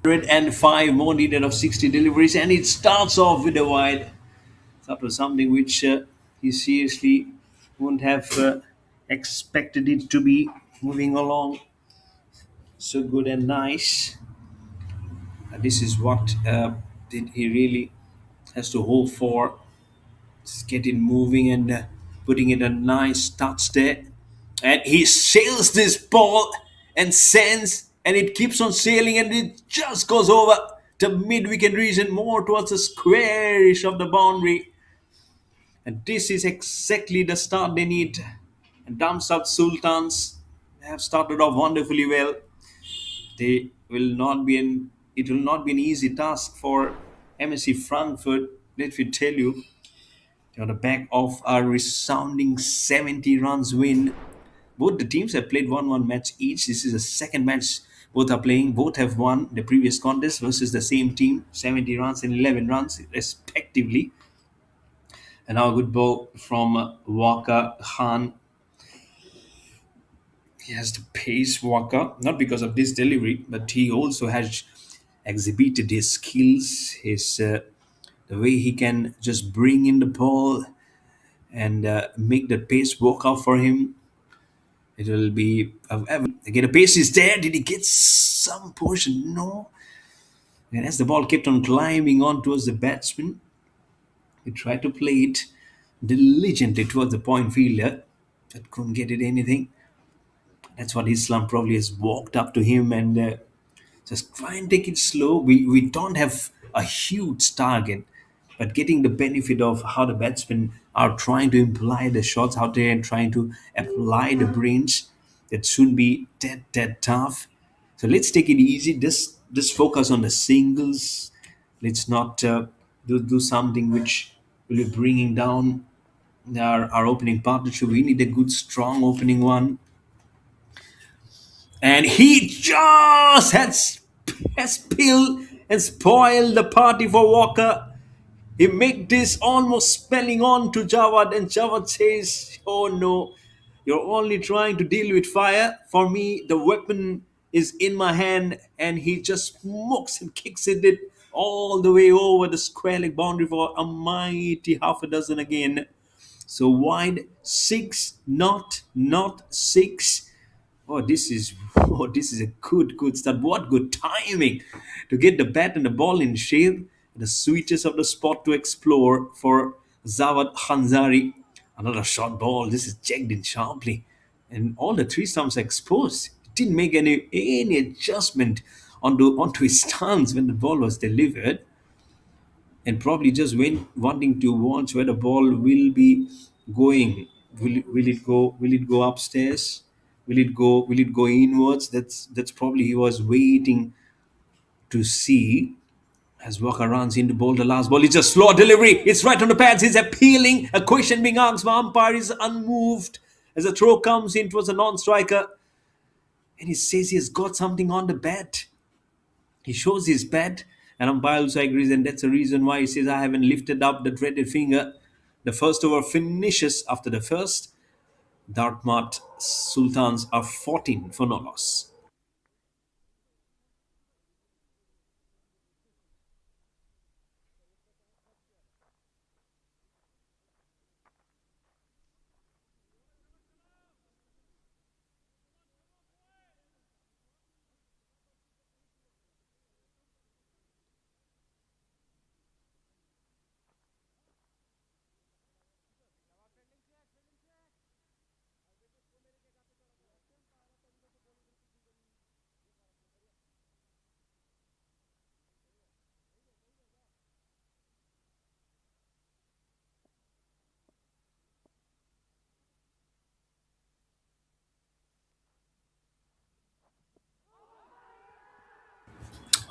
105 more needed of 60 deliveries, and it starts off with a wide. That was something which he seriously wouldn't have expected it to be moving along so good and nice. This is what did he really has to hope for. Just getting moving and putting in a nice touch there. And he sails this ball and sends, and it keeps on sailing, and it just goes over the mid-wicket region, more towards the squarish of the boundary. And this is exactly the start they need. And Damsat Sultans have started off wonderfully well. They will not be an it will not be an easy task for MSC Frankfurt. Let me tell you, on the back of a resounding 70 runs win. Both the teams have played 1-1 match each. This is the second match both are playing. Both have won the previous contest versus the same team, 70 runs and 11 runs respectively. And now a good ball from Walker Khan. He has the pace, Walker, not because of this delivery, but he also has exhibited his skills, his the way he can just bring in the ball and make the pace work out for him. It will be again. The pace is there. Did he get some portion? No. And as the ball kept on climbing on towards the batsman, he tried to play it diligently towards the point fielder, but couldn't get it anything. That's what Islam probably has walked up to him and just try and take it slow. We don't have a huge target, but getting the benefit of how the batsmen are trying to imply the shots out there and trying to apply the brains, that shouldn't be that tough. So let's take it easy. Just focus on the singles. Let's not do something which will be bringing down our opening partnership. We need a good, strong opening one. And he just has spilled and spoiled the party for Walker. He make this almost spelling on to Jawad, and Jawad says, "Oh no, you're only trying to deal with fire. For me, the weapon is in my hand." And he just smokes and kicks it all the way over the square leg boundary for a mighty half a dozen again. So wide six, not six. Oh, this is a good start. What good timing to get the bat and the ball in shape. The sweetest of the spot to explore for Zawad Khanzari. Another short ball. This is checked in sharply, and all the three stumps are exposed. Didn't make any adjustment onto his stance when the ball was delivered, and probably just wanting to watch where the ball will be going. Will it go upstairs? Will it go inwards? That's probably he was waiting to see. As Walker runs in to bowl the last ball, it's a slow delivery. It's right on the pads. It's appealing. A question being asked by umpire is unmoved as a throw comes in towards a non-striker, and he says he has got something on the bat. He shows his bat, and umpire also agrees, and that's the reason why he says, "I haven't lifted up the dreaded finger." The first over finishes after the first. Dartmouth Sultans are 14 for no loss.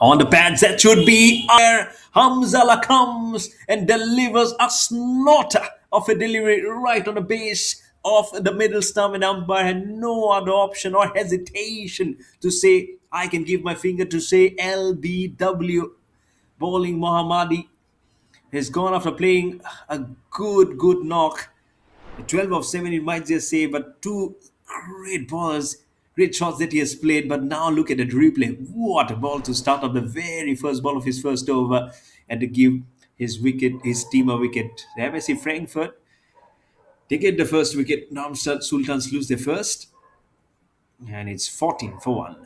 On the pads, that should be there. Hamzala comes and delivers a snorter of a delivery right on the base of the middle stump, and umpire had no other option or hesitation to say, "I can give my finger to say LBW." Bowling Mohammadi has gone after playing a good knock. 12 of 7, it might just say, but two great balls Great shots that he has played, but now look at that replay. What a ball to start up the very first ball of his first over and to give his team a wicket. The MSC Frankfurt, they get the first wicket. Darmstadt Sultans lose their first, and it's 14 for 1.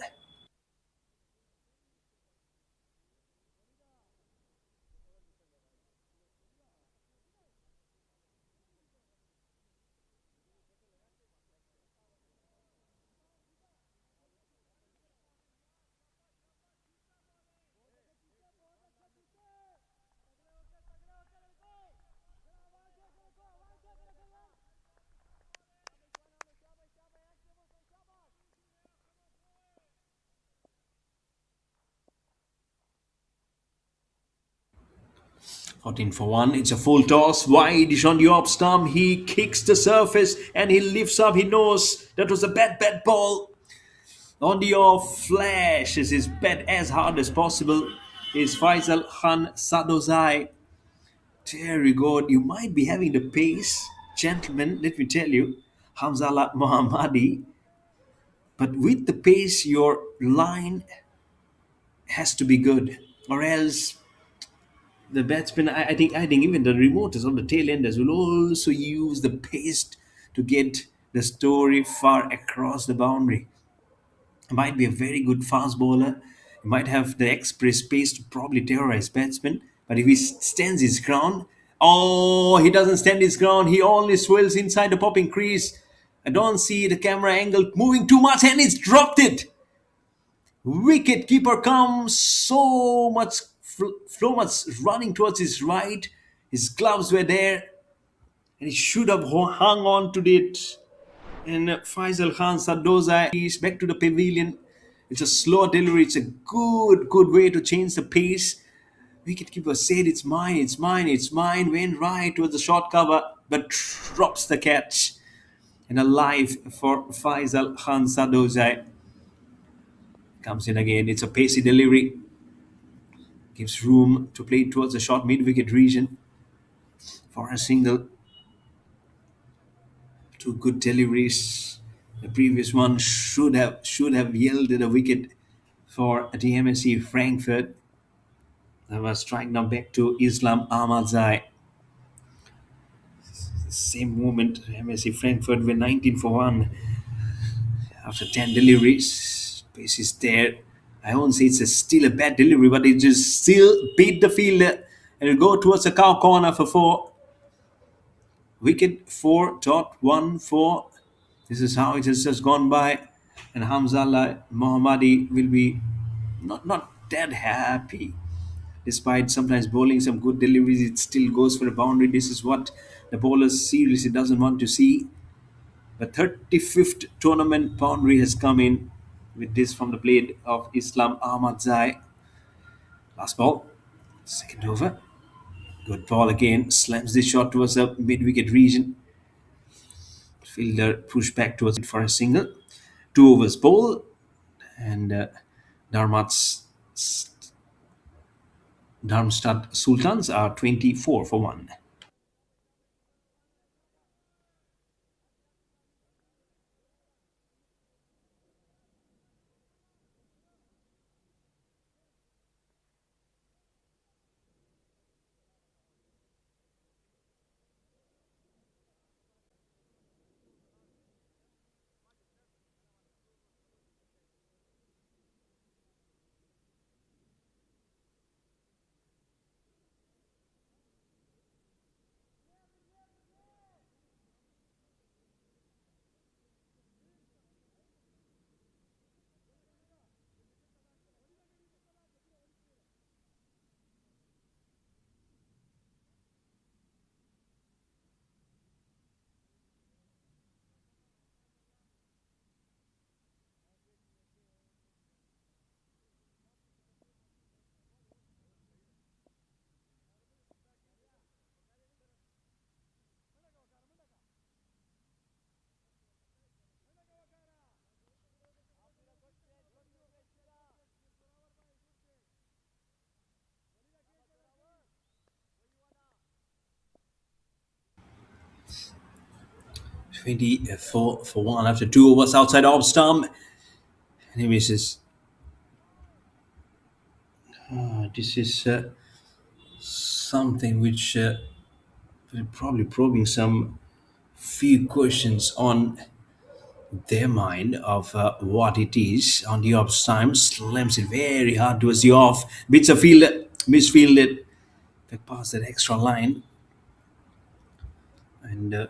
14 for 1. It's a full toss. Wide is on the off stump. He kicks the surface and he lifts up. He knows that was a bad ball. On the off, flashes his bat as hard as possible. Is Faisal Khan Sadozai. Very good. You might be having the pace, gentlemen. Let me tell you, Hamzallah Mohammadi. But with the pace, your line has to be good, or else the batsman. I think even the remoters on the tail enders will also use the pace to get the story far across the boundary. Might be a very good fast bowler. He might have the express pace to probably terrorize batsmen. But if he stands his ground, oh, he doesn't stand his ground. He only swirls inside the popping crease. I don't see the camera angle moving too much, and he's dropped it. Wicket keeper comes so much running towards his right. His gloves were there, and he should have hung on to it. And Faisal Khan Sardoza is back to the pavilion. It's a slow delivery. It's a good way to change the pace. Wicketkeeper said, "It's mine, it's mine, it's mine." Went right towards the short cover, but drops the catch. And a live for Faisal Khan Sardoza. Comes in again. It's a pacey delivery. Gives room to play towards the short mid-wicket region for a single. Two good deliveries. The previous one should have yielded a wicket for DMSC Frankfurt. That was strike now back to Islam Ahmadzai. Same moment, MSC Frankfurt were 19 for 1 after 10 deliveries. Pace is there. I won't say still a bad delivery, but it just still beat the fielder and it go towards the cow corner for 4. Wicket 4.14. This is how it has just gone by. And Hamzallah Mohammadi will be not that happy. Despite sometimes bowling some good deliveries, it still goes for a boundary. This is what the bowler seriously doesn't want to see. The 35th tournament boundary has come in with this from the plate of Islam Ahmadzai. Last ball, second over. Good ball again. Slams this shot towards the mid-wicket region. Fielder pushed back towards it for a single. 2 overs bowl. And Darmat's Darmstadt Sultans are 24 for 1. 24 for 1 after 2 overs outside off stump. And he misses. This is something which will probably probing some few questions on their mind of what it is. On the off time, slams it very hard towards the off. Bits of field, misfielded, back past that extra line, and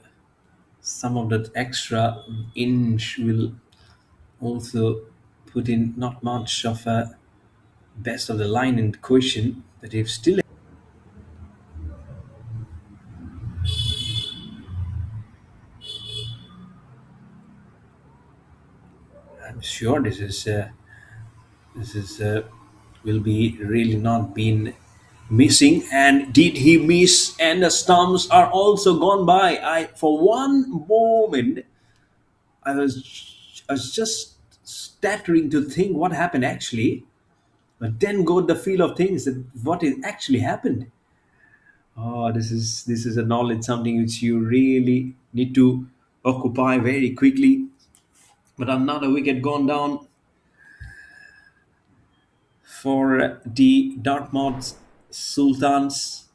some of that extra inch will also put in not much of a best of the line in question, but if still, I'm sure this is will be really not been missing. And did he miss? And the stumps are also gone by. I for one moment I was just stuttering to think what happened actually, but then got the feel of things that what is actually happened. Oh, this is a knowledge, something which you really need to occupy very quickly. But another wicket gone down for the Dartmouth Sultans.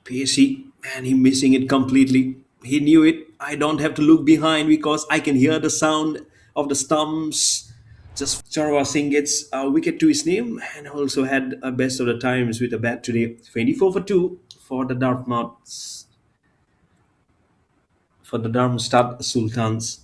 Pacey, and he missing it completely. He knew it. I don't have to look behind because I can hear the sound of the stumps. Just Charwa Singh gets a wicket to his name and also had a best of the times with a bat today. 24 for 2 for the Darmstadt Sultans.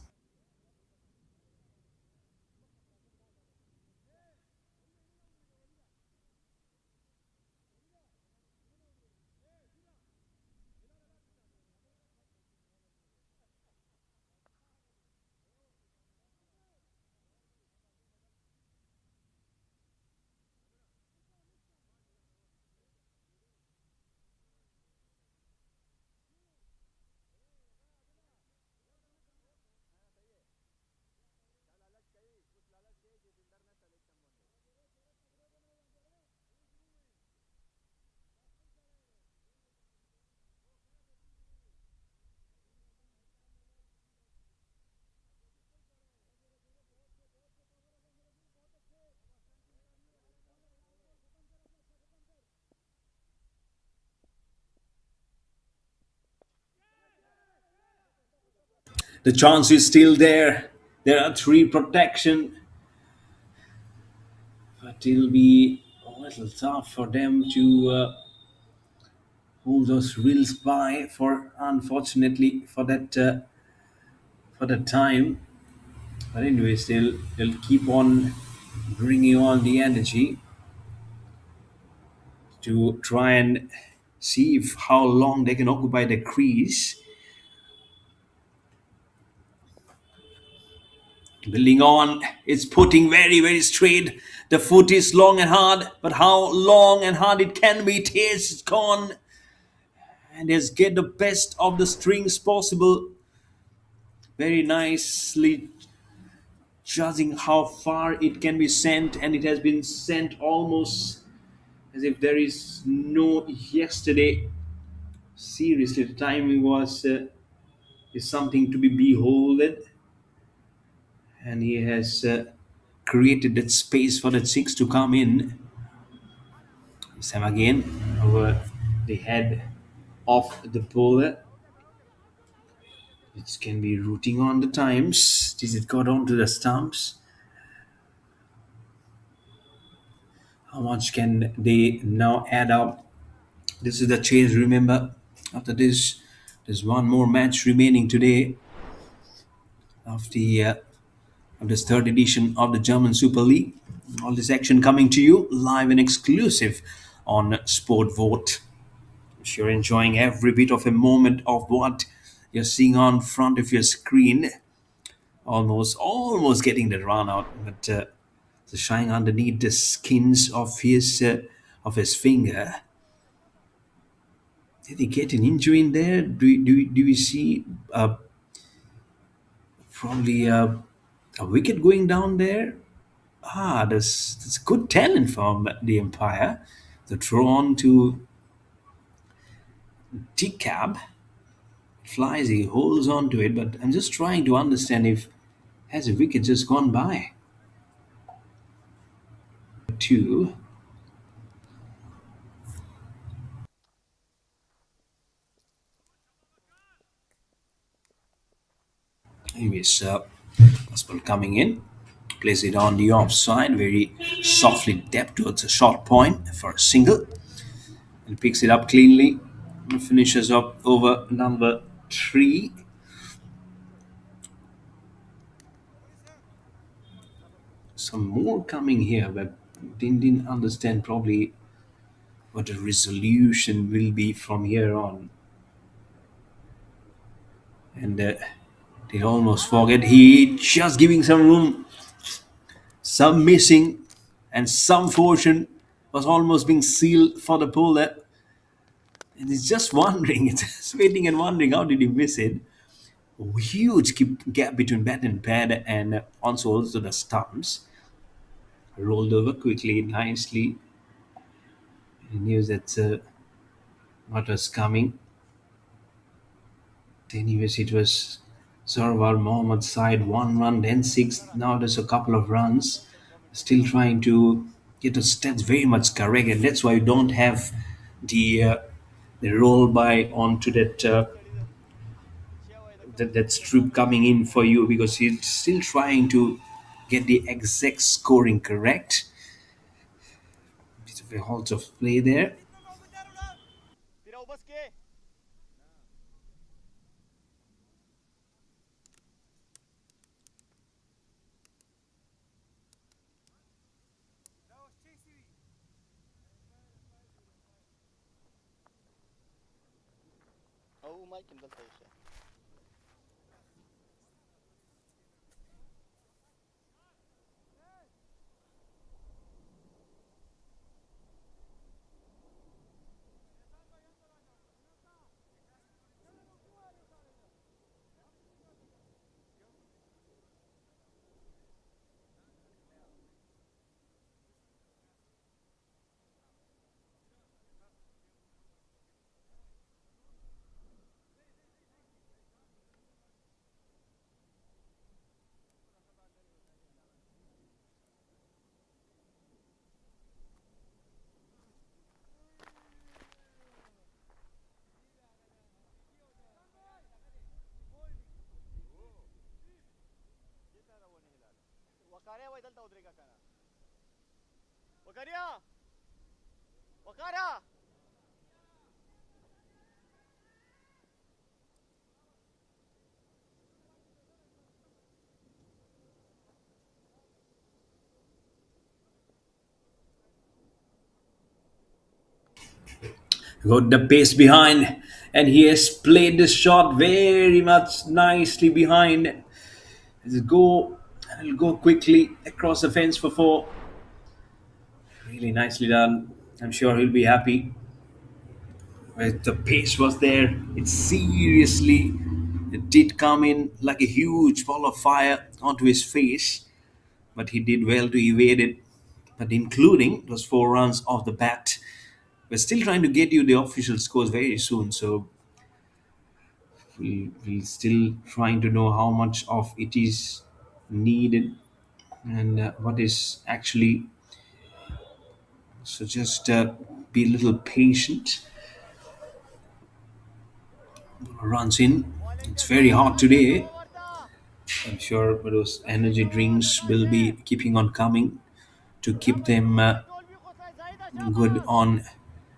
The chance is still there. There are three protection, but it'll be a little tough for them to hold those reels by. For unfortunately for that time. But anyways, they'll keep on bringing on the energy to try and see if how long they can occupy the crease. Building on, it's putting very, very straight. The foot is long and hard, but how long and hard it can be, it is gone. And has get the best of the strings possible. Very nicely judging how far it can be sent, and it has been sent almost as if there is no yesterday. Seriously, the timing was is something to be beholded, and he has created that space for that six to come in. Sam again over the head of the bowler. It can be rooting on the times. Does it got onto the stumps? How much can they now add up? This is the chase. Remember, after this, there's one more match remaining today of the of this third edition of the German Super League. All this action coming to you live and exclusive on SportVot. If you're enjoying every bit of a moment of what you're seeing on front of your screen, almost getting the run out, but the shine underneath the skins of his finger. Did he get an injury in there? Do we see probably a wicket going down there? Ah, that's good talent from the Empire. The throw on to T-Cab flies, he holds on to it, but I'm just trying to understand if Has a wicket just gone by? Two. Anyways, Gospel coming in. Plays it on the offside, very softly depth towards a short point for a single. And picks it up cleanly. And finishes up over number three. Some more coming here, but didn't understand probably what the resolution will be from here on. And they almost forget he just giving some room, some missing, and some fortune was almost being sealed for the puller. And he's just wondering, it's just waiting and wondering how did he miss it. Huge gap between bat and pad and also the stumps. Rolled over quickly, nicely. He knew that what was coming. Anyways, it was Sarwar Mohammed side 1 run, then six. Now there's a couple of runs. Still trying to get the stats very much correct, and that's why we don't have the uh, the roll by onto that strip coming in for you because he's still trying to get the exact scoring correct. Bit of a halt of play there. Tira bas ke. Oh, my Kindle station. Wakaria wa idal ta udrega kana. Wakaria! Wakara! Got the pace behind, and he has played the shot very much nicely behind. Let's go. I'll go quickly across the fence for four. Really nicely done. I'm sure he'll be happy. But the pace was there. It did come in like a huge ball of fire onto his face, but he did well to evade it. But including those 4 runs off the bat, we're still trying to get you the official scores very soon. So we're still trying to know how much of it is needed and what is actually. So just be a little patient. Runs in. It's very hot today. I'm sure those energy drinks will be keeping on coming to keep them good on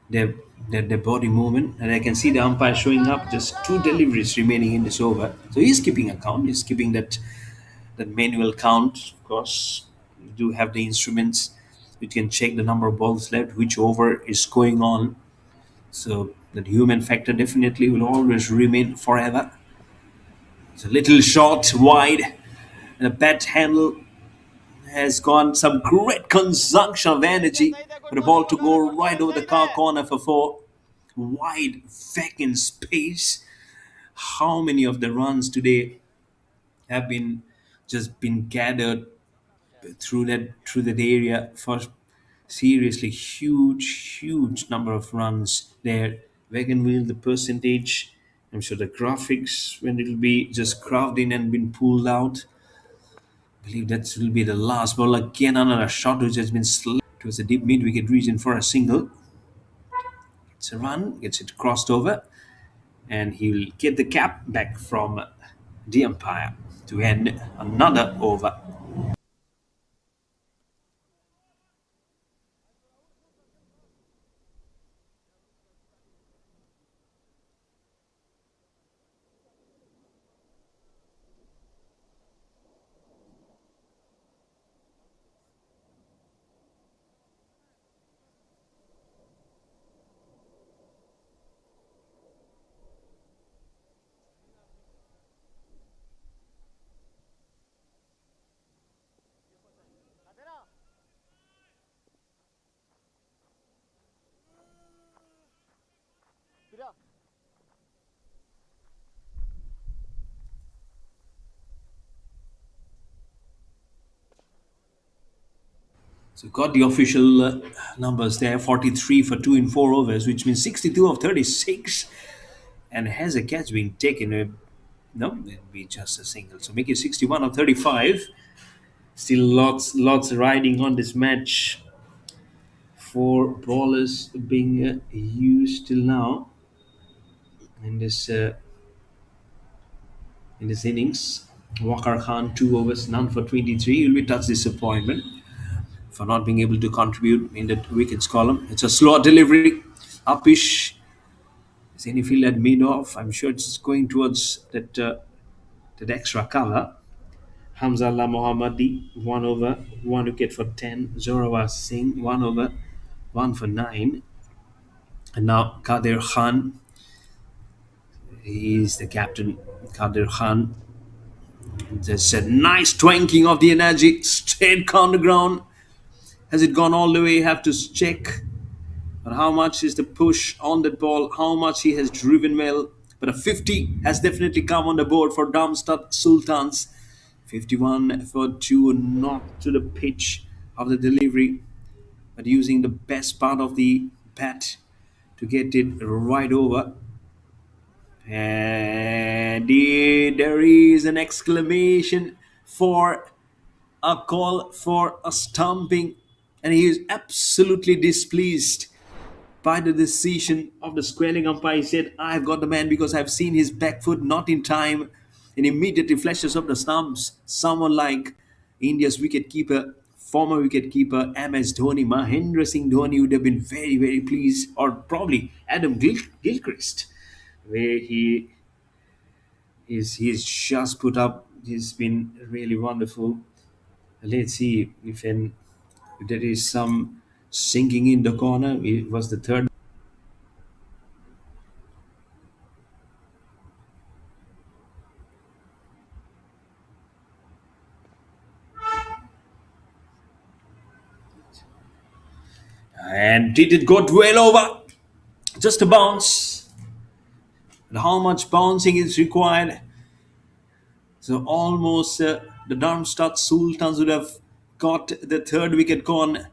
their, their body movement. And I can see the umpire showing up. Just two deliveries remaining in this over. So he's keeping a count. He's keeping that manual count. Of course, you do have the instruments. You can check the number of balls left, which over is going on. So that human factor definitely will always remain forever. It's a little short, wide, and a bat handle has gone some great consumption of energy for the ball to go right over the car corner for four. Wide vacant space. How many of the runs today have been just been gathered through that area for seriously huge number of runs there. Wagon wheel the percentage. I'm sure the graphics when it'll be just carved in and been pulled out. Believe that will be the last ball. Again, another shot which has been slapped towards the deep mid wicket region for a single. It's a run, gets it crossed over, and he'll get the cap back from the umpire to end another over. So got the official numbers there: 43 for 2 in 4 overs, which means 62 of 36. And has a catch been taken? No, it'll be just a single. So make it 61 of 35. Still lots riding on this match. Four bowlers being used till now in this innings. Wakar Khan 2 overs, none for 23. Will be touch disappointment for not being able to contribute in the wickets column. It's a slow delivery. Upish is any field at mid off. I'm sure it's going towards that extra cover. Hamzallah Mohammadi, 1 over, 1 wicket for 10. Zorawar Singh, 1 over, 1 for 9. And now Kadir Khan, he's the captain. Kadir Khan, there's a nice twanking of the energy, straight on the ground. Has it gone all the way? Have to check. But how much is the push on that ball? How much he has driven well? But a 50 has definitely come on the board for Darmstadt Sultans. 51 for 2, not to the pitch of the delivery, but using the best part of the bat to get it right over. And there is an exclamation for a call for a stumping, and he is absolutely displeased by the decision of the squaring umpire. He said, I've got the man because I've seen his back foot not in time, and immediately flashes of the stumps. Someone like India's wicketkeeper, former wicketkeeper MS Dhoni, Mahendra Singh Dhoni, would have been very, very pleased, or probably Adam Gilchrist, where he's just put up. He's been really wonderful. Let's see if there is some sinking in the corner. It was the third. And did it go well over? Just a bounce. And how much bouncing is required? So almost the Darmstadt Sultans would have got the third wicket gone.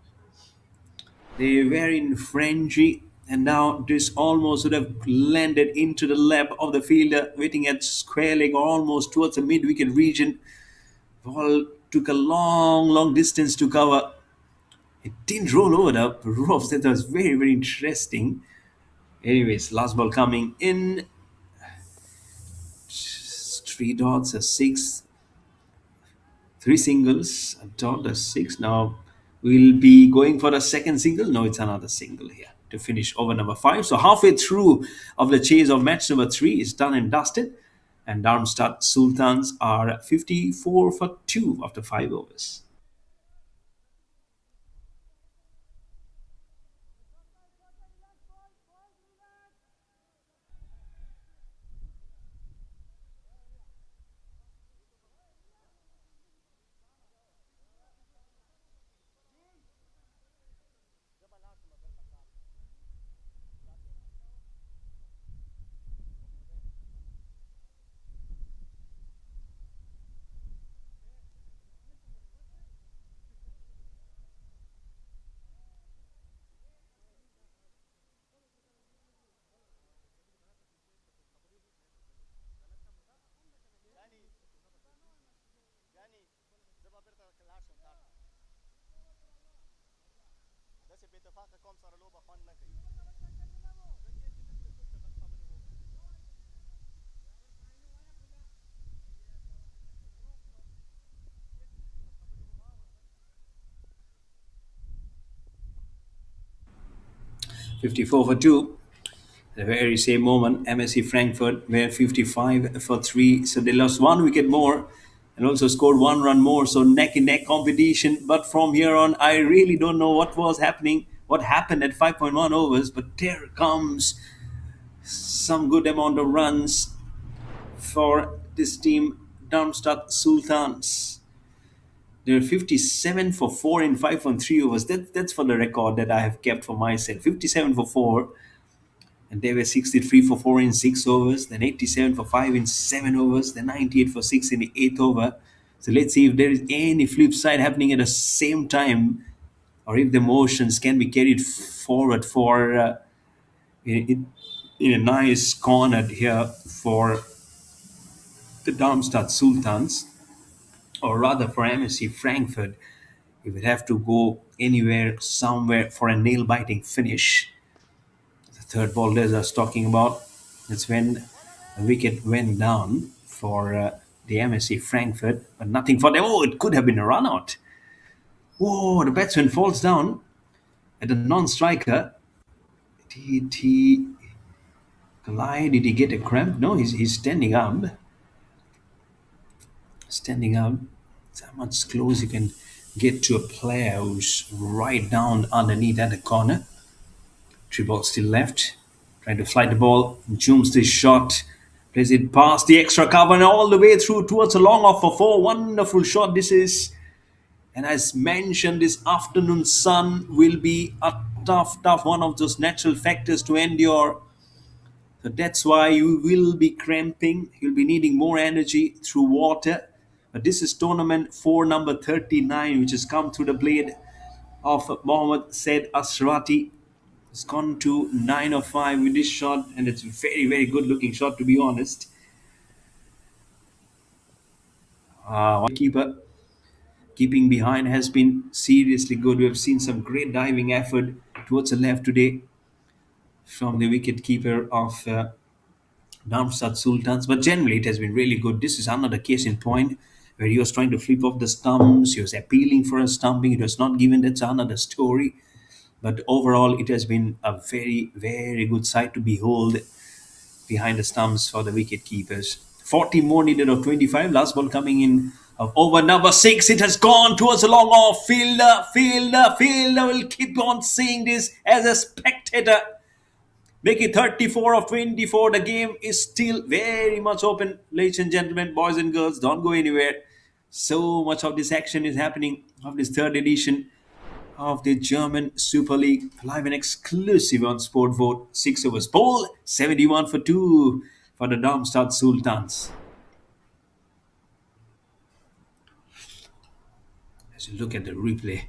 They were in frenzy, and now this almost would have landed into the lap of the fielder, waiting at square leg or almost towards the mid wicket region. Ball took a long distance to cover. It didn't roll over the ropes. That was very, very interesting. Anyways, last ball coming in. Three dots, a six, three singles, a dot, a six. Now we'll be going for a second single. No, it's another single here to finish over number 5. So halfway through of the chase of match number 3 is done and dusted. And Darmstadt Sultans are 54 for 2 after 5 overs. 54 for 2. The very same moment, MSC Frankfurt were 55 for 3. So they lost one wicket more and also scored one run more. So neck and neck competition. But from here on, I really don't know what was happening, what happened at 5.1 overs. But there comes some good amount of runs for this team, Darmstadt Sultans. They're 57 for 4 in 5.3 overs. That's for the record that I have kept for myself. 57 for 4, and they were 63 for 4 in 6 overs, then 87 for 5 in 7 overs, then 98 for 6 in the 8th over. So let's see if there is any flip side happening at the same time, or if the motions can be carried forward for in a nice corner here for the Darmstadt Sultans, or rather for MSC Frankfurt. If it have to go anywhere, somewhere for a nail biting finish. The third ball Les us talking about. That's when a wicket went down for the MSC Frankfurt, but nothing for them. Oh, it could have been a run out. Oh, the batsman falls down at a non-striker. Did he collide? Did he get a cramp? No, he's standing up. Standing up. It's how much close you can get to a player who's right down underneath at the corner. Three balls still left. Trying to flight the ball. Zooms the shot. Plays it past the extra cover and all the way through towards a long off for four. Wonderful shot this is. And as mentioned, this afternoon sun will be a tough one of those natural factors to endure. So that's why you will be cramping. You'll be needing more energy through water. But this is tournament 4 number 39, which has come through the blade of Mohammad Said Asrati. It's gone to 9 of 5 with this shot, and it's a very, very good looking shot, to be honest. Keeper keeping behind has been seriously good. We have seen some great diving effort towards the left today from the wicket keeper of Darmstadt Sultans, but generally it has been really good. This is another case in point where he was trying to flip off the stumps, he was appealing for a stumping, it was not given. That's another story. But overall, it has been a very, very good sight to behold behind the stumps for the wicket keepers. 40 more needed of 25. Last ball coming in of over number 6. It has gone towards a long off. Fielder will keep on seeing this as a spectator. Make it 34 of 24. The game is still very much open, ladies and gentlemen, boys and girls. Don't go anywhere. So much of this action is happening of this third edition of the German Super League, live and exclusive on SportVot. 6 overs ball, 71 for 2 for the Darmstadt Sultans. As you look at the replay,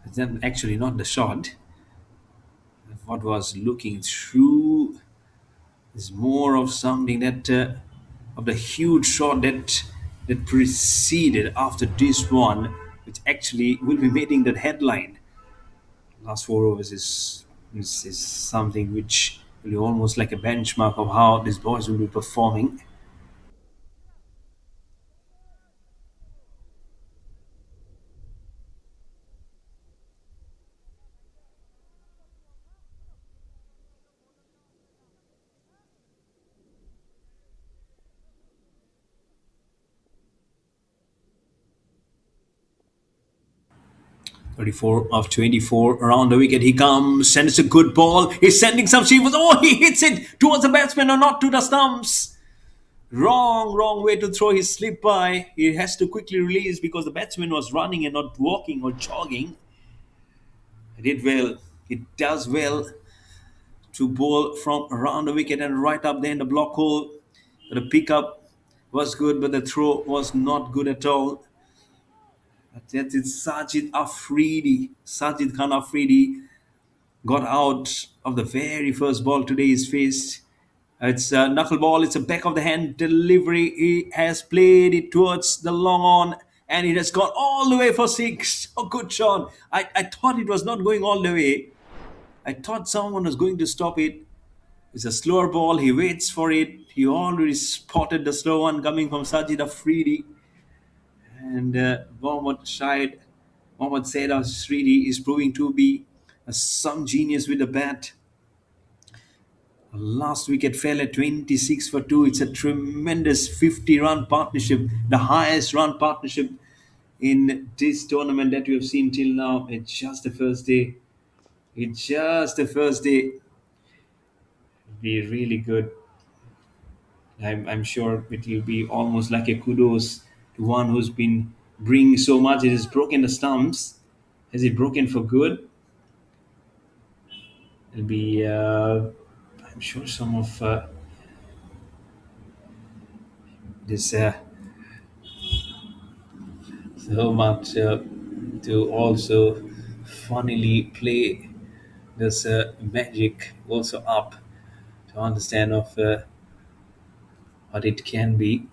it's actually not the shot. What was looking through is more of something that of the huge shot that preceded after this one, which actually will be making that headline. Last 4 overs is something which will be almost like a benchmark of how these boys will be performing. Thirty-four of 24 around the wicket. He comes and it's a good ball. He's sending some shivers. Oh, he hits it towards the batsman or not to the stumps. Wrong way to throw his slip by. He has to quickly release because the batsman was running and not walking or jogging. He did well. He does well to bowl from around the wicket and right up there in the block hole. The pickup was good, but the throw was not good at all. That is Sajid Afridi. Sajid Khan Afridi got out of the very first ball today he's faced. It's a knuckleball. It's a back of the hand delivery. He has played it towards the long on, and it has gone all the way for 6. Oh, good shot. I thought it was not going all the way. I thought someone was going to stop it. It's a slower ball. He waits for it. He already spotted the slow one coming from Sajid Afridi. And Mohammad Said Afridi is proving to be some genius with the bat. Last wicket fell at 26 for 2. It's a tremendous 50-run partnership, the highest run partnership in this tournament that we have seen till now. It's just the first day. It's just the first day. Be really good. I'm sure it will be almost like a kudos to one who's been bringing so much. It has broken the stumps. Has it broken for good? It'll be, I'm sure, some of this so much to also funnily play this magic also up to understand of what it can be.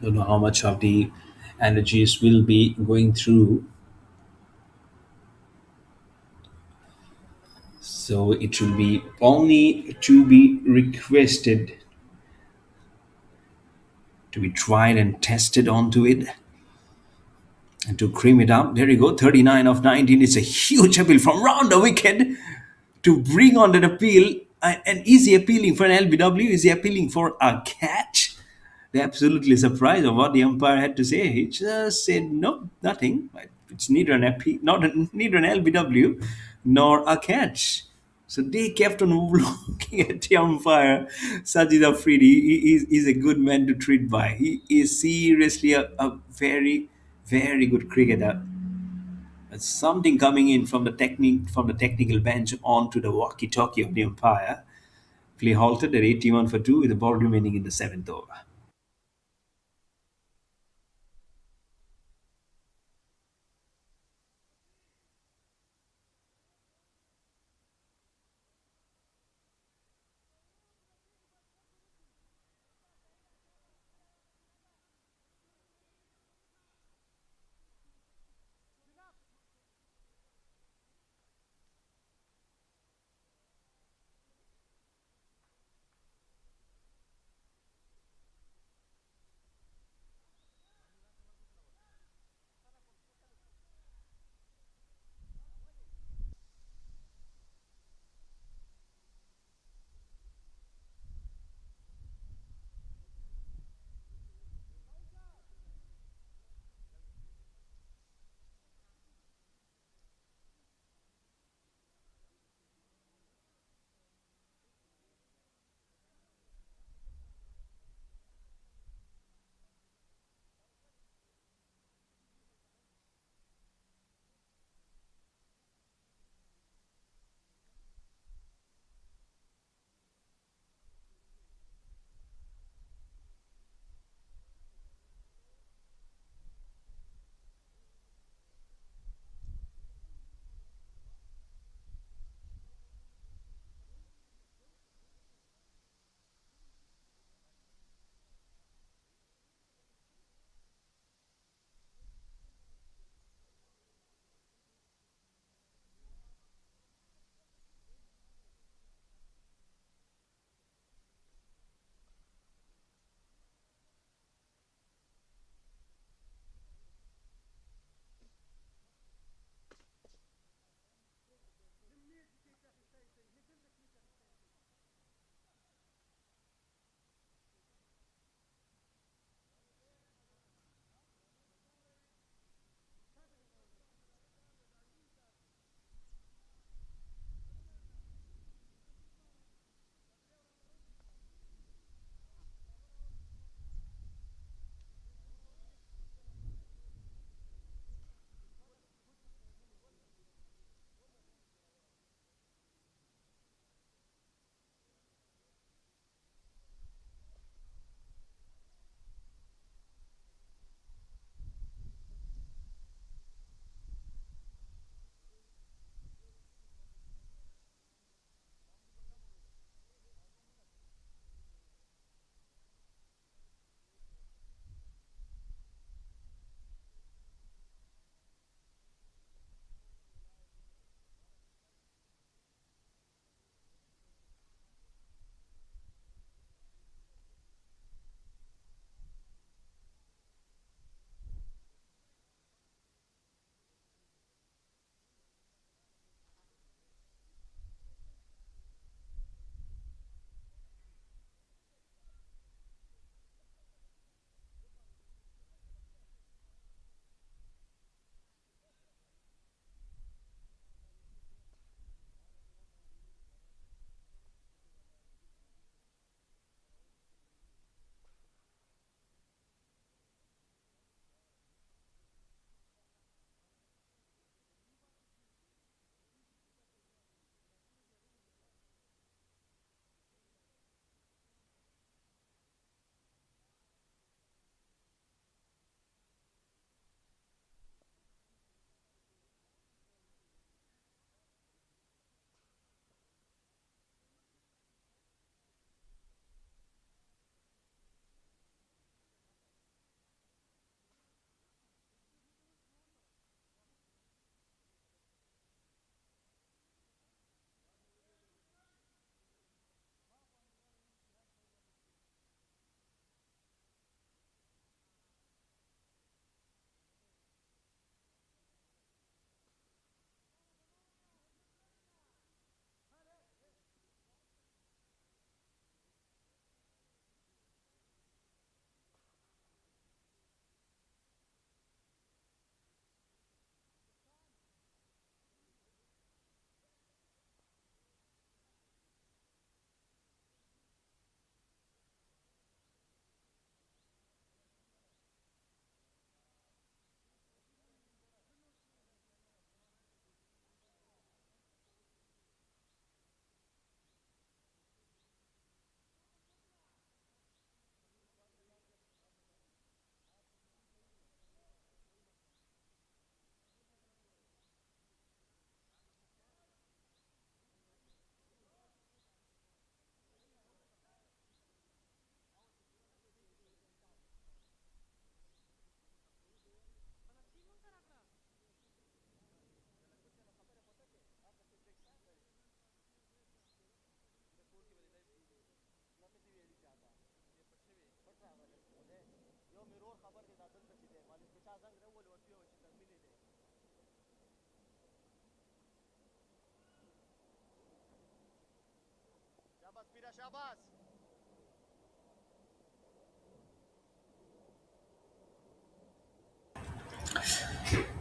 Don't know how much of the energies will be going through. So it will be only to be requested to be tried and tested onto it and to cream it up. There you go, 39 of 19. It's a huge appeal from round the wicket to bring on an appeal. And is he appealing for an LBW? Is he appealing for a catch? They're absolutely surprised of what the umpire had to say. He just said, no, nothing. It's neither an appeal, neither an LBW nor a catch. So they kept on looking at the umpire. Sajid Afridi, he's a good man to treat by. He is seriously a very, very good cricketer. There's something coming in from the technique from the technical bench onto the walkie-talkie of the umpire. Play halted at 81 for 2 with the ball remaining in the seventh over.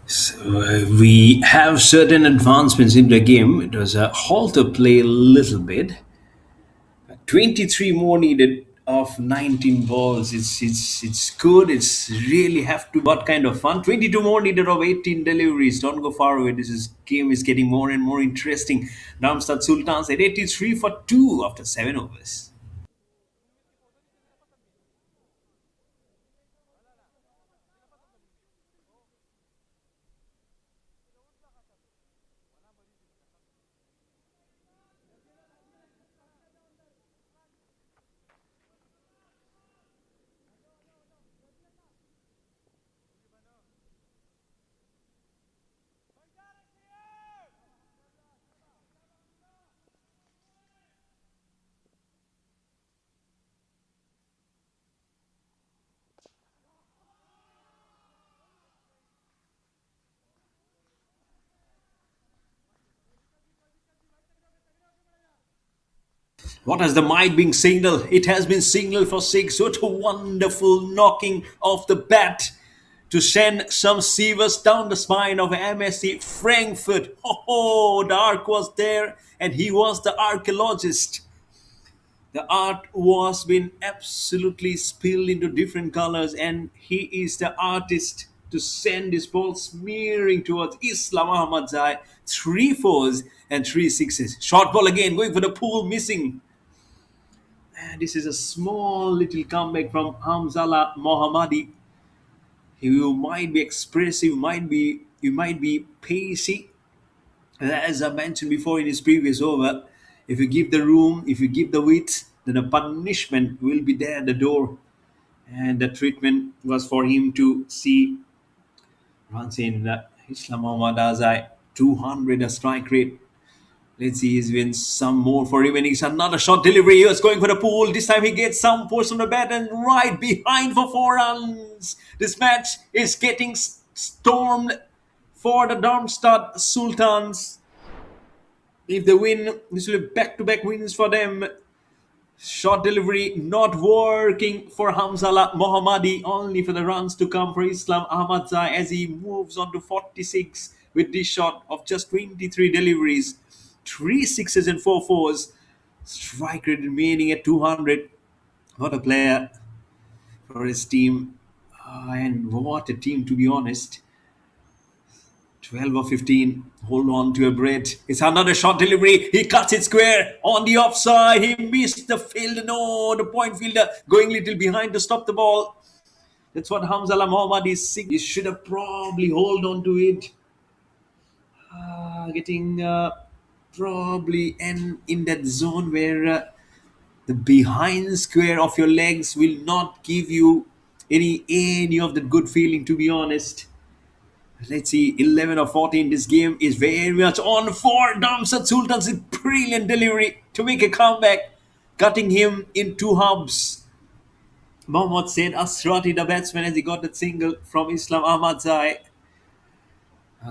So we have certain advancements in the game. It was a halter play a little bit. 23 more needed of 19 balls. It's good. It's really have to what kind of fun. 22 more needed of 18 deliveries. Don't go far away. This is game is getting more and more interesting. Darmstadt Sultans at 83 for 2 after 7 overs. What has the might been signaled? It has been signaled for 6. What a wonderful knocking of the bat to send some sievers down the spine of MSC Frankfurt. Oh, the arc was there, and he was the archaeologist. The art was been absolutely spilled into different colors, and he is the artist to send this ball smearing towards Islam Ahmadzai. Three fours and three sixes. Short ball again, going for the pool, missing. And this is a small little comeback from Hamzala Mohammadi. You might be expressive, you might be pacey. As I mentioned before in his previous over, if you give the room, if you give the width, then the punishment will be there at the door. And the treatment was for him to see runs in Islam Muhammad Azai 200 a strike rate. Let's see, he's wins some more for him. And it's another shot delivery. He was going for the pool. This time he gets some force on the bat and right behind for 4 runs. This match is getting stormed for the Darmstadt Sultans. If they win, this will be back-to-back wins for them. Short delivery not working for Hamzala Mohammadi, only for the runs to come for Islam Ahmadzai as he moves on to 46 with this shot of just 23 deliveries. 3 6s and 4 4s. Strike rate remaining at 200. What a player for his team. And what a team, to be honest. 12 or 15. Hold on to a breath. It's another shot delivery. He cuts it square on the offside. He missed the field. No, the point fielder going little behind to stop the ball. That's what Hamzala Mohammad is sick. He should have probably hold on to it. Getting probably in that zone where the behind square of your legs will not give you any of that good feeling, to be honest. Let's see, 11 or 14. This game is very much on for Damsat Sultans with brilliant delivery to make a comeback, cutting him in two hubs. Mohammad said Asrati, the batsman, as he got that single from Islam Ahmadzai.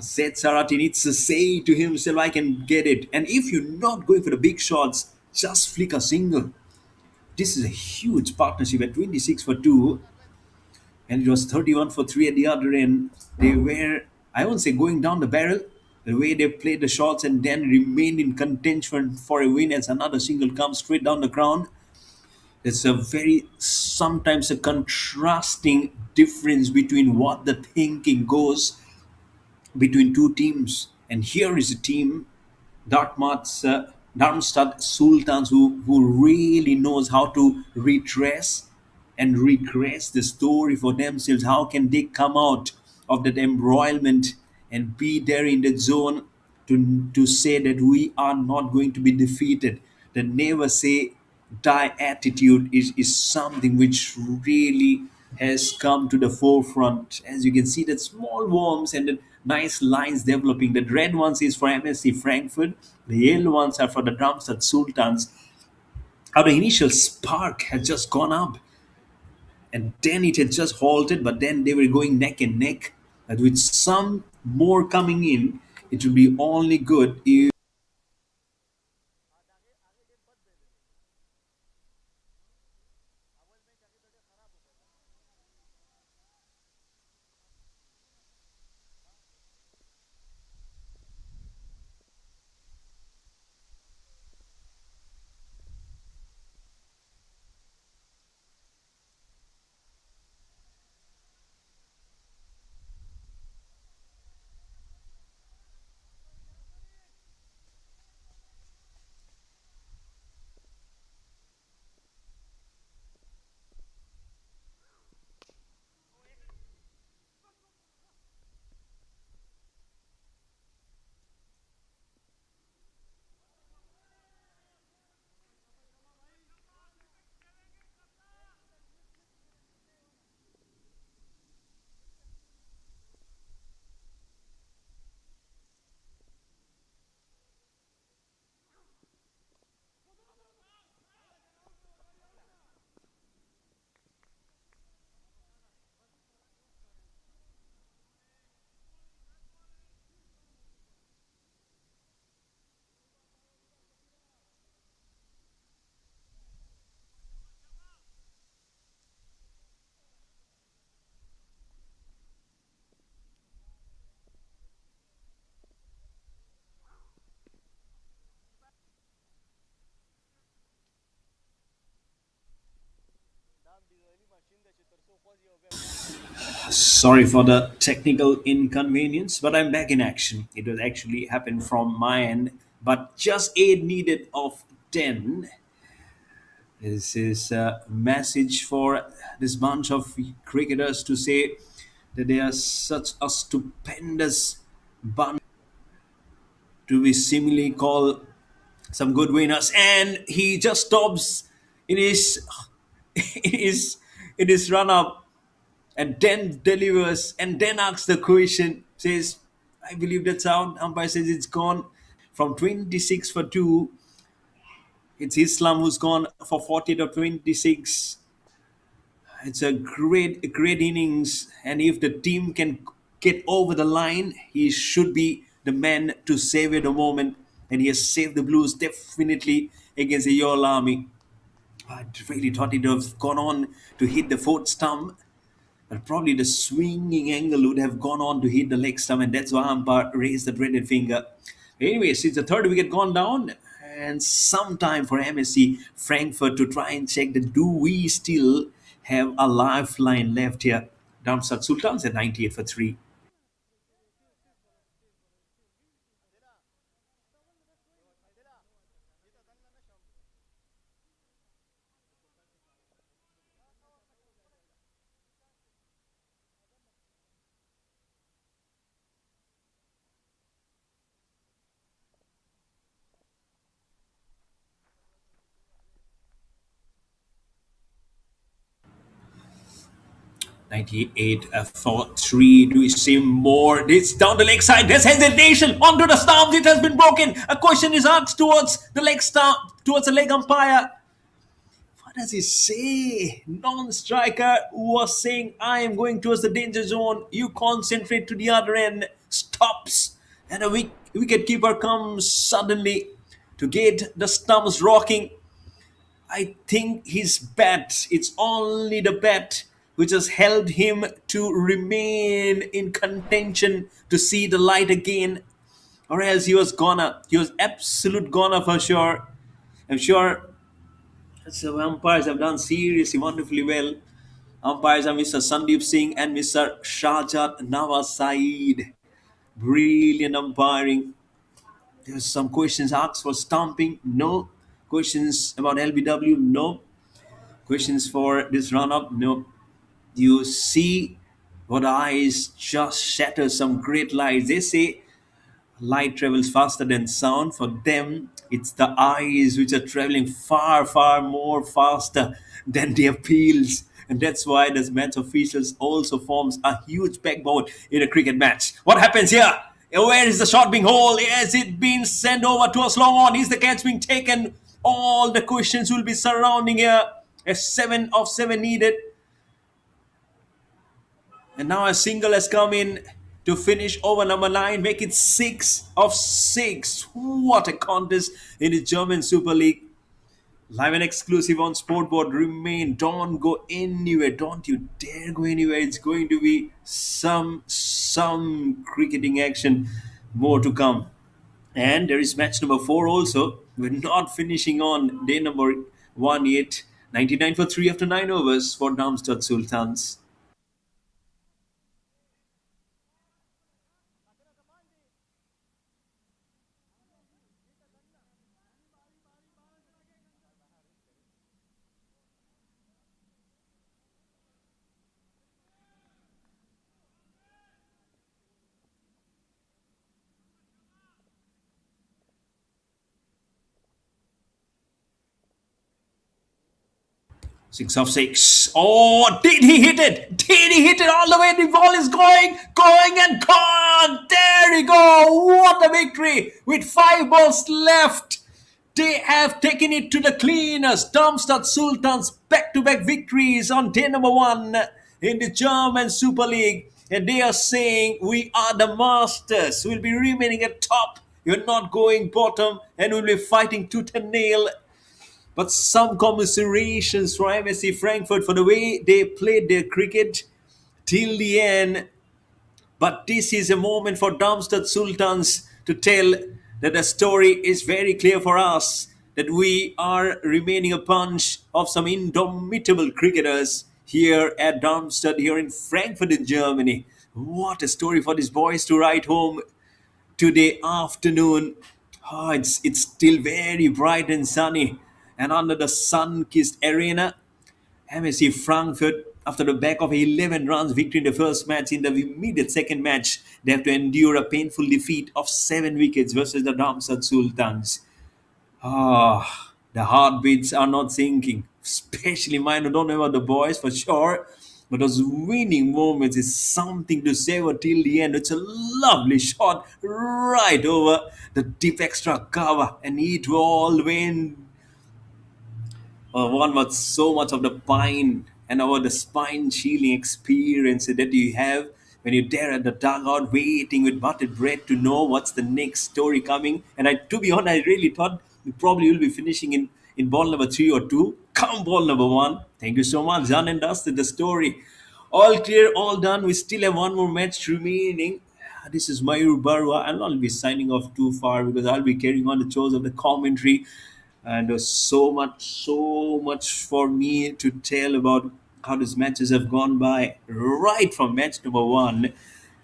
Said Sarati needs to say to himself, I can get it. And if you're not going for the big shots, just flick a single. This is a huge partnership at 26 for 2, and it was 31 for 3 at the other end. They were, I won't say going down the barrel, the way they played the shots and then remained in contention for a win as another single comes straight down the ground. It's a very, sometimes a contrasting difference between what the thinking goes between two teams. And here is a team, Darmstadt Sultans, who really knows how to retrace and regress the story for themselves. How can they come out of that embroilment and be there in the zone to say that we are not going to be defeated? The never say die attitude is something which really has come to the forefront. As you can see, that small worms and the nice lines developing. The red ones is for MSC Frankfurt, the yellow ones are for the Darmstadt Sultans. How the initial spark had just gone up and then it had just halted, but then they were going neck and neck. And with some more coming in, it will be only good if Sorry for the technical inconvenience, but I'm back in action. It was actually happened from my end, but just 8 needed of 10. This is a message for this bunch of cricketers to say that they are such a stupendous bunch to be seemingly called some good winners. And he just stops in his in his in his run up and then delivers and then asks the question, says, I believe that's out. Umpire says it's gone. From 26 for 2, it's Islam who's gone for 40 to 26. It's a great innings. And if the team can get over the line, he should be the man to save it a moment. And he has saved the Blues definitely against the Yale Army. I really thought it would have gone on to hit the fourth stump, but probably the swinging angle would have gone on to hit the leg stump, and that's why umpire raised the dreaded finger. Anyways, it's the third wicket gone down, and some time for MSC Frankfurt to try and check that do we still have a lifeline left here. Darmstadt Sultans at 98 for 3. 98 for 3. Do we see more? It's down the leg side. There's hesitation onto the stumps. It has been broken. A question is asked towards the leg stump, towards the leg umpire. What does he say? Non-striker was saying, I am going towards the danger zone. You concentrate to the other end. Stops. And a wicket keeper comes suddenly to get the stumps rocking. I think his bat, it's only the bat which has helped him to remain in contention to see the light again. Or else he was goner. He was absolute goner for sure. I'm sure so umpires have done seriously wonderfully well. Umpires are Mr. Sandeep Singh and Mr. Shahjat Nawaz Saeed. Brilliant umpiring. There's some questions asked for stumping. No. Questions about LBW. No. Questions for this run up. No. You see what eyes just shatter some great lights. They say light travels faster than sound. For them, it's the eyes which are traveling far more faster than the appeals. And that's why the match officials also forms a huge backbone in a cricket match. What happens here? Where is the shot being hauled? Has it been sent over to us long on? Is the catch being taken? All the questions will be surrounding here. A 7 of 7 needed. And now a single has come in to finish over number 9, make it 6 of 6. What a contest in the German Super League. Live and exclusive on SportVot. Remain. Don't go anywhere. Don't you dare go anywhere. It's going to be some cricketing action more to come. And there is match number 4 also. We're not finishing on day number 1 yet. 99 for 3 after 9 overs for Darmstadt Sultans. 6 of 6. Oh, did he hit it? Did he hit it all the way? The ball is going and gone. There we go. What a victory with 5 balls left. They have taken it to the cleaners. Darmstadt Sultans back-to-back victories on day number 1 in the German Super League. And they are saying, we are the masters. We'll be remaining at top. You're not going bottom. And we'll be fighting tooth and nail. But some commiserations for MSC Frankfurt for the way they played their cricket till the end. But this is a moment for Darmstadt Sultans to tell that the story is very clear for us, that we are remaining a bunch of some indomitable cricketers. here at Darmstadt, here in Frankfurt, in Germany. What a story for these boys to write home today afternoon. Oh, it's still very bright and sunny, and under the sun-kissed arena, MSC Frankfurt, after the back of 11 runs victory in the first match, in the immediate second match, they have to endure a painful defeat of 7 wickets versus the Darmstadt Sultans. Ah, the heartbeats are not sinking, especially mine. I don't know about the boys for sure, but those winning moments is something to savor till the end. It's a lovely shot right over the deep extra cover, and it all went one was so much of the pine and about the spine chilling experience that you have when you're there at the dugout waiting with bated breath to know what's the next story coming. And to be honest, I really thought we probably will be finishing in ball number three or two. Come ball number one. Thank you so much. Done and dusted the story. All clear, all done. We still have one more match remaining. This is Mayur Barwa. I'll not be signing off too far because I'll be carrying on the chores of the commentary, and so much for me to tell about how these matches have gone by. Right from match number one,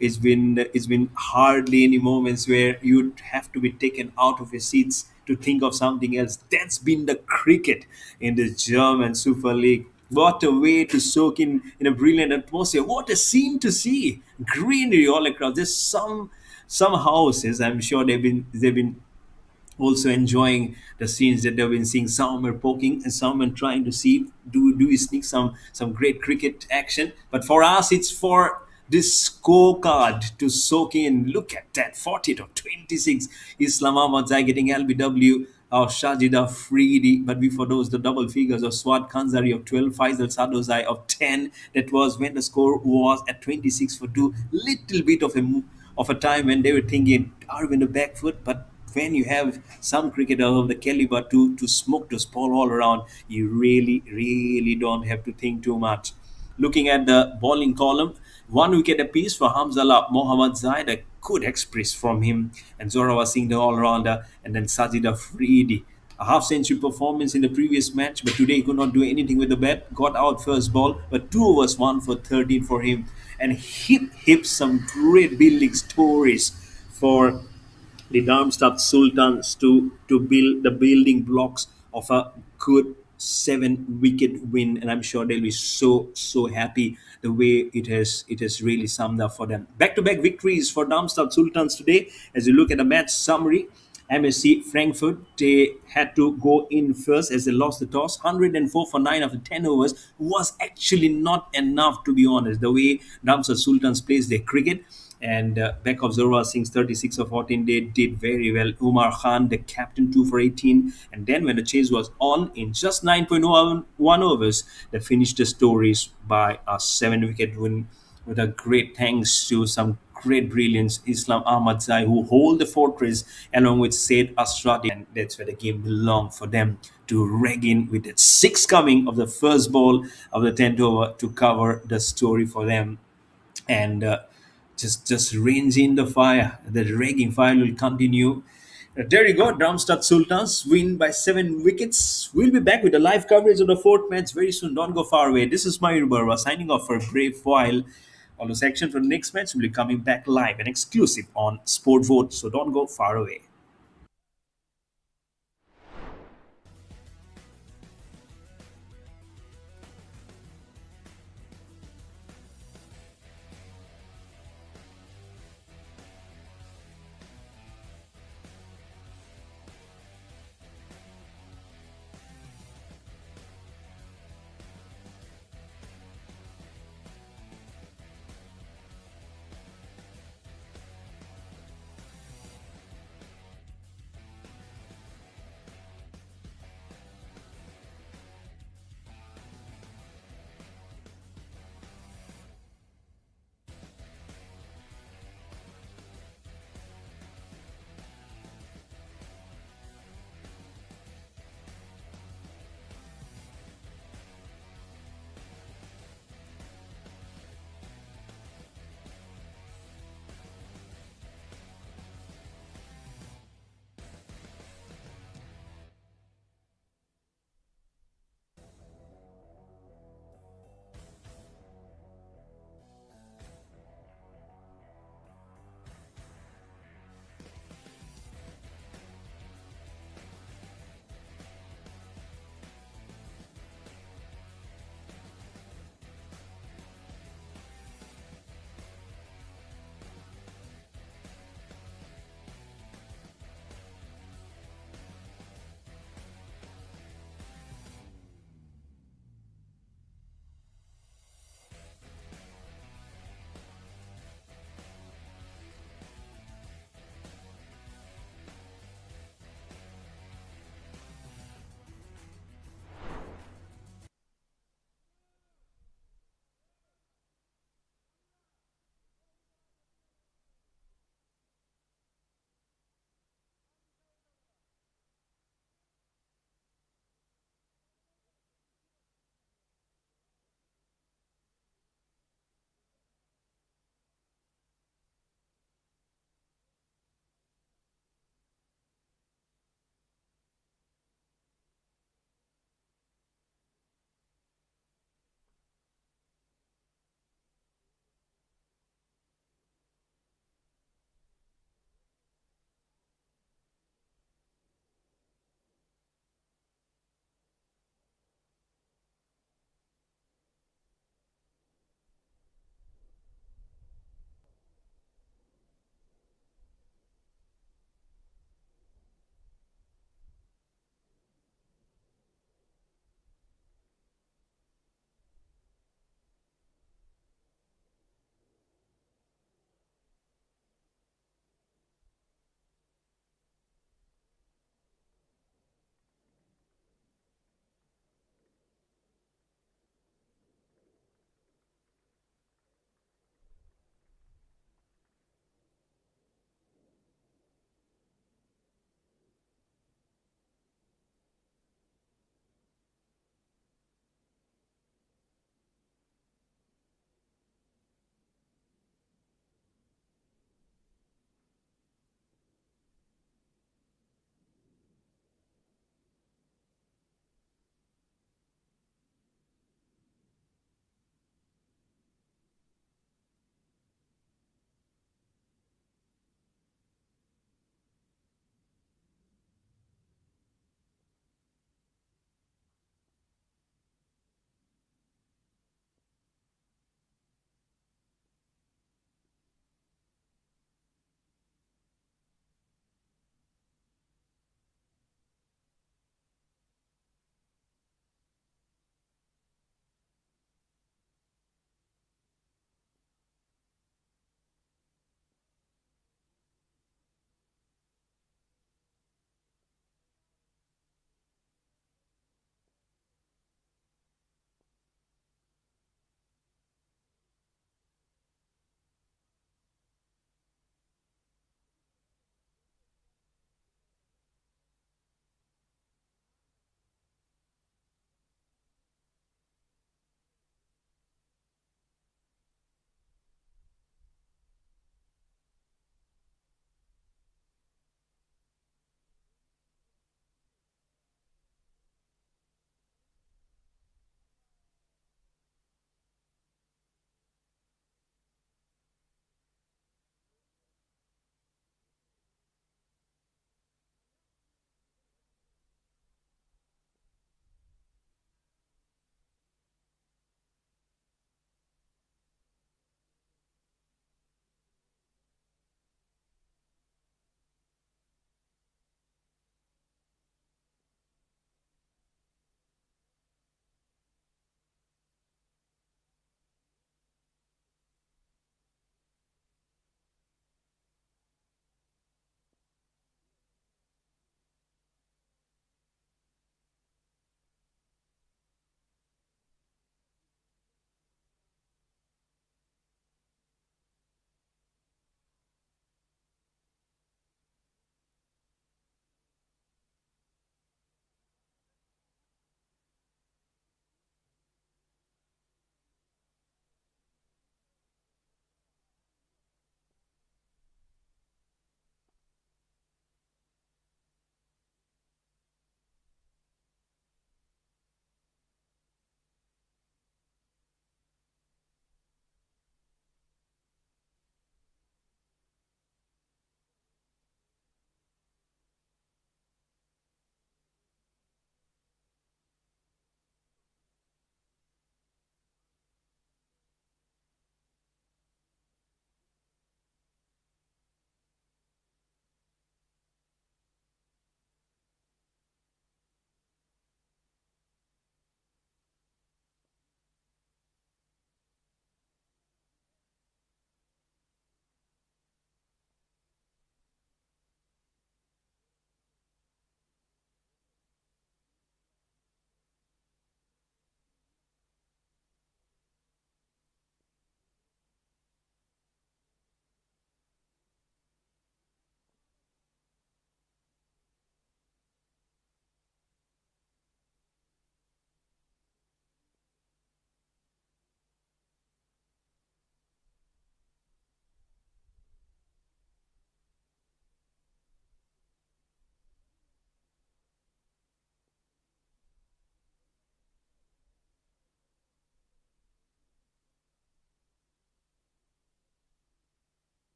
it's been hardly any moments where you'd have to be taken out of your seats to think of something else. That's been the cricket in the German Super League. What a way to soak in a brilliant atmosphere. What a scene to see. Greenery all across. There's some houses, I'm sure they've been also enjoying the scenes that they've been seeing. Some are poking and some are trying to see, do we sneak some great cricket action. But for us, it's for this scorecard to soak in. Look at that, 40 to 26. Islam Ahmad Zai getting LBW of Shajida Freedy, but before those, the double figures of Swat Kanzari of 12, Faisal Sadozai of 10. That was when the score was at 26 for 2. Little bit of a time when they were thinking, are we in the back foot? But when you have some cricketers of the caliber to smoke the ball all around, you really don't have to think too much. Looking at the bowling column, 1 wicket apiece for Hamzallah Mohammad Zaid, a good express from him, and Zorawa Singh, the all-rounder, and then Sajida Freedy. A half-century performance in the previous match, but today he could not do anything with the bat. Got out first ball, but 2 overs, 1 for 13 for him, and hip some great building stories for the Darmstadt Sultans to build the building blocks of a good 7 wicket win, and I'm sure they'll be so happy the way it has really summed up for them. Back-to-back victories for Darmstadt Sultans today. As you look at the match summary, MSC Frankfurt, they had to go in first as they lost the toss. 104 for 9 after 10 overs was actually not enough, to be honest, the way Darmstadt Sultans plays their cricket. And back of Zorwa Singh's 36 of 14, they did very well. Umar Khan, the captain, 2 for 18. And then when the chase was on, in just 9.1 overs, they finished the stories by a 7 wicket win with a great thanks to some great brilliance, Islam Ahmad Zai, who hold the fortress along with Said Asrati. And that's where the game belonged for them to rag in with that six coming of the first ball of the 10th over to cover the story for them. And just range in the fire. The ragging fire will continue. There you go. Darmstadt Sultans win by 7 wickets. We'll be back with the live coverage of the fourth match very soon. Don't go far away. This is Mayur Barwa signing off for a brave while. All the section for the next match will be coming back live and exclusive on SportVot. So don't go far away.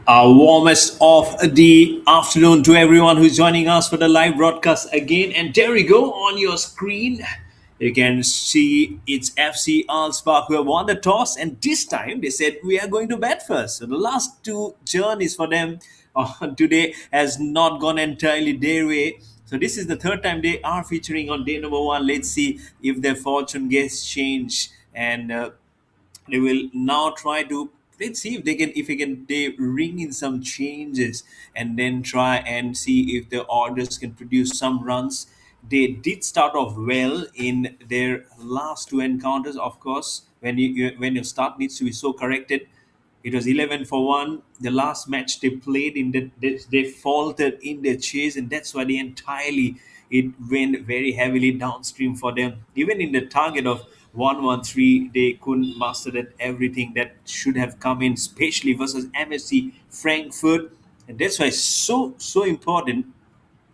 Warmest of the afternoon to everyone who's joining us for the live broadcast again. And there we go on your screen. You can see it's FC Alsbach who have won the toss, and this time they said we are going to bat first. So the last two journeys for them today has not gone entirely their way. So this is the third time they are featuring on day number one. Let's see if their fortune gets changed, and they will now try to, let's see if they ring in some changes and then try and see if the orders can produce some runs. They did start off well in their last two encounters. Of course, when your start needs to be so corrected, it was 11 for 1. The last match they played in they faltered in their chase, and that's why they entirely it went very heavily downstream for them. Even in the target of 113, they couldn't master that everything that should have come in, especially versus MSC Frankfurt. And that's why it's so important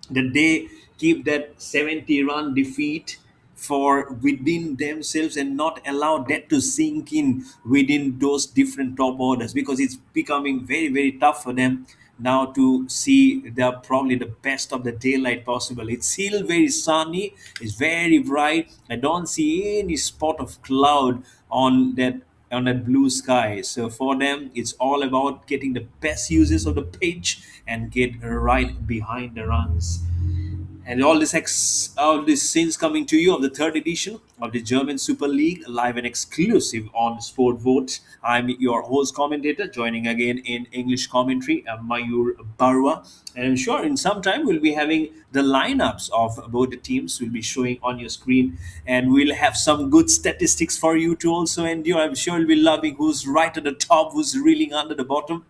that they keep that 70 run defeat for within themselves and not allow that to sink in within those different top orders, because it's becoming very tough for them now to see the probably the best of the daylight possible. It's still very sunny, it's very bright. I don't see any spot of cloud on that blue sky. So for them, it's all about getting the best uses of the pitch and get right behind the runs. And all these scenes coming to you of the third edition of the German Super League, live and exclusive on SportVot. I'm your host commentator, joining again in English commentary, Mayur Barwa. And I'm sure in some time we'll be having the lineups of both the teams will be showing on your screen, and we'll have some good statistics for you to also endure. I'm sure you'll be loving who's right at the top, who's reeling under the bottom.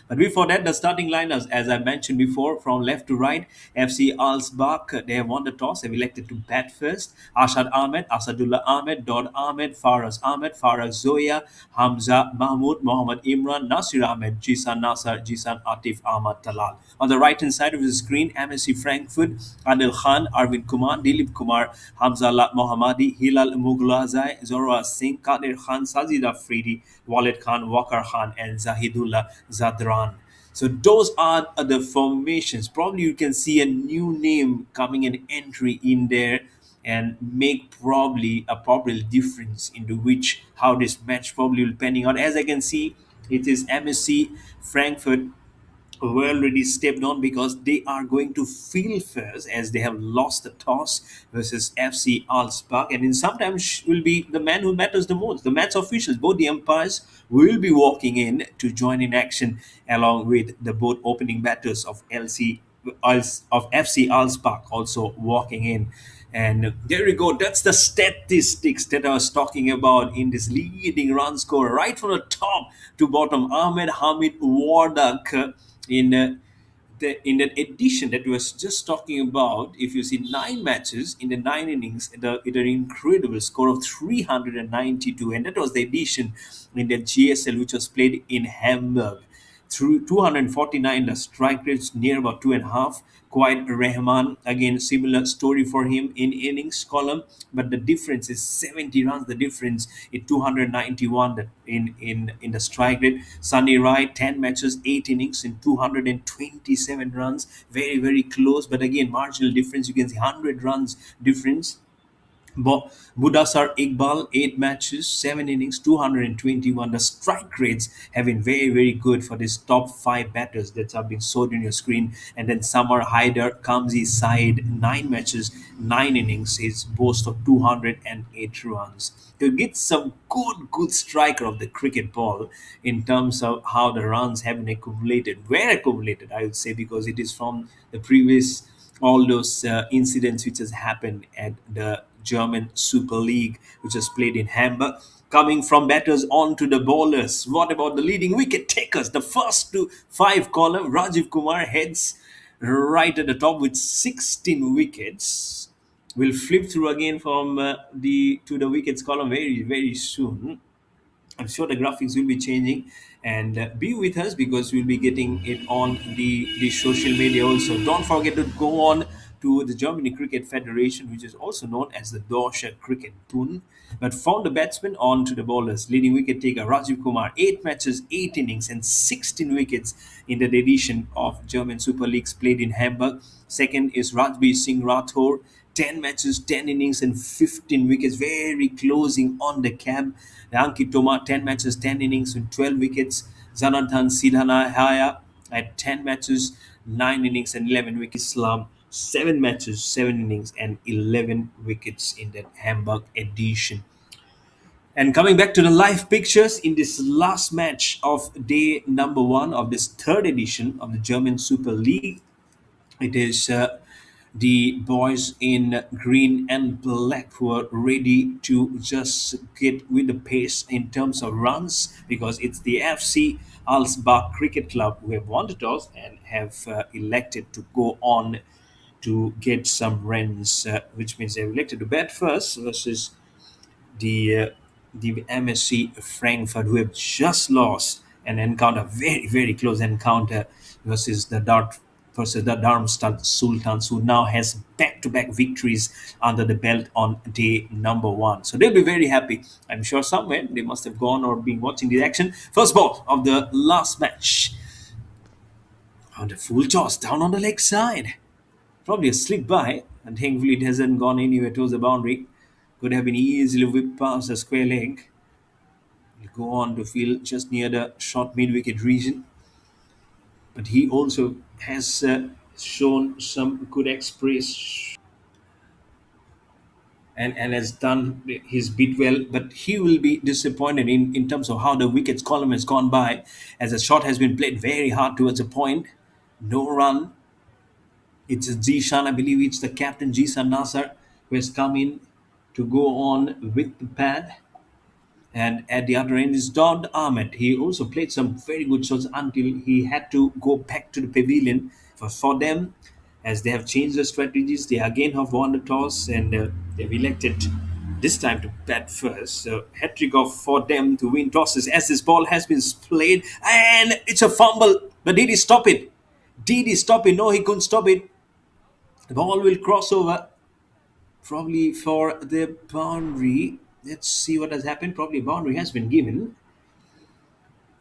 But before that, the starting lineups, as I mentioned before, from left to right, FC Alsbach, they have won the toss, have elected to bat first. Ashad Ahmed, Asadullah Ahmed, Dod Ahmed, Faraz Zoya, Hamza Mahmoud, Mohammad Imran, Nasir Ahmed, Jisan Nasar, Jisan Atif Ahmad Talal. On the right hand side of the screen, MSC Frankfurt, Adil Khan, Arvind Kumar, Dilip Kumar, Hamzallah Mohammadi, Hilal Mughlazai, Zorwa Singh, Kadir Khan, Sajid Afridi, Walid Khan, Wakar Khan, and Zahidullah Zadran. So those are the formations. Probably you can see a new name coming an entry in there and make probably a probable difference into which how this match probably will panning out. As I can see, it is MSC Frankfurt were already stepped on because they are going to field first as they have lost the toss versus FC Alsbach. And in sometimes will be the man who matters the most. The match officials, both the umpires, will be walking in to join in action along with the both opening batters of FC Alsbach also walking in. And there we go. That's the statistics that I was talking about in this leading run scorer, right from the top to bottom. Ahmed Hamid Wardak in that edition that we was just talking about. If you see 9 matches in the 9 innings, it an incredible score of 392, and that was the edition in the GSL which was played in Hamburg. Through 249, the strike rate's near about 2.5. Quite Rahman, again, similar story for him in innings column, but the difference is 70 runs. The difference in 291 that in the strike rate. Sunny Rai, 10 matches, 8 innings in 227 runs. Very close, but again, marginal difference. You can see 100 runs difference. Budasar Iqbal, 8 matches, 7 innings, 221. The strike rates have been very good for these top 5 batters that have been showed on your screen. And then Samar Haider comes his side, 9 matches, 9 innings, his boast of 208 runs. To get some good striker of the cricket ball in terms of how the runs have been accumulated, were accumulated, I would say, because it is from the previous all those incidents which has happened at the German Super League, which was played in Hamburg. Coming from batters on to the bowlers. What about the leading wicket takers? The first to 5 column, Rajiv Kumar heads right at the top with 16 wickets. We'll flip through again from the to the wickets column very soon. I'm sure the graphics will be changing, and be with us because we'll be getting it on the social media also. Don't forget to go on to the Germany Cricket Federation, which is also known as the Deutsche Cricket Bund, but found the batsmen on to the bowlers. Leading wicket taker Rajiv Kumar, 8 matches, 8 innings, and 16 wickets in the edition of German Super Leagues played in Hamburg. Second is Rajbir Singh Rathore, 10 matches, 10 innings, and 15 wickets, very closing on the cab. Ankit Tomar, 10 matches, 10 innings, and 12 wickets. Zanathan Sidhanaya at 10 matches, 9 innings, and 11 wickets. Islam, 7 matches, 7 innings, and 11 wickets in that Hamburg edition. And coming back to the live pictures in this last match of day number one of this third edition of the German Super League, it is the boys in green and black who are ready to just get with the pace in terms of runs, because it's the FC Alsbach Cricket Club who have won the toss and have elected to go on to get some runs, which means they've elected to bat first versus the MSC Frankfurt, who have just lost an encounter, very very close encounter versus the Darmstadt Sultans, who now has back-to-back victories under the belt on day number one. So they'll be very happy. I'm sure somewhere they must have gone or been watching the action. First ball of the last match. On the full toss, down on the leg side. Probably a slip by, and thankfully it hasn't gone anywhere towards the boundary. Could have been easily whipped past the square leg. He'll go on to field just near the short mid-wicket region. But he also has shown some good express and has done his bit well. But he will be disappointed in terms of how the wickets column has gone by, as the shot has been played very hard towards a point. No run. It's Zishan, I believe it's the captain Jisan Nasser, who has come in to go on with the pad. And at the other end is Don Ahmed. He also played some very good shots until he had to go back to the pavilion. For them, as they have changed their strategies, they again have won the toss, and they've elected this time to bat first. So hat trick off for them to win tosses, as this ball has been played, and it's a fumble. But did he stop it? Did he stop it? No, he couldn't stop it. The ball will cross over, probably for the boundary. Let's see what has happened. Probably a boundary has been given.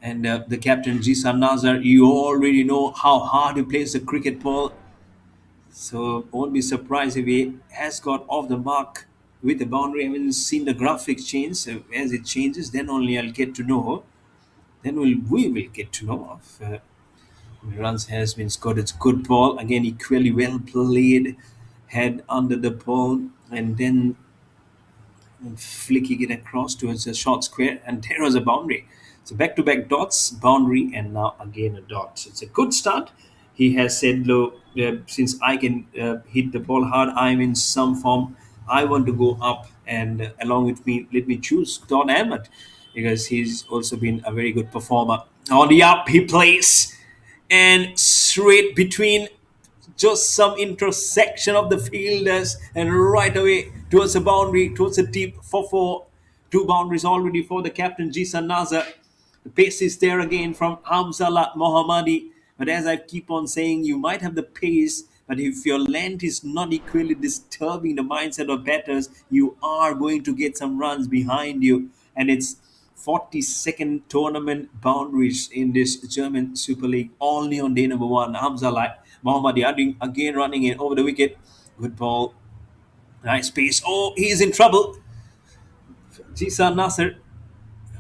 And the captain, Jisan Nazar, you already know how hard he plays the cricket ball. So won't be surprised if he has got off the mark with the boundary. I haven't seen the graphics change. So as it changes, then only I'll get to know. Then we will get to know if runs has been scored. It's good ball. Again, equally well played. Head under the ball, and then flicking it across towards a short square, and there was a boundary. So back-to-back dots, boundary, and now again a dot. So it's a good start. He has said, "Look, since I can hit the ball hard, I'm in some form. I want to go up, and along with me, let me choose Don Ahmed, because he's also been a very good performer. On the up, he plays, and straight between just some intersection of the fielders, and right away towards the boundary, towards the deep for four. Two boundaries already for the captain Jisan Nazar. The pace is there again from Hamzallah Mohammadi. But as I keep on saying, you might have the pace, but if your length is not equally disturbing the mindset of batters, you are going to get some runs behind you. And it's 42nd tournament boundaries in this German Super League, only on day number one. Hamzallah Mohammadi again running it over the wicket. Good ball. Nice pace. Oh, he's in trouble. Jisan Nasser.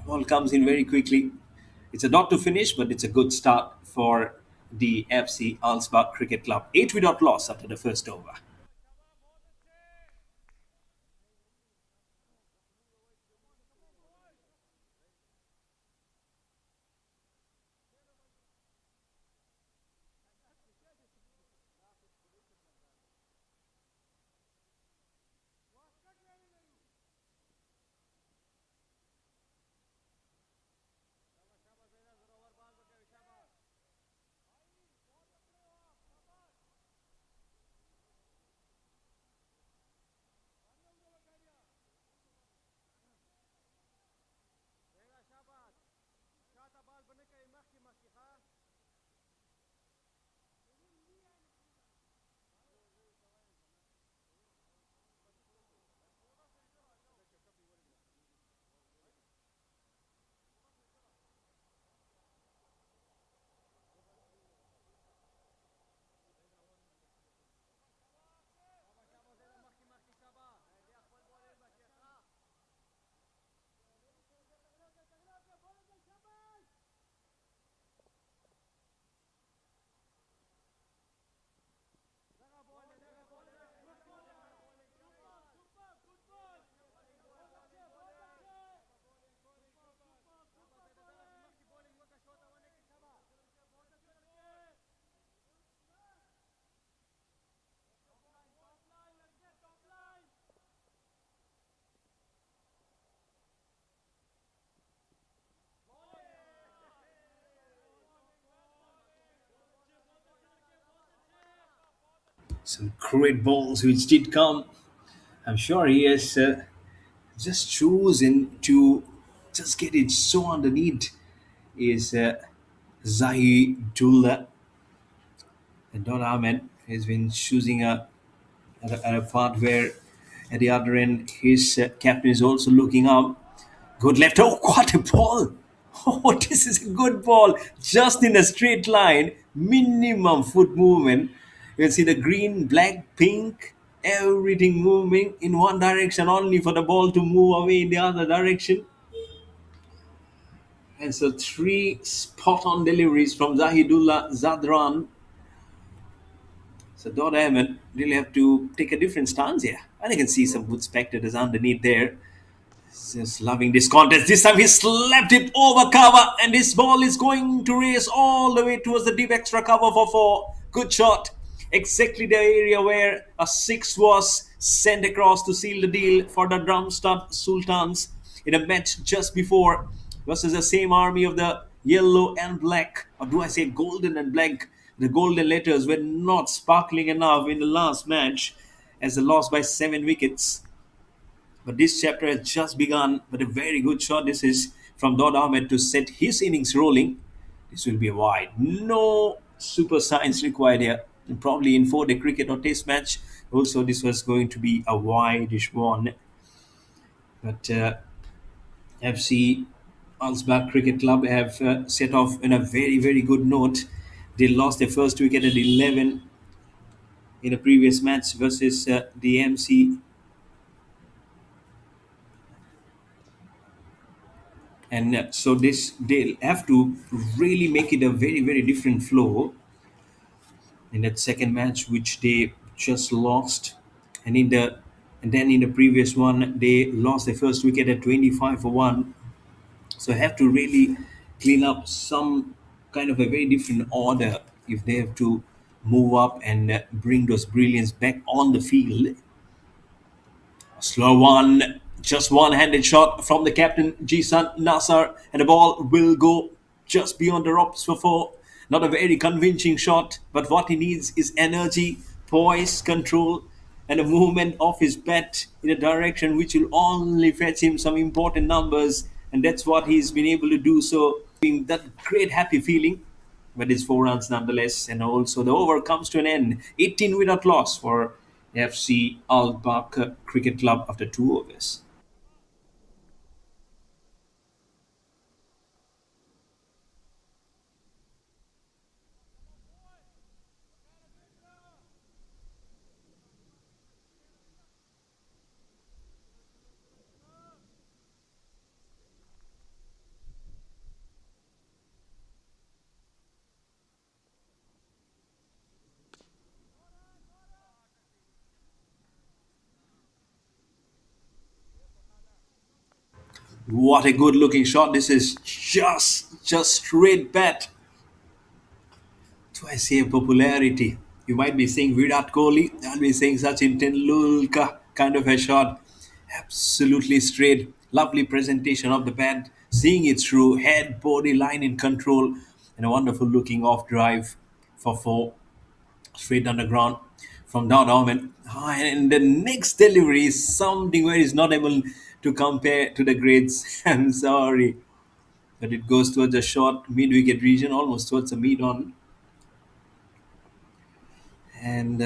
Ball comes in very quickly. It's a dot to finish, but it's a good start for the FC Alsbach Cricket Club. 8 without loss after the first over. Some great balls which did come. I'm sure he has just chosen to just get it so underneath is Zahidullah. And Don Ahmed has been choosing at a part where at the other end his captain is also looking up. Good left. Oh, what a ball! Oh, this is a good ball. Just in a straight line, minimum foot movement. You can see the green, black, pink, everything moving in one direction only for the ball to move away in the other direction. And so three spot on deliveries from Zahidullah Zadran. So Dot Ahmed really have to take a different stance here. And you can see some good spectators underneath there. Just loving this contest. This time he slapped it over cover, and this ball is going to race all the way towards the deep extra cover for four. Good shot. Exactly the area where a six was sent across to seal the deal for the Drumstud Sultans in a match just before versus the same army of the yellow and black. Or do I say golden and black? The golden letters were not sparkling enough in the last match as they lost by 7 wickets. But this chapter has just begun. But a very good shot. This is from Dod Ahmed to set his innings rolling. This will be a wide. No super science required here. And probably in 4-day cricket or test match. Also, this was going to be a wide-ish one. But FC Alsbach Cricket Club have set off in a very, very good note. They lost their first wicket at 11 in a previous match versus the MC. And so this they'll have to really make it a very, very different flow in that second match which they just lost. And then in the previous one they lost their first wicket at 25 for 1. So have to really clean up some kind of a very different order if they have to move up and bring those brilliance back on the field. Slow one, just one-handed shot from the captain Jisan Nasser, and the ball will go just beyond the ropes for four. Not a very convincing shot, but what he needs is energy, poise, control, and a movement of his bat in a direction which will only fetch him some important numbers, and that's what he's been able to do. So, being that great happy feeling, but it's 4 runs nonetheless. And also the over comes to an end. 18 without loss for FC Al Bak Cricket Club after 2 overs. What a good looking shot. This is just straight bat. So I say popularity. You might be saying Virat Kohli. I'll be saying Sachin Tendulkar kind of a shot. Absolutely straight. Lovely presentation of the bat. Seeing it through head, body, line in control. And a wonderful looking off drive for four. Straight underground from down Ahmed. And the next delivery is something where he's not able to compare to the grades. I'm sorry. But it goes towards the short mid wicket region, almost towards the mid on. And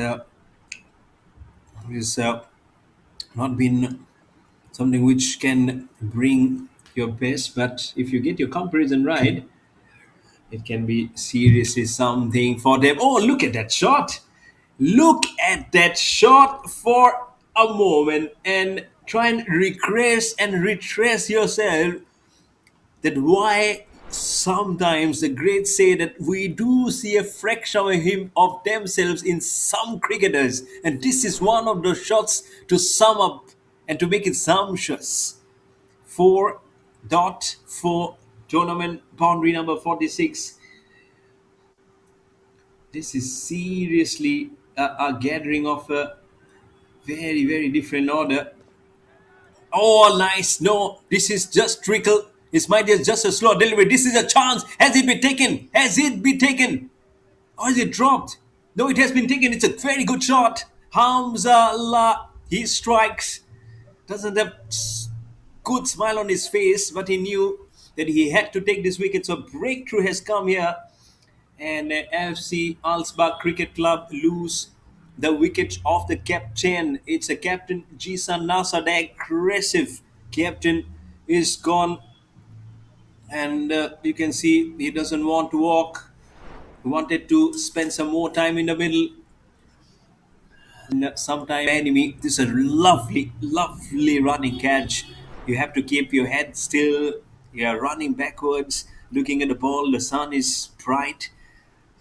it's not been something which can bring your best, but if you get your comparison right, it can be seriously something for them. Oh, look at that shot! Look at that shot for a moment and try and regress and retrace yourself that why sometimes the greats say that we do see a fraction of him of themselves in some cricketers, and this is one of those shots to sum up and to make it sumptuous. 4.4 tournament boundary number 46. This is seriously a gathering of a very, very different order. Oh, nice. No, this is just trickle. This might be just a slow delivery. This is a chance. Has it been taken? Has it been taken? Or is it dropped? No, it has been taken. It's a very good shot. Hamza, he strikes. Doesn't have good smile on his face, but he knew that he had to take this wicket. So breakthrough has come here, and FC Alsbach Cricket Club lose the wicket of the captain. It's a captain Jisan Nasser, the aggressive captain, is gone, and you can see he doesn't want to walk. He wanted to spend some more time in the middle. And sometime enemy. This is a lovely, lovely running catch. You have to keep your head still. You're running backwards, looking at the ball. The sun is bright.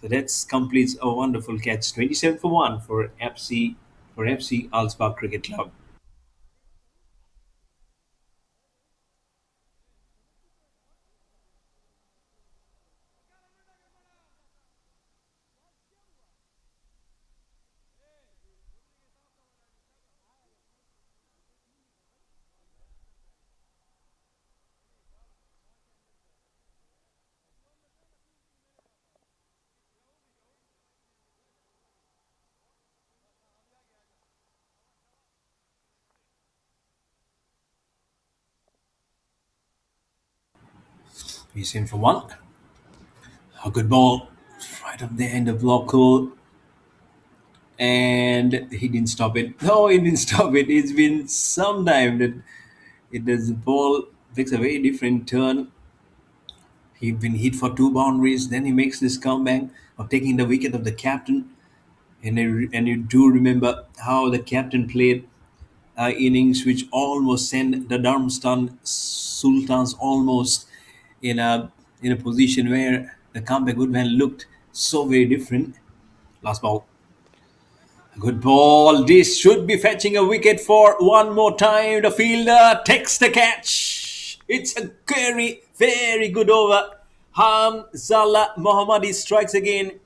So that's completes a wonderful catch. 27 for 1 for FC Alsbach Cricket Club. He's in for one. A good ball. Right up there in the block hole. And he didn't stop it. No, he didn't stop it. It's been some time that it does the ball takes a very different turn. He'd been hit for two boundaries. Then he makes this comeback of taking the wicket of the captain. And you do remember how the captain played innings which almost sent the Darmstadt Sultans almost in a position where the comeback would have looked so very different. Last ball. Good ball. This should be fetching a wicket for one more time. The fielder takes the catch. It's a very, very good over. Hamzallah Mohammadi strikes again.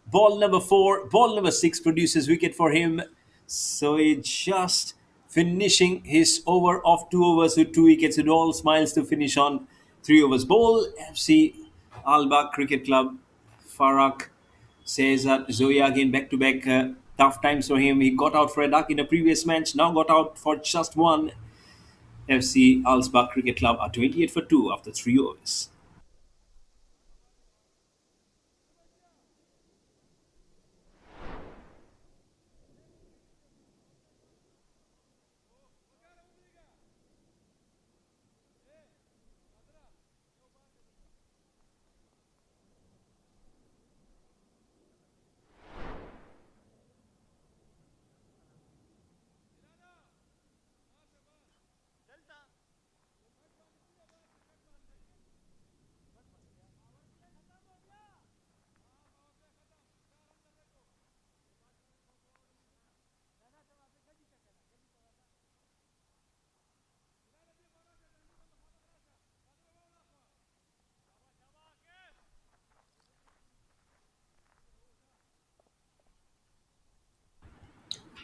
Ball number 4, ball number 6 produces wicket for him. So it's just finishing his over of 2 overs with 2 wickets. It all smiles to finish on 3 overs. Ball FC Alba Cricket Club. Farak says that Zoya again back to back tough times for him. He got out for a duck in the previous match, now got out for just one. FC Alsbach Cricket Club are 28 for 2 after 3 overs.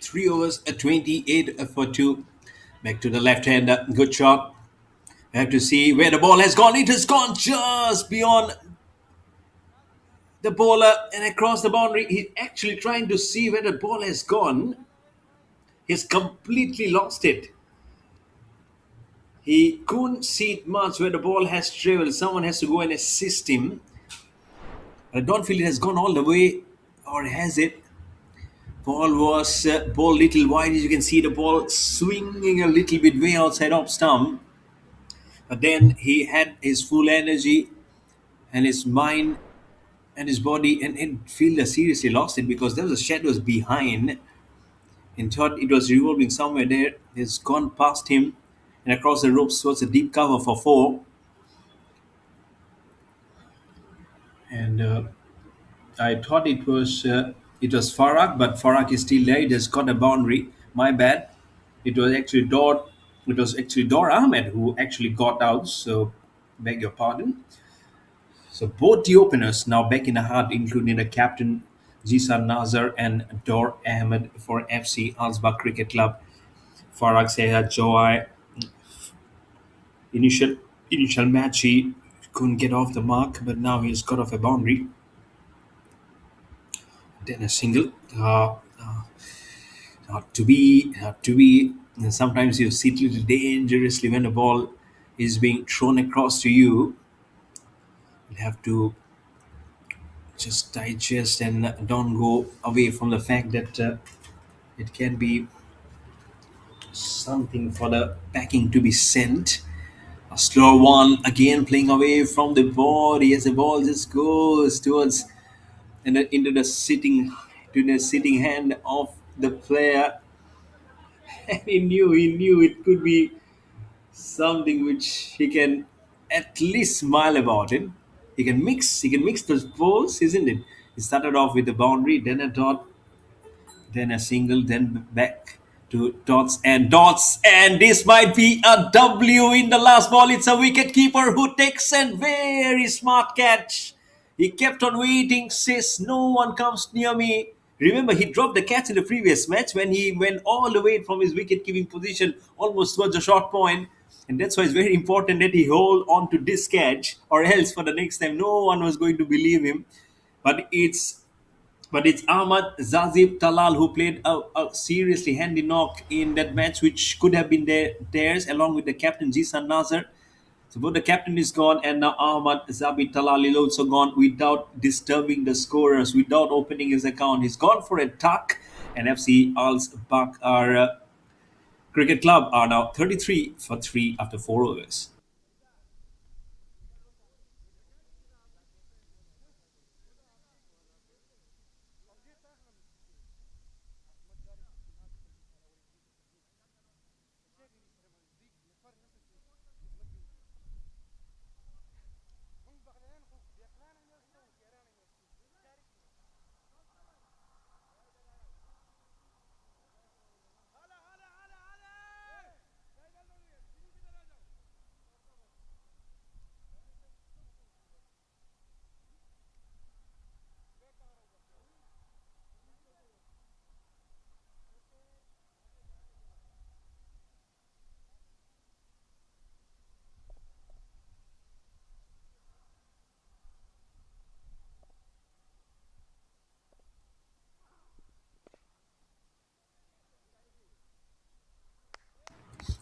3 overs, a 28 for 2. Back to the left hander. Good shot. I have to see where the ball has gone. It has gone just beyond the bowler and across the boundary. He's actually trying to see where the ball has gone. He's completely lost it. He couldn't see it much where the ball has traveled. Someone has to go and assist him. I don't feel it has gone all the way, or has it? Ball little wide. As you can see, the ball swinging a little bit way outside off stump. But then he had his full energy and his mind and his body, and fielder seriously lost it because there was shadows behind and thought it was revolving somewhere there. It's gone past him and across the ropes towards a deep cover for 4. And I thought it was Farak, but Farak is still there. It has got a boundary. My bad. It was actually Dor. It was actually Dor Ahmed who actually got out. So beg your pardon. So both the openers now back in the heart, including the captain Jisan Nazar and Dor Ahmed for FC Alsbach Cricket Club. Farag Seha Joy. Initial initial match he couldn't get off the mark, but now he's got off a boundary. then a single. Not to be. Sometimes you sit a little dangerously when the ball is being thrown across to you. You have to just digest and don't go away from the fact that it can be something for the packing to be sent. A slow one again playing away from the body as the ball just goes towards and into the sitting to the sitting hand of the player. And he knew it could be something which he can at least smile about it. He can mix those balls, isn't it? He started off with the boundary, then a dot, then a single, then back to dots, and this might be a W in the last ball. It's a wicket keeper who takes a very smart catch. He kept on waiting, says no one comes near me. Remember, he dropped the catch in the previous match when he went all the way from his wicket keeping position almost towards the short point. And that's why it's very important that he hold on to this catch, or else for the next time, no one was going to believe him. But it's Ahmad Zazib Talal who played a seriously handy knock in that match, which could have been theirs, along with the captain Jisan Nazar. So both the captain is gone, and now Ahmad Zabit Talal is also gone without disturbing the scorers, without opening his account. He's gone for a tuck, and FC Al Bak are cricket club are now 33 for 3 after 4 overs.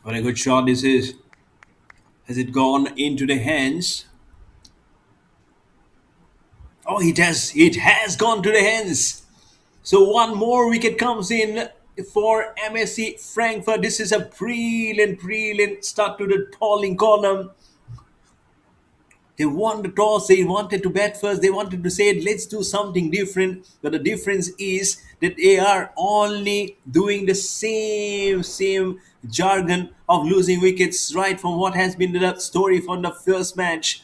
What a good shot this is. Has it gone into the hands? Oh, it has. It has gone to the hands. So one more wicket comes in for MSC Frankfurt. This is a brilliant start to the bowling column. They won the toss. They wanted to bat first. They wanted to say, let's do something different. But the difference is that they are only doing the same jargon of losing wickets, right from what has been the story from the first match.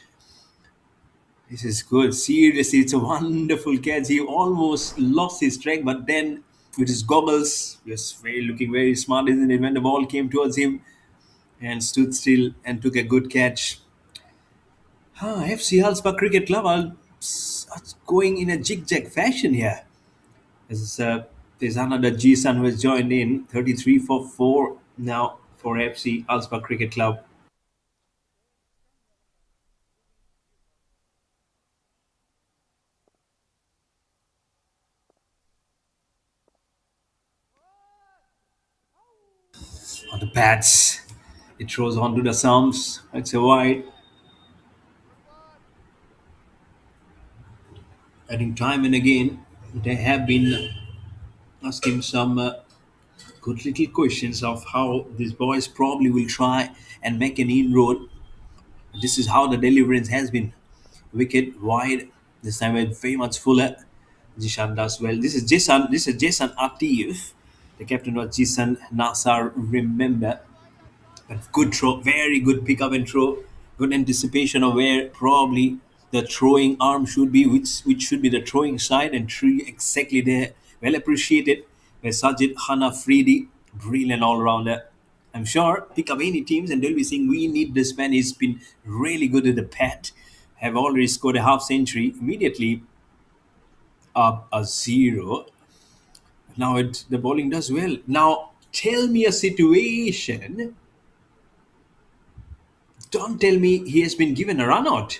This is good. Seriously, it's a wonderful catch. He almost lost his track, but then with his goggles, he was looking very smart, isn't it? When the ball came towards him and stood still and took a good catch. FC Halsba Cricket Club are going in a jig-jag fashion here. There's another G-Sun who has joined in. 33 for 4 now for FC Halsba Cricket Club. On the pads, it throws onto the stumps. It's a wide. I think time and again they have been asking some good little questions of how these boys probably will try and make an inroad. This is how the deliverance has been. Wicket wide. This time with very much fuller. Jishan does well. This is Jason Atif. The captain was Jisan Nasar, remember. But good throw, very good pick up and throw. Good anticipation of where probably the throwing arm should be, which should be the throwing side, and three exactly there. Well appreciated by Sajid Hanafridi, brilliant all rounder. I'm sure pick up any teams and they'll be saying we need this man. He's been really good at the bat. Have already scored a half century immediately up a zero. Now the bowling does well. Now tell me a situation. Don't tell me he has been given a run out.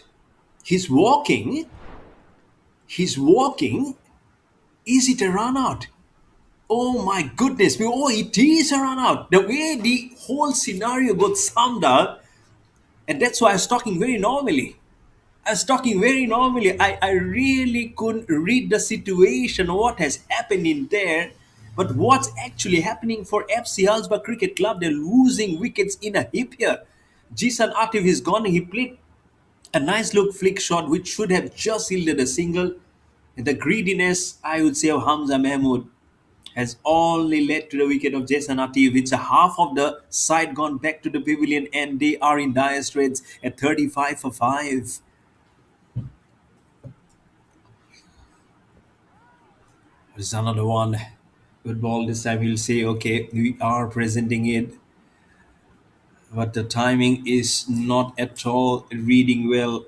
He's walking. He's walking. Is it a run out? Oh my goodness me. Oh, it is a run out. The way the whole scenario got summed up, and that's why I was talking very normally. I was talking very normally. I really couldn't read the situation, what has happened in there. But what's actually happening for FC Halsba Cricket Club? They're losing wickets in a heap here. Jisan Atif is gone. He played a nice look flick shot, which should have just yielded a single. And the greediness, I would say, of Hamza Mahmood has only led to the wicket of Jason Atif. It's a half of the side gone back to the pavilion, and they are in dire straits at 35 for 5. There's another one. Good ball this time. We'll say, okay, we are presenting it, but the timing is not at all reading well.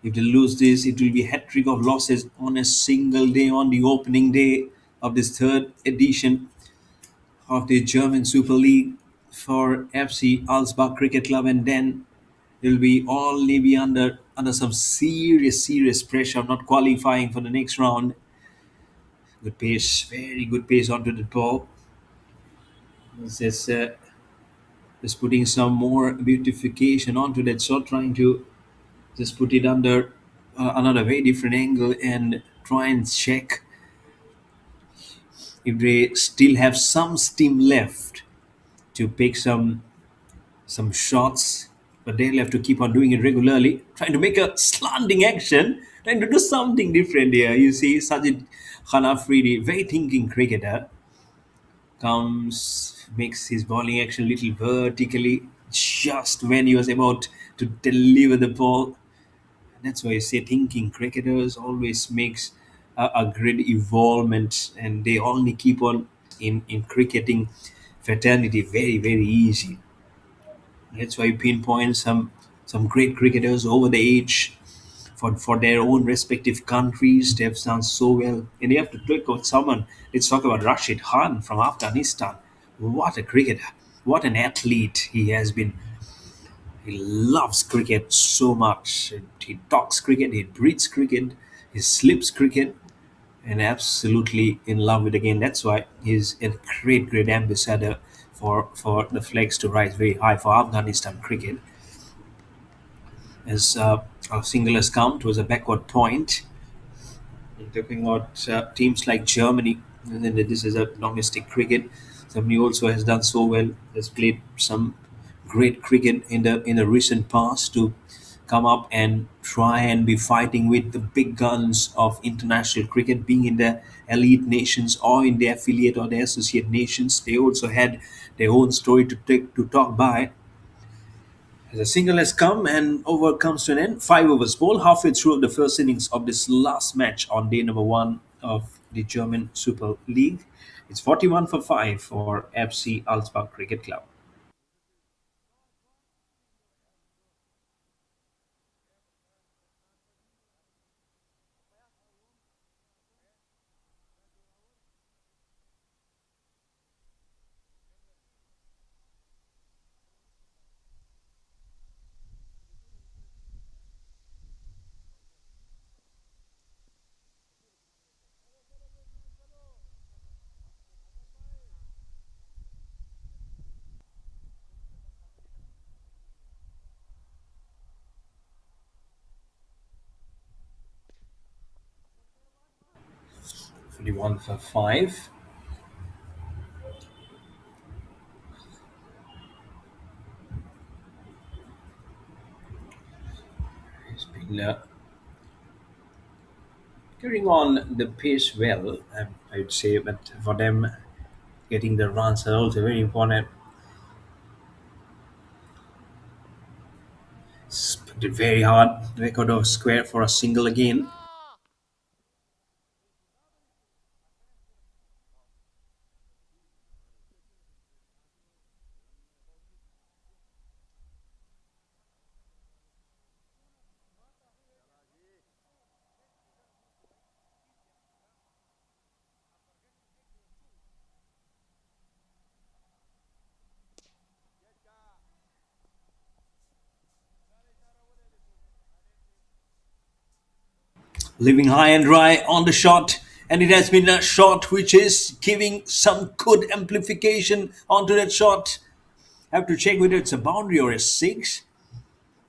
If they lose this, it will be a hat trick of losses on a single day, on the opening day of this third edition of the German Super League for FC Alsbach Cricket Club, and then they'll be only be under some serious pressure of not qualifying for the next round. Good pace, very good pace onto the ball. It's just putting some more beautification onto that shot, trying to just put it under another very different angle and try and check if they still have some steam left to pick some shots, but they'll have to keep on doing it regularly, trying to make a slanting action, trying to do something different here. You see, Sajid Khan Afridi, very thinking cricketer, comes, makes his bowling action a little vertically just when he was about to deliver the ball. That's why I say thinking cricketers always makes a great evolvement, and they only keep on in cricketing fraternity very easy. That's why you pinpoint some great cricketers over the age for their own respective countries. They have done so well. And you have to talk about someone. Let's talk about Rashid Khan from Afghanistan. What a cricketer. What an athlete he has been. He loves cricket so much. He talks cricket, he breathes cricket, he sleeps cricket, and absolutely in love with the game. That's why he's a great ambassador for the flags to rise very high for Afghanistan cricket. As our single has come towards a backward point, talking about teams like Germany, and then this is a domestic cricket. Somebody also has done so well, has played some great cricket in the recent past to come up and try and be fighting with the big guns of international cricket, being in the elite nations or in the affiliate or the associate nations. They also had their own story to talk by. The single has come and over comes to an end. 5 overs ball, halfway through the first innings of this last match on day number 1 of the German Super League. It's 41 for 5 for FC Alsbach Cricket Club. Forty-one for 5. It's been carrying on the pace well, I would say, but for them, getting the runs are also very important. It's very hard. Record of square for a single again. Living high and dry on the shot. And it has been a shot which is giving some good amplification onto that shot. I have to check whether it's a boundary or a six.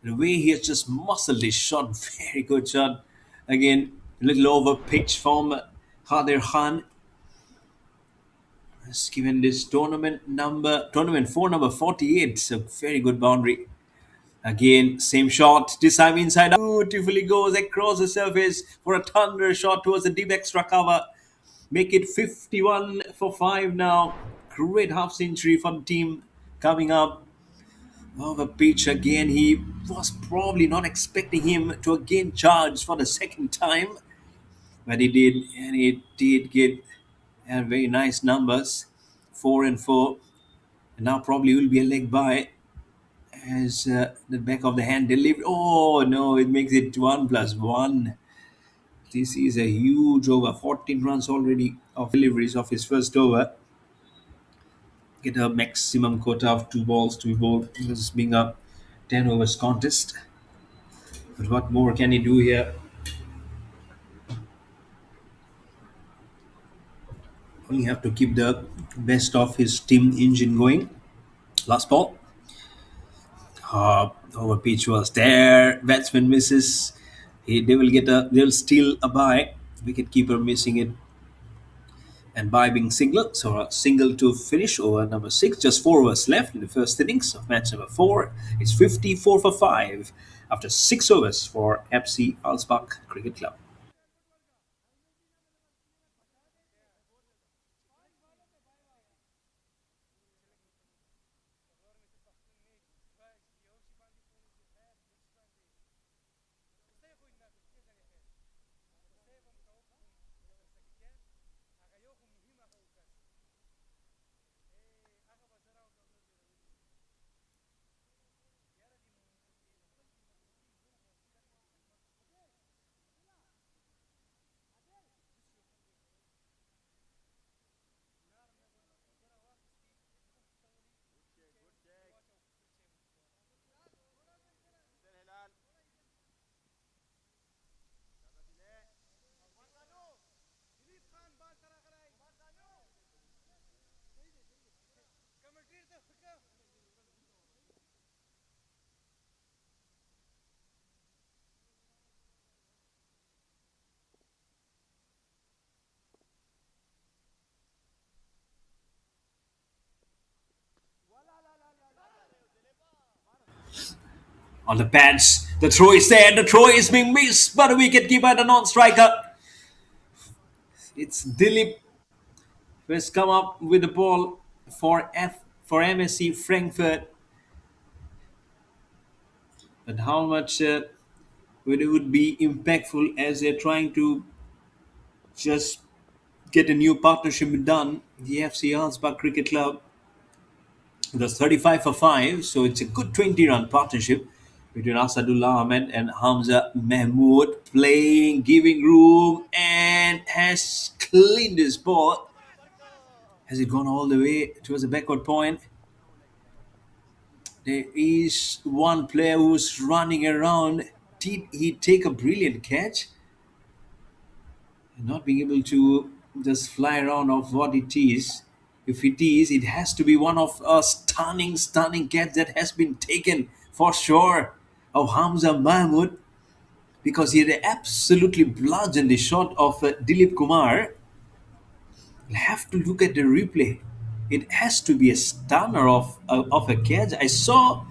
The way he has just muscled his shot, very good shot. Again, a little over pitch from Kadir Khan. Has given this tournament four number 48. So very good boundary. Again, same shot. This time inside out. Beautifully goes across the surface for a thunder shot towards the deep extra cover. Make it 51 for 5 now. Great half century for the team coming up. Over pitch again. He was probably not expecting him to again charge for the second time. But he did, and he did get very nice numbers 4 and 4. And now probably will be a leg by as the back of the hand delivered. Oh no, it makes it 1+1. This is a huge over. 14 runs already of deliveries of his first over. Get a maximum quota of 2 balls to be bowled. This being a 10 overs contest. But what more can he do here? Only have to keep the best of his team engine going. Last ball. Over pitch was there. Batsman misses. They will get a. They'll steal a bye. Wicket keeper missing it, and bye being single. So a single to finish over number 6. Just 4 overs left in the first innings of match number 4. It's 54 for 5 after 6 overs for FC Alsbach Cricket Club. On the pads, the throw is there. The throw is being missed by the wicket keeper, the non-striker. It's Dilip who has come up with the ball for MSC Frankfurt. But how much would be impactful as they're trying to just get a new partnership done? The FC Alsbach Cricket Club. It was 35 for 5, so it's a good 20-run partnership between Asadullah Ahmed and Hamza Mahmood, playing, giving room, and has cleaned his ball. Has it gone all the way towards the backward point? There is one player who's running around. Did he take a brilliant catch? Not being able to just fly around of what it is. If it is, it has to be one of a stunning catch that has been taken for sure of Hamza Mahmood, because he had absolutely bludgeoned the shot of Dilip Kumar. You'll have to look at the replay. It has to be a stunner of a catch. I saw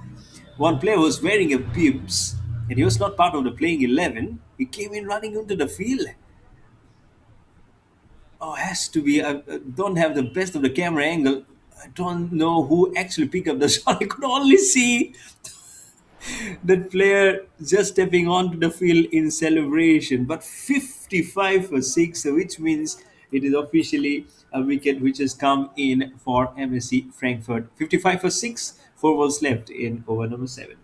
one player was wearing a bibs and he was not part of the playing 11. He came in running into the field. Oh, has to be. I don't have the best of the camera angle. I don't know who actually picked up the shot. I could only see that player just stepping onto the field in celebration. But 55 for 6, which means it is officially a wicket which has come in for MSC Frankfurt. 55 for 6, 4 balls left in over number 7.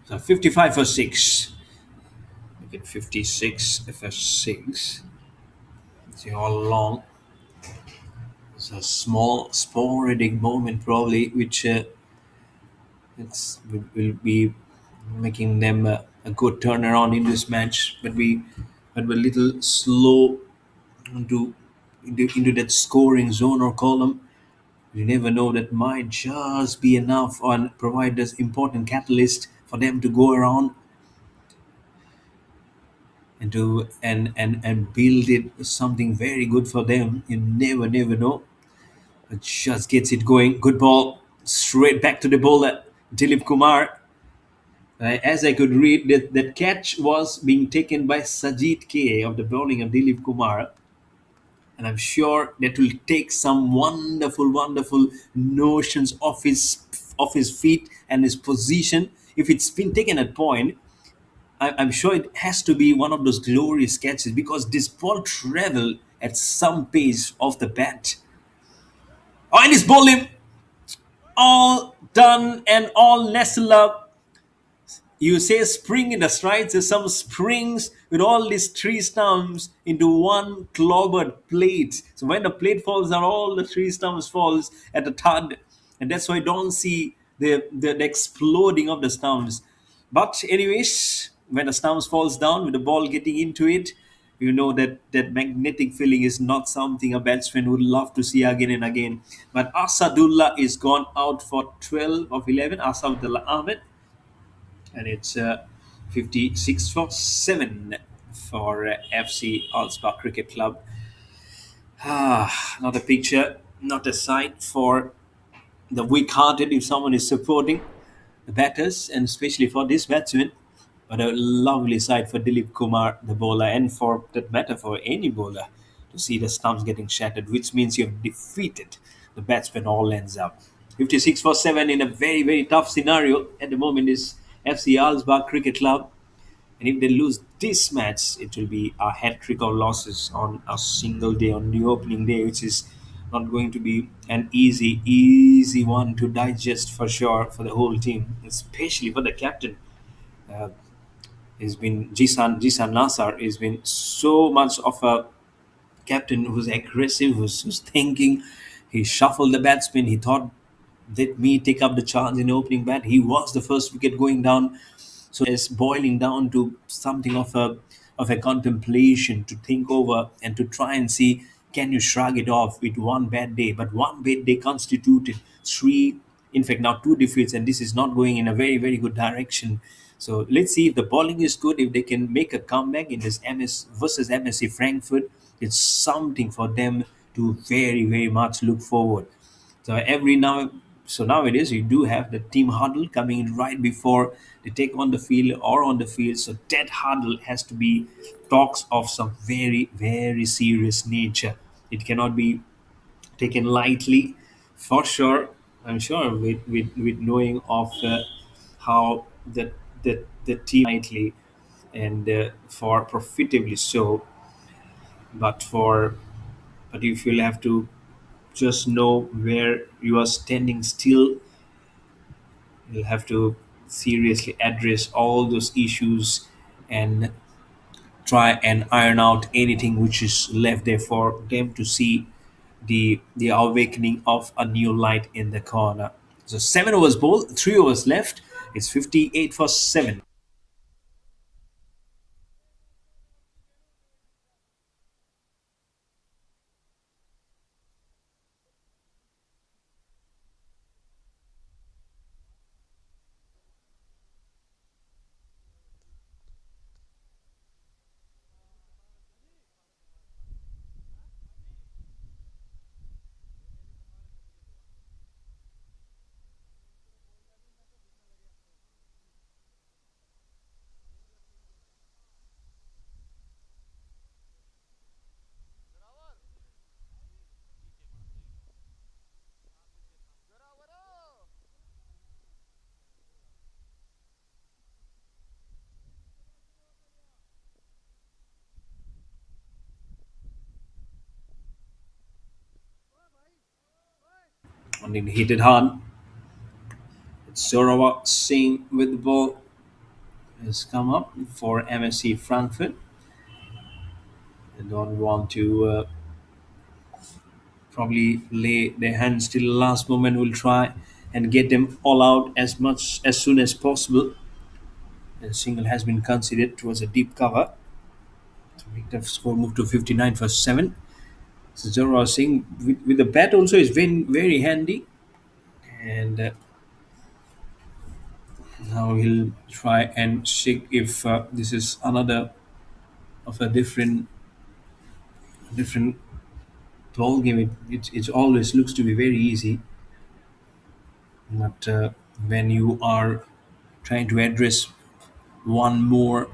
So 55 for 6. Make it 56 for 6. See all along. It's a small sporadic moment probably which will be making them a good turnaround in this match. But we're a little slow into, into that scoring zone or column. You never know, that might just be enough and provide this important catalyst for them to go around and to and build it something very good for them. You never know. It just gets it going. Good ball straight back to the bowler, Dilip Kumar. As I could read, that catch was being taken by Sajid K of the bowling of Dilip Kumar, and I'm sure that will take some wonderful notions of his feet and his position. If it's been taken at point, I'm sure it has to be one of those glorious catches because this ball traveled at some pace off the bat. Oh, and it's ball him all done and all nestled up. You say spring in the strides, there's some springs with all these three stumps into one clobbered plate. So when the plate falls down, all the three stumps falls at the thud. And that's why you don't see the exploding of the stumps. But anyways, when the stumps falls down with the ball getting into it, you know that that magnetic feeling is not something a batsman would love to see again and again. But Asadullah is gone out for 12 of 11. Asadullah Ahmed, and it's 56 for 7 for FC Allspark Cricket Club. Not a picture, not a sight for the weak hearted if someone is supporting the batters, and especially for this batsman. But a lovely sight for Dilip Kumar, the bowler, and for that matter, for any bowler, to see the stumps getting shattered, which means you've defeated the batsman all ends up. 56 for 7 in a very tough scenario at the moment is FC Alsbach Cricket Club. And if they lose this match, it will be a hat trick of losses on a single day, on the opening day, which is not going to be an easy one to digest for sure for the whole team, especially for the captain. Uh, he's been Jisan Nasar has been so much of a captain who's aggressive, who's thinking. He shuffled the batsman. He thought, let me take up the chance in the opening bat. He was the first wicket going down. So it's boiling down to something of a contemplation to think over and to try and see, can you shrug it off with one bad day? But one bad day constituted three, in fact now two defeats, and this is not going in a very good direction. So let's see if the bowling is good, if they can make a comeback in this MS versus MSC Frankfurt. It's something for them to very much look forward. So every now, so nowadays you do have the team huddle coming in right before they take on the field or on the field. So that huddle has to be talks of some very serious nature. It cannot be taken lightly, for sure. I'm sure with knowing of how the team lightly and for profitably so, but for but if you'll have to just know where you are standing still, you'll have to seriously address all those issues and try and iron out anything which is left there for them to see the awakening of a new light in the corner. So 7 overs bowled, 3 overs left. It's 58 for 7. And then hit it hard. It's Sorawa Singh with the ball. has come up for MSC Frankfurt. They don't want to probably lay their hands till the last moment. Will try and get them all out as soon as possible. A single has been considered towards a deep cover to make the score move to 59 for 7. So Zara Singh with the bat also is very handy, and now he'll try and check if this is another of a different ball game. It always looks to be very easy, but when you are trying to address one more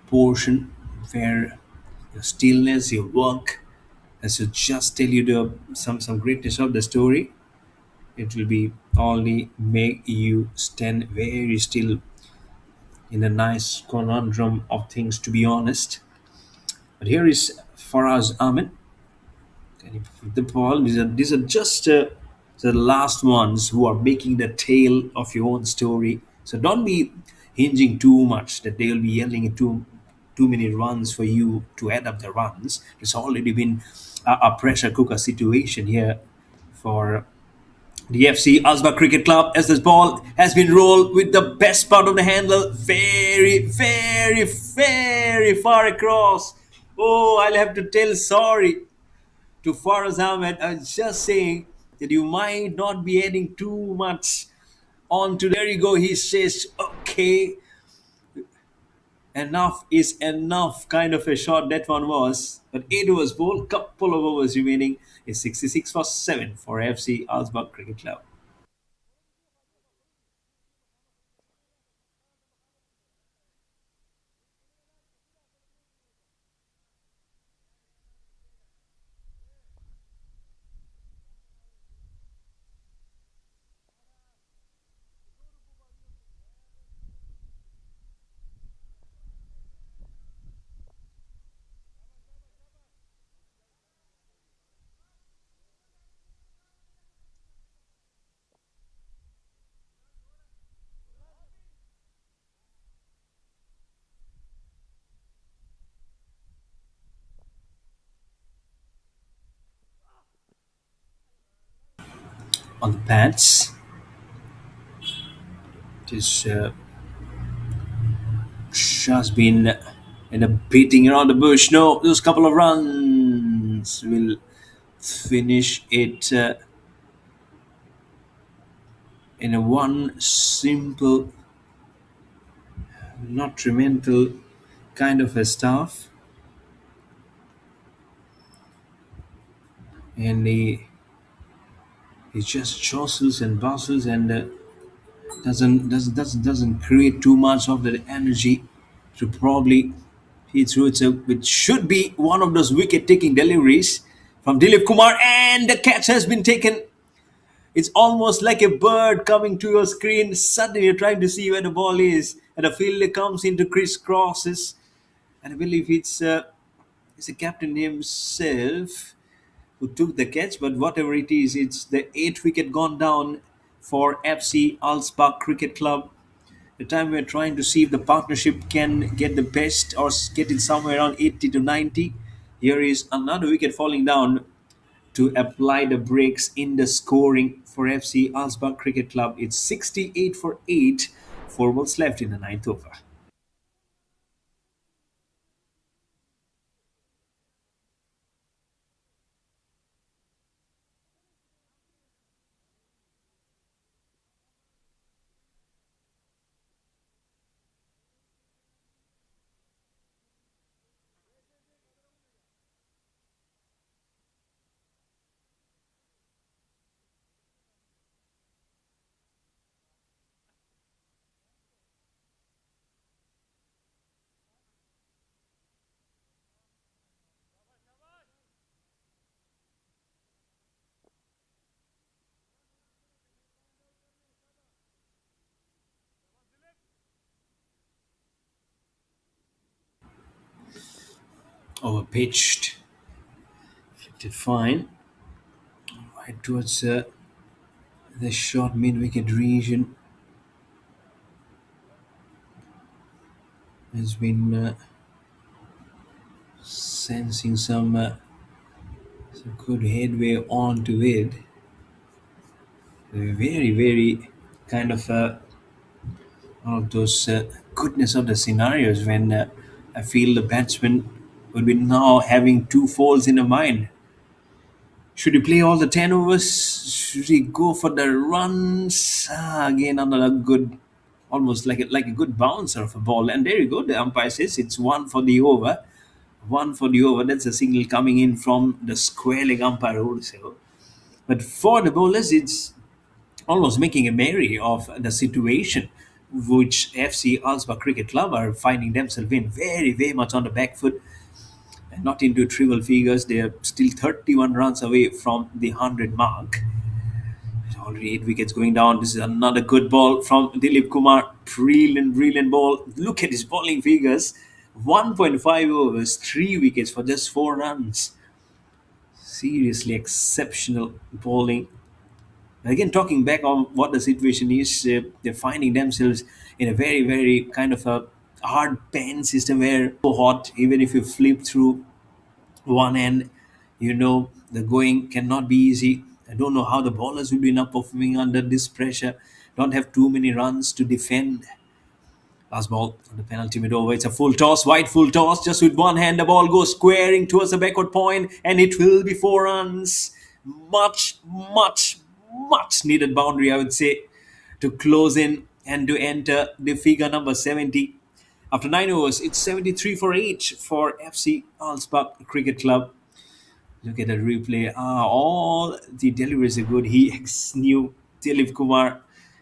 portion where your stillness, your work, as to just tell you the some greatness of the story, it will be only make you stand very still in a nice conundrum of things, to be honest. But here is Faraz Ahmed. Can you put the ball? These are just the last ones who are making the tale of your own story. So don't be hinging too much that they'll be yelling at too many runs for you to add up the runs. It's already been a pressure cooker situation here for the FC Alsbach Cricket Club, as this ball has been rolled with the best part of the handle very far across. Oh, I'll have to tell sorry to Faraz Ahmed. I was just saying that you might not be adding too much on to. There you go. He says, okay, enough is enough, kind of a shot that one was. But 8 overs ball, couple of overs remaining. Is 66 for 7 for FC Alsbach Cricket Club. On the pads, it is just been in a beating around the bush. No, those couple of runs will finish it in a one simple, not tremendous kind of a stuff. And he just jostles and bustles and doesn't create too much of that energy to probably he threw it. So it should be one of those wicket taking deliveries from Dilip Kumar, and the catch has been taken. It's almost like a bird coming to your screen. Suddenly you're trying to see where the ball is, and the fielder comes into crisscrosses. And I believe it's the captain himself who took the catch, but whatever it is, it's the eighth wicket gone down for FC Alsbach Cricket Club. The time we're trying to see if the partnership can get the best or get it somewhere around 80 to 90. Here is another wicket falling down to apply the brakes in the scoring for FC Alsbach Cricket Club. It's 68 for 8, 4 balls left in the ninth over. Over pitched, flicked it fine, right towards the short mid wicket region. has been sensing some good headway onto it. Very, very kind of one of those goodness of the scenarios when I feel the batsman would be now having two falls in the mind. Should he play all the 10 overs? Should he go for the runs? Again, another good, almost like a good bouncer of a ball. And there you go. The umpire says it's one for the over. One for the over. That's a signal coming in from the square leg umpire also. But for the bowlers, it's almost making a merry of the situation which FC Alsbach Cricket Club are finding themselves in very, very much on the back foot and not into triple figures. They are still 31 runs away from the 100 mark. Already 8 wickets going down. This is another good ball from Dilip Kumar. Brilliant, brilliant ball. Look at his bowling figures. 1.5 overs, 3 wickets for just 4 runs. Seriously exceptional bowling. Again, talking back on what the situation is, they're finding themselves in a very, very kind of a hard pen system where so hot, even if you flip through one end, the going cannot be easy. I don't know how the bowlers will be now performing under this pressure. Don't have too many runs to defend. Last ball on the penalty mid over. It's a full toss, wide full toss. Just with one hand, the ball goes squaring towards the backward point, and it will be 4 runs. Much, much, much needed boundary, I would say, to close in and to enter the figure number 70. After 9 overs, it's 73 for 8 for FC Alsbach Cricket Club. Look at the replay. All the deliveries are good. He knew Dilip Kumar.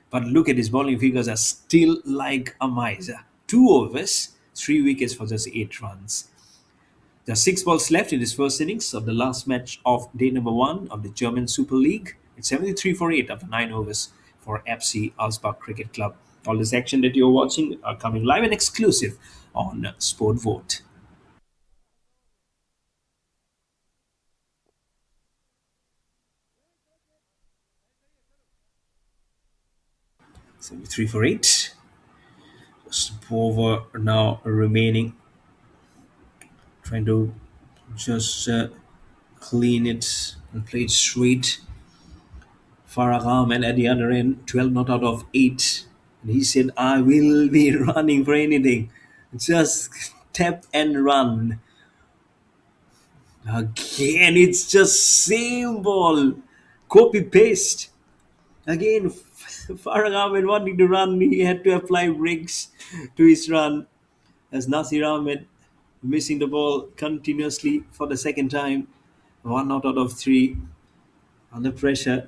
But look at his bowling figures are still like a miser. 2 overs, 3 wickets for just 8 runs. There are 6 balls left in his first innings of the last match of day number 1 of the German Super League. It's 73 for 8 after 9 overs for FC Alsbach Cricket Club. All this action that you're watching are coming live and exclusive on SportVot. 73 for 8. Just over now remaining. Trying to just clean it and play it straight. Farah Ahmed at the other end, 12 not out of 8. And he said, I will be running for anything. Just tap and run. Again, it's just same ball. Copy paste. Again, Farah Ahmed wanting to run, he had to apply brakes to his run. As Nasir Ahmed missing the ball continuously for the second time. One out of 3 under pressure,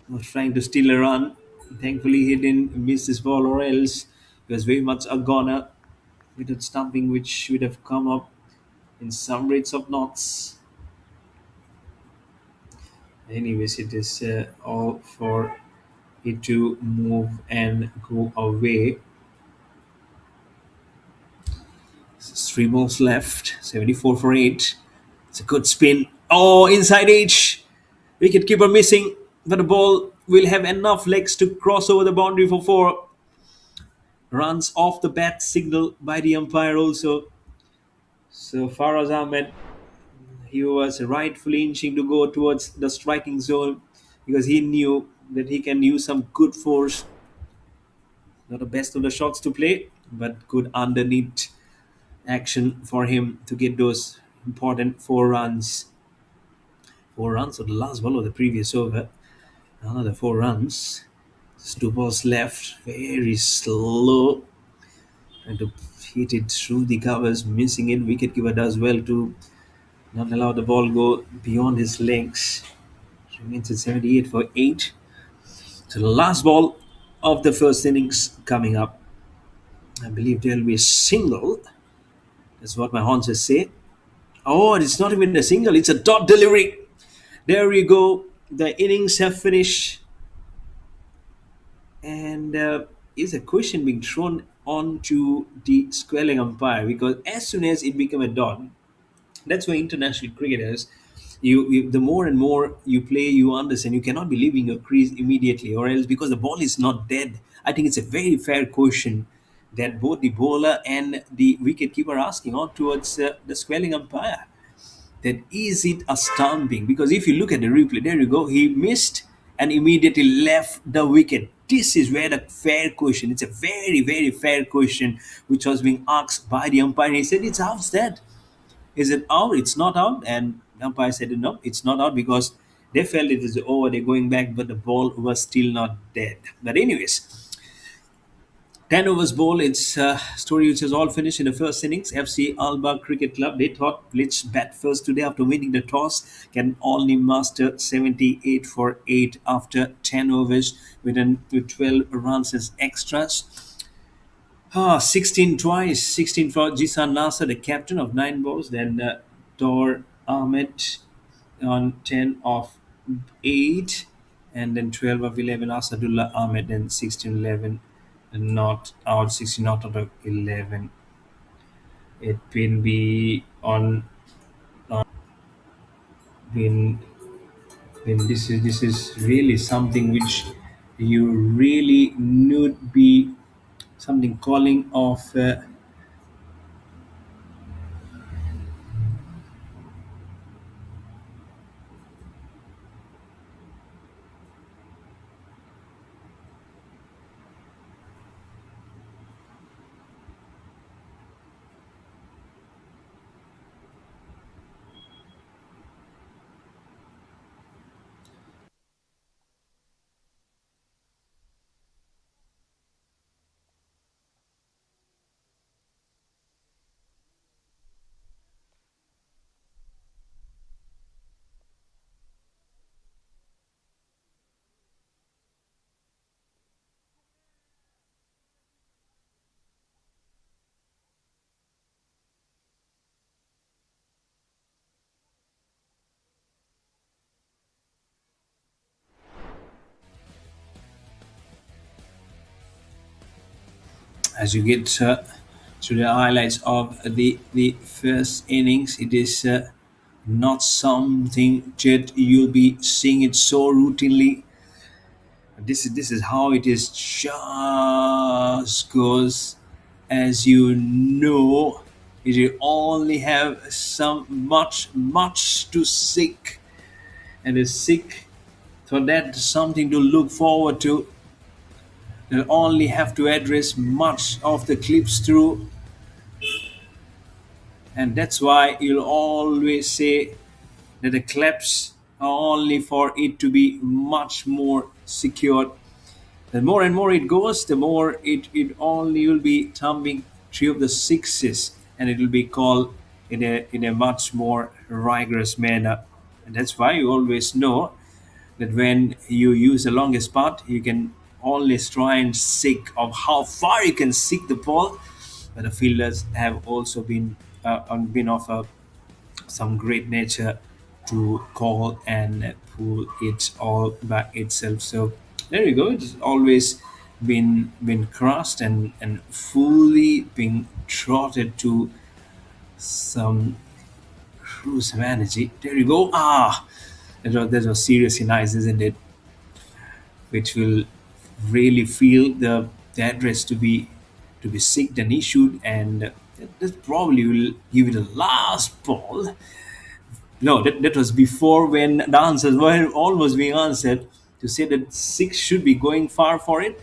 was trying to steal a run. Thankfully, he didn't miss this ball, or else he was very much a goner with that stumping, which would have come up in some rates of knots. Anyways, it is all for it to move and go away. There's 3 balls left, 74 for 8. It's a good spin. Oh, inside edge. Wicketkeeper missing, but the ball will have enough legs to cross over the boundary for 4 runs off the bat signal by the umpire also. So Faraz Ahmed, he was rightfully inching to go towards the striking zone because he knew that he can use some good force. Not the best of the shots to play, but good underneath action for him to get those important 4 runs. 4 runs on the last ball of the previous over. Another 4 runs. Just 2 balls left. Very slow. Trying to hit it through the covers. Missing it. Wicketkeeper does well to not allow the ball go beyond his legs. Remains at 78 for 8. So the last ball of the first innings coming up. I believe there will be a single. That's what my horns say. Oh, it's not even a single. It's a dot delivery. There we go. The innings have finished. And is a question being thrown onto the squaring umpire because as soon as it became a dot, that's why international cricketers, the more and more you play, you understand you cannot be leaving your crease immediately, or else because the ball is not dead. I think it's a very fair question that both the bowler and the wicketkeeper are asking on towards the squaring umpire. That is it a stumping? Because if you look at the replay, there you go, he missed and immediately left the wicket. This is where the fair question, it's a very, very fair question which was being asked by the umpire. He said, it's outstanding. Is it out? It's not out. And the umpire said, no, it's not out because they felt it is over. They're going back, but the ball was still not dead. But, anyways, 10 overs ball, it's a story which has all finished in the first innings. FC Alba Cricket Club, they thought let's bat first today after winning the toss. Can only master 78 for 8 after 10 overs with 12 runs as extras. 16 twice. 16 for Jisan Nasser, the captain of 9 balls. Then Tor Ahmed on 10 of 8. And then 12 of 11, Asadullah Ahmed. Then 16 11, not out. 16 not out of 11. It will be been this is really something which you really would be something calling of as you get to the highlights of the first innings. It is not something that you'll be seeing it so routinely. This is how it is. Just goes as you know. You only have some much to seek, and is seek for that something to look forward to. They'll only have to address much of the clips through, and that's why you'll always say that the claps are only for it to be much more secured. The more and more it goes, the more it only will be thumbing three of the sixes, and it will be called in a much more rigorous manner. And that's why you always know that when you use the longest putt, you can always try and seek of how far you can seek the ball. But the fielders have also been of some great nature to call and pull it all by itself. So there you go. It's always been crossed and fully being trotted to some cruise of energy. There you go. That was seriously nice, isn't it? Which will really feel the address to be synced and issued, and that probably will give it a last ball. No, that was before when the answers were almost being answered. To say that six should be going far for it,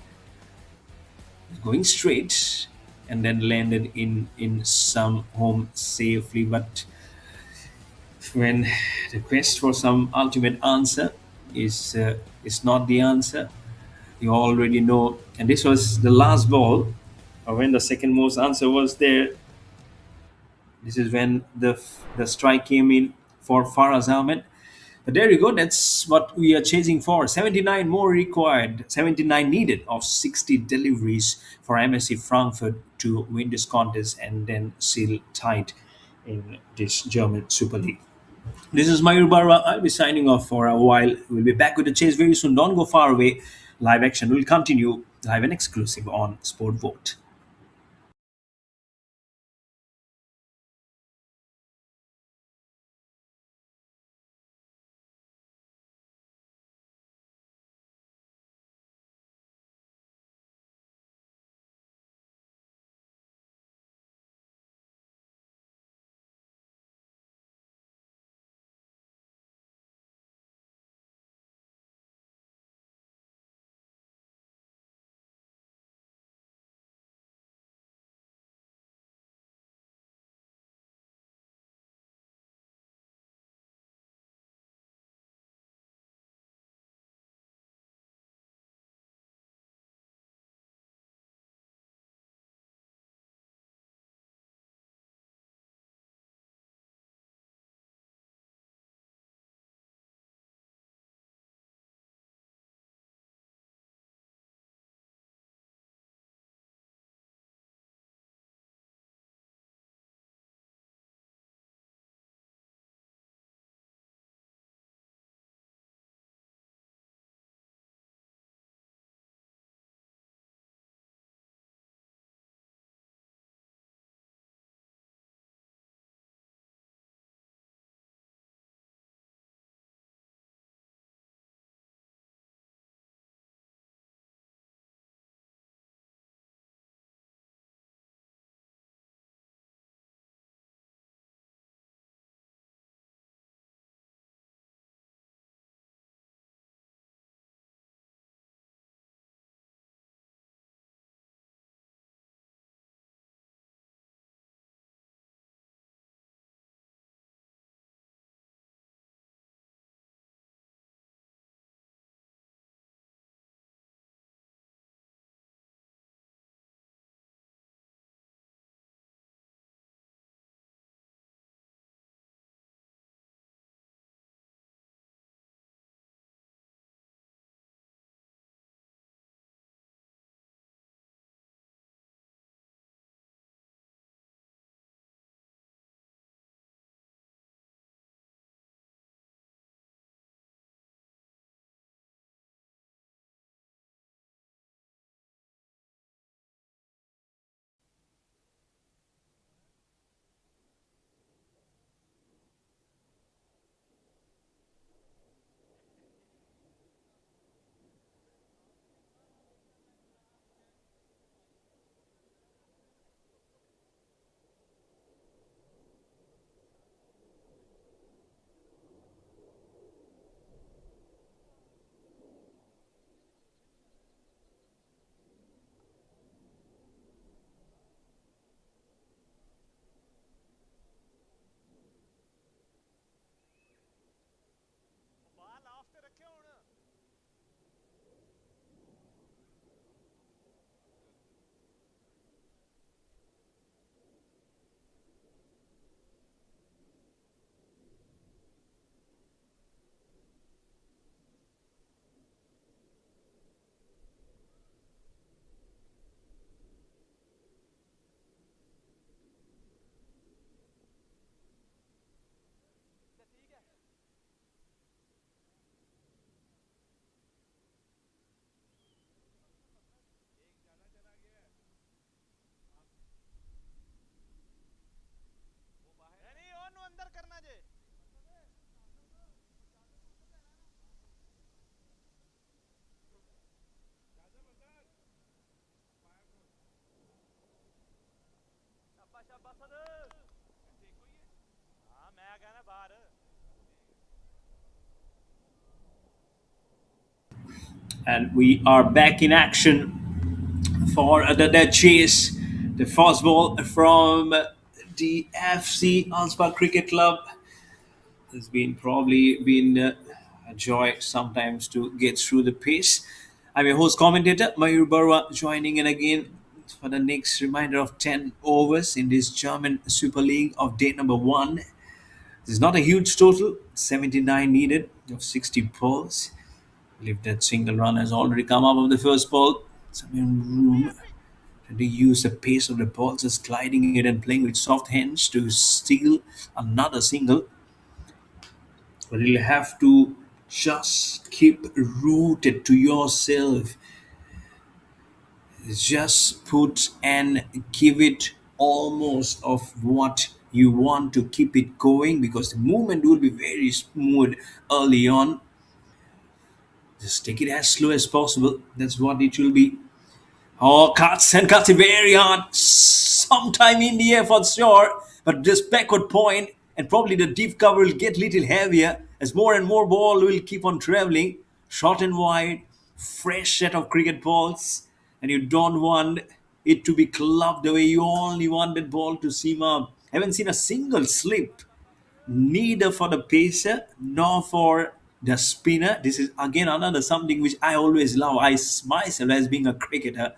going straight, and then landed in some home safely. But when the quest for some ultimate answer is not the answer, you already know. And this was the last ball, or when the second most answer was there. This is when the strike came in for Faraz Ahmed. But there you go. That's what we are chasing for. 79 more required. 79 needed of 60 deliveries for MSC Frankfurt to win this contest and then seal tight in this German Super League. This is Mayur Barra. I'll be signing off for a while. We'll be back with the chase very soon. Don't go far away. Live action will continue live and exclusive on SportVot. And we are back in action for the chase. The first ball from the FC Alspa Cricket Club has been probably been a joy sometimes to get through the pace. I'm your host commentator Mayur Barwa joining in again for the next reminder of 10 overs in this German Super League of day number one. This is not a huge total, 79 needed of 60 balls. I believe that single run has already come up of the first ball. Some room to use the pace of the ball, just gliding it and playing with soft hands to steal another single. But you'll have to just keep rooted to yourself. Just put and give it almost of what you want to keep it going because the movement will be very smooth early on. Just take it as slow as possible. That's what it will be. Oh, cuts and cuts it very hard. Sometime in the air for sure. But this backward point and probably the deep cover will get little heavier as more and more ball will keep on traveling. Short and wide, fresh set of cricket balls. And you don't want it to be clubbed away. You only want that ball to seam up. Haven't seen a single slip neither for the pacer nor for the spinner. This is again another something which I always love. Myself as being a cricketer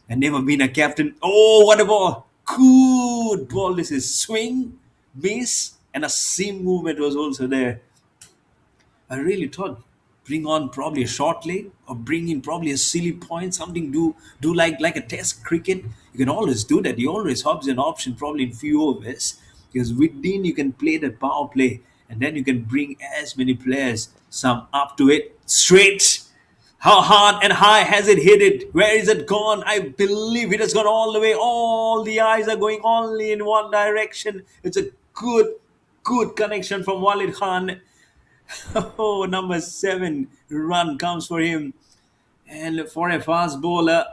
and never been a captain. Oh, what a ball! Good ball. This is swing, miss, and a seam movement was also there. I really thought bring on probably a short leg or bring in probably a silly point, something do like a test cricket. You can always do that. You always have an option probably in few overs because within you can play that power play and then you can bring as many players, some up to it straight. How hard and high has it hit it? Where is it gone? I believe it has gone all the way. All the eyes are going only in one direction. It's a good connection from Walid Khan. Oh, number seven run comes for him. And for a fast bowler,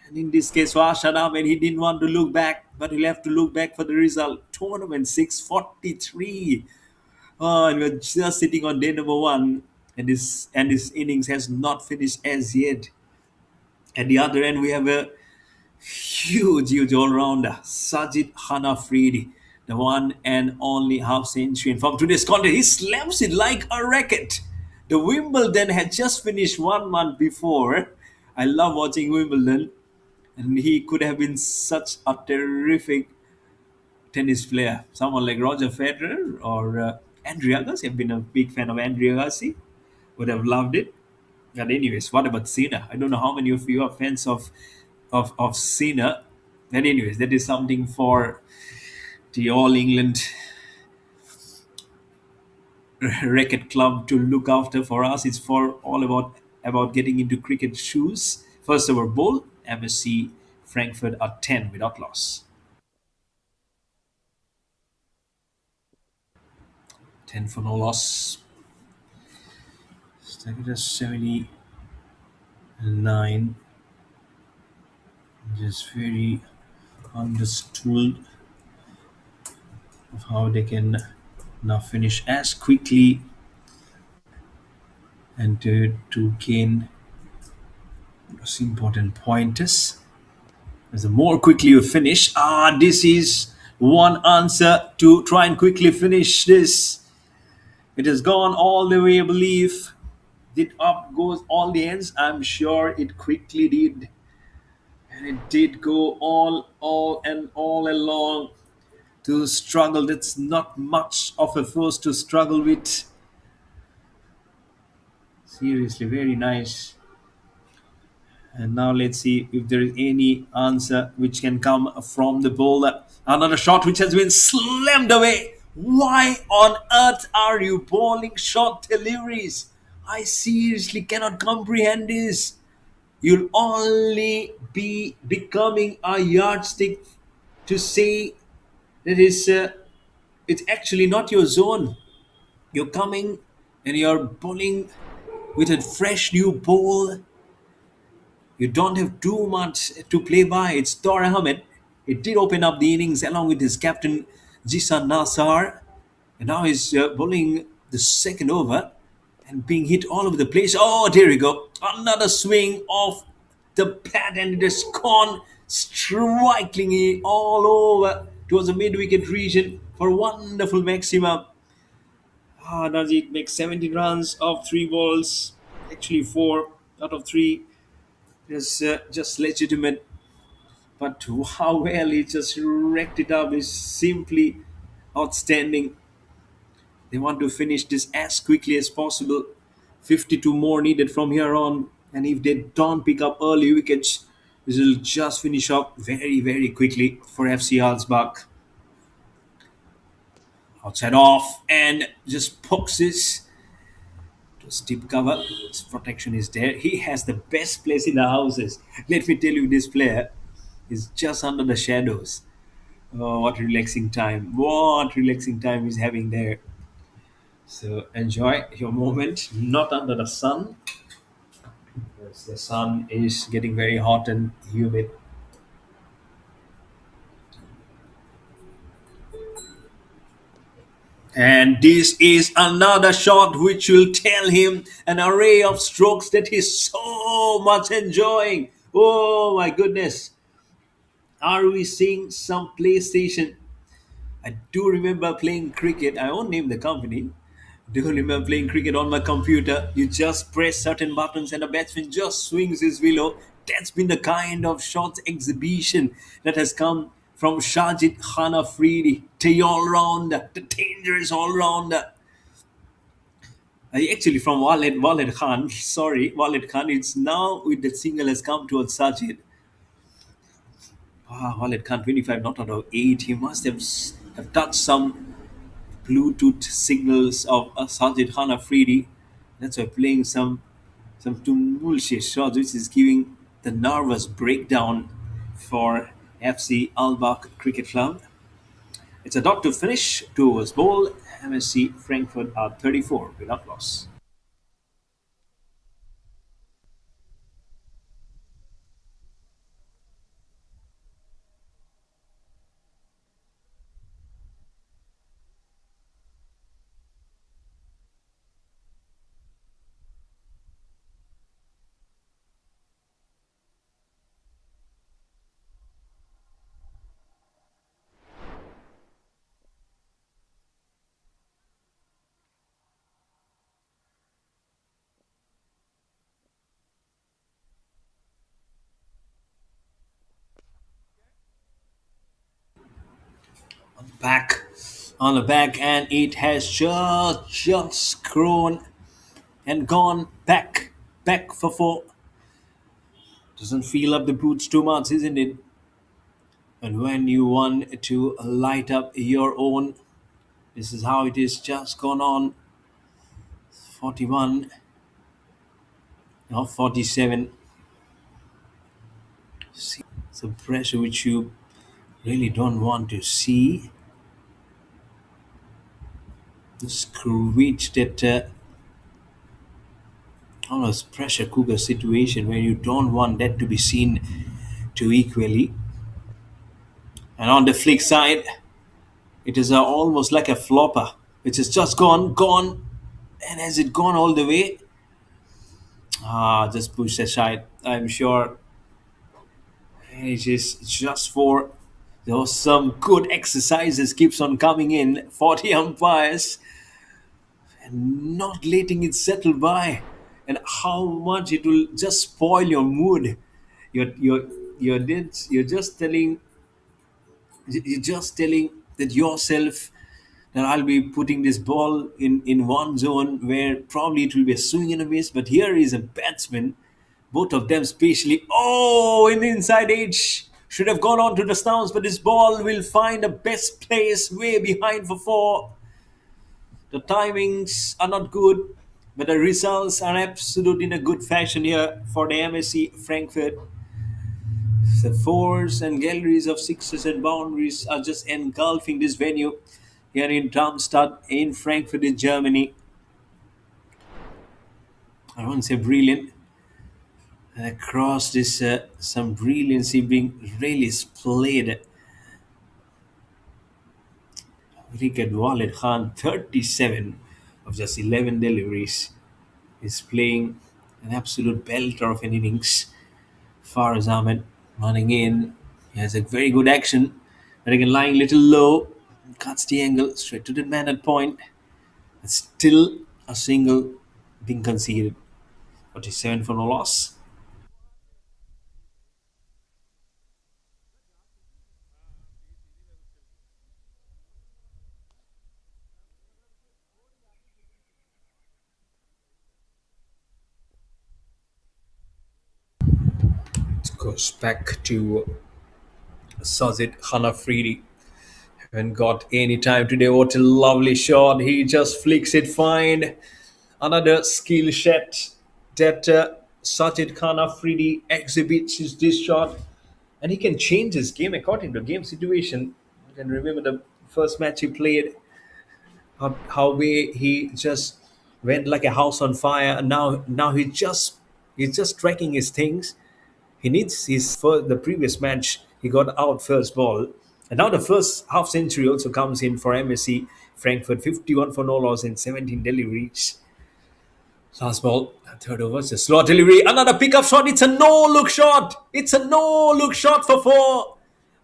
and in this case, for Ashadam, and he didn't want to look back, but he'll have to look back for the result. Tournament 643. Oh, and we're just sitting on day number one, and this innings has not finished as yet. At the other end, we have a huge all-rounder, Sajid Hanafridi, the one and only half century. And from today's contest, he slams it like a racket. The Wimbledon had just finished 1 month before. I love watching Wimbledon, and he could have been such a terrific tennis player. Someone like Roger Federer or Andre Agassi. I've been a big fan of Andre Agassi. Would have loved it. But anyways, what about Cena? I don't know how many of you are fans of Cena. And anyways, that is something for the All England Racket Club to look after. For us, it's for all about getting into cricket shoes. First over ball, MSC Frankfurt are 10 without loss. 10 for no loss. Started at 79. Just very understood of how they can now finish as quickly and to gain those important pointers. As the more quickly you finish, this is one answer to try and quickly finish this. It has gone all the way, I believe. Did up goes all the ends? I'm sure it quickly did. And it did go all along to struggle. That's not much of a force to struggle with. Seriously, very nice. And now let's see if there is any answer which can come from the bowler. Another shot which has been slammed away. Why on earth are you bowling short deliveries? I seriously cannot comprehend this. You'll only be becoming a yardstick to say that it's actually not your zone. You're coming and you're bowling with a fresh new ball. You don't have too much to play by. It's Tor Ahmed. It did open up the innings along with his captain Jisan Nasar. And now he's bowling the second over. and being hit all over the place. Oh, there we go. Another swing of the bat, and it has gone strikingly all over towards the mid wicket region for a wonderful maximum. Ah, Najit makes 17 runs of three balls, actually four out of three. Just legitimate, but how well he just wrecked it up is simply outstanding. They want to finish this as quickly as possible. 52 more needed from here on. And if they don't pick up early wickets, this will just finish up very, very quickly for FC Alsbach. Outside off and just boxes to steep cover. His protection is there. He has the best place in the houses. Let me tell you, this player is just under the shadows. Oh, what relaxing time. What relaxing time he's having there. So enjoy your moment, not under the sun, because the sun is getting very hot and humid. And this is another shot which will tell him an array of strokes that he's so much enjoying. Oh my goodness. Are we seeing some PlayStation? I do remember playing cricket. I won't name the company. Do remember playing cricket on my computer. You just press certain buttons and a batsman just swings his willow. That's been the kind of shots exhibition that has come from Shajid Khan Afridi, the all-rounder, the dangerous all-rounder. Actually, from Walid Khan, sorry, Walid Khan, it's now with the single has come towards Sajid. Ah, Walid Khan, 25 not out of 8. He must have touched some Bluetooth signals of Sajid Khan Afridi. That's why playing some tumultuous shots, which is giving the nervous breakdown for FC Albach Cricket Club. It's a dot to finish, 2 overs ball. MSC Frankfurt are 34 without loss. Back on the back, and it has just grown and gone back for four. Doesn't feel up the boots too much, isn't it? And when you want to light up your own, this is how it is just gone on. 41 or 47. See, some pressure which you really don't want to see. Screech that almost pressure cooker situation where you don't want that to be seen too equally. And on the flick side, it is almost like a flopper, which has just gone. And has it gone all the way? Ah, just pushed aside. I'm sure it is just for those some good exercises keeps on coming in. 40 umpires and not letting it settle by, and how much it will just spoil your mood. You're you're you're just telling that yourself that I'll be putting this ball in one zone where probably it will be a swing and a miss, but here is a batsman, both of them spatially. Oh, in the inside edge. Should have gone on to the stumps, but this ball will find a best place way behind for four. The timings are not good, but the results are absolute in a good fashion here for the MSC Frankfurt. The fours and galleries of sixes and boundaries are just engulfing this venue here in Darmstadt in Frankfurt in Germany. I won't say brilliant. And across this, some brilliancy being really displayed. Look at Walid Khan, 37 of just 11 deliveries. is playing an absolute belter of an innings. Faraz Ahmed running in. He has a very good action. But again, lying a little low. Cuts the angle straight to the man at point. It's still a single being conceded. 47 for no loss. It goes back to Sazid Hanafridi. Haven't got any time today. What a lovely shot. He just flicks it fine. Another skill set that Sajid Khan Afridi exhibits is this shot, and he can change his game according to game situation. You can remember the first match he played, how way he just went like a house on fire, and now he's just tracking his things. He needs his for the previous match he got out first ball, and now the first half century also comes in for MSC Frankfurt, 51 for no loss and 17 deliveries. Last ball, third over, it's a slow delivery. Another pickup shot. It's a no look shot. It's a no look shot for four.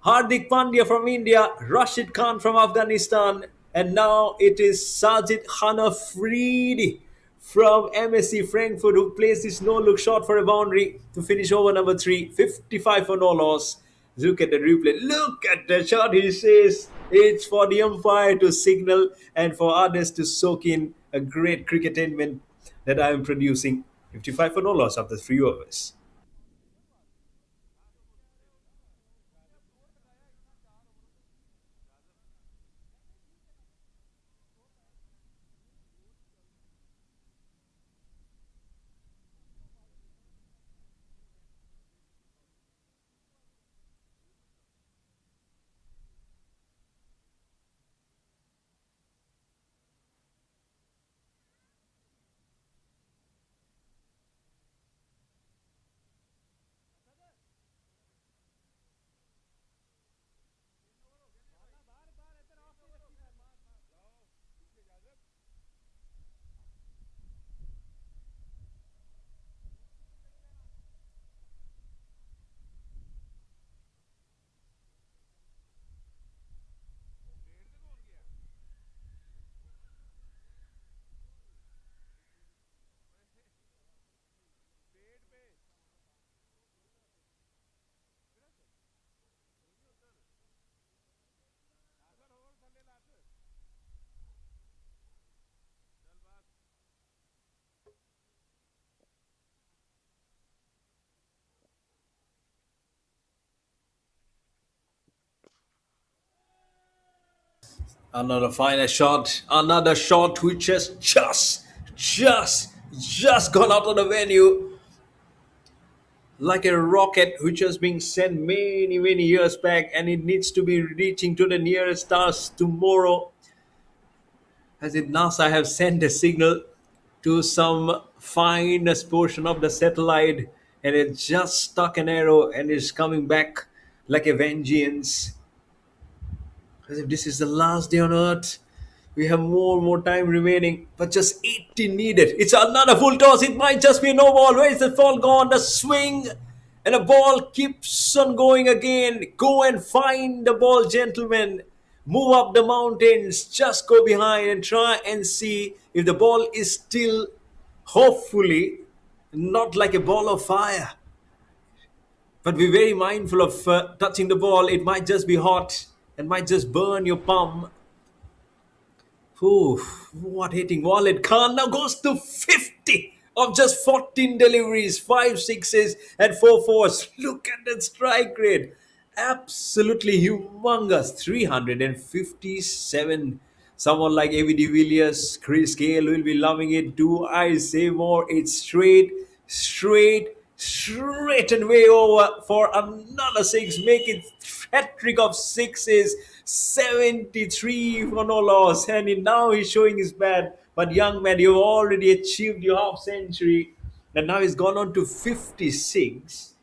Hardik Pandya from India, Rashid Khan from Afghanistan, and now it is Sajid Hanafridi from MSC Frankfurt who plays this no look shot for a boundary to finish over number three. 55 for no loss. Look at the replay. Look at the shot. He says it's for the umpire to signal and for others to soak in a great cricketement that I am producing. 55 for no loss after 3 overs. Another final shot. Another shot which has just gone out of the venue like a rocket which has been sent many years back, and it needs to be reaching to the nearest stars tomorrow. As if NASA have sent a signal to some finest portion of the satellite, and it just stuck an arrow and is coming back like a vengeance. As if this is the last day on earth. We have more time remaining, but just 80 needed. It's another full toss. It might just be a no ball. Where is the ball gone? The swing, and the ball keeps on going again. Go and find the ball, gentlemen. Move up the mountains. Just go behind and try and see if the ball is still, hopefully, not like a ball of fire. But be very mindful of touching the ball. It might just be hot and might just burn your palm. Ooh, what hitting wallet. Khan now goes to 50 of just 14 deliveries, 5 sixes and 4 fours. Look at that strike rate. Absolutely humongous. 357. Someone like A.V. de Villiers, Chris Gale will be loving it. Do I say more? It's straight and way over for another six. Make it hat trick of sixes. 73 for no loss, and now he's showing his bat. But young man, you've already achieved your half century, and now he's gone on to 56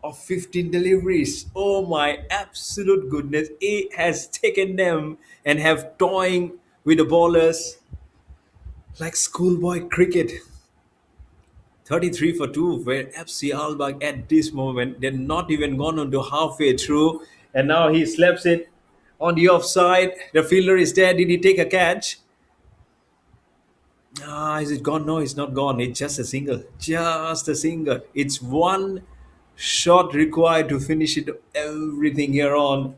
of 15 deliveries. Oh my absolute goodness! He has taken them and have toying with the ballers like schoolboy cricket. 33 for 2, where FC Albach at this moment, they're not even gone into halfway through. And now he slaps it on the offside. The fielder is there. Did he take a catch? Ah, is it gone? No, it's not gone. It's just a single. Just a single. It's one shot required to finish it. Everything here on.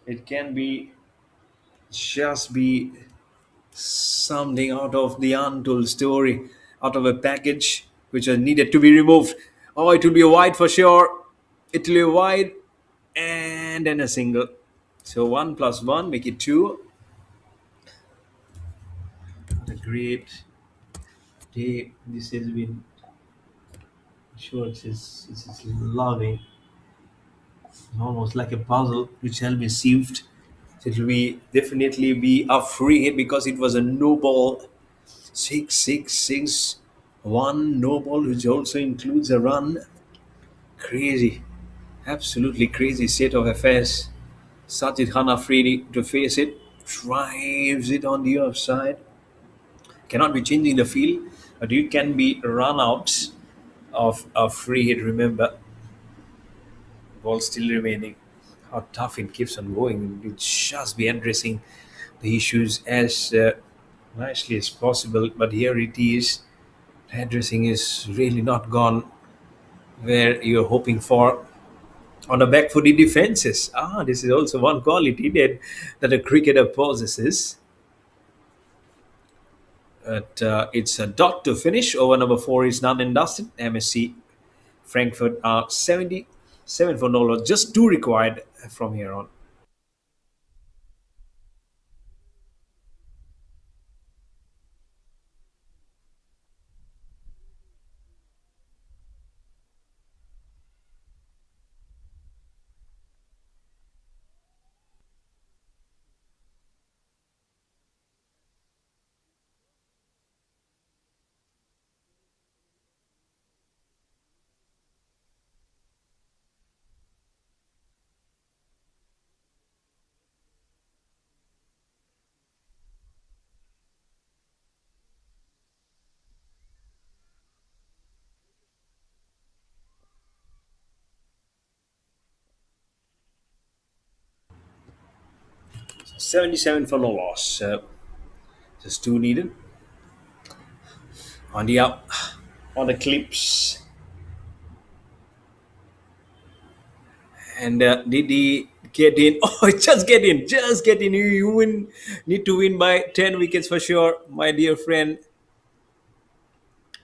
It can be just be something out of the untold story, out of a package which are needed to be removed. Oh, it will be a wide for sure. It will be a wide and then a single. So one plus one make it two. The great day. This has been sure it's loving, almost like a puzzle which shall be sieved. It will be definitely be a free hit because it was a no ball. 6 6 6 1 no ball, which also includes a run. Crazy, absolutely crazy state of affairs. Sajid Khan Afridi to face it, drives it on the offside. Cannot be changing the field, but you can be run out of a free hit. Remember, ball still remaining. How tough it keeps on going. It just be addressing the issues as nicely as possible. But here it is. Addressing is really not gone where you're hoping for. On the back footy defenses. This is also one quality that a cricketer possesses. But it's a dot to finish. Over number 4 is done and dusted. MSC Frankfurt are 77 for no loss. Just 2 required from here on. So 77 for no loss. Just 2 needed. On the up, on the clips. And did he get in? Oh, just get in. Just get in. You win. Need to win by 10 wickets for sure, my dear friend.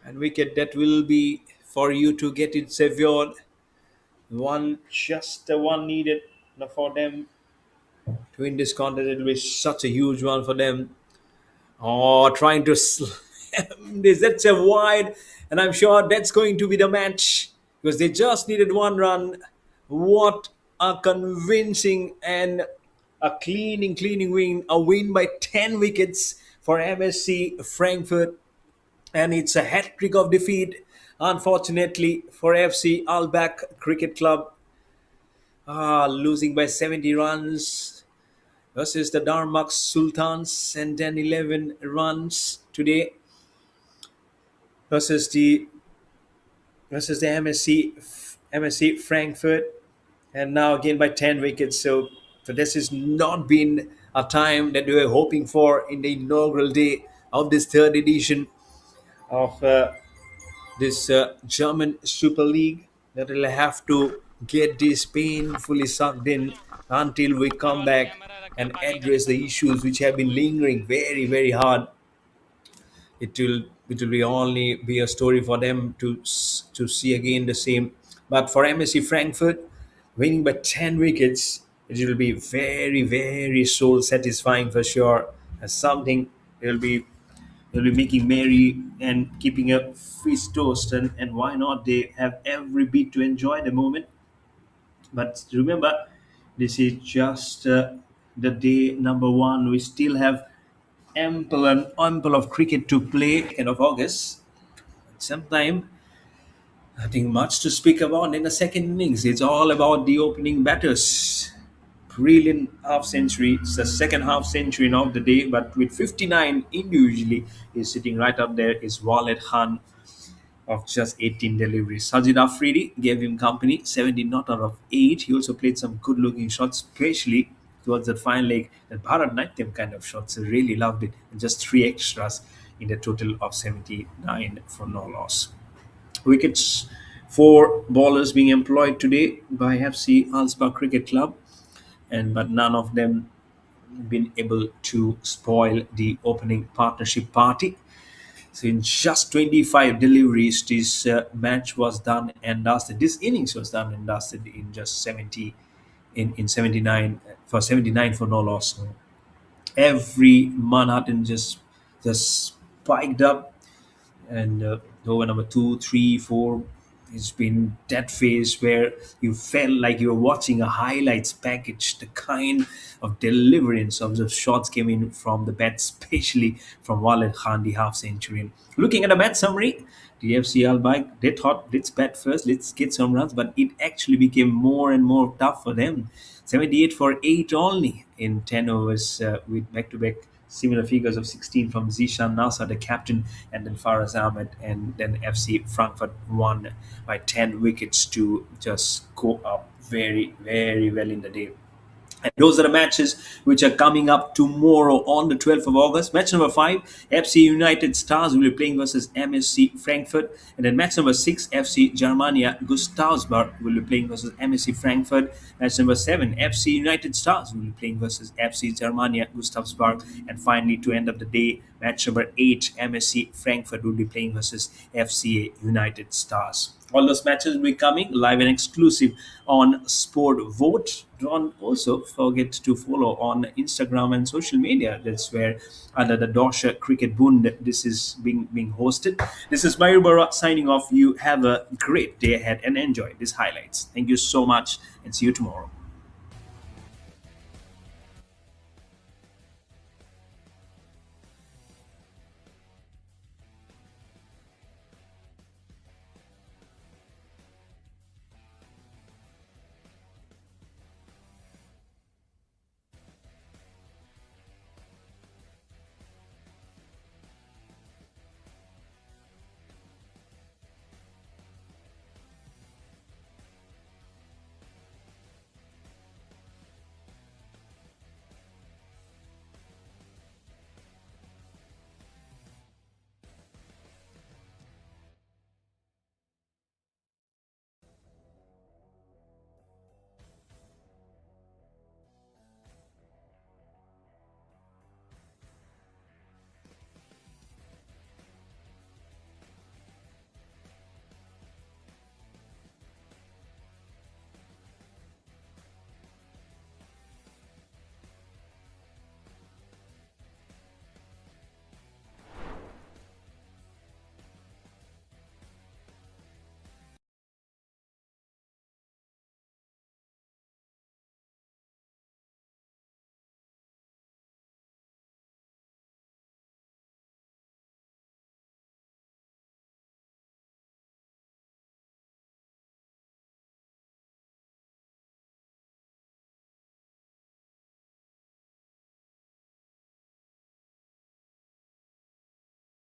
And wicket that will be for you to get it secured. One, just the one needed for them to win this contest. It will be such a huge one for them. Oh, trying to slam this. That's a wide. And I'm sure that's going to be the match because they just needed one run. What a convincing and a cleaning win. A win by 10 wickets for MSC Frankfurt. And it's a hat trick of defeat, unfortunately, for FC Albach Cricket Club. Losing by 70 runs versus the Darmstadt Sultans, and then 11 runs today versus the MSC Frankfurt, and now again by 10 wickets. So this has not been a time that we were hoping for in the inaugural day of this third edition of this German Super League, that will have to get this painfully sucked in until we come back and address the issues which have been lingering very, very hard. It will be only be a story for them to see again the same. But for MSC Frankfurt, winning by 10 wickets, it will be very, very soul satisfying for sure. As something they'll be making merry and keeping a feast toast, and why not? They have every bit to enjoy the moment. But remember, this is just the day number one. We still have ample of cricket to play end of August. Sometime nothing much to speak about in the second innings. It's all about the opening batters. brilliant half century. It's the second half century of the day, but with 59 individually, is sitting right up there is Walid Khan of just 18 deliveries. Sajid Afridi gave him company, 17 not out of 8. He also played some good looking shots, especially towards the final leg. The Bharat Natyam kind of shots. I really loved it. And just 3 extras in the total of 79 for no loss. Wickets, 4 bowlers being employed today by FC Alspa Cricket Club, and but none of them been able to spoil the opening partnership party. So in just 25 deliveries, this match was done and dusted. This innings was done and dusted in just 70, in 79 for 79 for no loss. Every Manhattan just spiked up, and over number 2, 3, 4, it's been that phase where you felt like you were watching a highlights package. The kind of deliverance of the shots came in from the bat, especially from Walid Khan, the half centurion. Looking at the bat summary, the FC Albaik, they thought let's bat first, let's get some runs, but it actually became more and more tough for them. 78 for 8 only in 10 overs, with back-to-back similar figures of 16 from Zishan Nasser, the captain, and then Faraz Ahmed, and then FC Frankfurt won by 10 wickets to just go up very, very well in the day. And those are the matches which are coming up tomorrow on the 12th of August. Match number 5, FC United Stars will be playing versus MSC Frankfurt. And then match number 6, FC Germania Gustavsberg will be playing versus MSC Frankfurt. Match number 7, FC United Stars will be playing versus FC Germania Gustavsberg. And finally, to end of the day, match number 8, MSC Frankfurt will be playing versus FCA United Stars. All those matches will be coming live and exclusive on SportVot. Don't also forget to follow on Instagram and social media. That's where under the Dosha Cricket Bund this is being hosted. This is Mayur Bara signing off. You have a great day ahead and enjoy these highlights. Thank you so much and see you tomorrow.